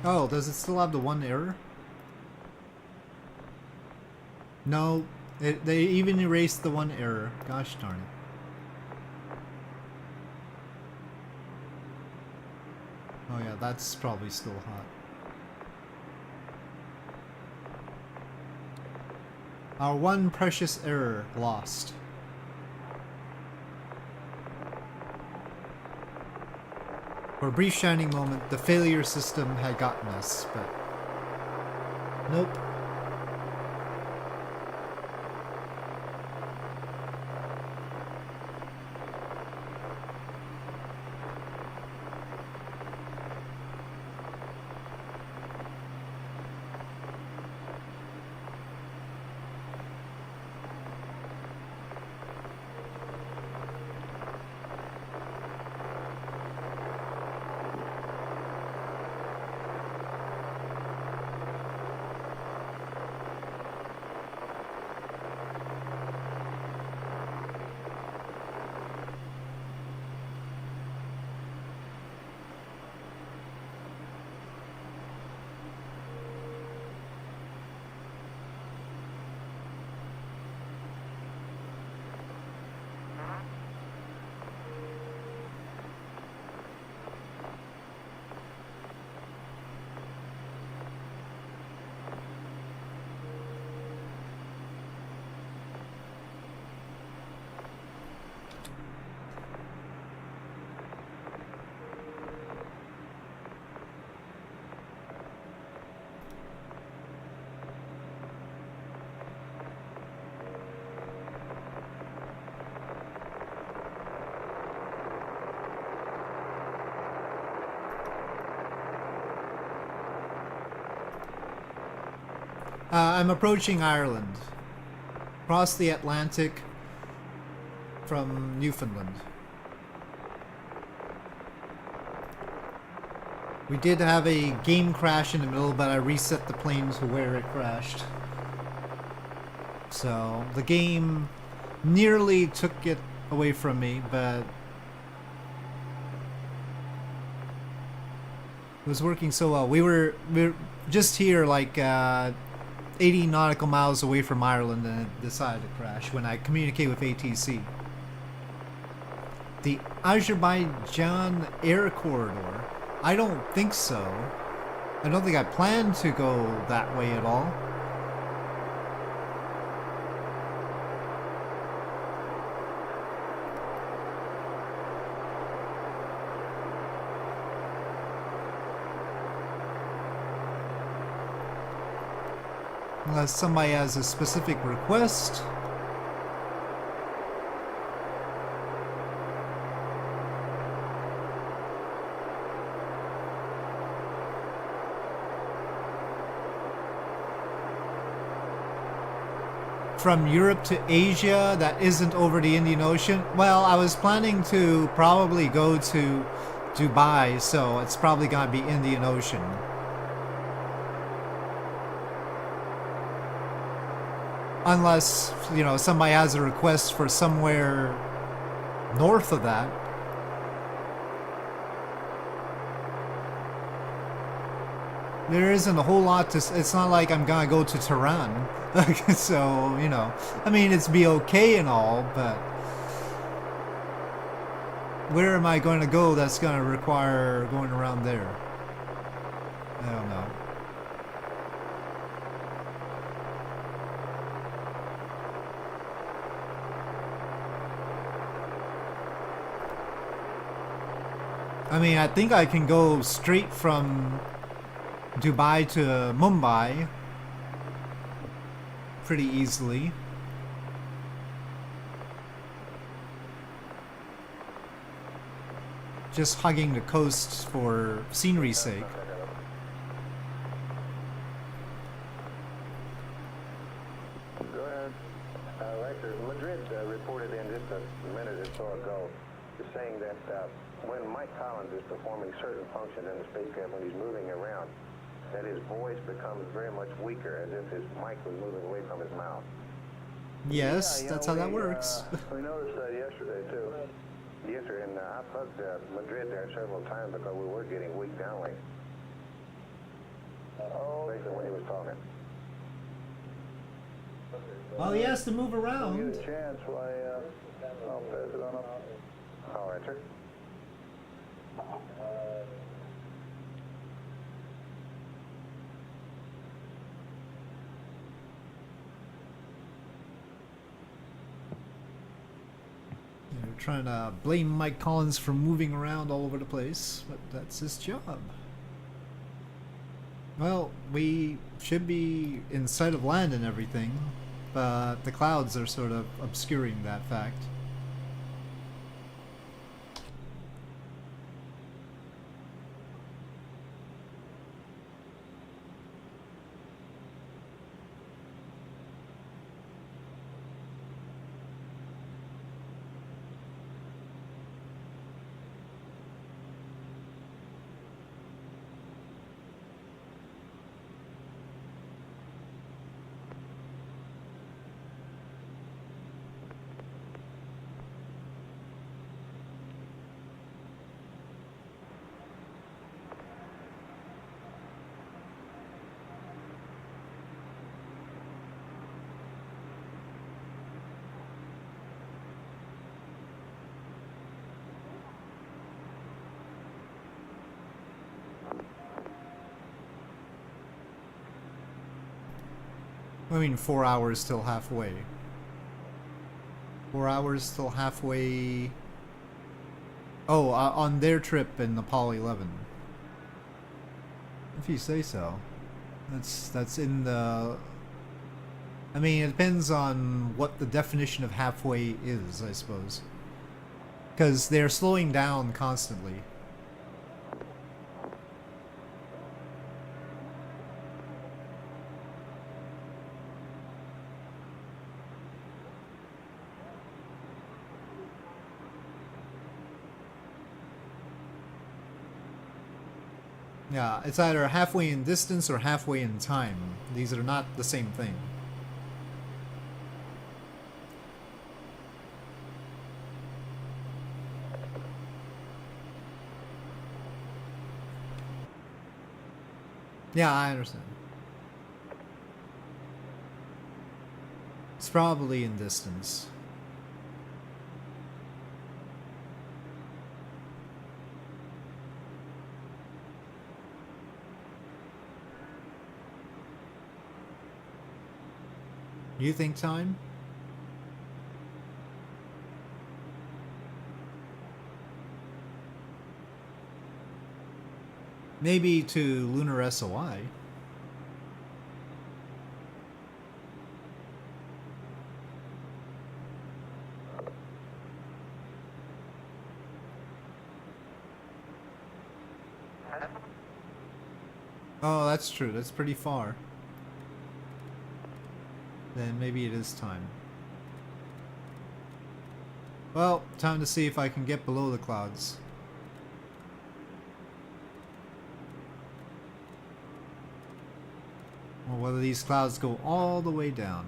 Oh, does it still have the one error? No, they even erased the one error. Gosh darn it. Oh yeah, that's probably still hot. Our one precious error lost. For a brief shining moment, the failure system had gotten us, but nope. I'm approaching Ireland. Across the Atlantic from Newfoundland. We did have a game crash in the middle, but I reset the plane to where it crashed. So, the game nearly took it away from me, but it was working so well. We're just here like 80 nautical miles away from Ireland, and it decided to crash when I communicate with ATC. The Azerbaijan Air Corridor? I don't think so. I don't think I plan to go that way at all. Unless somebody has a specific request. From Europe to Asia that isn't over the Indian Ocean? Well, I was planning to probably go to Dubai, so it's probably gonna be Indian Ocean. Unless, you know, somebody has a request for somewhere north of that. There isn't a whole lot to... It's not like I'm gonna go to Tehran. So, you know, I mean, it's be okay and all, but where am I going to go that's going to require going around there? I don't know. I mean, I think I can go straight from Dubai to Mumbai pretty easily. Just hugging the coast for scenery's sake. Go ahead. Rector, Madrid reported in just a minute or so ago, saying that when Mike Collins is performing certain functions in the spacecraft, when he's moving around, that his voice becomes very much weaker, as if his mic was moving away from his mouth. Yes, yeah, that's how that works. We noticed that yesterday, too. Yes, sir, and I plugged Madrid there several times because we were getting weak downlink. Especially when he was talking. Well, he has to move around. Give it a chance, why, I'll pass it on up. All right, sir. They're trying to blame Mike Collins for moving around all over the place, but that's his job. Well, we should be in sight of land and everything, but the clouds are sort of obscuring that fact. I mean, 4 hours till halfway. 4 hours till halfway. Oh, on their trip in Apollo 11. If you say so. That's in the... I mean, it depends on what the definition of halfway is, I suppose. Because they're slowing down constantly. Yeah, it's either halfway in distance or halfway in time. These are not the same thing. Yeah, I understand. It's probably in distance. Do you think time? Maybe to lunar SOI. Oh, that's true. That's pretty far. Then maybe it is time. Well, time to see if I can get below the clouds. Or whether these clouds go all the way down.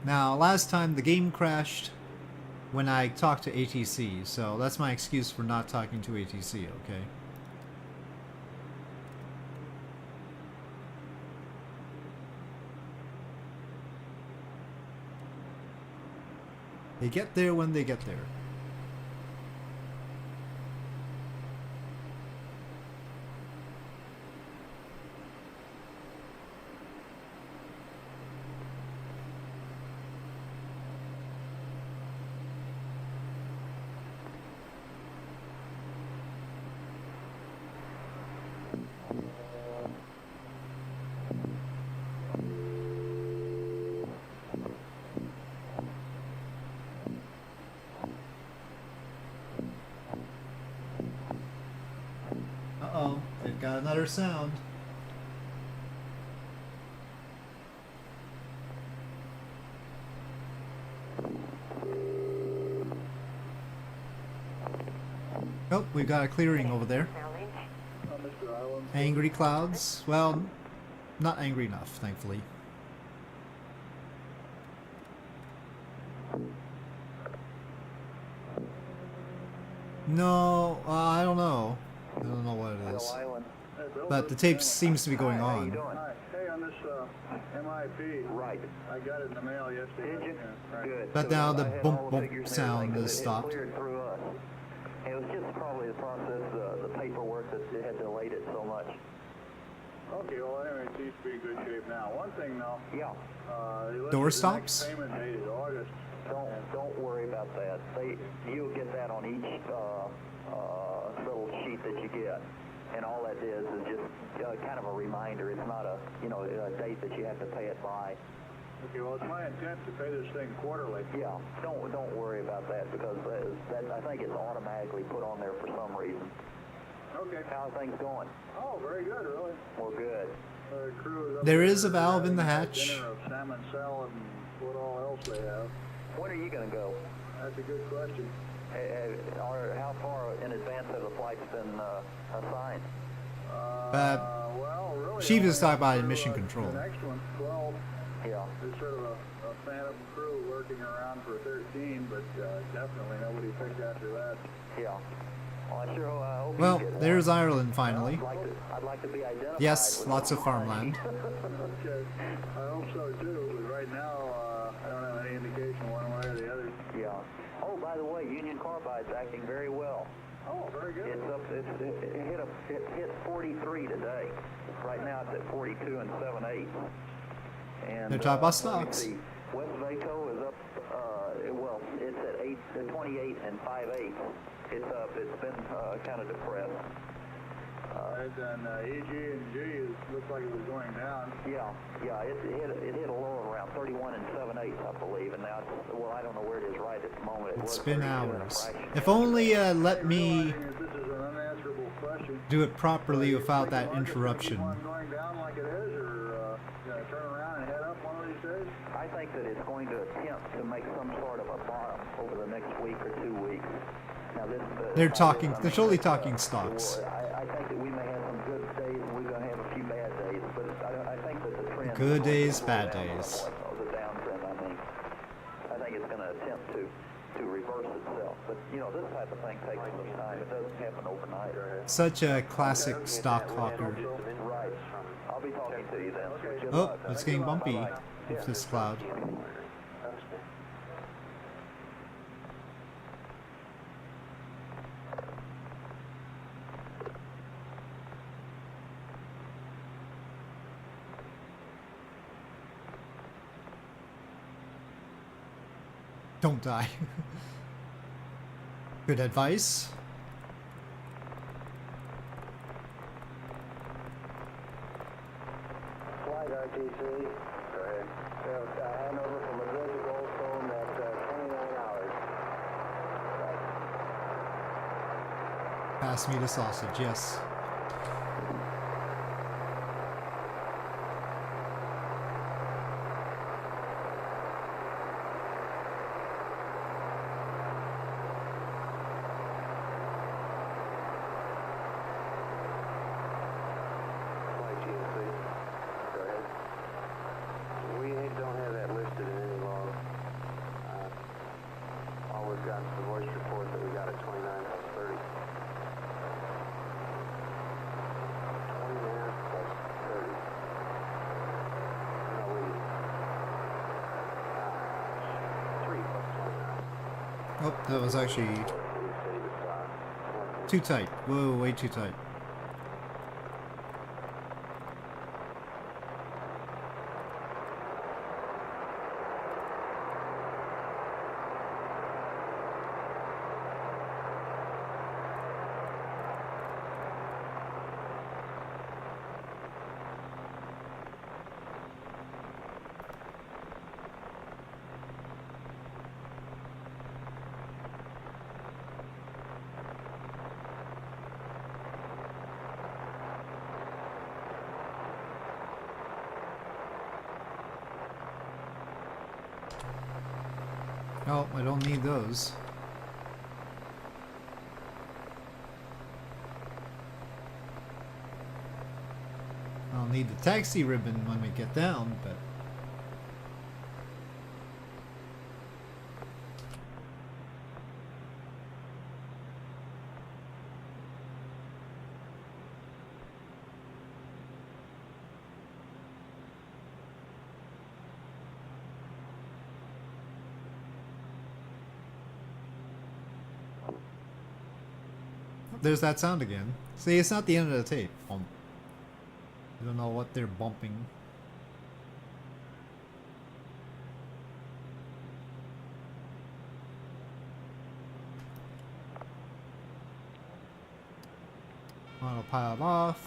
Now, last time the game crashed when I talked to ATC, so that's my excuse for not talking to ATC, okay? They get there when they get there. Uh-oh, they've got another sound. Oh, we've got a clearing over there. Angry clouds? Well, not angry enough, thankfully. No, I don't know. I don't know what it is. But the tape seems to be going on. Hey, on this MIP. Right. I got it in the mail yesterday. Did you? Right. Good. But So now I the had bump all the bump figures and sound everything, has 'cause stopped. It cleared through us. It was just probably the process, the paperwork that it had delayed it so much. Okay, well, anyway, it seems to be in good shape now. One thing, though. Yeah. They listed Door the stops? next payment date is August. Don't worry about that. You'll get that on each little sheet that you get, and all that is just kind of a reminder. It's not a a date that you have to pay it by. Okay, well, it's my intent to pay this thing quarterly. Yeah. Don't worry about that because that I think it's automatically put on there for some reason. Okay. How are things going? Oh, very good, really. Well, good. Crew is up There there is a valve in the having a hatch. Dinner of salmon salad and what all else they have. When are you going to go? That's a good question. How far in advance have the flights been assigned? Well, really. She was only talking about up to, mission control. The next one, 12. Yeah. There's sort of a phantom crew lurking around for 13, but definitely nobody picked after that. Yeah. Well, I sure hope Well, you get there's one. Ireland finally. I'd like to be identified. Yes, with lots of one. farmland. Okay, I hope so too, but right now I don't have any indication one way or the other. Yeah. Oh, by the way, Union Carbide's acting very well. Oh, very good. It's up. It hit 43 today. Right now it's at 42 and 7/8. And They're talking about let me stocks. see. West Vaco is up. Well, it's at 28 and 5/8. It's up. It's been kind of depressed. And EG and G looks like it was going down. Yeah. It hit a low of around 31 and 7/8, I believe, and now well, I don't know where it is right at the moment. It's was been 32 and a hours. fraction. If only let me Realizing that this is an unanswerable question. do it properly You without think that the market's gonna interruption. keep on going down like it is, or turn around and head up one of these days? I think that it's going to attempt to make some sort of a bottom over the next week or 2 weeks. Now this. They're talking. They're totally talking stocks. I think that Good days, bad days. The downtrend, I think it's going to attempt to reverse itself. But, you know, this type of thing takes some time. It doesn't happen overnight. Such a classic stock hawker. Right. I'll be talking to you then. Oh, it's getting bumpy with this cloud. Don't die. Good advice. Flight RTC. Go ahead. Hanover from Madrid to Goldstone at 29 hours. Pass me the sausage, yes. Oh, that was actually too tight. Whoa, way too tight. Oh, I don't need those. I'll need the taxi ribbon when we get down, but... There's that sound again. See, it's not the end of the tape. I don't know what they're bumping. Autopilot off.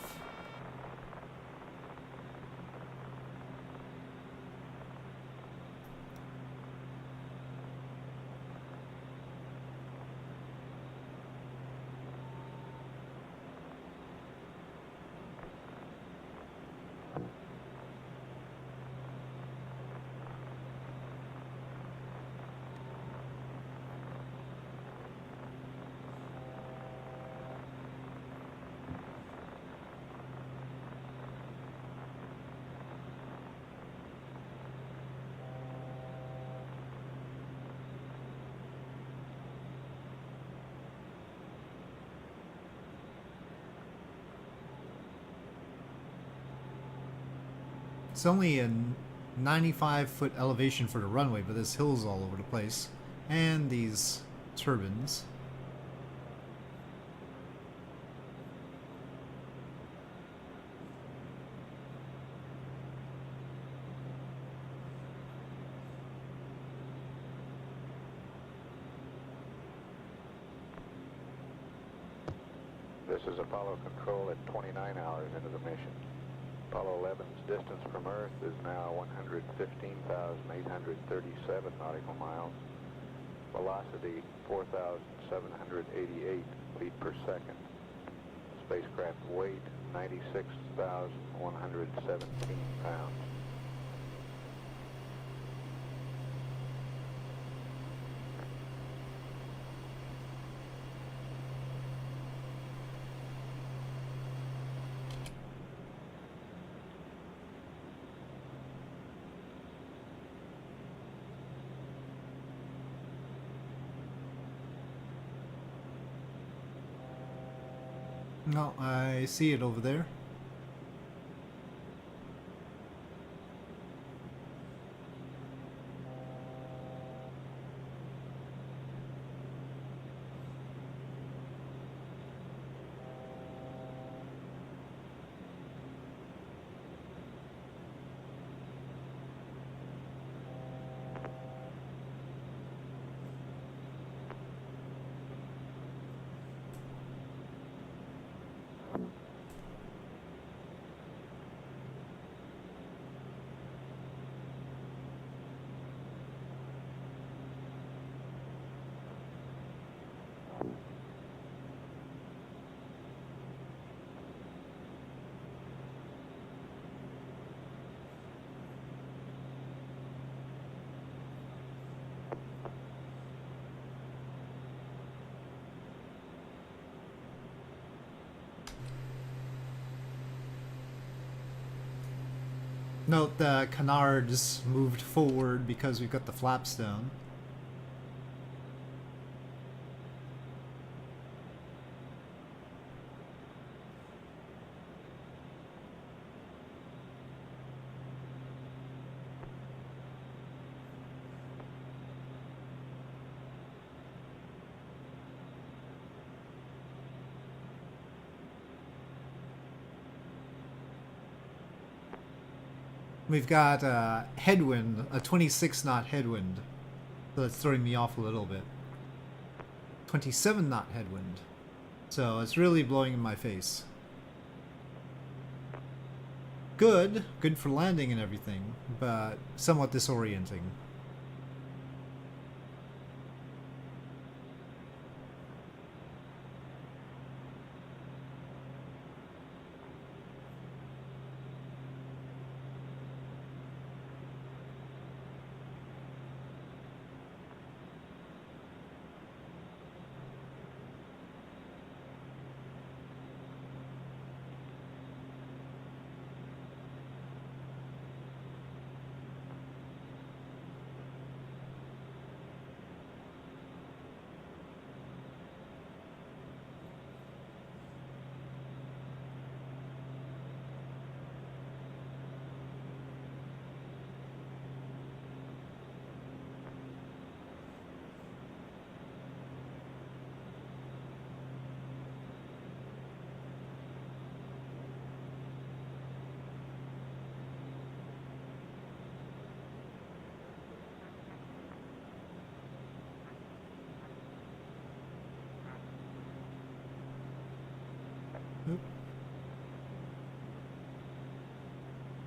It's only a 95-foot elevation for the runway, but there's hills all over the place. And these turbines. This is Apollo Control at 29 hours into the mission. Apollo 11's distance from Earth is now 115,837 nautical miles. Velocity 4,788 feet per second. Spacecraft weight 96,117 pounds. No, I see it over there. Note the canards moved forward because we've got the flaps down. We've got a headwind, a 26 knot headwind. So that's throwing me off a little bit. 27 knot headwind. So it's really blowing in my face. Good for landing and everything, but somewhat disorienting.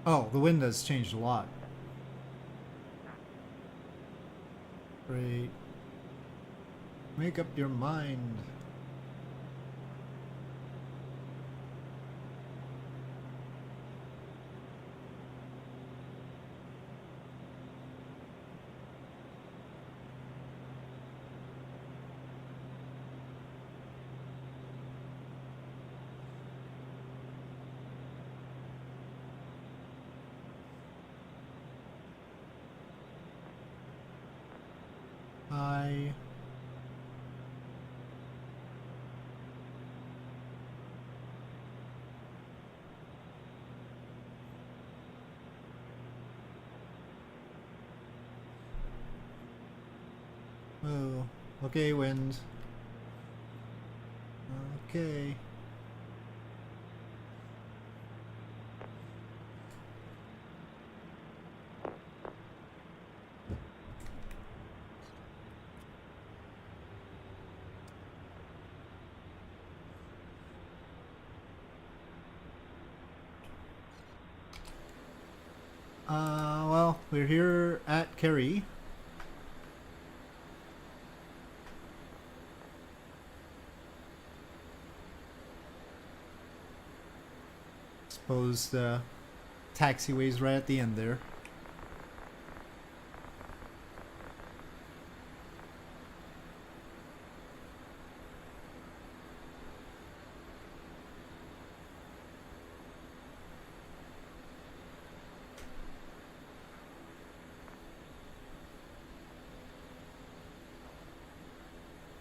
Oh, the wind has changed a lot. Great. Make up your mind. I Oh, okay, wind. Okay. Well, we're here at Kerry. Suppose the taxiway's right at the end there.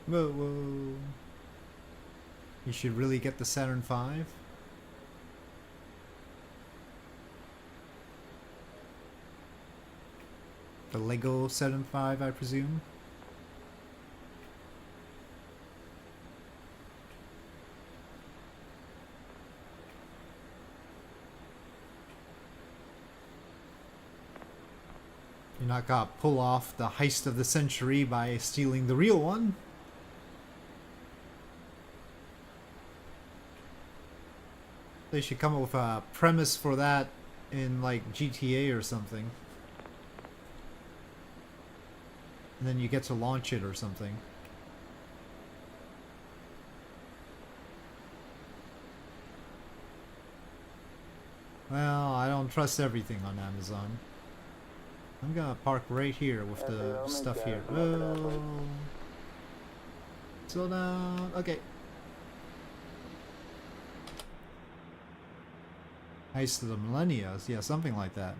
Whoa, whoa. You should really get the Saturn V. The Lego Saturn V, I presume. You're not gonna pull off the heist of the century by stealing the real one. They should come up with a premise for that in like GTA or something. And then you get to launch it or something. Well, I don't trust everything on Amazon. I'm gonna park right here with the stuff here. Oh. Slow down. Okay. Heist of the Millennia. Yeah, something like that.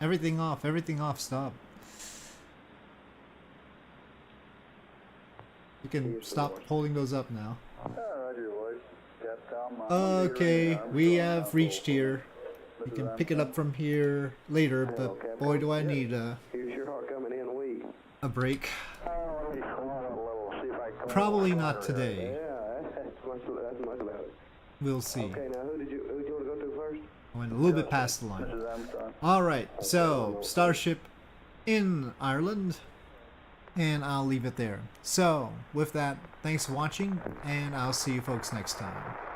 Everything off, stop. You can stop holding those up now. Okay, we have reached here. You can pick it up from here later, but boy do I need a break. Probably not today. We'll see. Okay, now who did you want to go to first? I went a little bit past the line. Alright, so Starship in Ireland, and I'll leave it there. So, with that, thanks for watching, and I'll see you folks next time.